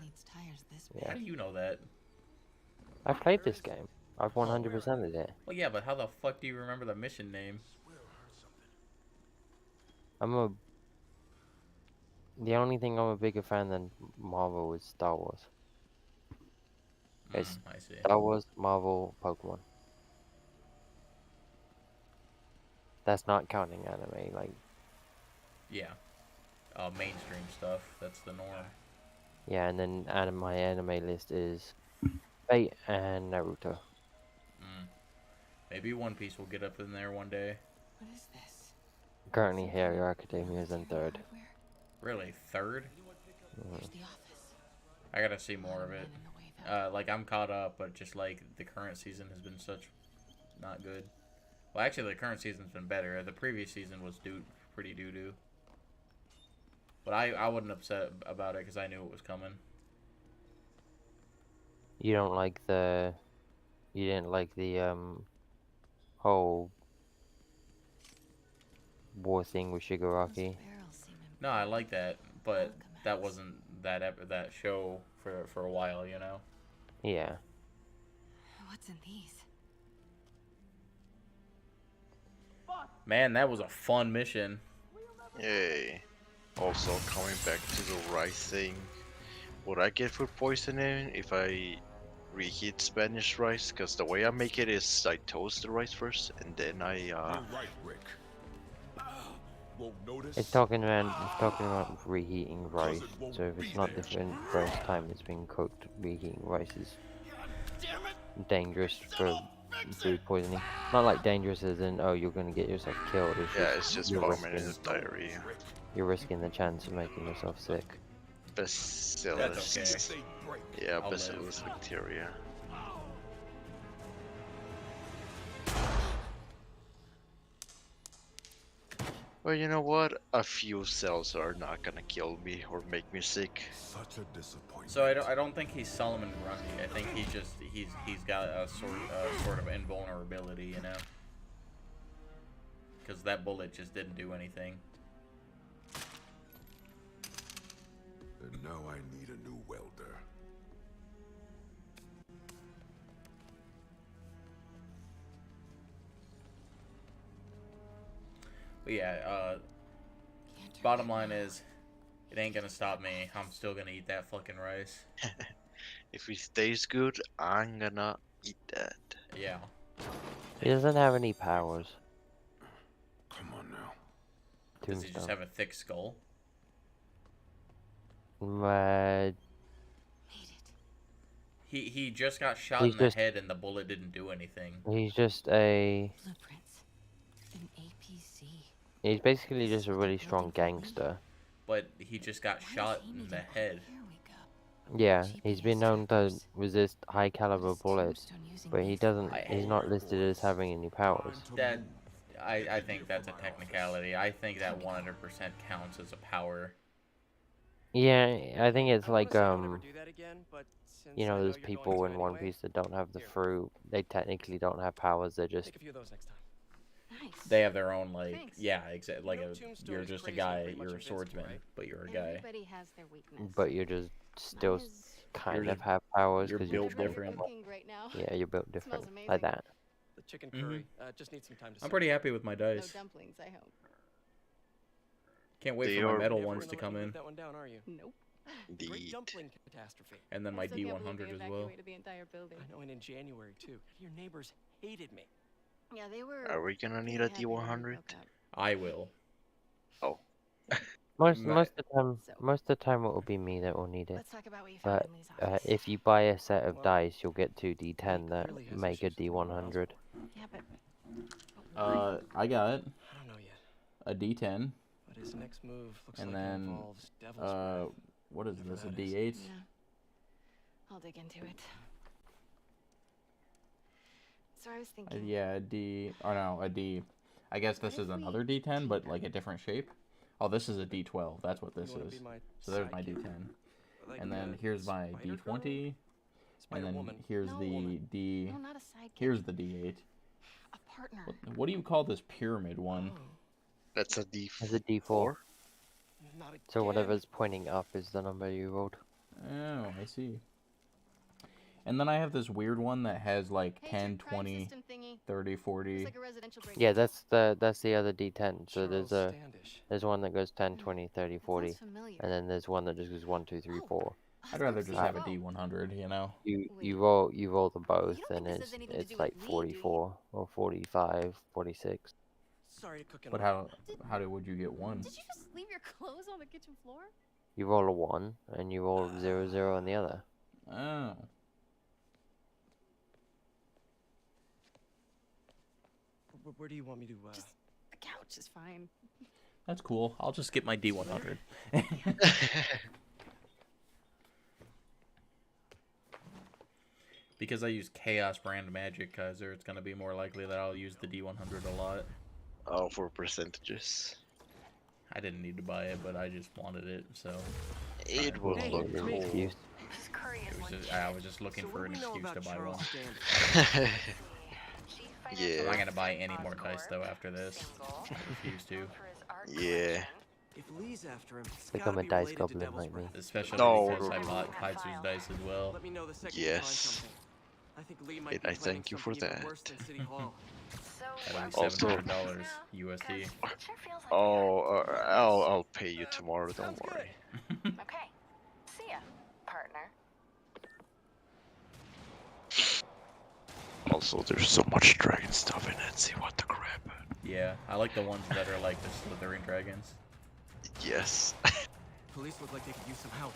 Yeah. How do you know that? I played this game. I've 100%ed it. Well, yeah, but how the fuck do you remember the mission name? The only thing I'm a bigger fan than Marvel is Star Wars. It's I see. Star Wars, Marvel, Pokemon. That's not counting anime, like. Yeah. Mainstream stuff. That's the norm. Yeah, and then my anime list is Fate and Naruto. Maybe One Piece will get up in there one day. What is this? Currently, Hero Academia is in third. Really? Third? There's the office. I gotta see more of it. Like, I'm caught up, but just, like, the current season has been such not good. Well, actually, the current season's been better. The previous season was pretty doo-doo. But I wasn't upset about it because I knew it was coming. You don't like the... You didn't like the, whole war thing with Shigaraki? No, I like that, but that wasn't that show for a while, you know? Yeah. What's in these? Man, that was a fun mission. Yay. Also, coming back to the rice thing, would I get food poisoning if I reheat Spanish rice? Because the way I make it is I toast the rice first and then I You're right, Rick. Won't notice. It's talking about reheating rice. So if it's not the first time it's been cooked, reheating rice is dangerous for food poisoning. Not like dangerous as in, oh, you're gonna get yourself killed. It's just permanent diarrhea. You're risking the chance of making yourself sick. Bacillus. That's okay. Yeah, I'll bacillus bacteria. Well, you know what? A few cells are not gonna kill me or make me sick. Such a disappointment. So I don't think he's Solomon Grundy. I think he's got a sort of invulnerability, you know? Because that bullet just didn't do anything. And now I need a new welder. But yeah, bottom line is, it ain't gonna stop me. I'm still gonna eat that fucking rice. If it tastes good, I'm gonna eat that. Yeah. He doesn't have any powers. Come on now. Does he just have a thick skull? He just got shot in the head and the bullet didn't do anything. He's just a... Blueprints. An APC. He's basically just a really strong gangster. But he just got shot in the head. Yeah, he's been known to resist high caliber bullets, but he's not listed as having any powers. I think that's a technicality. I think that 100% counts as a power. Yeah, I think it's like, Never do that again, but since you I know, know there's you're people going in to One anyway, Piece that don't have the fruit. They technically don't have powers, they're just... take a few of those next time. Nice. They have their own, like, Thanks. yeah, exactly. Like, Tombstone you're is just a crazy guy, and pretty much you're a invincible, swordsman, right? but you're a guy. Everybody has their weakness. But you're just still Mine is- kind You're of have powers you're because built different. cooking right now. Yeah, you're built Smells different amazing. like that. The chicken curry just needs some time to I'm pretty happy with my No dice. dumplings, I hope. Can't wait They for my are- metal Never ones gonna to let come me live in. that one down, are you? Nope. Great dumpling catastrophe. And then my I still can't believe D100 they as well. evacuated the entire building. I know, and in January too. Your neighbors hated me. Yeah, they were. Are we gonna need pretty a happy when we D100? broke up. I will. Oh. Most Ma- of the time it will be me that will need it. Let's talk about what you found But in Lee's office. if you buy a set of Well, dice, you'll get two D10 that clearly has make a issues. D100. Yeah, but I got I don't know yet. a D10, But his next move looks and like it then, involves devil's breath. what is Whatever this, a that is. D8? yeah, I'll dig into it. So I was thinking. Yeah, a D, or no, a D. I guess this is another D10, but like a different shape. Oh, this is a D12, that's what this You wanna is. be my So there's my sidekick? D10. Like And then a here's my spider D20, girl? and Spider then woman. here's No. the D, No, not a sidekick. here's the D8. A partner. What do you call this pyramid one? Oh, That's a It's a D4. D4. not again. So whatever's pointing up is the number you rolled. Oh, I see. And then I have this weird one that has like 10, 20, 30, 40. Yeah, that's the other D10. So there's one that goes 10, 20, 30, 40, and then there's one that just goes 1, 2, 3, 4. I'd rather just have a D100, you know. You roll them both, and it's like 44 or 45, 46. Sorry to cook in But would you get one? Did you just leave your clothes on the kitchen floor? You roll a 1, and you roll 0, 0 on the other. Oh. Where do you want me to? Just the couch is fine. That's cool. I'll just get my D100. Because I use Chaos Brand Magic Kaiser, it's gonna be more likely that I'll use the D100 a lot. Oh, for percentages. I didn't need to buy it, but I just wanted it, so. It will look cool. I was just looking for an excuse to buy one. Yeah. I'm not gonna buy any more dice though after this. I refuse to. Yeah. If Lee's after him, it's Become gotta a be dice related to goblin Devil's like me. Breath. Especially No, because no, I no, bought no. Kaitsu's dice as well. Let me know the second Yes. you find something. I think Lee might be I planning thank you for something even that. worse than City Hall. That'll be Also- $700 USD. Oh, I'll pay you tomorrow. Don't worry. Okay. See ya, partner. Also, there's so much dragon stuff in it. See what the crap. Yeah, I like the ones that are like the slithering dragons. Yes. Police look like they could use some help.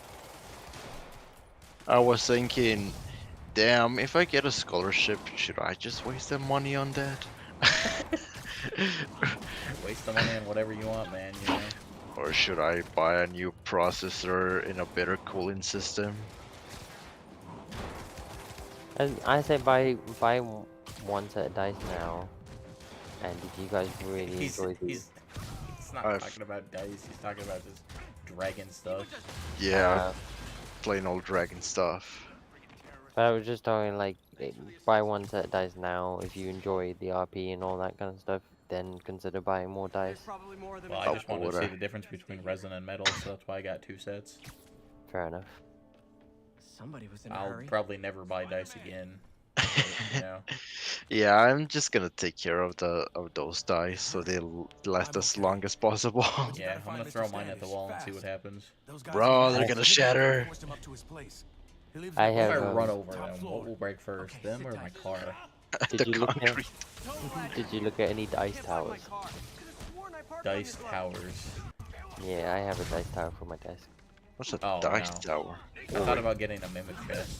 I was thinking, damn, if I get a scholarship, should I just waste the money on that? Waste the money on whatever you want, man, you know? Or should I buy a new processor in a better cooling system? And I say buy one set of dice now, and if you guys really enjoy these, He's not talking about dice, he's talking about just dragon stuff. Yeah, plain old dragon stuff. but I was just talking like buy one set of dice now. If you enjoy the RP and all that kind of stuff, then consider buying more dice. Well, I just wanted to see the difference between resin and metal, so that's why I got 2 sets. Fair enough. Somebody was in a I'll hurry. probably never buy dice again. You know? Yeah, I'm just gonna take care of those dice so they'll last as long as possible. Yeah, I'm gonna throw mine at the wall and see what happens. Bro, they're gonna shatter. I have. If I run over them, what will break first, them or my car? Did you look at? Did you look at any dice towers? Dice towers. Yeah, I have a dice tower for my desk. What's a Oh, dice no. tower? I thought about getting a mimic chest.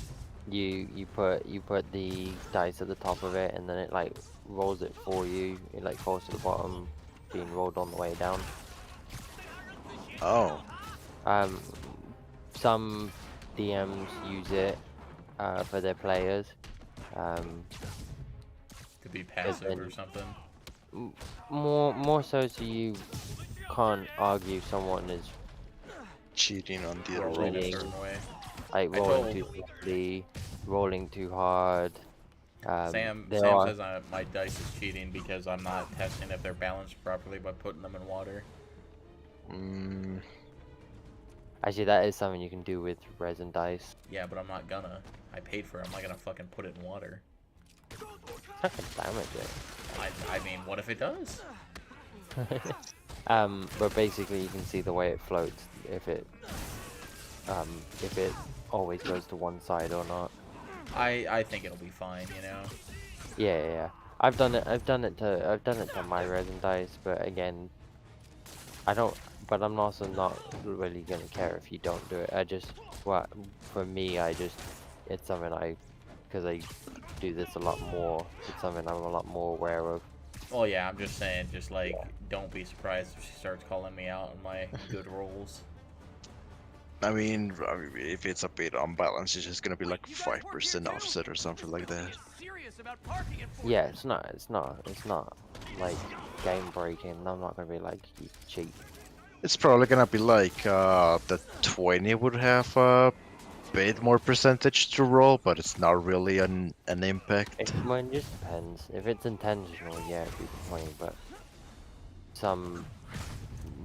You put the dice at the top of it, and then it like rolls it for you. It like falls to the bottom, being rolled on the way down. Oh. Some DMs use it for their players. To be passive or something. More so you can't argue someone is cheating on the Or other roll a rolls. certain way. like I rolling told- too quickly, rolling too hard. Sam there says my dice is cheating because I'm not testing if they're balanced properly by putting them in water. Actually, that is something you can do with resin dice. Yeah, but I'm not gonna. I paid for it. I'm not gonna fucking put it in water. It's not gonna damage it. I mean, what if it does? But basically you can see the way it floats, if it always goes to one side or not. I think it'll be fine, you know. Yeah. I've done it to my resin dice, but again, but I'm also not really gonna care if you don't do it. For me, it's something because I do this a lot more, it's something I'm a lot more aware of. Well, yeah, I'm just saying, just like, don't be surprised if she starts calling me out on my good rolls. I mean, if it's a bit unbalanced, it's just gonna be like 5% offset or something like that. Yeah, it's not like game breaking. I'm not gonna be like, you cheat. It's probably gonna be like the 20 would have a bit more percentage to roll, but it's not really an impact. It just depends. If it's intentional, yeah, it'd be the 20, but some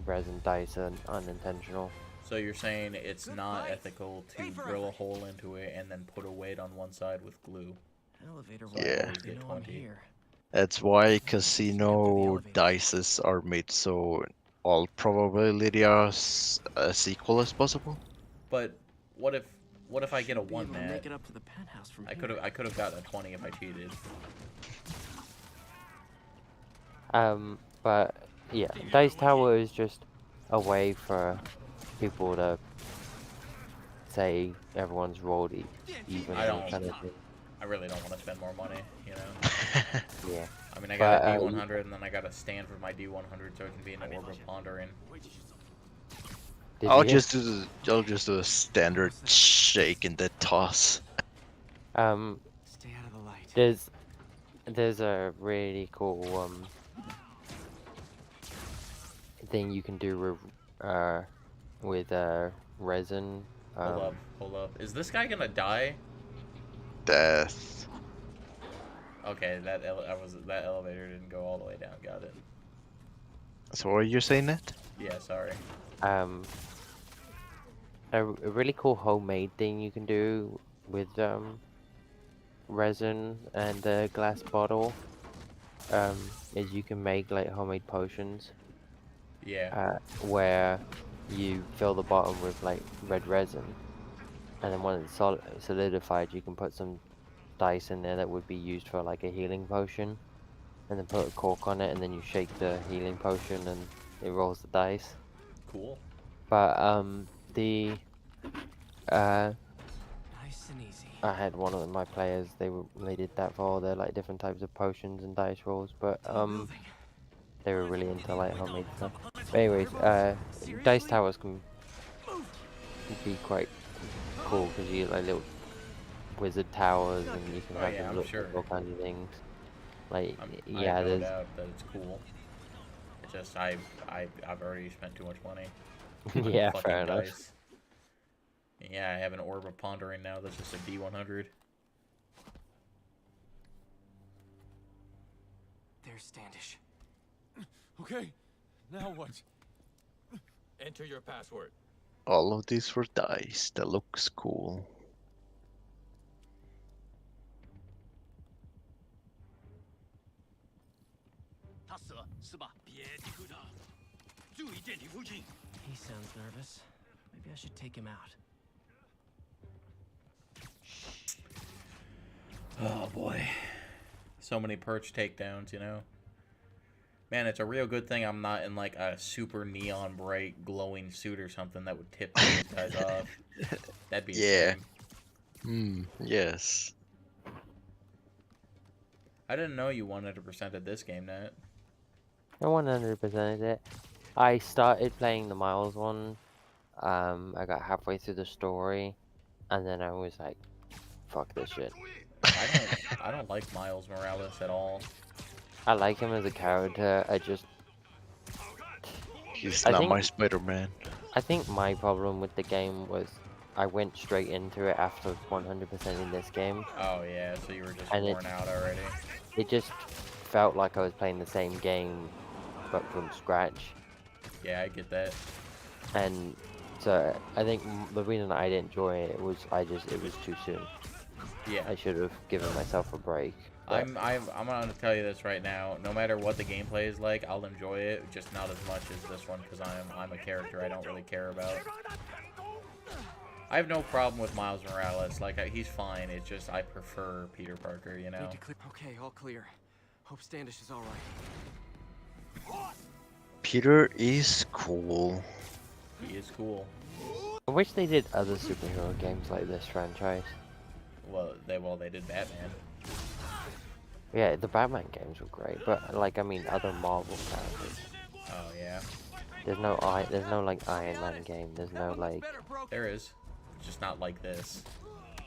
resin dice are unintentional. So you're saying it's not ethical to drill a hole into it and then put a weight on one side with glue? Elevator So I Yeah. always get 20. That's why casino dices are made so all probability are as equal as possible. But what if I get a Should be able 1 to nat? make it up to the penthouse from I here. could have gotten a 20 if I cheated. But yeah, Dice Tower is just a way for people to say everyone's rolled evenly, kind of thing. I really don't want to spend more money, you know? Yeah. I mean, I But, got a D100 and then I got a stand for my D100 so it can be an orb of pondering. I'll just do a standard shake and then toss. Stay out of the light. There's a really cool thing you can do with resin. Hold up. Is this guy gonna die? Death. Okay, that elevator didn't go all the way down. Got it. So what are you saying, Ned? Yeah, sorry. A really cool homemade thing you can do with resin and a glass bottle is you can make like homemade potions. Yeah. Where you fill the bottom with like red resin, and then when it's solidified, you can put some dice in there that would be used for like a healing potion, and then put a cork on it, and then you shake the healing potion, and it rolls the dice. Cool. But Nice and easy. I had one of my players. They did that for all their like different types of potions and dice rolls, but they were really into like homemade stuff. But anyways, dice towers can be quite cool because you get like little wizard towers and you can have them look like all kinds of things. Like I have no doubt that it's cool. It's just I've already spent too much money. Yeah, fair enough. Dice. Yeah, I have an orb of pondering now. That's just a D100. There's Standish. Okay, now what? Enter your password. All of these were dice. That looks cool. He sounds nervous. Maybe I should take him out. Oh boy. So many perch takedowns, you know? Man, it's a real good thing I'm not in like a super neon bright glowing suit or something that would tip these guys off. That'd be Yeah. insane. Yes. I didn't know you 100%ed this game, Nat. I 100%ed it. I started playing the Miles one. I got halfway through the story, and then I was like, "Fuck this shit." I don't like Miles Morales at all. I like him as a character. He's not my Spider-Man. I think my problem with the game was I went straight into it after 100% in this game. Oh yeah, so you were just And worn out already. It just felt like I was playing the same game, but from scratch. Yeah, I get that. And so I think the reason I didn't enjoy it was it was too soon. Yeah. I should have given myself a break. But I'm gonna tell you this right now. No matter what the gameplay is like, I'll enjoy it, just not as much as this one because I'm a character I don't really care about. I have no problem with Miles Morales. Like he's fine. It's just I prefer Peter Parker. You know. Okay, all clear. Hope Standish is all right. Peter is cool. He is cool. I wish they did other superhero games like this franchise. Well, they did Batman. Yeah, the Batman games were great, but like I mean, other Marvel characters. Oh yeah. There's no like Iron Man game. There's no like. There is, just not like this.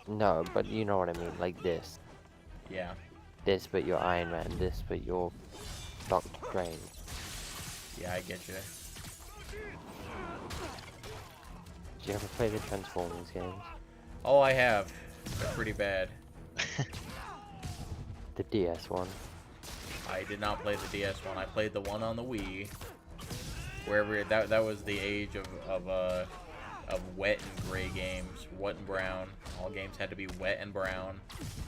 No, but you know what I mean, like this. Yeah. This, but you're Iron Man. This, but you're Doctor Strange. Yeah, I get you. Did you ever play the Transformers games? Oh, I have. They're pretty bad. The DS one. I did not play the DS one. I played the one on the Wii. Wherever that was the age of of wet and gray games, wet and brown. All games had to be wet and brown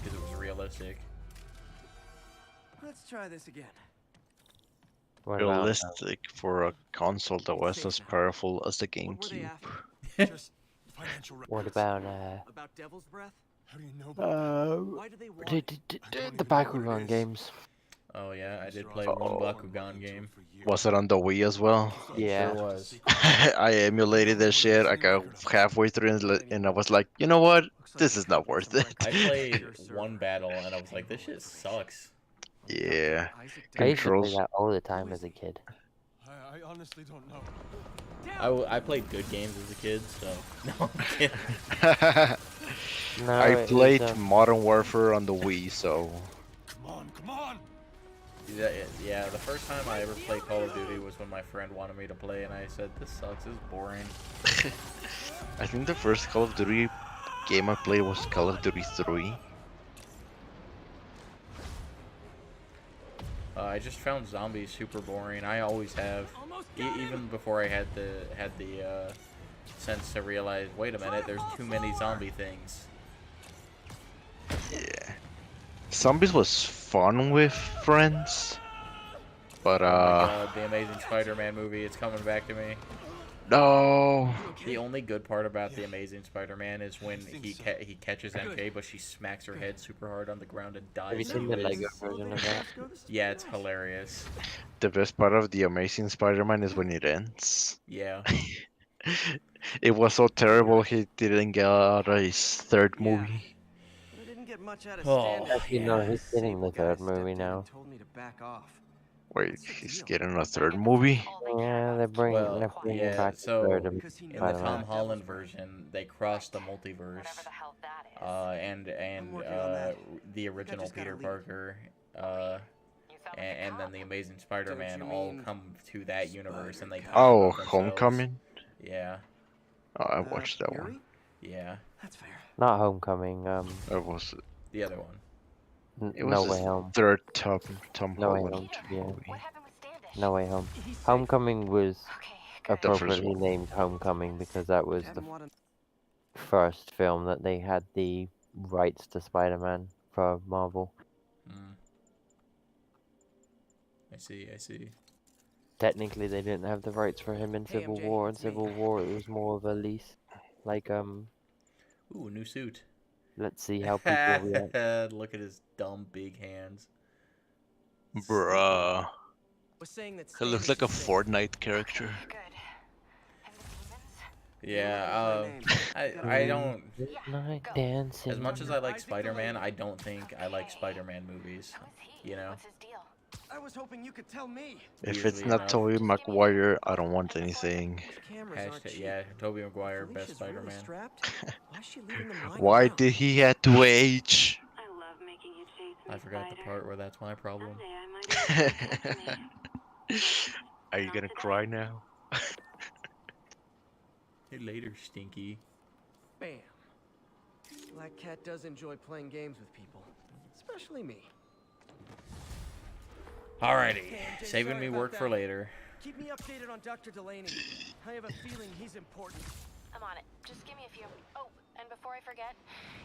because it was realistic. Let's try this again. What about Realistic for a console that was as powerful as the GameCube. what about About Devil's Breath? How do you know Why do they want the Bakugan games? Oh yeah, I did play one Bakugan game. Was it on the Wii as well? Yeah. Sure was. I emulated that shit. I got halfway through and I was like, you know what? This is not worth it. I played one battle and I was like, this shit sucks. Yeah. I used to play Controls. that all the time as a kid. I honestly don't know. I played good games as a kid, so no, I'm kidding. No, I it played was, Modern Warfare on the Wii, so Come on! Yeah, the first time I ever played Call of Duty was when my friend wanted me to play, and I said, this sucks, this is boring. I think the first Call of Duty game I played was Call of Duty 3. I just found zombies super boring. I always have, even before I had the sense to realize, wait a minute, there's too many zombie things. Yeah. Zombies was fun with friends, but Oh my God, the Amazing Spider-Man movie, it's coming back to me. No. The only good part about the Amazing Spider-Man is when he catches MJ, but she smacks her head super hard on the ground and dies. Have you seen the Lego version of that? Yeah, it's hilarious. The best part of the Amazing Spider-Man is when it ends. Yeah. It was so terrible he didn't get out of his third movie. I didn't get much out of Oh, standing. Actually, no, he's getting the third movie now. Told me to back off. Wait, he's getting a third movie? Yeah, they're bringing back the third in the Spider-Man. Tom Holland version, they crossed the multiverse, and the original Peter Parker, and then the Amazing Spider-Man all come to that universe, and they talk Oh, about themselves. Homecoming? Yeah. Oh, I watched that one. Yeah. That's fair. Not Homecoming. It was. The other one. It No was Way his Home. third Tom No Way Holland Home. Yeah. movie. No Way Home. Homecoming was appropriately one. named Homecoming because that was the first film that they had the rights to Spider-Man for Marvel. I see. Technically, they didn't have the rights for him in Civil War. In Civil War, it was more of a lease. Like, Ooh, new suit. let's see how people react. Look at his dumb big hands. Bruh. Was saying that He looks like a Fortnite character. Yeah, I don't. Midnight dancing. As much as I like Spider-Man, I don't think I like Spider-Man movies. You know. I was hoping you could tell me. If it's not Tobey Maguire, I don't want anything. Hashtag, yeah, Tobey Maguire, best Spider-Man. Why did he have to age? I forgot the part where that's my problem. Are you gonna cry now? Hey, later, Stinky. Bam. Black Cat does enjoy playing games with people, especially me. Alrighty, saving me work for later. Keep me updated on Dr. Delaney. I have a feeling he's important. I'm on it. Just give me a few. Oh, and before I forget,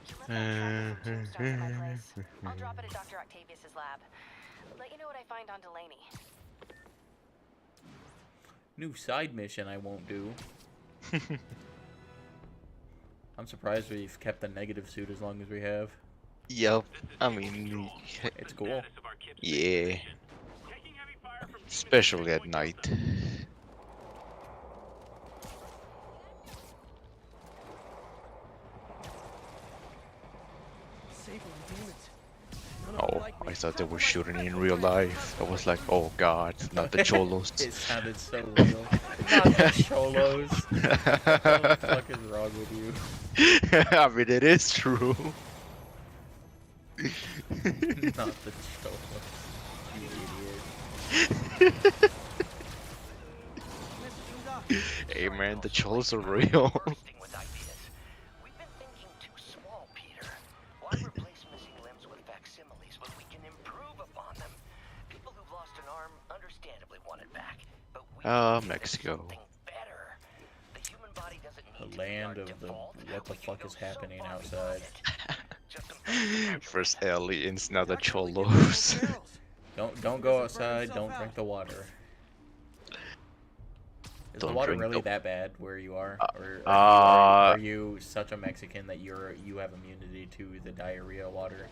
you left that track of tombstones at my place. I'll drop it at Dr. Octavius's lab. Let you know what I find on Delaney. New side mission I won't do. I'm surprised we've kept the negative suit as long as we have. Yep, I mean, it's cool. Yeah. Especially at night. Oh, I thought they were shooting in real life. I was like, oh god, not the cholos. It sounded so real. Not the cholos. What the fuck is wrong with you? I mean, it is true. Not the cholos. You idiot. Hey man, the cholos are real. We've been thinking too small, Peter. Why replace missing limbs with facsimiles when we can improve upon them? People who've lost an arm understandably want it back, but we Mexico. better. The human body doesn't The land of the what the fuck is happening outside. First aliens, now the cholos. Don't go outside. Don't drink the water. Is the Don't water drink really the- that bad where you are, or are you such a Mexican that you have immunity to the diarrhea water?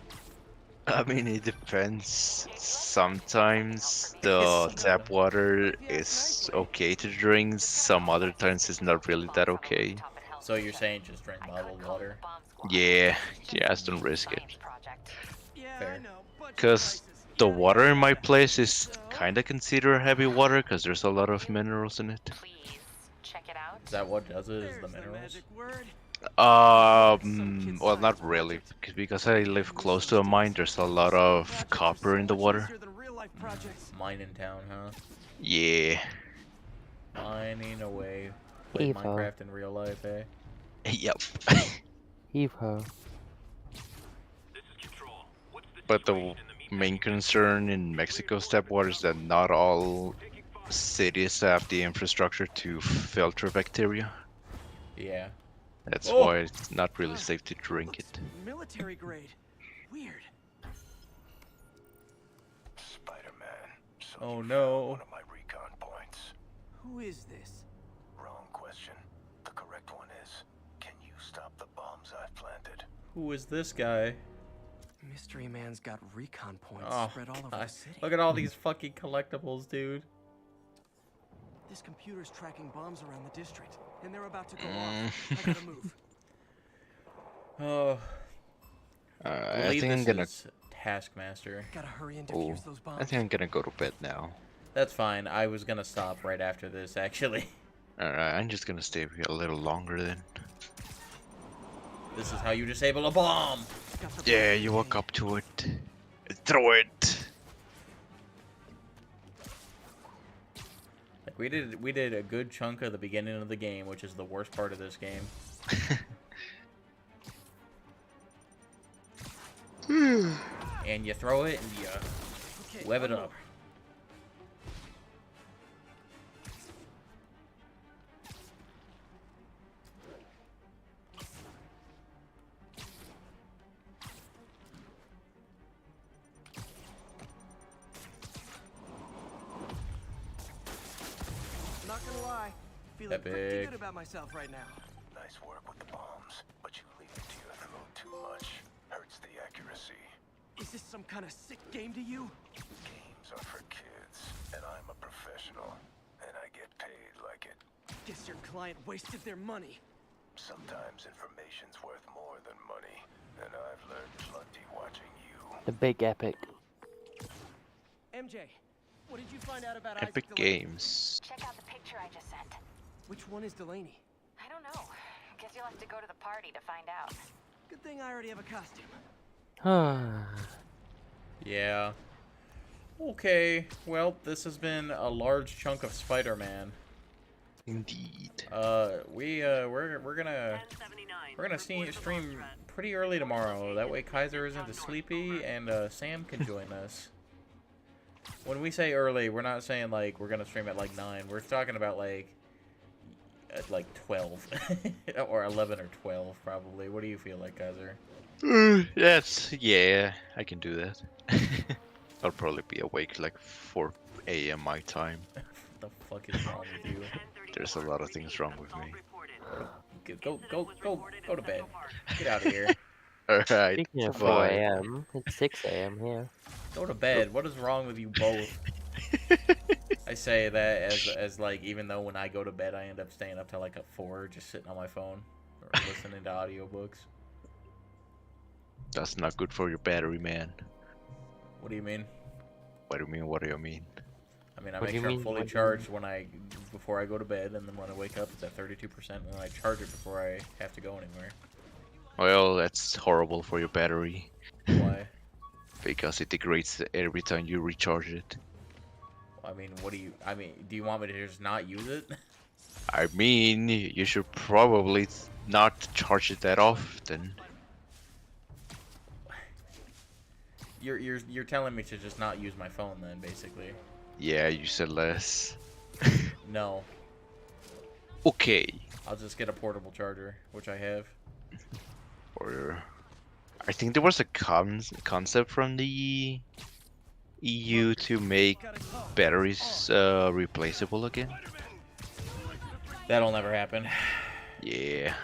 I mean, it depends. Sometimes the tap water is okay to drink, some other times it's not really that okay. So you're saying just drink bottled water? Yeah, just don't risk it. Fair. Because the water in my place is kinda considered heavy water because there's a lot of minerals in it. Is that what does it? Is the minerals? Well, not really, because I live close to a mine. There's a lot of copper in the water. Mine in town, huh? Yeah. Mining away. Play Heave-ho. Minecraft in real life, eh? Yep. Heave-ho. But the main concern in Mexico's tap water is that not all cities have the infrastructure to filter bacteria. Yeah. That's Oh! why it's not really safe to drink it. Military grade. Weird. Oh no. One of my recon points. Who is this? Wrong question. The correct one is, can you stop the bombs I've planted? Who is this guy? Mystery Man's got recon points Oh, spread all over God. the city. Look at all these fucking collectibles, dude. This computer's tracking bombs around the district, and they're about to go off. I gotta move. Oh. I believe think I'm this gonna. is Taskmaster. Gotta hurry and Oh, defuse those I bombs. think I'm gonna go to bed now. That's fine. I was gonna stop right after this, actually. Alright, I'm just gonna stay here a little longer then. This is how you disable a bomb. Yeah, you walk up to it. Throw it. Like we did a good chunk of the beginning of the game, which is the worst part of this game. And you throw it and you web it up. Not gonna lie, feeling pretty Epic. good about myself right now. Nice work with the bombs, but you leave it to your throat too much. Hurts the accuracy. Is this some kind of sick game to you? Games are for kids, and I'm a professional, and I get paid like it. Guess your client wasted their money. Sometimes information's worth more than money, and I've learned plenty watching you. The big epic. MJ, what did you find out about Epic Isaac Delaney? Games. Check out the picture I just sent. Which one is Delaney? I don't know. Guess you'll have to go to the party to find out. Good thing I already have a costume. Yeah. Okay. Well, this has been a large chunk of Spider-Man. Indeed. We're gonna stream pretty early tomorrow. That way Kaiser isn't sleepy and Sam can join us. When we say early, we're not saying like we're gonna stream at like 9. We're talking about like at like 12 or 11 or 12 probably. What do you feel like, Kaiser? Yeah, I can do that. I'll probably be awake like 4 a.m. my time. What the fuck is wrong with you? There's a lot of things wrong with me. Go to bed. Get out of here. Alright, Speaking of 4 bye. a.m., it's 6 a.m. here. Go to bed. What is wrong with you both? I say that as like, even though when I go to bed I end up staying up till like at 4, just sitting on my phone or listening to audiobooks. That's not good for your battery, man. What do you mean? What do you mean? What do you mean? I mean, I What make do you sure I'm mean? fully What do you charged before I go to bed, and then when I wake up it's at 32%, and then I charge it before I have to go anywhere. Well, that's horrible for your battery. Why? Because it degrades every time you recharge it. I mean, do you want me to just not use it? I mean, you should probably not charge it that often. You're telling me to just not use my phone then, basically. Yeah, you said less. No. Okay. I'll just get a portable charger, which I have. Or I think there was a concept from the EU to make batteries replaceable again. That'll never happen. Yeah.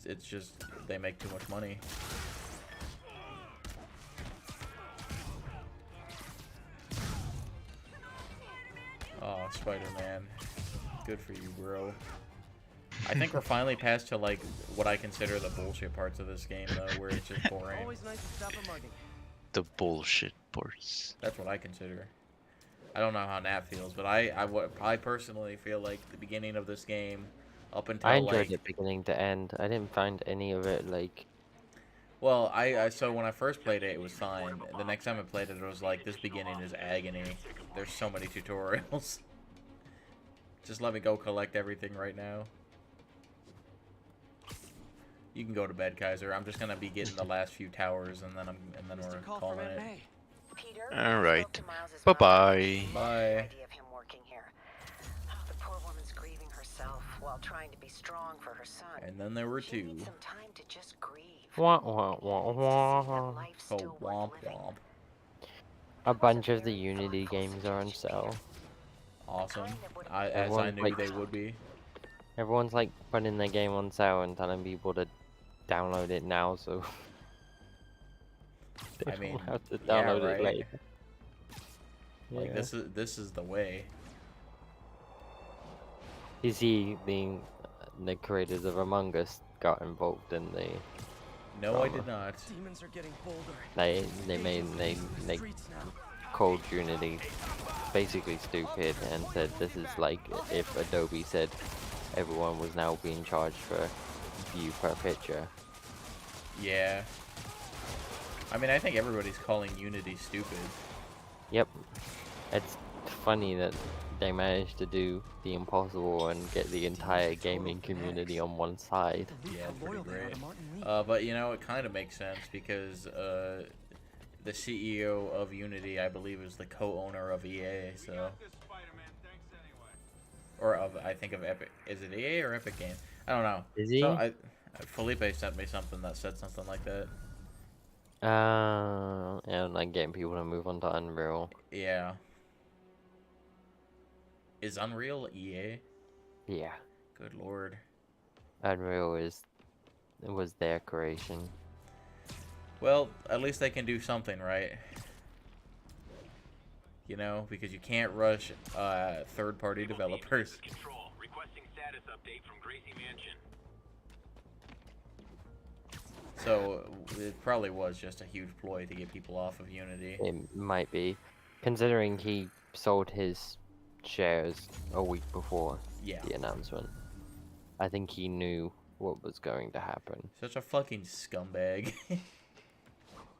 It's just they make too much money. Oh, Spider-Man. Good for you, bro. I think we're finally past to like what I consider the bullshit parts of this game, though, where it's just boring. Always nice to stop a mugging. The bullshit parts. That's what I consider. I don't know how Nat feels, but I personally feel like the beginning of this game, up until I enjoyed like, it beginning to end. I didn't find any of it like. well, so when I first played it, it was fine. The next time I played it, it was like, this beginning is agony. There's so many tutorials. Just let me go collect everything right now. You can go to bed, Kaiser. I'm just gonna be getting the last few towers, and then we're calling it. All right. Bye bye. Bye. The poor woman's grieving herself while trying to be strong for her son. And then there were two. Some time to just grieve. Wah, wah, wah, wah. Oh, womp womp. A bunch of the Unity games are on sale. Awesome. As I knew they would be. Everyone's like putting their game on sale and telling people to download it now, so they don't have to download it later. Like Yeah. this is the way. Is he being the creators of Among Us got involved in the? No, I did not. Demons are getting bolder. They called Unity basically stupid and said this is like if Adobe said everyone was now being charged for view per picture. Yeah. I mean, I think everybody's calling Unity stupid. Yep. It's funny that they managed to do the impossible and get the entire gaming community on one side. Yeah, it's pretty great. But you know, it kind of makes sense because the CEO of Unity, I believe, is the co-owner of EA, so. Or I think of Epic. Is it EA or Epic Games? I don't know. Is he? So Felipe sent me something that said something like that. And like getting people to move on to Unreal. Yeah. Is Unreal EA? Yeah. Good lord. Unreal was their creation. Well, at least they can do something, right? You know, because you can't rush third-party developers. Requesting status update from Gracie Mansion. So it probably was just a huge ploy to get people off of Unity. It might be, considering he sold his shares a week before the announcement. I think he knew what was going to happen. Such a fucking scumbag.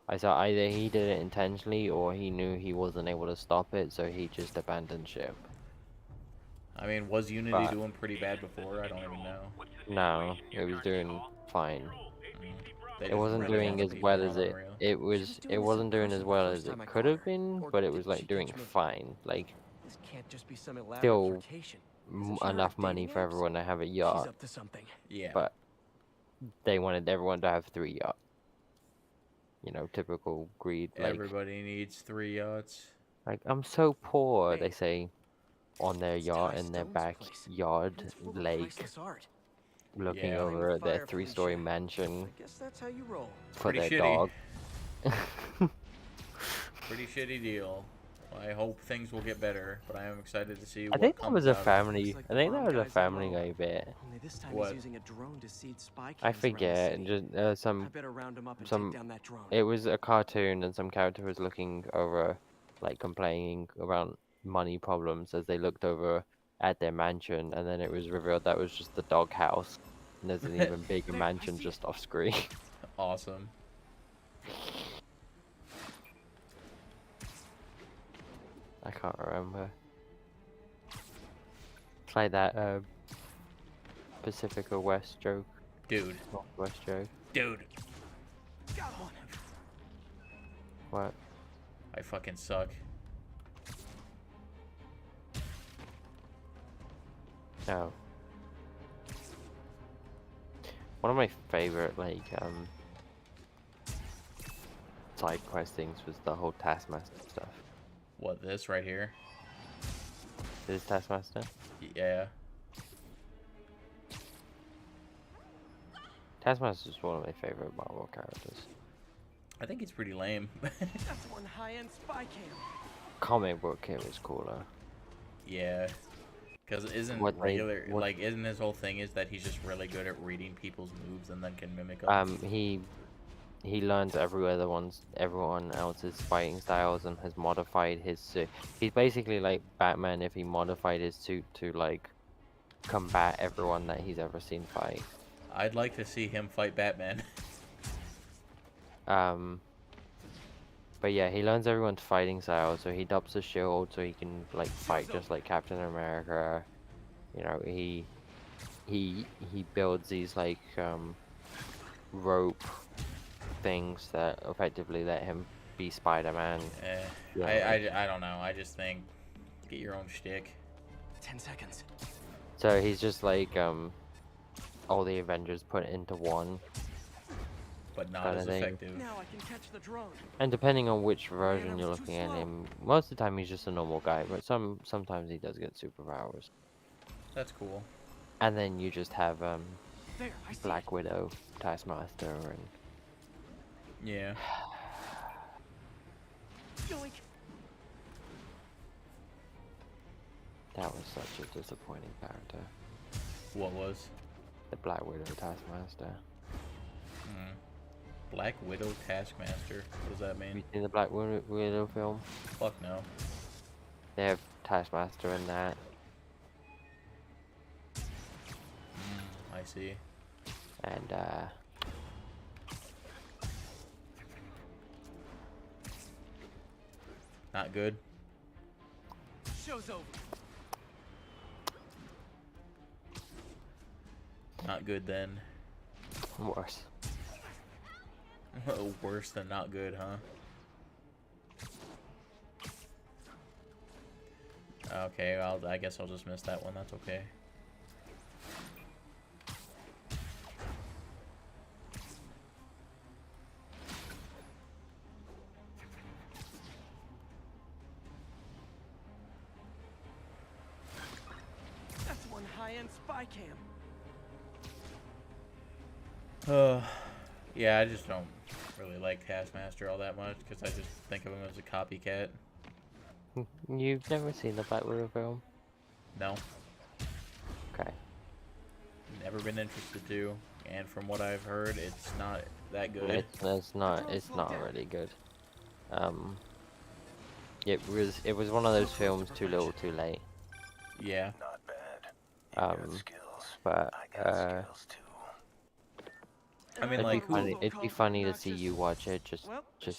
I saw either he did it intentionally or he knew he wasn't able to stop it, so he just abandoned ship. I mean, was Unity doing pretty bad before? I don't even know. No, it was doing fine. They It just wasn't rented doing out as the well people as on it. Unreal. It wasn't doing as well as it could have been, but it was like doing fine. Like This can't just be some elaborate still flirtation. Isn't she enough already money dating for apps? everyone to have a She's yacht. up to something. Yeah. But they wanted everyone to have 3 yachts. You know, typical greed. Like, Everybody needs 3 yachts. like I'm so poor, they say, on their yacht in their backyard lake, looking over at their 3-story mansion Guess that's how you roll. for Pretty their shitty. dog. Pretty shitty deal. I hope things will get better, but I am excited to see I what think that comes was a out of it. family. I think that was a Family Guy bit. Only this time What? he's using a drone to seed spy I cams around the forget. city. Just I some better round him up and take down that drone. It was a cartoon, and some character was looking over, like complaining about money problems as they looked over at their mansion, and then it was revealed that was just the doghouse. And there's an even bigger mansion just off screen. Awesome. I can't remember. It's like that Pacifica West joke. Dude. Northwest joke. Dude. What? I fucking suck. Oh. One of my favorite, like, side quest things was the whole Taskmaster stuff. What, this right here? This is Taskmaster? Yeah. Taskmaster is one of my favorite Marvel characters. I think he's pretty lame. That's one high-end spy cam. Comic book him is cooler. Yeah. Because isn't isn't his whole thing is that he's just really good at reading people's moves and then can mimic them? He learns everyone else's fighting styles and has modified his suit. He's basically like Batman if he modified his suit to like combat everyone that he's ever seen fight. I'd like to see him fight Batman. But yeah, he learns everyone's fighting style, so he adopts a shield so he can like fight just like Captain America. You know, he builds these like rope things that effectively let him be Spider-Man. I don't know. I just think get your own shtick. 10 seconds. So he's just like all the Avengers put into one. But not as effective. Now I can catch the drone. And depending on which version you're looking at him, most of the time he's just a normal guy, but sometimes he does get superpowers. That's cool. And then you just have Black Widow, Taskmaster, and yeah. That was such a disappointing character. What was? The Black Widow Taskmaster. Black Widow Taskmaster? What does that mean? You seen the Black Widow film? Fuck no. They have Taskmaster in that. I see. And not good. Show's over. Not good then. Worse. Worse than not good, huh? Okay, I guess I'll just miss that one. That's okay. That's one high-end spy cam. Yeah, I just don't really like Taskmaster all that much because I just think of him as a copycat. You've never seen the Black Widow film? No. Okay. Never been interested to, and from what I've heard, it's not that good. It's not really good. It was one of those films too little, too late. Yeah. Not bad. But I mean, like, it'd be funny to see you watch it, just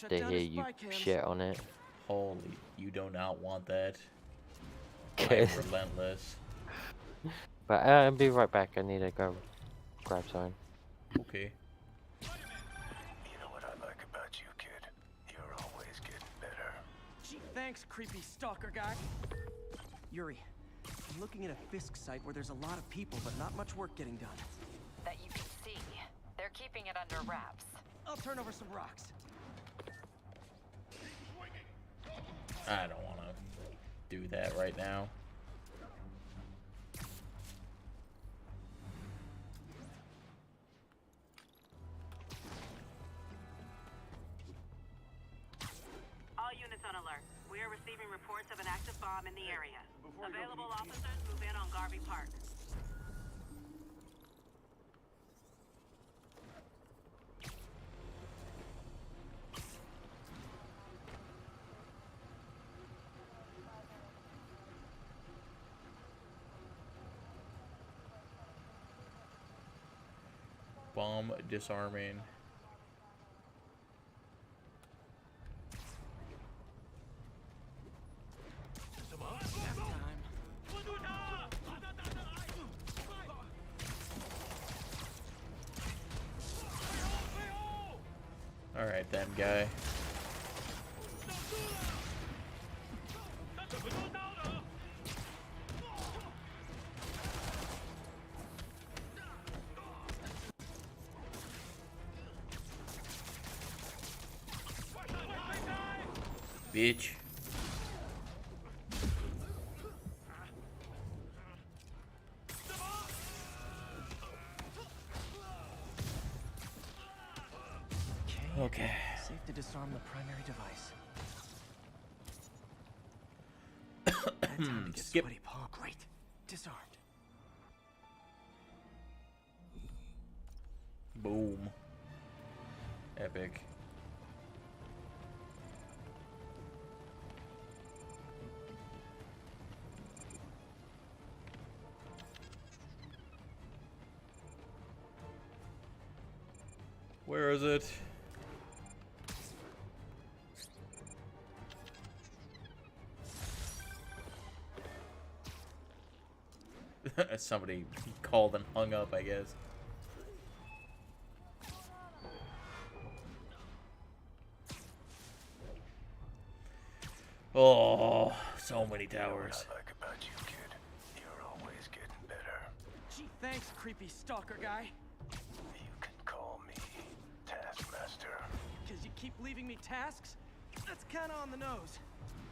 to hear you shit on it. Holy, you do not want that. I'm relentless. But I'll be right back. I need to go grab something. Okay. You know what I like about you, kid? You're always getting better. Gee, thanks, creepy stalker guy. Yuri, I'm looking at a Fisk site where there's a lot of people, but not much work getting done. That you can see. They're keeping it under wraps. I'll turn over some rocks. I don't want to do that right now. All units on alert. We are receiving reports of an active bomb in the area. Available officers move in on Garvey Park. Bomb disarming. Alright then, guy. bitch. Okay. Safe to disarm the primary device. Time to get Skip. sweaty palm. Great. Disarmed. Boom. Epic. Where is it? Somebody called and hung up, I guess. Oh, so many towers. What I like about you, kid, you're always getting better. Gee, thanks, creepy stalker guy. You can call me Taskmaster. Because you keep leaving me tasks? That's kind of on the nose.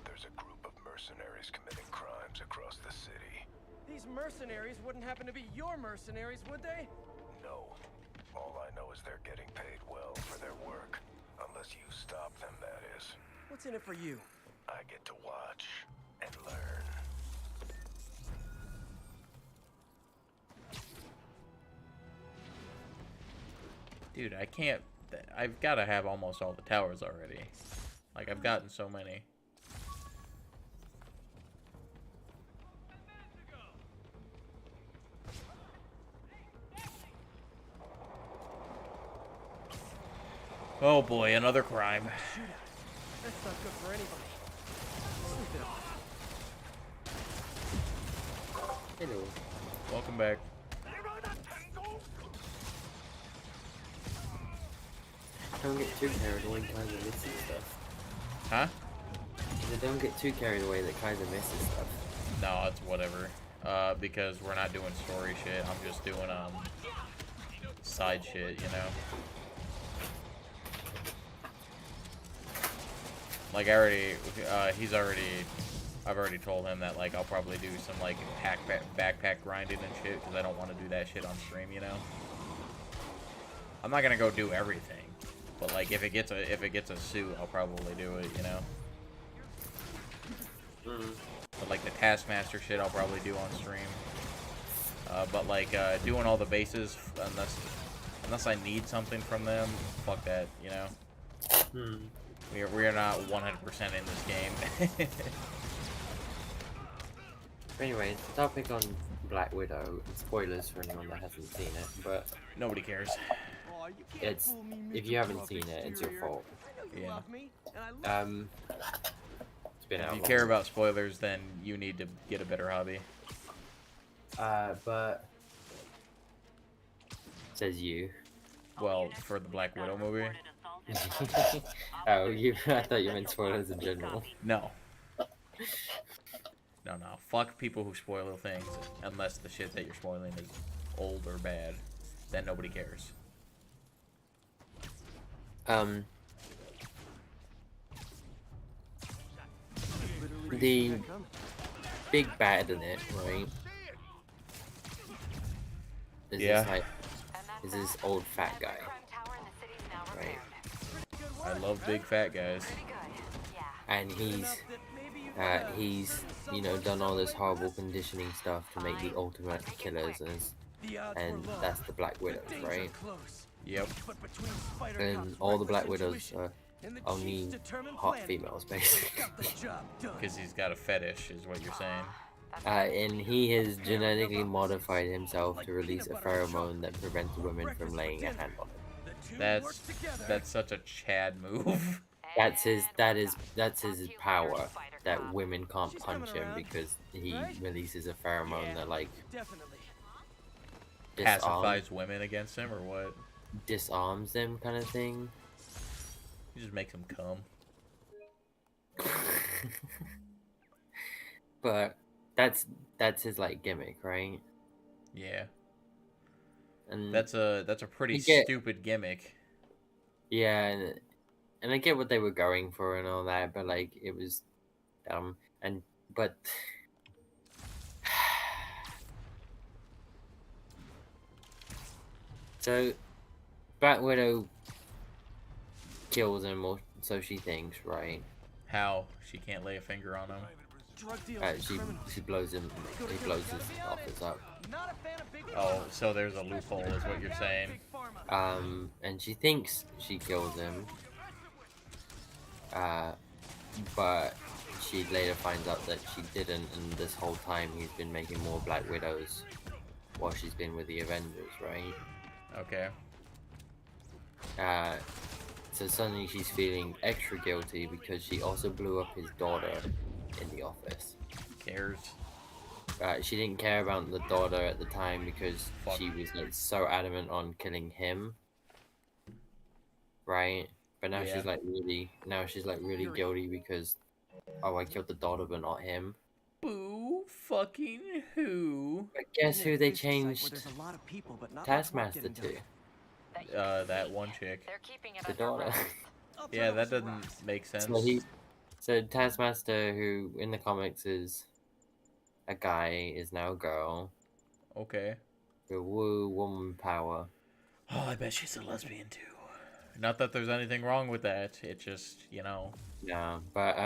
There's a group of mercenaries committing crimes across the city. These mercenaries wouldn't happen to be your mercenaries, would they? No. All I know is they're getting paid well for their work. Unless you stop them, that is. What's in it for you? I get to watch and learn. Dude, I can't... I've got to have almost all the towers already. Like, I've gotten so many. Oh boy, another crime. That's not good for anybody. Sleep it off. Hello. Welcome back. Don't get too carried away, Kaiser misses stuff. Huh? Don't get too carried away that Kaiser misses stuff. No, it's whatever. Because we're not doing story shit. I'm just doing, side shit, you know? Like, I already, I've already told him that, like, I'll probably do some, like, backpack grinding and shit, because I don't want to do that shit on stream, you know? I'm not gonna go do everything, but, like, if it gets a suit, I'll probably do it, you know? But, like, the Taskmaster shit, I'll probably do on stream. But, like, doing all the bases, unless I need something from them, fuck that, you know? We are not 100% in this game. Anyways, the topic on Black Widow, spoilers for anyone that hasn't seen it, but nobody cares. It's if you haven't seen it, it's your fault. Yeah. It's been out If you long. care about spoilers, then you need to get a better hobby. But says you. Well, for the Black Widow movie. Oh, I thought you meant spoilers in general. No. No. Fuck people who spoil things, unless the shit that you're spoiling is old or bad. Then nobody cares. The big bad in it, right? Is this old fat guy, right? I love big fat guys. And he's done all this horrible conditioning stuff to make the ultimate killers, and that's the Black Widows, right? Yep. And all the Black Widows are only hot females, basically. Because he's got a fetish, is what you're saying. And he has genetically modified himself to release a pheromone that prevents women from laying a hand on him. That's such a Chad move. That's his power, that women can't punch him because he releases a pheromone that like pacifies women against him, or what? Disarms them, kind of thing. He just makes them come. But that's his like gimmick, right? Yeah. And that's a pretty stupid gimmick. Yeah, and I get what they were going for and all that, but like it was dumb. But so Black Widow kills him, or so she thinks, right? How? She can't lay a finger on him. She blows him. He blows his office up. Oh, so there's a loophole, is what you're saying. And she thinks she kills him. But she later finds out that she didn't, and this whole time he's been making more Black Widows while she's been with the Avengers, right? Okay. So suddenly she's feeling extra guilty because she also blew up his daughter in the office. Who cares? She didn't care about the daughter at the time because she was like so adamant on killing him, right? But now she's like really guilty because, oh, I killed the daughter but not him. Boo fucking who? But guess who they changed Taskmaster to? That one chick. The daughter. Yeah, that doesn't make sense. So Taskmaster, who in the comics is a guy, is now a girl. Okay. The woo woman power. Oh, I bet she's a lesbian too. Not that there's anything wrong with that. It just, you know. Yeah, but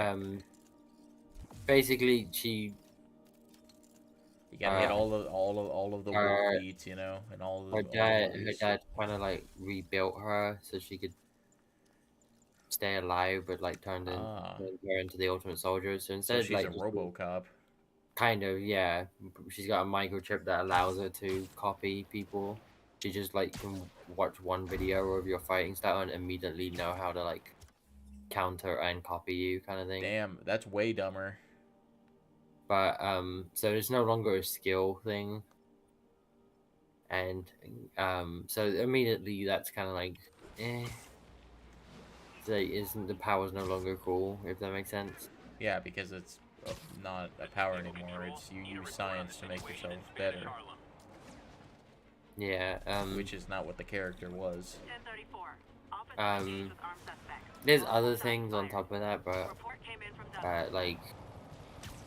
basically you gotta hit all of the wolf beats, you know, and all of her dad kind of like rebuilt her so she could stay alive, but like turned her into the Ultimate Soldier. So instead, she's like a RoboCop. Kind of, yeah. She's got a microchip that allows her to copy people. She just like can watch one video of your fighting style and immediately know how to like counter and copy you, kind of thing. Damn, that's way dumber. But so it's no longer a skill thing, and so immediately that's kind of like, So isn't the power's no longer cool, if that makes sense? Yeah, because it's not a power anymore. It's you use science to make yourself better. Yeah. Which is not what the character was. There's other things on top of that, but like,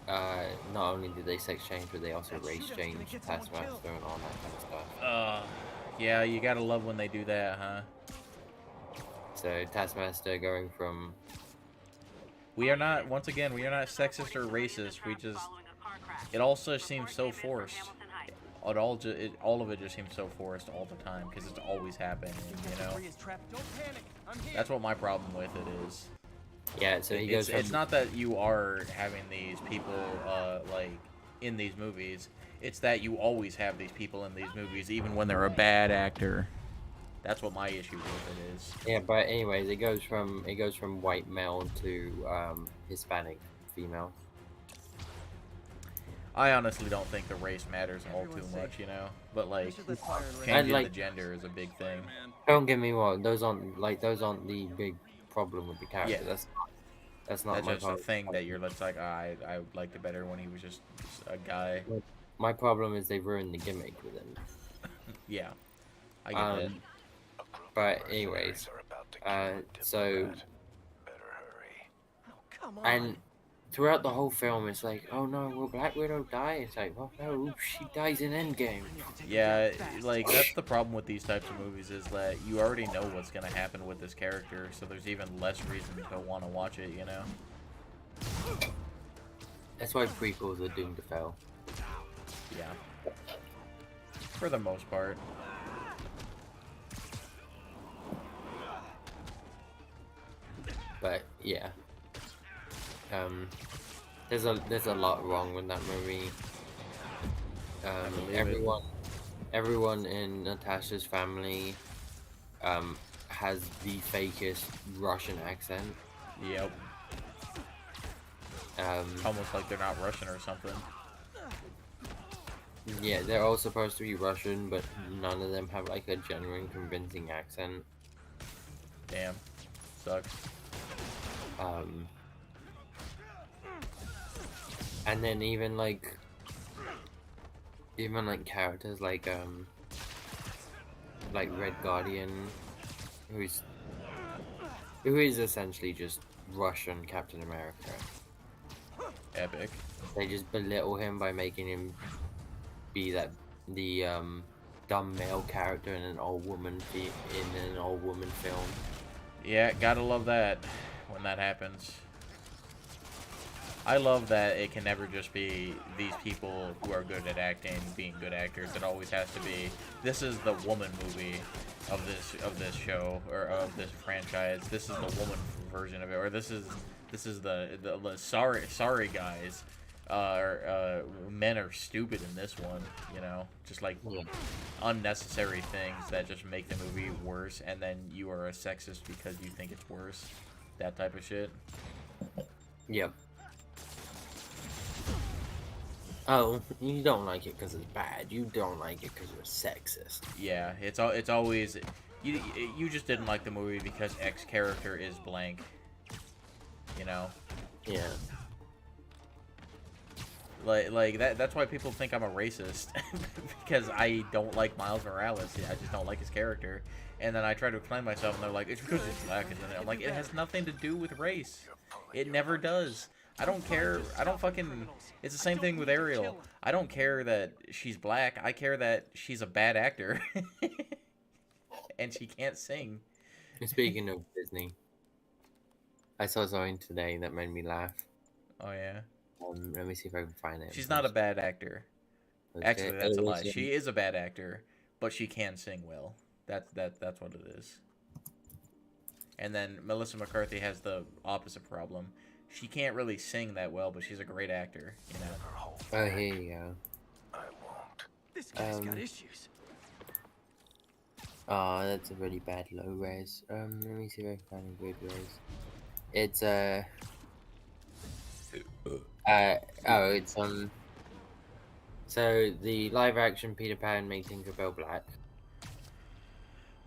not only did they sex change, but they also race change Taskmaster and all that kind of stuff. Yeah, you gotta love when they do that, huh? So Taskmaster going from... We are not, once again, we are not sexist or racist. We just, it also seems so forced. All of it just seems so forced all the time because it's always happening, you know. That's what my problem with it is. Yeah, so he goes from... It's not that you are having these people like in these movies. It's that you always have these people in these movies, even when they're a bad actor. That's what my issue with it is. Yeah, but anyways, it goes from white male to Hispanic female. I honestly don't think the race matters all too much, you know. But like, changing the gender is a big thing. Don't get me wrong; those aren't the big problem with the character. Yeah. That's not That's my just problem. a thing that you're just like, I liked it better when he was just a guy. My problem is they ruined the gimmick with him. Yeah, I get that. But anyways, so and throughout the whole film, it's like, oh no, will Black Widow die? It's like, well, no, she dies in Endgame. Yeah, like that's the problem with these types of movies is that you already know what's gonna happen with this character, so there's even less reason to want to watch it, you know. That's why prequels are doomed to fail. Yeah, for the most part. But yeah, there's a lot wrong with that movie. Everyone in Natasha's family has the fakest Russian accent. Yep. Almost like they're not Russian or something. Yeah, they're all supposed to be Russian, but none of them have like a genuine, convincing accent. Damn, sucks. And then even like characters like Red Guardian, who's Who is essentially just Russian Captain America. Epic. They just belittle him by making him be the dumb male character in an old woman film. Yeah, gotta love that when that happens. I love that it can never just be these people who are good at acting being good actors. It always has to be, this is the woman movie of this show or of this franchise. This is the woman version of it, or this is the sorry guys. Men are stupid in this one, you know, just like unnecessary things that just make the movie worse, and then you are a sexist because you think it's worse. That type of shit. Yep. Oh, you don't like it because it's bad. You don't like it because you're sexist. Yeah, it's always you just didn't like the movie because X character is blank. You know. Yeah. Like that's why people think I'm a racist because I don't like Miles Morales. I just don't like his character. And then I try to explain myself, and they're like, "It's because he's black." And then I'm like, "It has nothing to do with race. It never does. I don't care. I don't fucking. It's the same thing with Ariel. I don't care that she's black. I care that she's a bad actor, and she can't sing." Speaking of Disney, I saw something today that made me laugh. Oh yeah. Let me see if I can find it. She's not a bad actor. Okay. Actually, that's a lie. She is a bad actor, but she can sing well. That's what it is. And then Melissa McCarthy has the opposite problem. She can't really sing that well, but she's a great actor, you know. Oh, here you go. This guy's got issues. Oh, that's a really bad low res. Let me see if I can find a good res. It's it's so the live action Peter Pan made Tinkerbell black.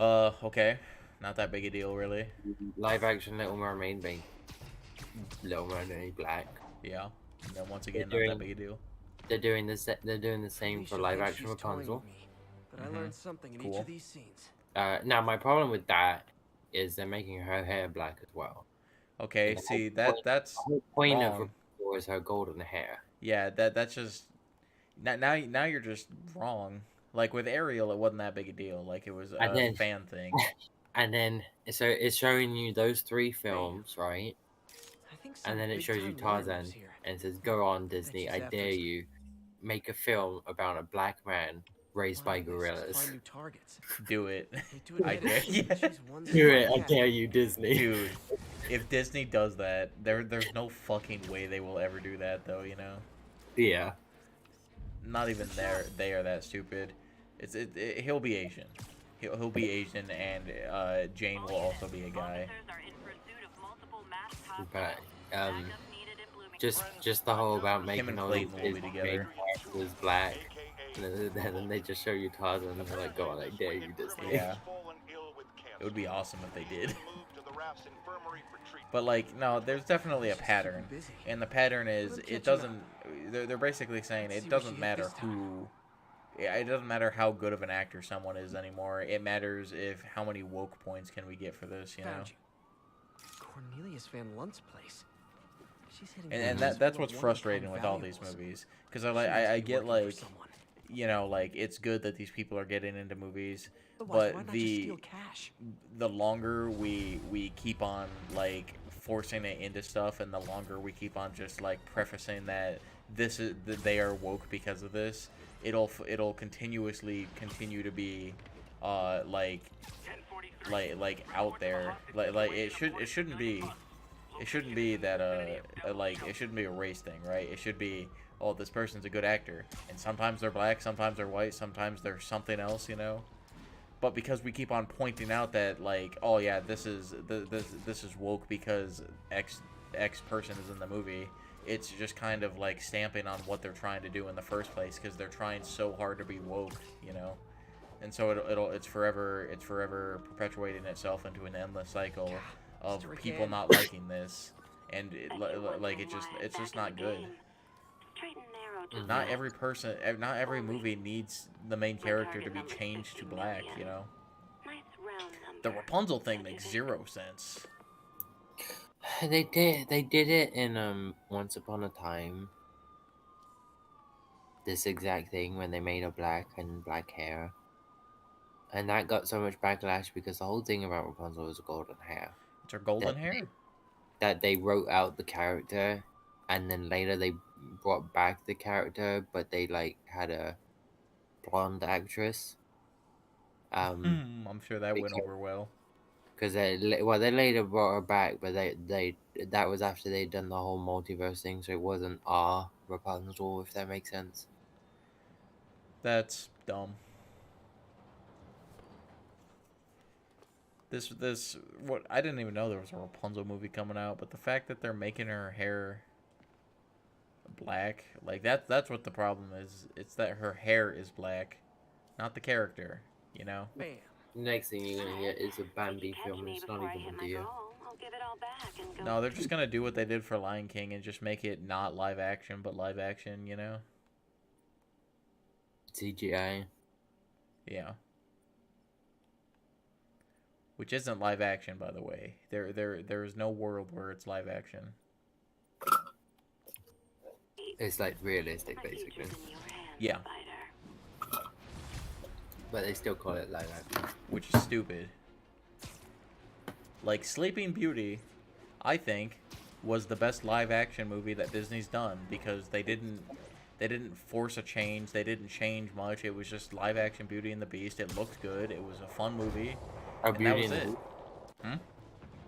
Okay. Not that big a deal, really. Live action Little Mermaid made Little Mermaid black. Yeah. And then once again, not that big a deal. They're doing the same for live action Rapunzel. But I learned something in each of these scenes. Now my problem with that is they're making her hair black as well. Okay, see that's the whole point wrong. of Rapunzel is her golden hair. Yeah, that's just now you're just wrong. Like with Ariel, it wasn't that big a deal. Like it was a fan thing. And then so it's showing you those 3 films, right? And then it shows you Tarzan and it says, "Go on, Disney, I dare you, make a film about a black man raised by gorillas." Do it. I dare you. Do it, I dare you, Disney. Dude, if Disney does that, there's no fucking way they will ever do that, though, you know? Yeah. Not even they are that stupid. He'll be Asian. He'll be Asian, and Jane will also be a guy. But just the whole about making all these together was black, and then they just show you Tarzan, and they're like, "Go on, I dare you, Disney." Yeah. It would be awesome if they did. But like, no, there's definitely a pattern, and the pattern is it doesn't. They're basically saying it doesn't matter who. It doesn't matter how good of an actor someone is anymore. It matters if how many woke points can we get for this, you know. Cornelius Van Lunt's place. And that's what's frustrating with all these movies, because I get like, you know, like it's good that these people are getting into movies, but the longer we keep on like forcing it into stuff, and the longer we keep on just like prefacing that they are woke because of this, it'll continuously continue to be like out there, like it shouldn't be that like it shouldn't be a race thing, right? It should be, oh, this person's a good actor, and sometimes they're black, sometimes they're white, sometimes they're something else, you know. But because we keep on pointing out that, like, oh yeah, this is woke because X person is in the movie, it's just kind of like stamping on what they're trying to do in the first place, because they're trying so hard to be woke, you know. And so it's forever perpetuating itself into an endless cycle of people not liking this, and it's just not good. Not every movie needs the main character to be changed to black, you know. The Rapunzel thing makes 0 sense. They did it in Once Upon a Time. This exact thing when they made her black and black hair. And that got so much backlash because the whole thing about Rapunzel was golden hair. It's her golden hair? That they wrote out the character, and then later they brought back the character, but they like had a blonde actress. I'm sure that went over well. Because they later brought her back, but that was after they'd done the whole multiverse thing, so it wasn't our Rapunzel, if that makes sense. That's dumb. This what I didn't even know there was a Rapunzel movie coming out, but the fact that they're making her hair black, like that's what the problem is. It's that her hair is black, not the character, you know? Bam. Next thing you're gonna get is a Bambi film, and it's not even a deal. No, they're just gonna do what they did for Lion King and just make it not live action, but live action, you know? CGI. Yeah. Which isn't live action, by the way. There is no world where it's live action. It's like realistic, basically. Yeah. But they still call it live action. Which is stupid. Like, Sleeping Beauty, I think, was the best live action movie that Disney's done, because they didn't force a change, they didn't change much, it was just live action Beauty and the Beast. It looked good, it was a fun movie, and that was it.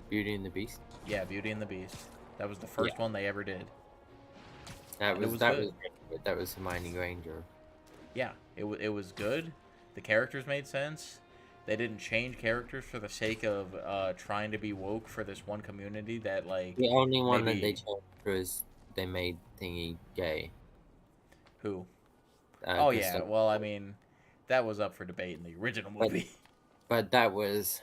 Beauty and the Beast? Yeah, Beauty and the Beast. That was the first one they ever did. That was Hermione Granger. Yeah, it was good. The characters made sense. They didn't change characters for the sake of trying to be woke for this one community that, like... The only one that they changed was they made Thingy gay. Who? Oh, yeah. Well, I mean, that was up for debate in the original movie. But that was...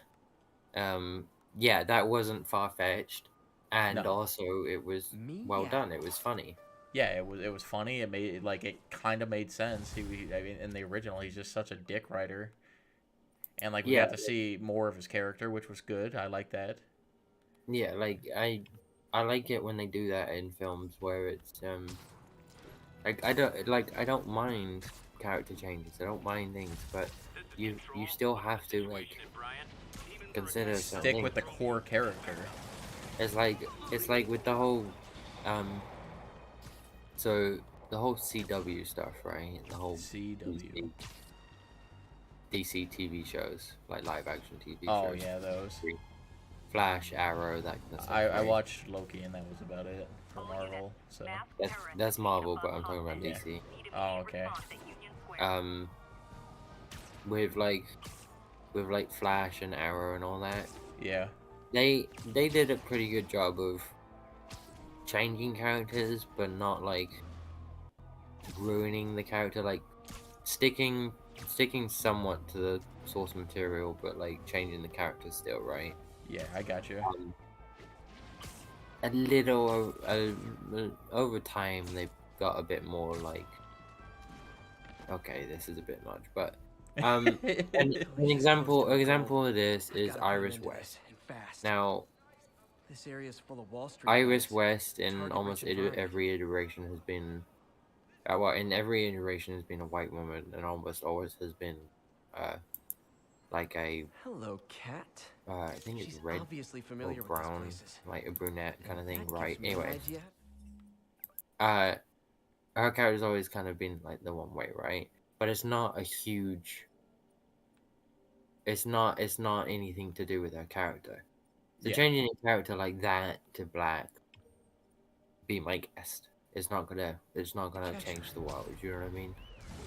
yeah, that wasn't far-fetched. And also, it was well done. It was funny. Yeah, it was funny. It kind of made sense. I mean, in the original, he's just such a dick writer, and we got to see more of his character, which was good. I like that. Yeah, like I like it when they do that in films where it's I don't mind character changes. I don't mind things, but you still have to consider stick with the core character. It's like with the whole so the whole CW stuff, right? The whole CW DC TV shows, like live action TV shows. Oh yeah, those. Flash, Arrow, that kind of stuff. I watched Loki, and that was about it for Marvel. So that's Marvel, but I'm talking about DC. Oh, okay. With Flash and Arrow and all that. Yeah. They did a pretty good job of changing characters, but not ruining the character, sticking somewhat to the source material, but changing the character still, right? Yeah, I got you. A little over time, they got a bit more okay, this is a bit much, but an example of this is Iris West. Now, this area is full of Wall Street Iris guys. West in almost every iteration has been, in every iteration has been a white woman, and almost always has been, a hello, cat. I think it's She's red obviously familiar or brown, with these places. like a brunette kind of thing, That right? gives me an Anyway, idea. her character's always kind of been the one way, right? But it's not a huge. It's not anything to do with her character. So changing a character like that to black, be my guest. It's not gonna change the world. You know what I mean?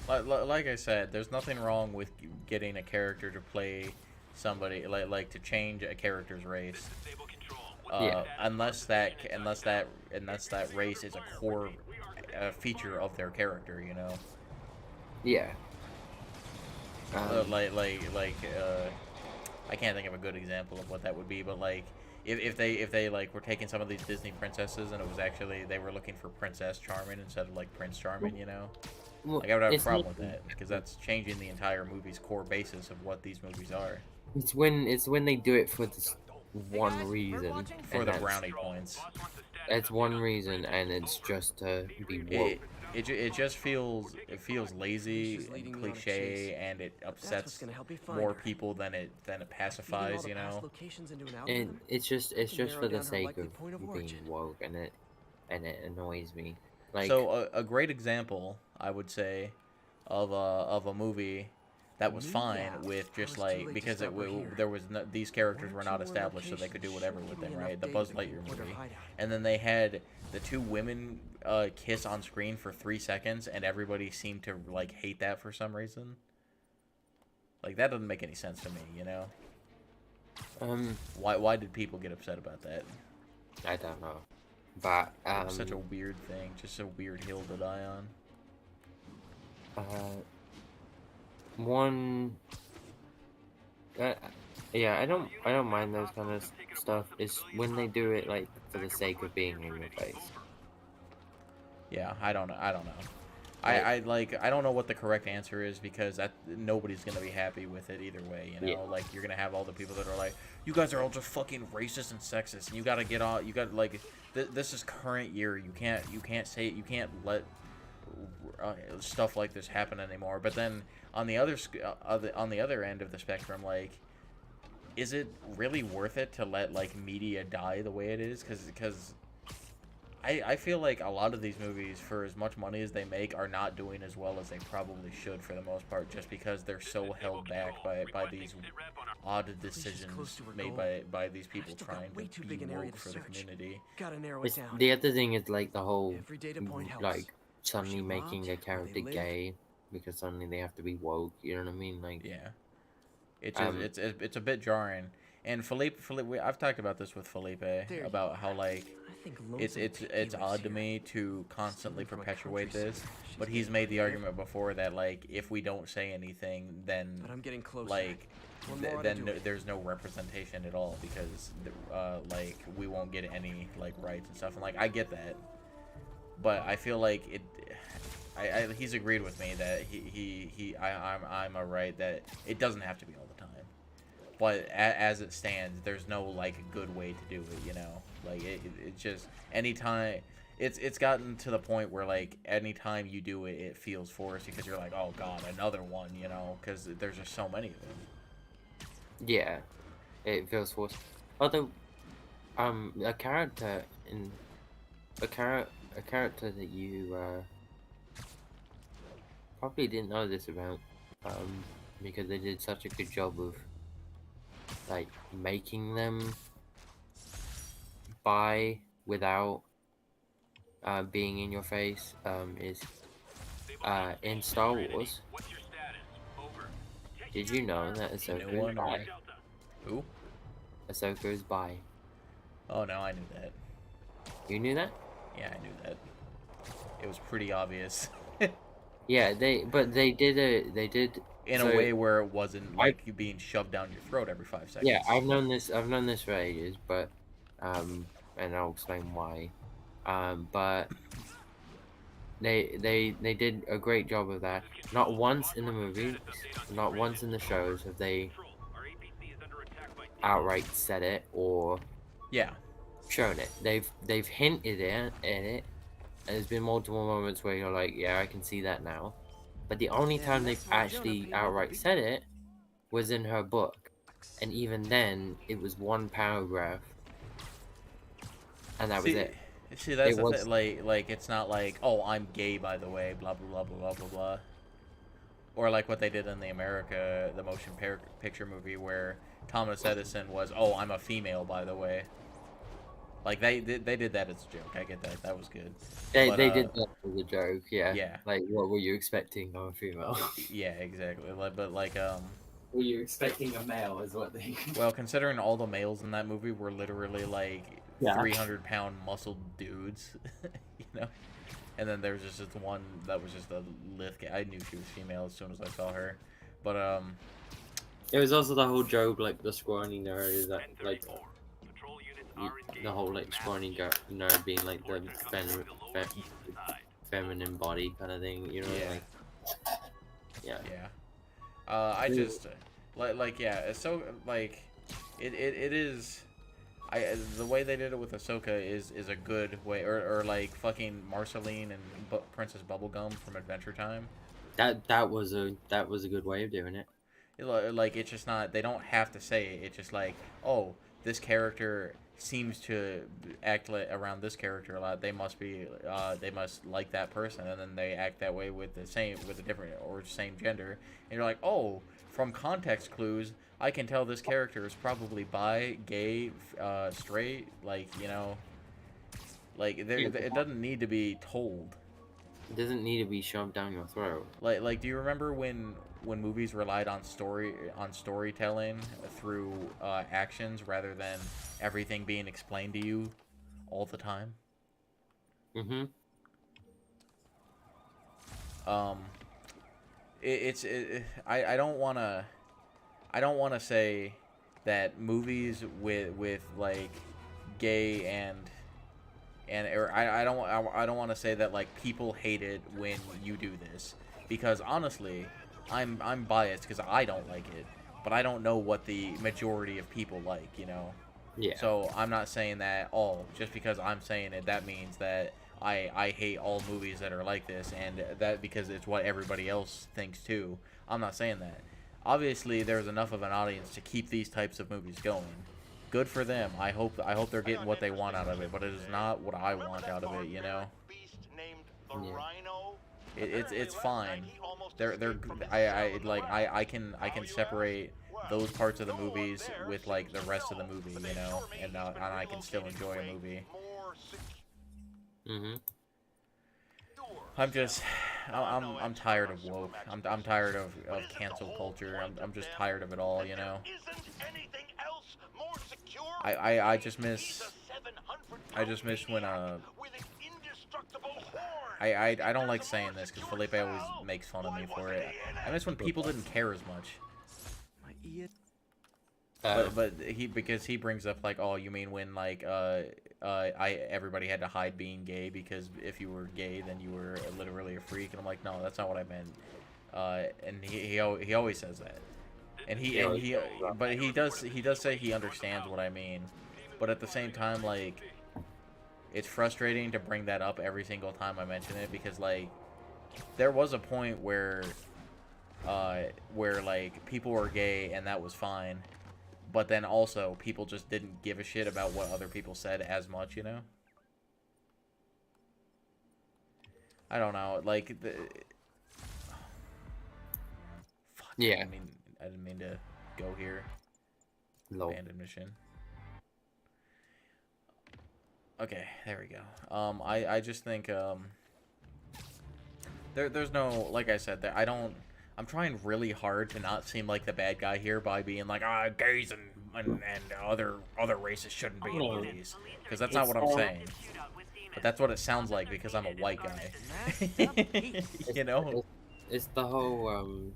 Like I said, there's nothing wrong with getting a character to play somebody to change a character's race. Unless that race is a core feature of their character, you know. Yeah. I can't think of a good example of what that would be, but if they were taking some of these Disney princesses and it was actually they were looking for Princess Charming instead of Prince Charming, you know. Well, I would have a problem with that because that's changing the entire movie's core basis of what these movies are. It's when they do it for one reason. For the brownie points. It's one reason, and it's just to be woke. It just feels lazy and cliche, and it upsets more people than it pacifies, you know. And it's just for the sake of being woke, and it annoys me. Like, So a great example, I would say, of a movie that was fine with just like because there was no, these characters were not established, so they could do whatever with them, right? The Buzz Lightyear movie, and then they had the two women kiss on screen for 3 seconds, and everybody seemed to like hate that for some reason. Like that doesn't make any sense to me, you know. Why did people get upset about that? I don't know, but such a weird thing, just a weird hill to die on. Yeah, I don't mind those kind of stuff. It's when they do it like for the sake of being in your face. Yeah, I don't know. I don't know what the correct answer is, because nobody's gonna be happy with it either way. You know, Yeah. like you're gonna have all the people that are like, you guys are all just fucking racist and sexist, and you gotta get all. You got like, this is current year. You can't let stuff like this happen anymore. But then on the other end of the spectrum, like, is it really worth it to let like media die the way it is? Because I feel like a lot of these movies, for as much money as they make, are not doing as well as they probably should for the most part, just because they're so held back by these odd decisions made by these people trying to be woke for the community. The other thing is like the whole like suddenly making a character gay because suddenly they have to be woke. You know what I mean? Like, yeah, it's a bit jarring. And Felipe, I've talked about this with Felipe about how like it's odd to me to constantly perpetuate this, but he's made the argument before that like if we don't say anything, then like there's no representation at all, because like we won't get any like rights and stuff. And like I get that, but I feel like he's agreed with me that I'm right that it doesn't have to be all the time. But as it stands, there's no like good way to do it, you know. Like it just anytime it's gotten to the point where like anytime you do it, it feels forced, because you're like, oh god, another one, you know, because there's just so many of them. yeah, it feels forced. Although, a character that you probably didn't know this about, because they did such a good job of like making them bi without being in your face, is in Star Wars. Did you know that Ahsoka is bi? Who? Ahsoka is bi. Oh no, I knew that. You knew that? Yeah, I knew that. It was pretty obvious. Yeah, they did in a way where it wasn't like you being shoved down your throat every 5 seconds. Yeah, I've known this for ages, but and I'll explain why. But they did a great job of that. Not once in the movies, not once in the shows have they outright said it or shown it. They've hinted at it. And there's been multiple moments where you're like, yeah, I can see that now. But the only time they've actually outright said it was in her book. And even then, it was one paragraph. And that was it. See, that's the thing. Like, it's not like, oh, I'm gay, by the way, blah, blah, blah, blah, blah, blah. Or like what they did in the motion picture movie, where Thomas Edison was, oh, I'm a female, by the way. Like, they did that as a joke. I get that. That was good. They did that as a joke, yeah. Yeah. Like, what were you expecting of a female? Yeah, exactly. But, like, Were you expecting a male is what they... Well, considering all the males in that movie were literally, like, 300-pound muscled dudes, you know? And then there was just this one that was just a lithe guy. I knew she was female as soon as I saw her. But, It was also the whole joke, like, the scrawny nerd is that, like... The whole like scrawny nerd being like the feminine body kind of thing, you know? Like, yeah. I just like yeah. It's so like it is the way they did it with Ahsoka is a good way, or like fucking Marceline and Princess Bubblegum from Adventure Time. That was a good way of doing it. Like it's just not, they don't have to say it. It's just like, oh, this character seems to act like around this character a lot. They must like that person, and then they act that way with a different or same gender. And you're like, oh, from context clues, I can tell this character is probably bi, gay, straight. Like, you know, like it doesn't need to be told. It doesn't need to be shoved down your throat. Like, do you remember when movies relied on storytelling through actions rather than everything being explained to you all the time? Mm-hmm. I don't wanna say that movies with like gay or I don't want to say that like people hate it when you do this, because honestly, I'm biased because I don't like it, but I don't know what the majority of people like, you know. Yeah. So I'm not saying that just because I'm saying it, that means that I hate all movies that are like this, and that because it's what everybody else thinks too. I'm not saying that. Obviously, there's enough of an audience to keep these types of movies going. Good for them. I hope they're getting what they want out of it, but it is not what I want out of it, you know. It's fine. I can separate those parts of the movies with like the rest of the movie, you know, and I can still enjoy a movie. Mhm. I'm tired of woke. I'm tired of cancel culture. I'm just tired of it all, you know. I just miss when I don't like saying this because Felipe always makes fun of me for it. I miss when people didn't care as much. But because he brings up like, oh, you mean when like everybody had to hide being gay because if you were gay then you were literally a freak, and I'm like, no, that's not what I meant. And he always says that, and he does say he understands what I mean, but at the same time, like, it's frustrating to bring that up every single time I mention it, because like there was a point where like people were gay and that was fine. But then also, people just didn't give a shit about what other people said as much, you know? I don't know, like, fuck, yeah. I didn't mean to go here. No. Abandoned mission. Okay, there we go. I just think, there's no, like I said, I'm trying really hard to not seem like the bad guy here by being like, gays and other races shouldn't be in movies, because that's not what I'm saying. But that's what it sounds like because I'm a white guy. You know? It's the whole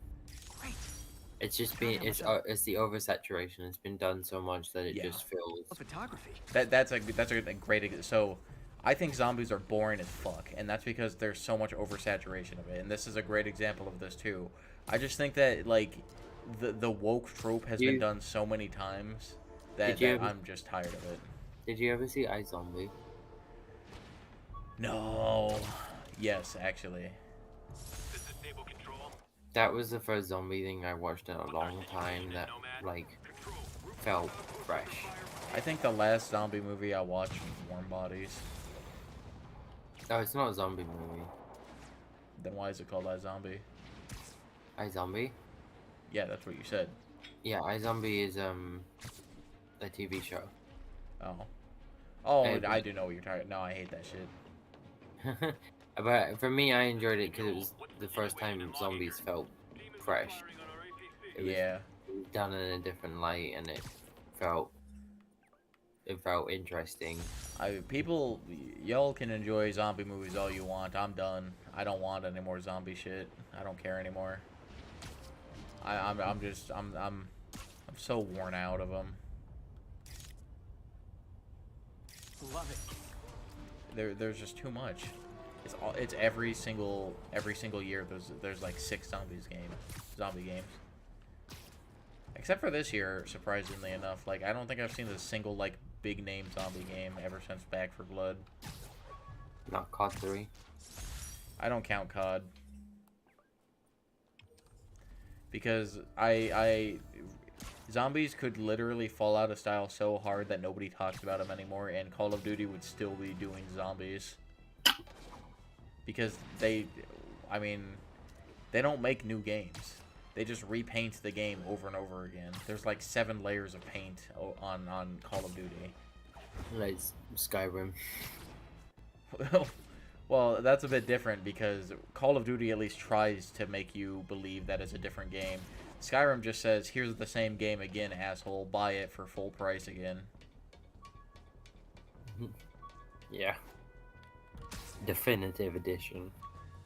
it's just been it's the oversaturation. It's been done so much that it just feels. Photography. That's a great. So I think zombies are boring as fuck, and that's because there's so much oversaturation of it. And this is a great example of this too. I just think that like the woke trope has been done so many times that I'm just tired of it. Did you ever see iZombie? No. Yes, actually. That was the first zombie thing I watched in a long time that like felt fresh. I think the last zombie movie I watched was Warm Bodies. Oh, it's not a zombie movie. Then why is it called iZombie? iZombie? Yeah, that's what you said. Yeah, iZombie is a TV show. Oh, I do know what you're talking. No, I hate that shit. But for me, I enjoyed it because it was the first time zombies felt fresh. It was done in a different light, and it felt interesting. Y'all can enjoy zombie movies all you want. I'm done. I don't want any more zombie shit. I don't care anymore. I'm so worn out of them. Love it. There's just too much. It's every single year there's like 6 zombie games. Except for this year, surprisingly enough, like I don't think I've seen a single like big name zombie game ever since Back 4 Blood. Not COD 3. I don't count COD. Because zombies could literally fall out of style so hard that nobody talks about them anymore, and Call of Duty would still be doing zombies. Because they don't make new games. They just repaint the game over and over again. There's like 7 layers of paint on Call of Duty. Like Skyrim. Well, that's a bit different because Call of Duty at least tries to make you believe that it's a different game. Skyrim just says, here's the same game again, asshole. Buy it for full price again. Yeah. Definitive Edition.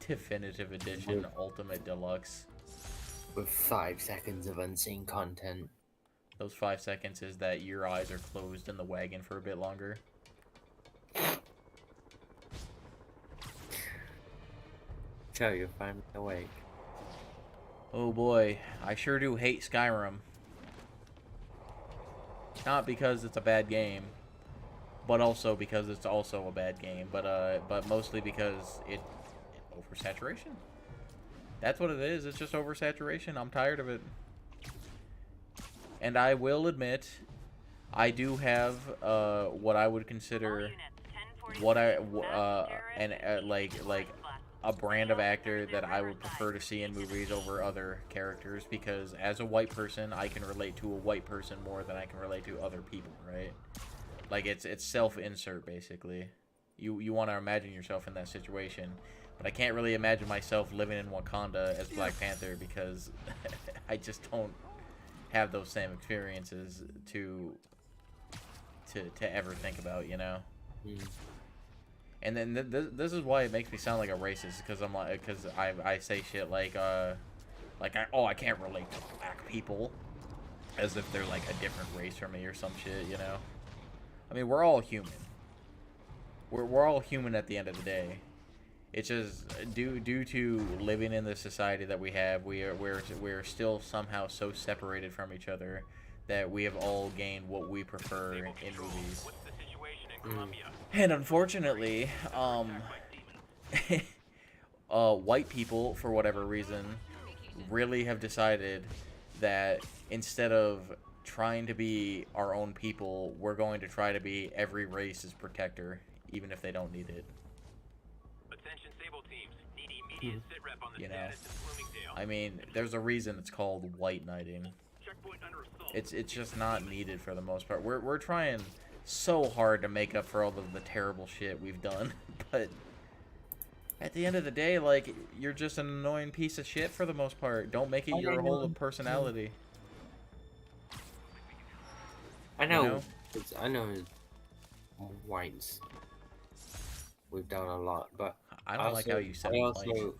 Definitive Edition, Ultimate Deluxe. With 5 seconds of unseen content. Those 5 seconds is that your eyes are closed in the wagon for a bit longer. Joe, you're finally awake. Oh boy, I sure do hate Skyrim. Not because it's a bad game, but also because it's also a bad game. But mostly because it oversaturation. That's what it is. It's just oversaturation. I'm tired of it. And I will admit, I do have what I would consider like a brand of actor that I would prefer to see in movies over other characters, because as a white person, I can relate to a white person more than I can relate to other people, right? Like it's self-insert basically. You want to imagine yourself in that situation, but I can't really imagine myself living in Wakanda as Black Panther because I just don't have those same experiences to ever think about, you know. And then this is why it makes me sound like a racist, because I say shit like I can't relate to black people, as if they're like a different race from me or some shit, you know. I mean, we're all human. We're all human at the end of the day. It's just due to living in the society that we have, we're still somehow so separated from each other that we have all gained what we prefer in movies. And unfortunately, white people, for whatever reason, really have decided that instead of trying to be our own people, we're going to try to be every race's protector, even if they don't need it. You know, I mean, there's a reason it's called white knighting. It's just not needed for the most part. We're trying so hard to make up for all of the terrible shit we've done, but at the end of the day, like, you're just an annoying piece of shit for the most part. Don't make it your whole personality. I know, You know? I know whites. We've done a lot, but I don't like how you said also,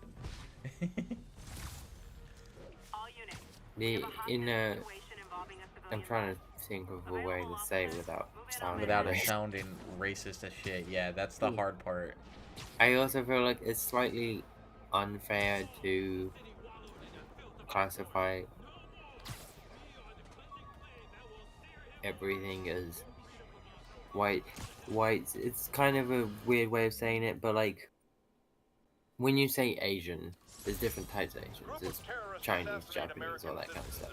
I'm trying to think of a way to say it without sounding racist as shit. Yeah, that's the hard part. I also feel like it's slightly unfair to classify everything as whites. It's kind of a weird way of saying it, but like when you say Asian, there's different types of Asians. There's Chinese, Japanese, all that kind of stuff.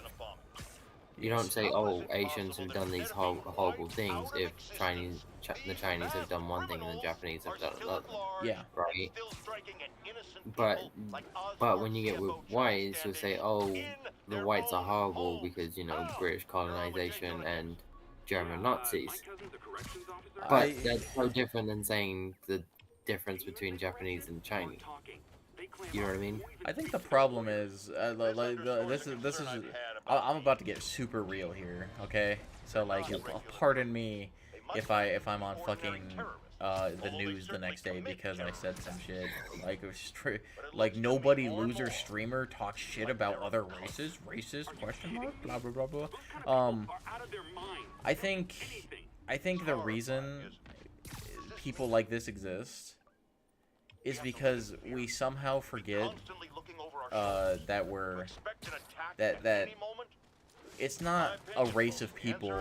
You don't say, oh, Asians have done these horrible things if the Chinese have done one thing and the Japanese have done another. Yeah. Right? But when you get with whites, you'll say, oh, the whites are horrible because, you know, British colonization and German Nazis. But that's so different than saying the difference between Japanese and Chinese. You know what I mean? I think the problem is, this is, I'm about to get super real here, okay? So like, pardon me if I'm on fucking the news the next day because I said some shit. Like, it was like nobody loser streamer talks shit about other races. Racist question mark? Blah blah blah blah. I think the reason people like this exist is because we somehow forget that it's not a race of people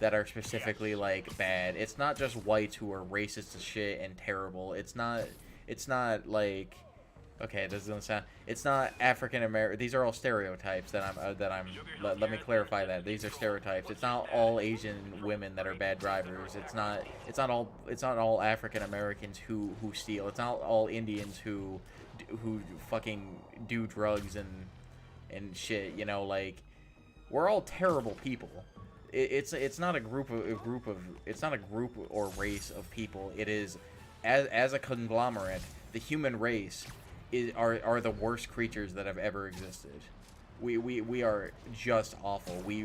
that are specifically like bad. It's not just whites who are racist as shit and terrible. It's not like, okay, this doesn't sound. It's not African American. These are all stereotypes that I'm. Let me clarify that these are stereotypes. It's not all Asian women that are bad drivers. It's not all African Americans who steal. It's not all Indians who fucking do drugs and shit. You know, like, we're all terrible people. It's not a group of it's not a group or race of people. It is as a conglomerate, the human race are the worst creatures that have ever existed. We are just awful. We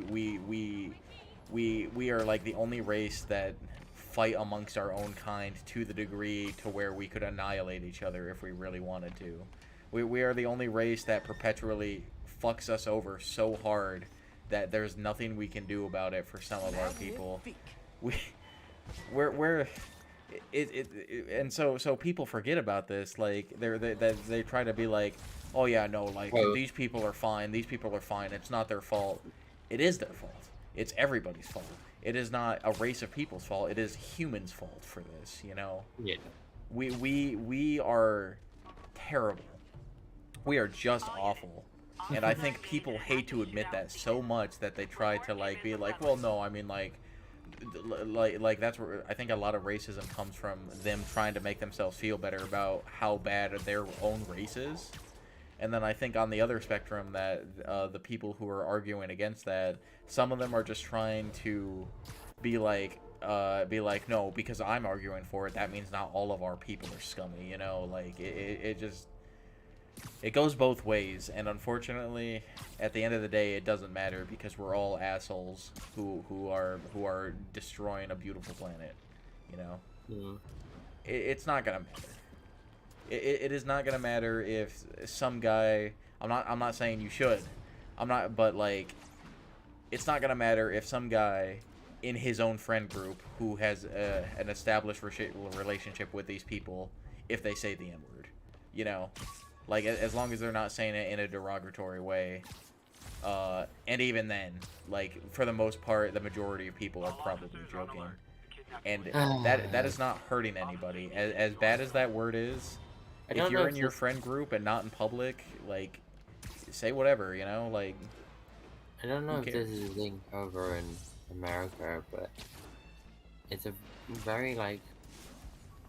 are like the only race that fight amongst our own kind to the degree to where we could annihilate each other if we really wanted to. We are the only race that perpetually fucks us over so hard that there's nothing we can do about it for some of our people. We're and so people forget about this. Like they try to be like, oh yeah, no, like these people are fine. These people are fine. It's not their fault. It is their fault. It's everybody's fault. It is not a race of people's fault. It is humans' fault for this. You know. Yeah. We are terrible. We are just awful. And I think people hate to admit that so much that they try to like be like, well, no, I mean like that's where I think a lot of racism comes from, them trying to make themselves feel better about how bad their own race is. And then I think on the other spectrum that the people who are arguing against that, some of them are just trying to be like, no, because I'm arguing for it, that means not all of our people are scummy, you know? Like, it just... It goes both ways, and unfortunately, at the end of the day, it doesn't matter because we're all assholes who are destroying a beautiful planet, you know. Mm. It's not gonna matter. It is not gonna matter if some guy. I'm not saying you should. But like, it's not gonna matter if some guy in his own friend group who has an established relationship with these people, if they say the N-word, you know. Like, as long as they're not saying it in a derogatory way. And even then, like, for the most part, the majority of people are probably joking. And that is not hurting anybody. As bad as that word is, if you're in your friend group and not in public, like, say whatever, you know? Like, I don't know if this is a thing over in America, but it's a very, like,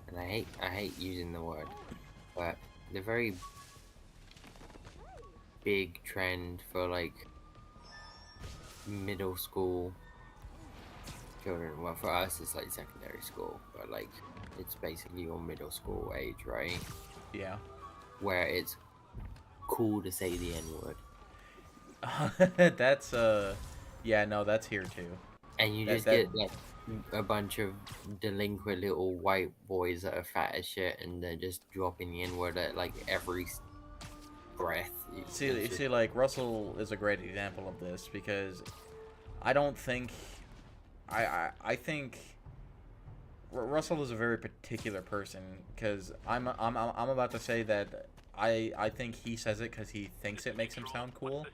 and I hate using the word, but the very big trend for like middle school children. Well, for us it's like secondary school, but like it's basically your middle school age, right? Yeah. Where it's cool to say the N-word. That's yeah, no, that's here too. And you just get like a bunch of delinquent little white boys that are fat as shit, and they're just dropping the N-word at like every breath. See, like, Russell is a great example of this because I don't think... I think Russell is a very particular person because I'm about to say that I think he says it because he thinks it makes him sound cool,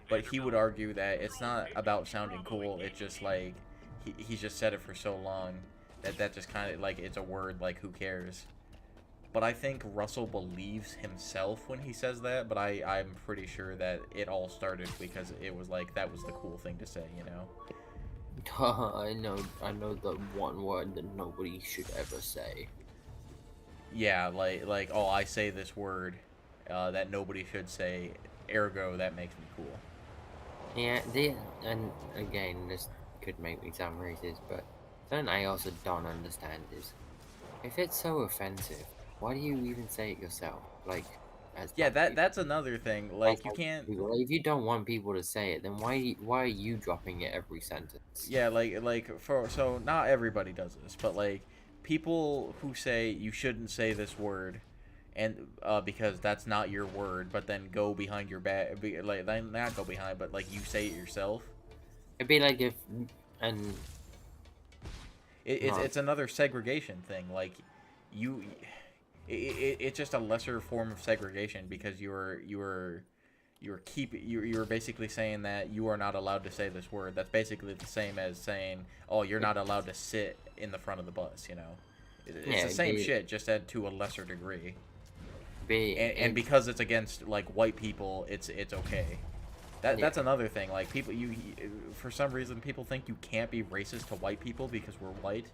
but he would argue that it's not about sounding cool. It's just like he's just said it for so long that just kind of like it's a word, like, who cares? But I think Russell believes himself when he says that, but I'm pretty sure that it all started because it was like, that was the cool thing to say, you know? I know the one word that nobody should ever say. Yeah, like oh, I say this word that nobody should say, ergo that makes me cool. Yeah, and again, this could make me sound racist, but something I also don't understand is, if it's so offensive, why do you even say it yourself? Like, yeah, that's another thing. Like, you can't. If you don't want people to say it, then why are you dropping it every sentence? Yeah, so not everybody does this, but like people who say you shouldn't say this word, and because that's not your word, but then go behind your back, like not go behind, but like you say it yourself. It'd be like if and it's another segregation thing. Like it's just a lesser form of segregation because you're you're basically saying that you are not allowed to say this word. That's basically the same as saying, oh, you're not allowed to sit in the front of the bus. You know, it's the same shit, just to a lesser degree. And because it's against like white people, it's okay. That's another thing. Like people, for some reason, people think you can't be racist to white people because we're white.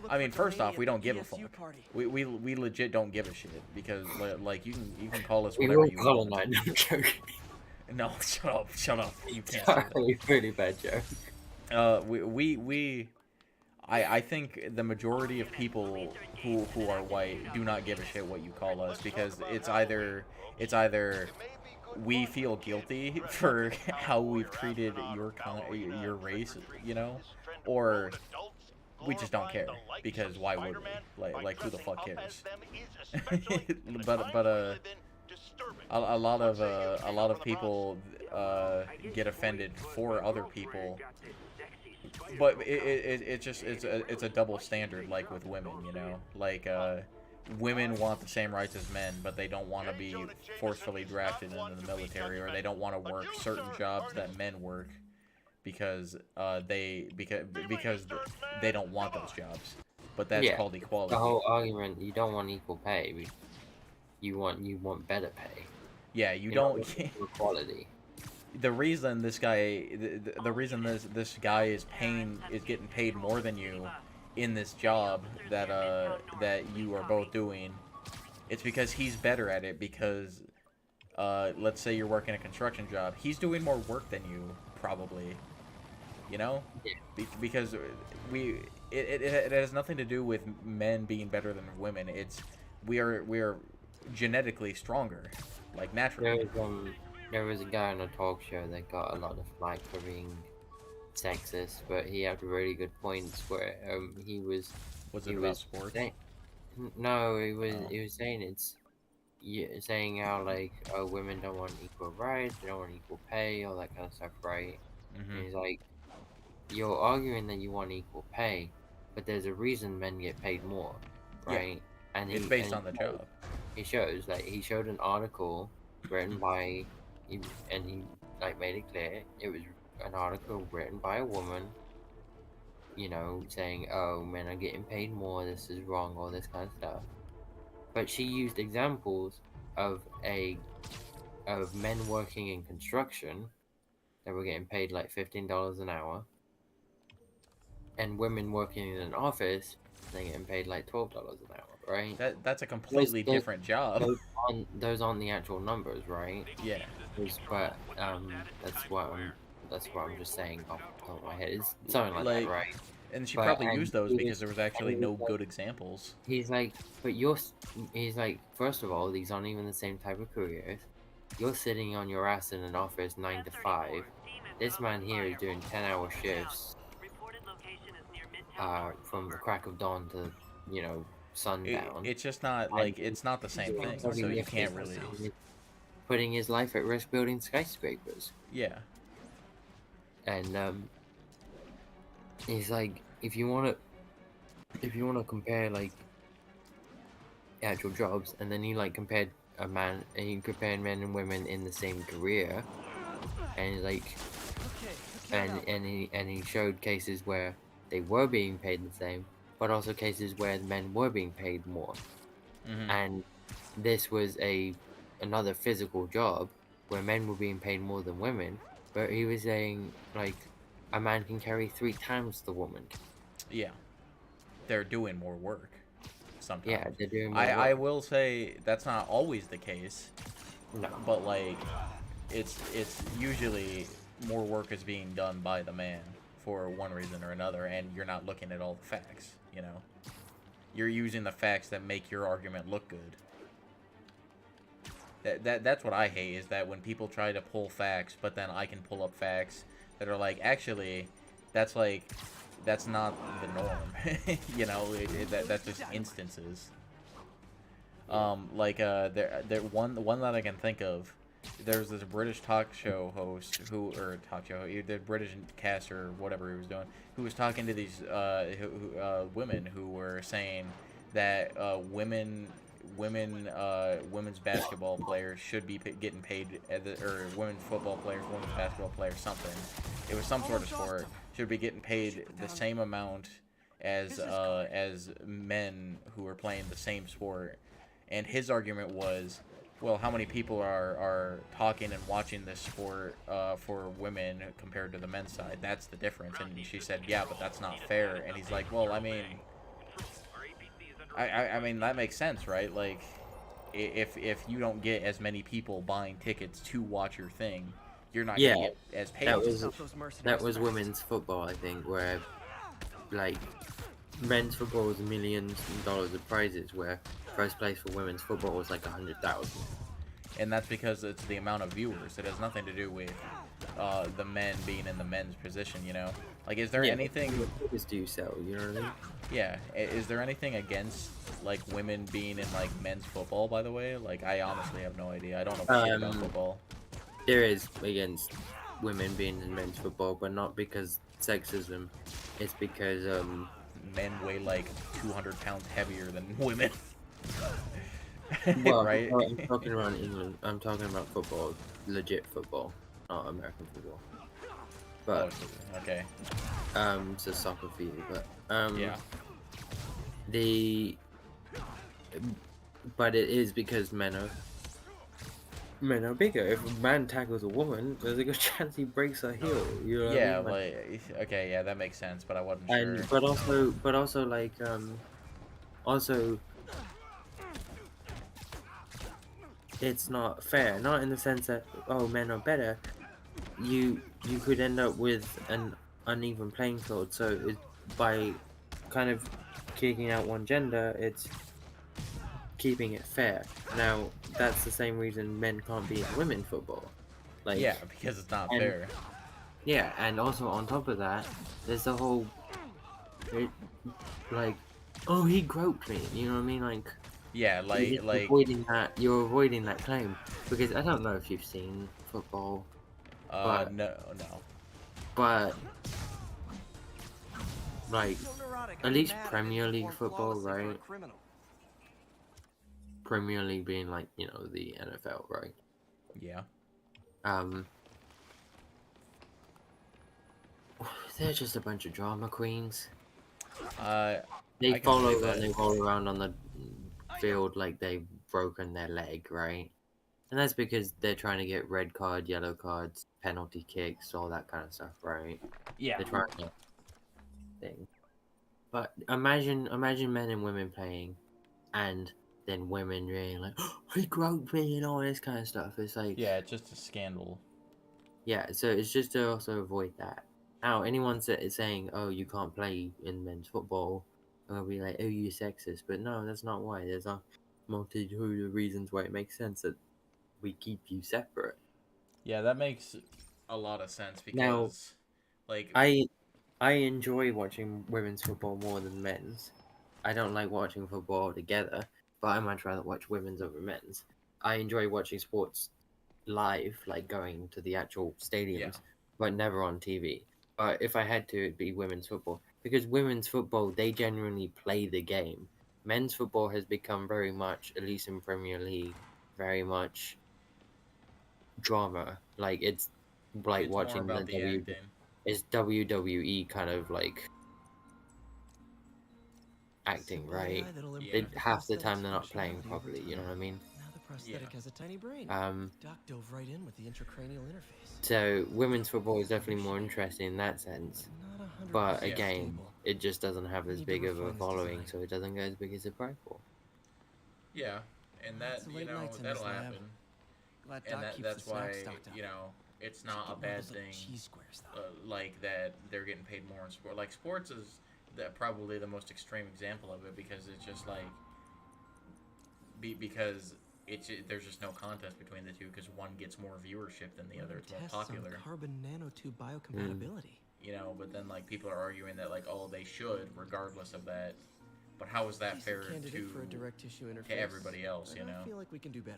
I mean, first off, we don't give a fuck. We legit don't give a shit because like you can call us whatever you want. I'm joking. No, shut up. You can't Sorry, say that. really bad joke. I think the majority of people who are white do not give a shit what you call us because it's either we feel guilty for how we've treated your race, you know, or we just don't care because why would we? Like who the fuck cares? but a lot of people get offended for other people. But it's a double standard, like with women, you know, like women want the same rights as men, but they don't want to be forcefully drafted into the military, or they don't want to work certain jobs that men work because they don't want those jobs. But that's called equality. The whole argument, you don't want equal pay, you want better pay. Yeah, you don't equality. The reason this guy, the reason this guy is getting paid more than you in this job that you are both doing, it's because he's better at it. Because let's say you're working a construction job, he's doing more work than you probably. You know, because it has nothing to do with men being better than women. It's we are genetically stronger, like naturally. There was a guy on a talk show that got a lot of flack for being sexist, but he had really good points where he was. Was it about sports? No, he was saying saying how like women don't want equal rights, they don't want equal pay, all that kind of stuff, right? Mm-hmm. And he's like, you're arguing that you want equal pay, but there's a reason men get paid more, right? Yeah. And it's based on the job. He showed an article written by. And he like made it clear it was an article written by a woman, you know, saying, oh, men are getting paid more, this is wrong, all this kind of stuff. But she used examples of men working in construction that were getting paid like $15 an hour, and women working in an office, they're getting paid like $12 an hour, right? That's a completely different job. Those aren't the actual numbers, right? Yeah. But that's what I'm just saying off the top of my head. It's something like that, right? And she probably used those because there was actually no good examples. He's like, first of all, these aren't even the same type of careers. You're sitting on your ass in an office 9 to 5. This man here is doing 10-hour shifts from the crack of dawn to, you know, sundown. It's just not like it's not the same thing, so you can't really. Putting his life at risk building skyscrapers. Yeah. And he's like, if you wanna compare like actual jobs, and then he like compared men and women in the same career, and like, and he showed cases where they were being paid the same, but also cases where men were being paid more. Mm-hmm. And this was another physical job where men were being paid more than women, but he was saying like a man can carry 3 times the woman. Yeah, they're doing more work sometimes. Yeah, they're doing more work. I will say that's not always the case. No, but like it's usually more work is being done by the man for one reason or another, and you're not looking at all the facts. You know, you're using the facts that make your argument look good. That's what I hate, is that when people try to pull facts, but then I can pull up facts that are like, actually, that's not the norm. You know, that's just instances. There one that I can think of. There's this British talk show host the British cast or whatever he was doing, who was talking to these women who were saying that women women's basketball players should be getting paid, or women's football players, women's basketball players, something. It was some sort of sport should be getting paid the same amount as men who are playing the same sport. And his argument was, well, how many people are talking and watching this sport for women compared to the men's side? That's the difference. And she said, yeah, but that's not fair. And he's like, well, I mean, I mean that makes sense, right? Like, if you don't get as many people buying tickets to watch your thing, you're not gonna get as paid. That was women's football, I think, where like men's football was millions of dollars of prizes, where first place for women's football was like 100,000. And that's because it's the amount of viewers. It has nothing to do with the men being in the men's position, you know? Like, is there anything... What do you sell, you know what I mean? Yeah. Is there anything against, like, women being in, like, men's football, by the way? Like, I honestly have no idea. I don't know shit about football. There is against women being in men's football, but not because sexism. It's because, men weigh, like, 200 pounds heavier than women. Well, right? I'm talking about England. I'm talking about football, legit football, not American football. But okay. So soccer for you, but yeah. But it is because men are bigger. If a man tackles a woman, there's a good chance he breaks her heel. You know what I mean? Like, okay, yeah, that makes sense, but I wasn't sure. But also like also. It's not fair, not in the sense that, oh, men are better. You could end up with an uneven playing field. So by kind of kicking out one gender, it's keeping it fair. Now that's the same reason men can't be in women's football. Like, yeah, because it's not fair. Yeah, and also on top of that, there's the whole like, oh, he groped me. You know what I mean? Like. Yeah, like You're avoiding that claim because I don't know if you've seen football. But, no. But like at least Premier League football, right? Premier League being like, you know, the NFL, right? Yeah. They're just a bunch of drama queens. They follow and they roll around on the field like they've broken their leg, right? And that's because they're trying to get red card, yellow cards, penalty kicks, all that kind of stuff, right? Yeah. They're trying to thing. But imagine men and women playing, and then women being like, oh, he groped me and all this kind of stuff. It's like, yeah, it's just a scandal. Yeah, so it's just to also avoid that. Now, anyone saying, oh, you can't play in men's football, I'll be like, oh, you're sexist. But no, that's not why. There's a multitude of reasons why it makes sense that we keep you separate. Yeah, that makes a lot of sense because, now, like, I enjoy watching women's football more than men's. I don't like watching football altogether, but I much rather watch women's over men's. I enjoy watching sports live, like going to the actual stadiums, but never on TV. But if I had to, it'd be women's football. Because women's football, they genuinely play the game. Men's football has become very much, at least in Premier League, very much drama. Like, it's like watching it's WWE kind of like acting, right? Half the time they're not playing properly, you know what I mean? Prosthetic has a tiny brain. Doc dove right in with the intracranial interface. So women's football is definitely more interesting in that sense. But again, it just doesn't have as big of a following, so it doesn't go as big as a pro ball. Yeah, and that, you know, that'll happen. And that's why, you know, it's not a bad thing, like, that they're getting paid more in sport. Like, sports is probably the most extreme example of it, because it's just like, because there's just no contest between the two, because one gets more viewership than the other. It's more popular. Carbon nanotube biocompatibility. You know, but then, like, people are arguing that, like, oh, they should, regardless of that. But how is that fair to everybody else? You know, I feel like we can do better.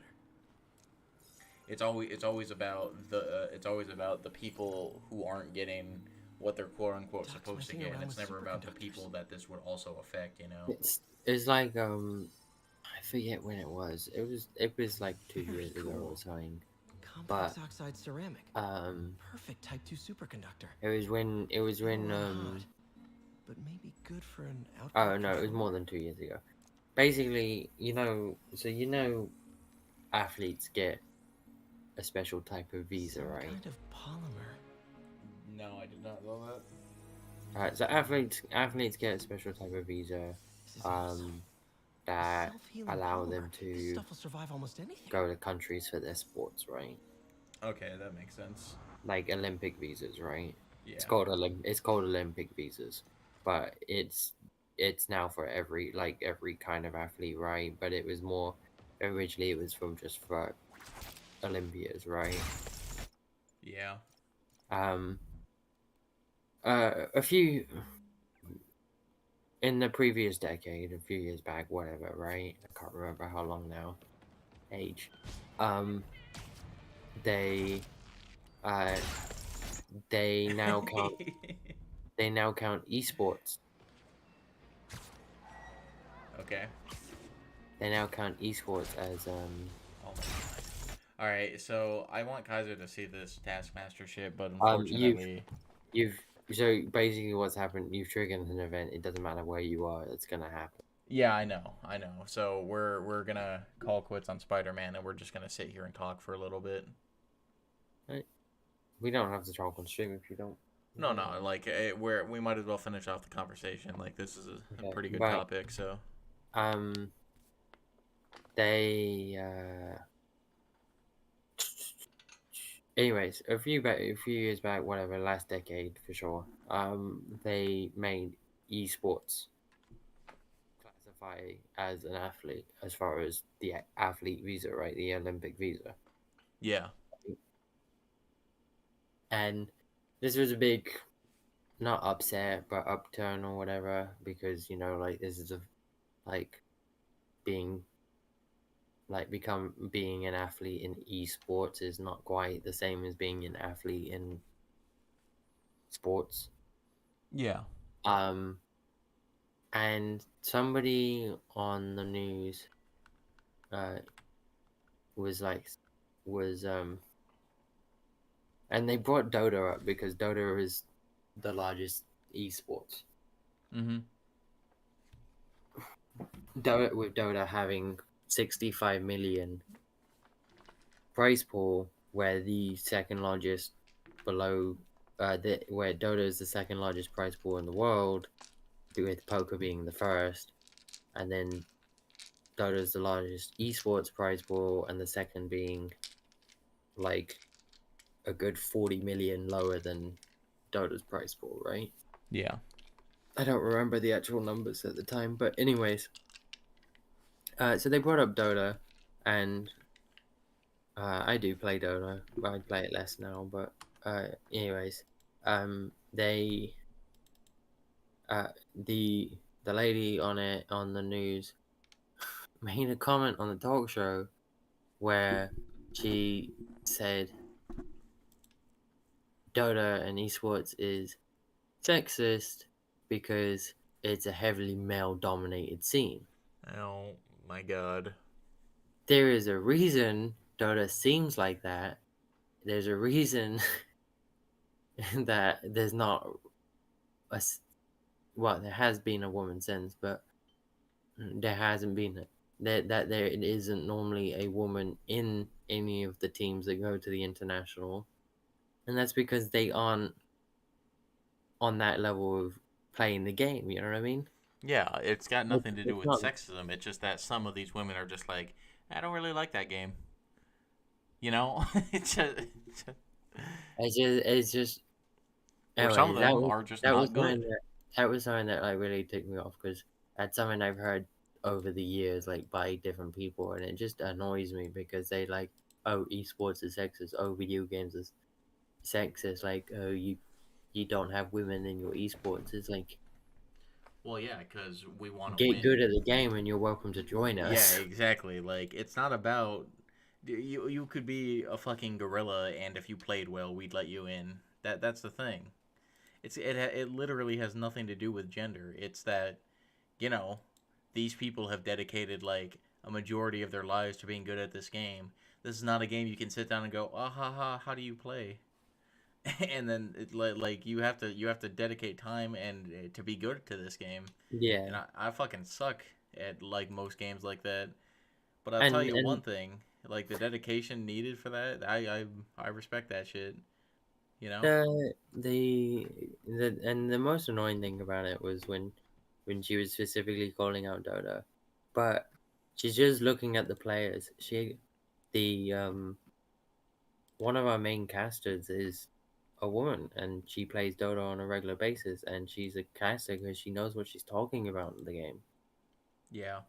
It's always about the people who aren't getting what they're quote unquote supposed to get, and it's never about the people that this would also affect. You know, it's like I forget when it was. It was like 2 years ago or something. Complex But oxide ceramic. um, Perfect Type 2 superconductor. it was when But maybe good for an outbreak oh no, it was control. more than 2 years ago. Basically, athletes get a special type of visa, right? Kind of polymer. No, I did not know that. Alright, so athletes get a special type of visa, that Self-healing allow polymer. them This to stuff will survive almost anything. go to countries for their sports, right? Okay, that makes sense. Like Olympic visas, right? Yeah. It's called Olympic visas, but it's now for every kind of athlete, right? But it was more originally it was from just for Olympians, right? Yeah. Um, a few in the previous decade, a few years back, whatever, right? I can't remember how long now. Age. Um, they uh they now count they now count esports. Okay. They now count esports as Oh my god. All right, so I want Kaiser to see this Taskmaster shit, but unfortunately, you've so basically what's happened. You've triggered an event. It doesn't matter where you are. It's gonna happen. yeah, I know. So we're gonna call quits on Spider-Man, and we're just gonna sit here and talk for a little bit. Right? We don't have to talk on stream if you don't. No, like we might as well finish off the conversation. Like this is a pretty good Right. topic. So they anyways, a few years back, whatever, last decade for sure. They made esports classify as an athlete as far as the athlete visa, right? The Olympic visa. yeah. And this was a big, not upset, but upturn or whatever, because like this is like being being an athlete in esports is not quite the same as being an athlete in sports. Yeah. And somebody on the news was like was and they brought Dota up because Dota is the largest esports. Mm-hmm. Dota having 65 million prize pool, where the second largest below where Dota is the second largest prize pool in the world, with poker being the first, and then Dota is the largest esports prize pool, and the second being like a good 40 million lower than Dota's prize pool, right? Yeah. I don't remember the actual numbers at the time, but anyways, so they brought up Dota, and I do play Dota. I play it less now, but anyways, they the lady on the news made a comment on the talk show where she said Dota and esports is sexist because it's a heavily male dominated scene. Oh my god. There is a reason Dota seems like that. There's a reason that there's not there has been a woman since, but there hasn't been that there isn't normally a woman in any of the teams that go to the international, and that's because they aren't on that level of playing the game. You know what I mean? Yeah, it's got nothing to do It's with not. sexism. It's just that some of these women are just like, I don't really like that game. You know, it's just. It's just. Or some Anyways, of them are just not good. That was something that like really ticked me off, because that's something I've heard over the years, like by different people, and it just annoys me because they like, oh, esports is sexist, oh, video games is sexist, like, oh, you don't have women in your esports. It's like, Well, yeah, because we want to get win. good at the game and you're welcome to join Yeah, us. exactly. Like it's not about you could be a fucking gorilla, and if you played well, we'd let you in. That's the thing. It literally has nothing to do with gender. It's that, you know, these people have dedicated like a majority of their lives to being good at this game. This is not a game you can sit down and go, ah ha ha, how do you play? And then like you have to dedicate time and to be good to this game. Yeah. And I fucking suck at like most games like that. But I'll tell And you one thing, like the dedication needed for that, I respect that shit. You know? The most annoying thing about it was when she was specifically calling out Dodo, but she's just looking at the players. The one of our main casters is a woman, and she plays Dodo on a regular basis, and she's a caster because she knows what she's talking about in the game. Yeah.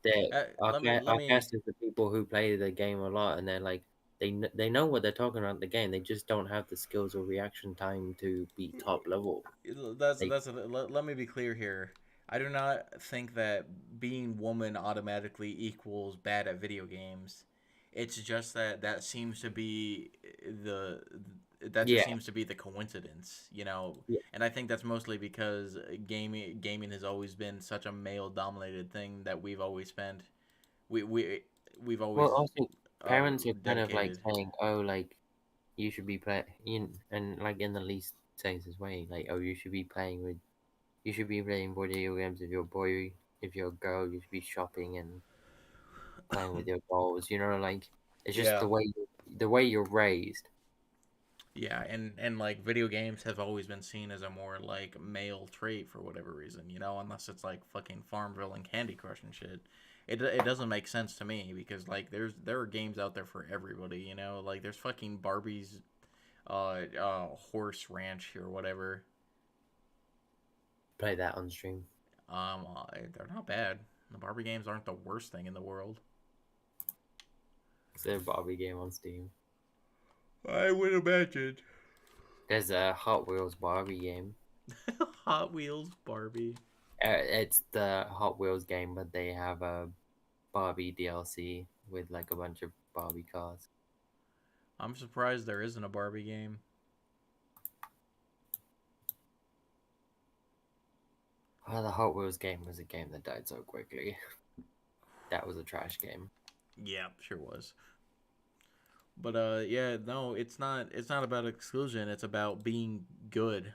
Our, Let our me casters are people who play the game a lot, and they're like they know what they're talking about in the game. They just don't have the skills or reaction time to be top level. let me be clear here. I do not think that being woman automatically equals bad at video games. It's just that that seems to be the that just Yeah. seems to be the coincidence, you know. Yeah. And I think that's mostly because gaming has always been such a male dominated thing that we've always spent we we we've always Well, also parents are kind of like dedicated. saying, "Oh, like you should be playing," and like in the least sexist way, like, "Oh, you should be playing video games with your boy. If you're a girl, you should be shopping and playing with your dolls." You know, like it's just Yeah. the way you're raised. Yeah, and like video games have always been seen as a more like male trait for whatever reason, you know, unless it's like fucking Farmville and Candy Crush and shit. It doesn't make sense to me because like there are games out there for everybody, you know, like there's fucking Barbie's horse ranch or whatever. Play that on stream. They're not bad. The Barbie games aren't the worst thing in the world. Is there a Barbie game on Steam? I would imagine. There's a Hot Wheels Barbie game. Hot Wheels Barbie. It's the Hot Wheels game, but they have a Barbie DLC with like a bunch of Barbie cars. I'm surprised there isn't a Barbie game. Oh, the Hot Wheels game was a game that died so quickly. That was a trash game. Yeah, sure was. But yeah, no, it's not about exclusion, it's about being good.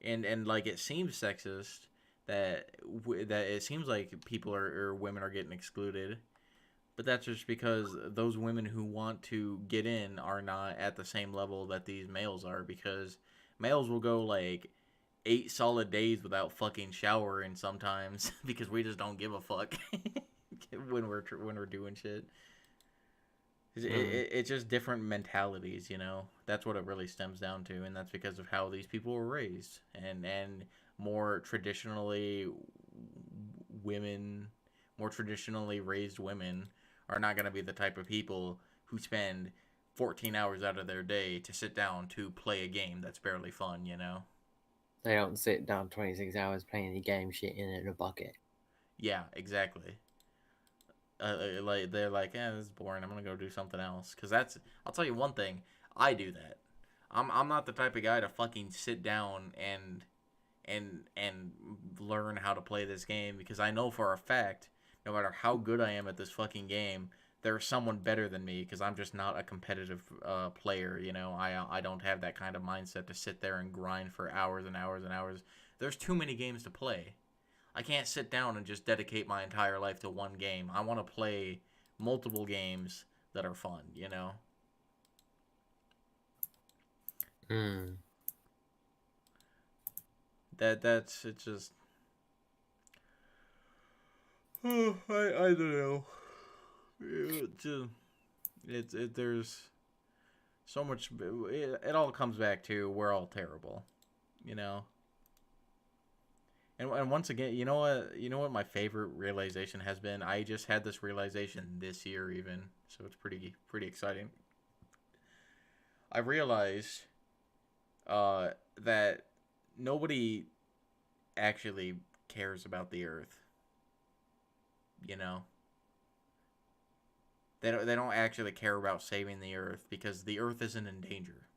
And like it seems sexist that that it seems like people or women are getting excluded. But that's just because those women who want to get in are not at the same level that these males are, because males will go like 8 solid days without fucking showering sometimes because we just don't give a fuck when we're doing shit. It's just different mentalities, you know. That's what it really stems down to, and that's because of how these people were raised, and more traditionally women, more traditionally raised women are not going to be the type of people who spend 14 hours out of their day to sit down to play a game that's barely fun, you know. They don't sit down 26 hours playing the game shit in a bucket. Yeah, exactly. Like they're like, yeah, this is boring. I'm gonna go do something else. Cause that's, I'll tell you one thing, I do that. I'm not the type of guy to fucking sit down and learn how to play this game, because I know for a fact, no matter how good I am at this fucking game, there's someone better than me, because I'm just not a competitive player. You know, I don't have that kind of mindset to sit there and grind for hours and hours and hours. There's too many games to play. I can't sit down and just dedicate my entire life to one game. I want to play multiple games that are fun, you know? Hmm. That's it's just I don't know. There's so much. It all comes back to we're all terrible, you know. And once again, you know what my favorite realization has been. I just had this realization this year, even, so it's pretty exciting. I realized that nobody actually cares about the Earth. You know, they don't actually care about saving the Earth because the Earth isn't in danger.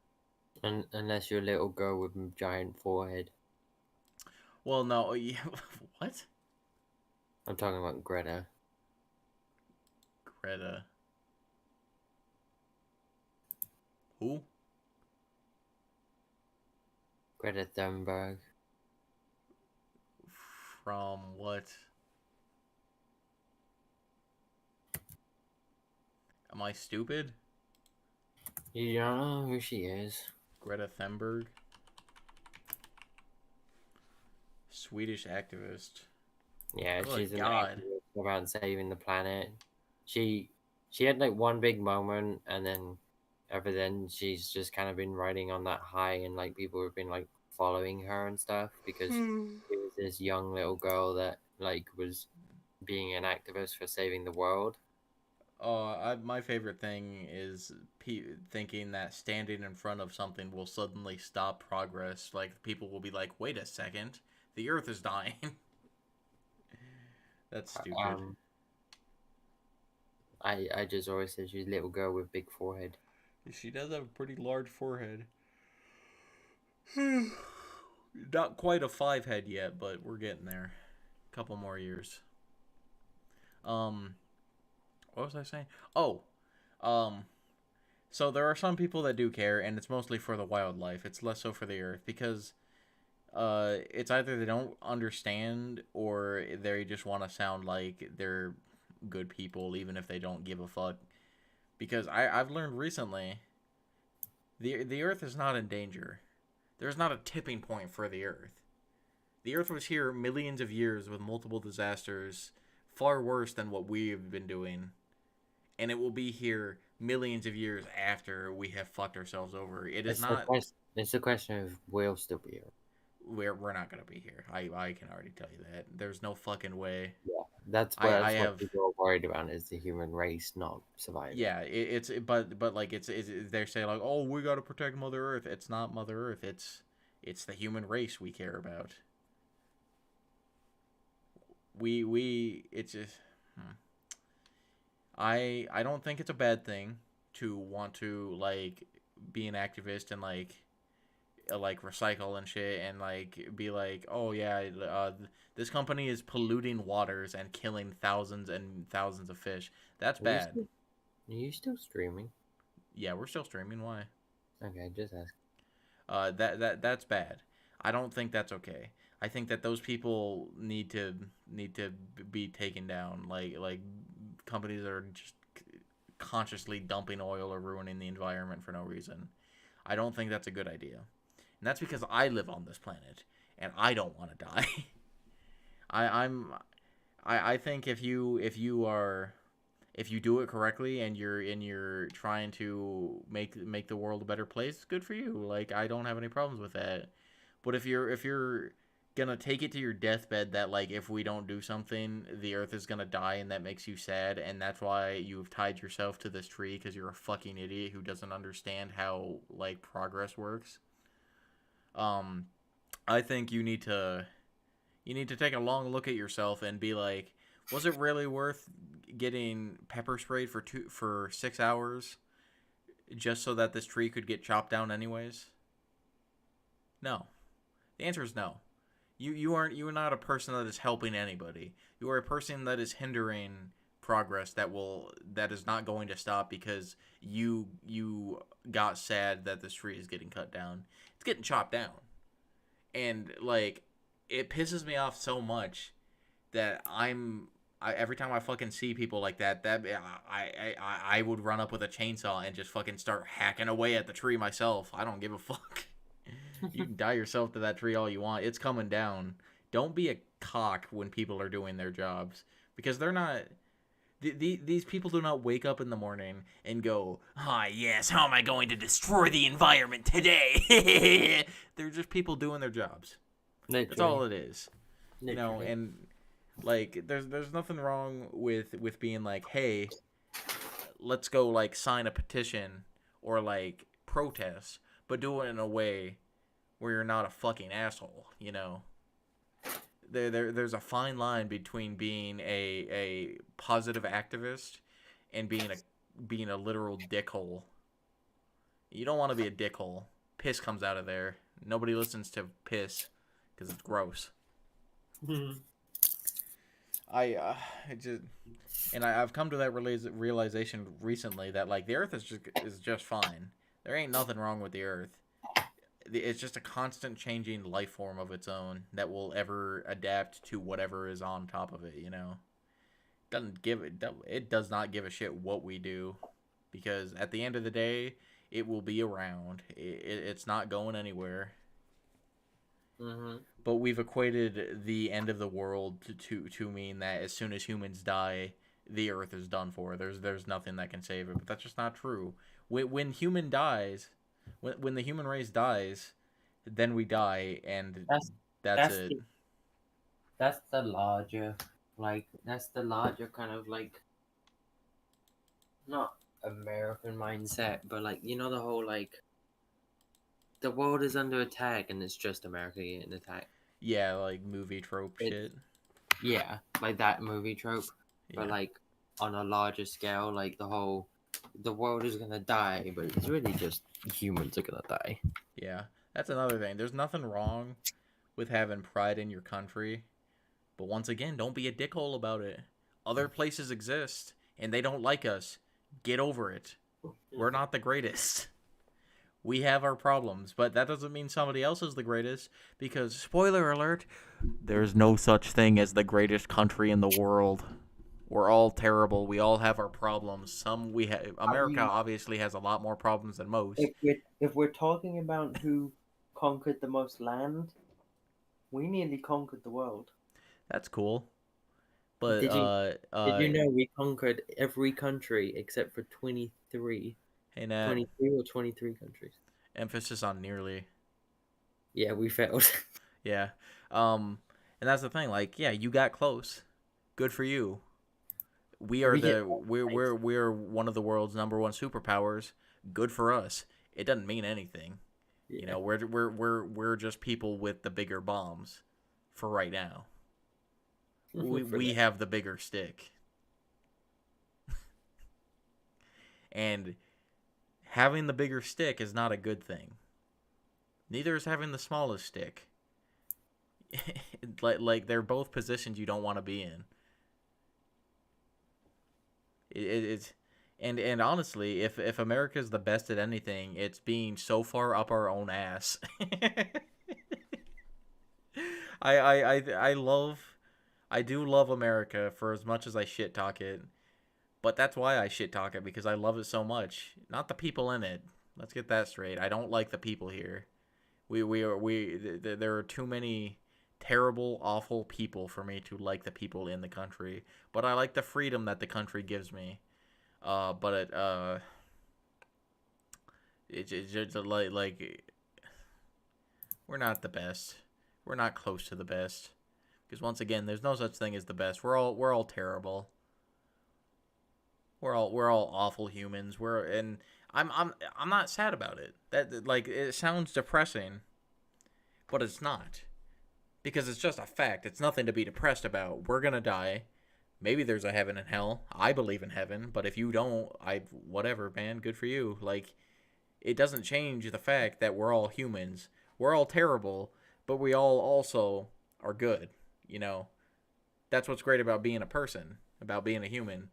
Unless you're a little girl with a giant forehead. Well, no, yeah, what? I'm talking about Greta. Greta. Who? Greta Thunberg. From what? Am I stupid? You don't know who she is. Greta Thunberg? Swedish activist. Yeah, Good she's an God. activist about saving the planet. She had like one big moment, and then ever then she's just kind of been riding on that high, and like people have been like following her and stuff because she was this young little girl that like was being an activist for saving the world. My favorite thing is thinking that standing in front of something will suddenly stop progress. Like, people will be like, wait a second, the Earth is dying. That's stupid. I just always said she's a little girl with big forehead. She does have a pretty large forehead. Not quite a 5 head yet, but we're getting there. A couple more years. What was I saying? Oh, so there are some people that do care, and it's mostly for the wildlife. It's less so for the Earth, because it's either they don't understand or they just want to sound like they're good people, even if they don't give a fuck. Because I've learned recently, the Earth is not in danger. There's not a tipping point for the Earth. The Earth was here millions of years with multiple disasters, far worse than what we've been doing. And it will be here millions of years after we have fucked ourselves over. It is not... It's a question of we'll still be here. We're not going to be here. I can already tell you that. There's no fucking way. Yeah, that's what people are worried about, is the human race not surviving. Yeah, but like it's they say like, oh, we got to protect Mother Earth. It's not Mother Earth. It's the human race we care about. It's just I don't think it's a bad thing to want to like be an activist and like recycle and shit and like be like, oh yeah, this company is polluting waters and killing thousands and thousands of fish. That's bad. Are you still streaming? Yeah, we're still streaming. Why? Okay, just ask. That's bad. I don't think that's okay. I think that those people need to be taken down. Like companies that are just consciously dumping oil or ruining the environment for no reason. I don't think that's a good idea. And that's because I live on this planet and I don't want to die. I think if you do it correctly and you're trying to make the world a better place, good for you. Like, I don't have any problems with that. But if you're gonna take it to your deathbed that like if we don't do something, the Earth is gonna die, and that makes you sad, and that's why you've tied yourself to this tree because you're a fucking idiot who doesn't understand how like progress works. I think you need to take a long look at yourself and be like, was it really worth getting pepper sprayed for 6 hours just so that this tree could get chopped down anyways? No. The answer is no. You are not a person that is helping anybody. You are a person that is hindering progress that is not going to stop because you got sad that this tree is getting cut down. It's getting chopped down. And like, it pisses me off so much that every time I fucking see people like that I would run up with a chainsaw and just fucking start hacking away at the tree myself. I don't give a fuck. You can tie yourself to that tree all you want. It's coming down. Don't be a cock when people are doing their jobs, because they're not. These people do not wake up in the morning and go, "Ah, yes, how am I going to destroy the environment today?" They're just people doing their jobs. Literally. That's all it is. Literally. You know, and like, there's nothing wrong with being like, hey, let's go like sign a petition or like protest, but do it in a way where you're not a fucking asshole, you know? There's a fine line between being a positive activist and being a literal dickhole. You don't want to be a dickhole. Piss comes out of there. Nobody listens to piss because it's gross. I just, and I've come to that realization recently that like the Earth is just fine. There ain't nothing wrong with the Earth. It's just a constant changing life form of its own that will ever adapt to whatever is on top of it. You know, it does not give a shit what we do, because at the end of the day, it will be around. It's not going anywhere. Mm-hmm. But we've equated the end of the world to mean that as soon as humans die, the Earth is done for. There's nothing that can save it. But that's just not true. When human dies, when the human race dies, then we die, and that's it. That's the larger, that's the larger kind of like, not American mindset, but like, you know, the whole like, the world is under attack and it's just America getting attacked. Yeah, like movie trope shit. Yeah, like that movie trope, but Yeah. like on a larger scale, like the world is gonna die, but it's really just humans are gonna die. Yeah, that's another thing. There's nothing wrong with having pride in your country, but once again, don't be a dickhole about it. Other places exist, and they don't like us. Get over it. We're not the greatest. We have our problems, but that doesn't mean somebody else is the greatest, because, spoiler alert, there's no such thing as the greatest country in the world. We're all terrible. We all have our problems. America obviously has a lot more problems than most. If we're talking about who conquered the most land, we nearly conquered the world. That's cool. But did you know we conquered every country except for 23? Hey, Nat. 22 or 23 countries. Emphasis on nearly. Yeah, we failed. Yeah. And that's the thing. Like, yeah, you got close. Good for you. We're one of the world's #1 superpowers. Good for us. It doesn't mean anything. Yeah. You know, we're just people with the bigger bombs for right now. We have the bigger stick. And having the bigger stick is not a good thing. Neither is having the smallest stick. like they're both positions you don't want to be in. It's and honestly, if America's the best at anything, it's being so far up our own ass. I do love America for as much as I shit talk it, but that's why I shit talk it, because I love it so much. Not the people in it. Let's get that straight. I don't like the people here. There are too many terrible, awful people for me to like the people in the country. But I like the freedom that the country gives me. It's just like we're not the best. We're not close to the best. Because once again, there's no such thing as the best. We're all terrible. We're all awful humans. I'm not sad about it. That, like, it sounds depressing, but it's not. Because it's just a fact. It's nothing to be depressed about. We're gonna die. Maybe there's a heaven and hell. I believe in heaven, but if you don't, whatever, man, good for you. Like, it doesn't change the fact that we're all humans. We're all terrible, but we all also are good, you know? That's what's great about being a person, about being a human.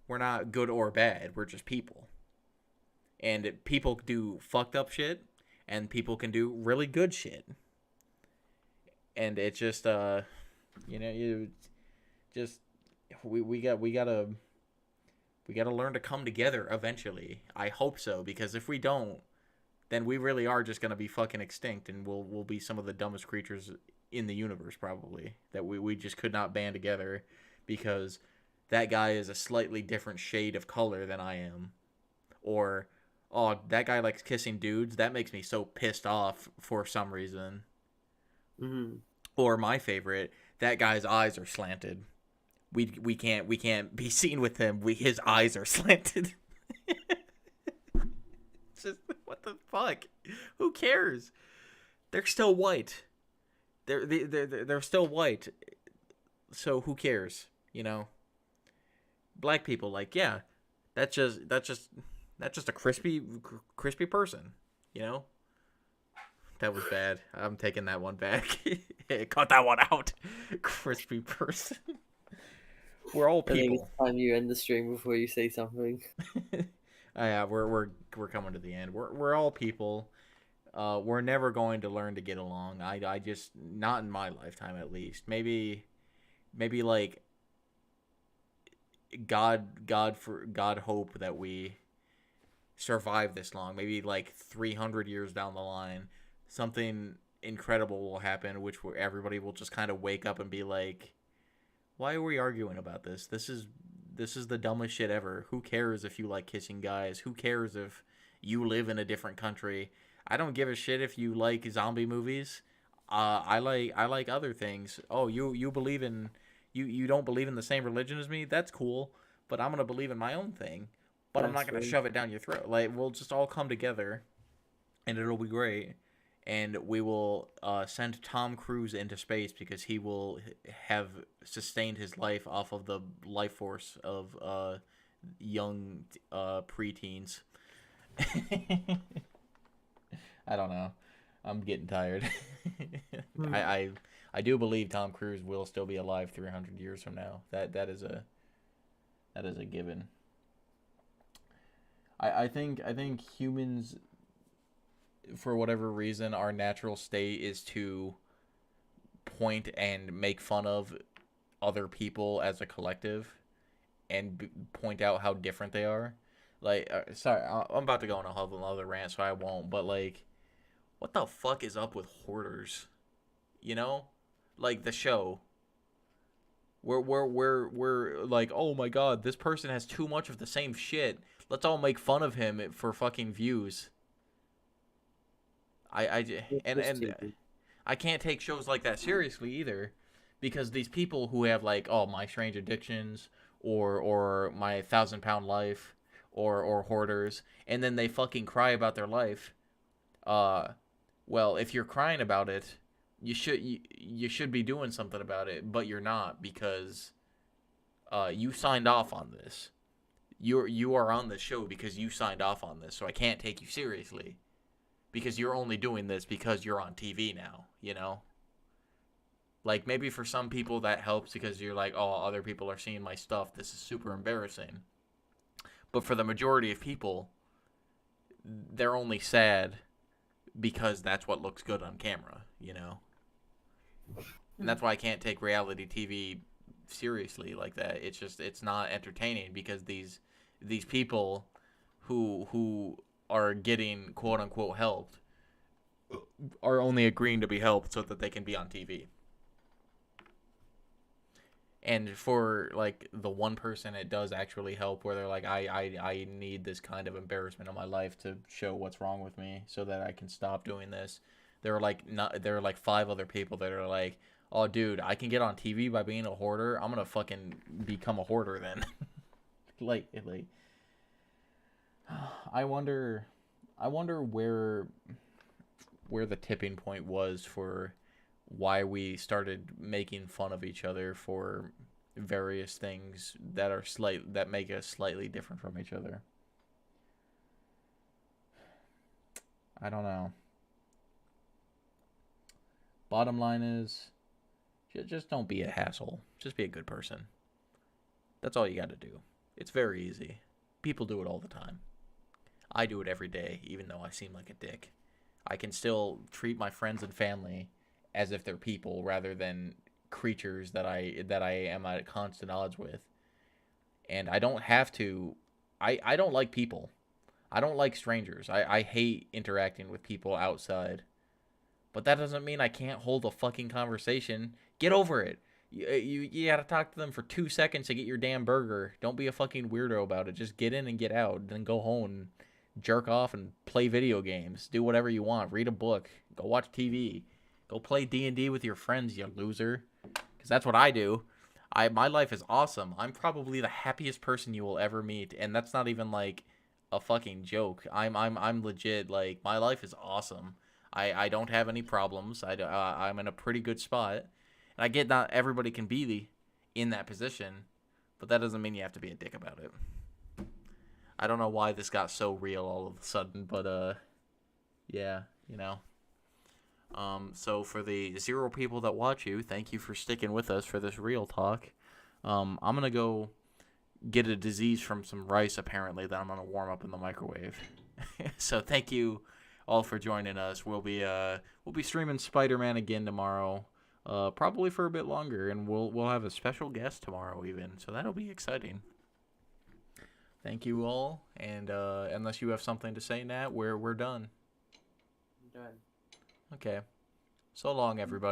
We're not good or bad. We're just people. And people do fucked up shit, and people can do really good shit. And it's just, we gotta learn to come together eventually. I hope so, because if we don't, then we really are just gonna be fucking extinct, and we'll be some of the dumbest creatures in the universe, probably. That we just could not band together because that guy is a slightly different shade of color than I am. Or, oh, that guy likes kissing dudes. That makes me so pissed off for some reason. Mm-hmm. Or my favorite, that guy's eyes are slanted. We can't be seen with him. His eyes are slanted. It's just, what the fuck? Who cares? They're still white. They're still white. So who cares? You know. Black people, like, yeah, that's just a crispy person. You know. That was bad. I'm taking that one back. Cut that one out. Crispy person. We're all I think people. it's time you end the stream before you say something. Yeah, we're coming to the end. We're all people. We're never going to learn to get along. I just, not in my lifetime at least. Maybe like God hope that we survive this long. Maybe like 300 years down the line, something incredible will happen, which everybody will just kind of wake up and be like, "Why are we arguing about this? This is the dumbest shit ever. Who cares if you like kissing guys? Who cares if you live in a different country? I don't give a shit if you like zombie movies. I like other things. Oh, you believe in you don't believe in the same religion as me? That's cool, but I'm gonna believe in my own thing. But I'm not gonna shove it down your throat. Like, we'll just all come together, and it'll be great. And we will send Tom Cruise into space because he will have sustained his life off of the life force of young preteens. I don't know. I'm getting tired. I do believe Tom Cruise will still be alive 300 years from now. That is a given. I think humans, for whatever reason, our natural state is to point and make fun of other people as a collective and point out how different they are. Like, sorry, I'm about to go on a whole other rant, so I won't. But like, what the fuck is up with hoarders? You know, like the show. We're like, oh my god, this person has too much of the same shit. Let's all make fun of him for fucking views. And I can't take shows like that seriously either, because these people who have like, oh, My Strange Addictions or My 1,000 Pound Life or Hoarders, and then they fucking cry about their life. Well, if you're crying about it, you should be doing something about it, but you're not, because you signed off on this. You are on this show because you signed off on this, so I can't take you seriously. Because you're only doing this because you're on TV now, you know? Like, maybe for some people that helps because you're like, oh, other people are seeing my stuff. This is super embarrassing. But for the majority of people, they're only sad because that's what looks good on camera, you know? And that's why I can't take reality TV seriously like that. It's just, it's not entertaining, because these people who are getting quote unquote helped are only agreeing to be helped so that they can be on TV. And for like the one person it does actually help, where they're like, I need this kind of embarrassment in my life to show what's wrong with me so that I can stop doing this. There are like 5 other people that are like, oh dude, I can get on TV by being a hoarder. I'm gonna fucking become a hoarder then. like I wonder where the tipping point was for why we started making fun of each other for various things that make us slightly different from each other. I don't know. Bottom line is, just don't be a hassle. Just be a good person. That's all you got to do. It's very easy. People do it all the time. I do it every day, even though I seem like a dick. I can still treat my friends and family as if they're people rather than creatures that I am at constant odds with. And I don't have to. I don't like people. I don't like strangers. I hate interacting with people outside. But that doesn't mean I can't hold a fucking conversation. Get over it. You gotta talk to them for 2 seconds to get your damn burger. Don't be a fucking weirdo about it. Just get in and get out. Then go home and jerk off and play video games. Do whatever you want. Read a book. Go watch TV. Go play D&D with your friends, you loser. Because that's what I do. My life is awesome. I'm probably the happiest person you will ever meet, and that's not even like a fucking joke. I'm legit. Like, my life is awesome. I don't have any problems. I'm in a pretty good spot. And I get not everybody can be in that position, but that doesn't mean you have to be a dick about it. I don't know why this got so real all of a sudden, but yeah, you know. So for the 0 people that watch you, thank you for sticking with us for this real talk. I'm gonna go get a disease from some rice apparently that I'm gonna warm up in the microwave. So thank you all for joining us. We'll be streaming Spider-Man again tomorrow, probably for a bit longer, and we'll have a special guest tomorrow even. So that'll be exciting. Thank you all, and unless you have something to say, Nat, we're done. Done. Okay. So long, everybody.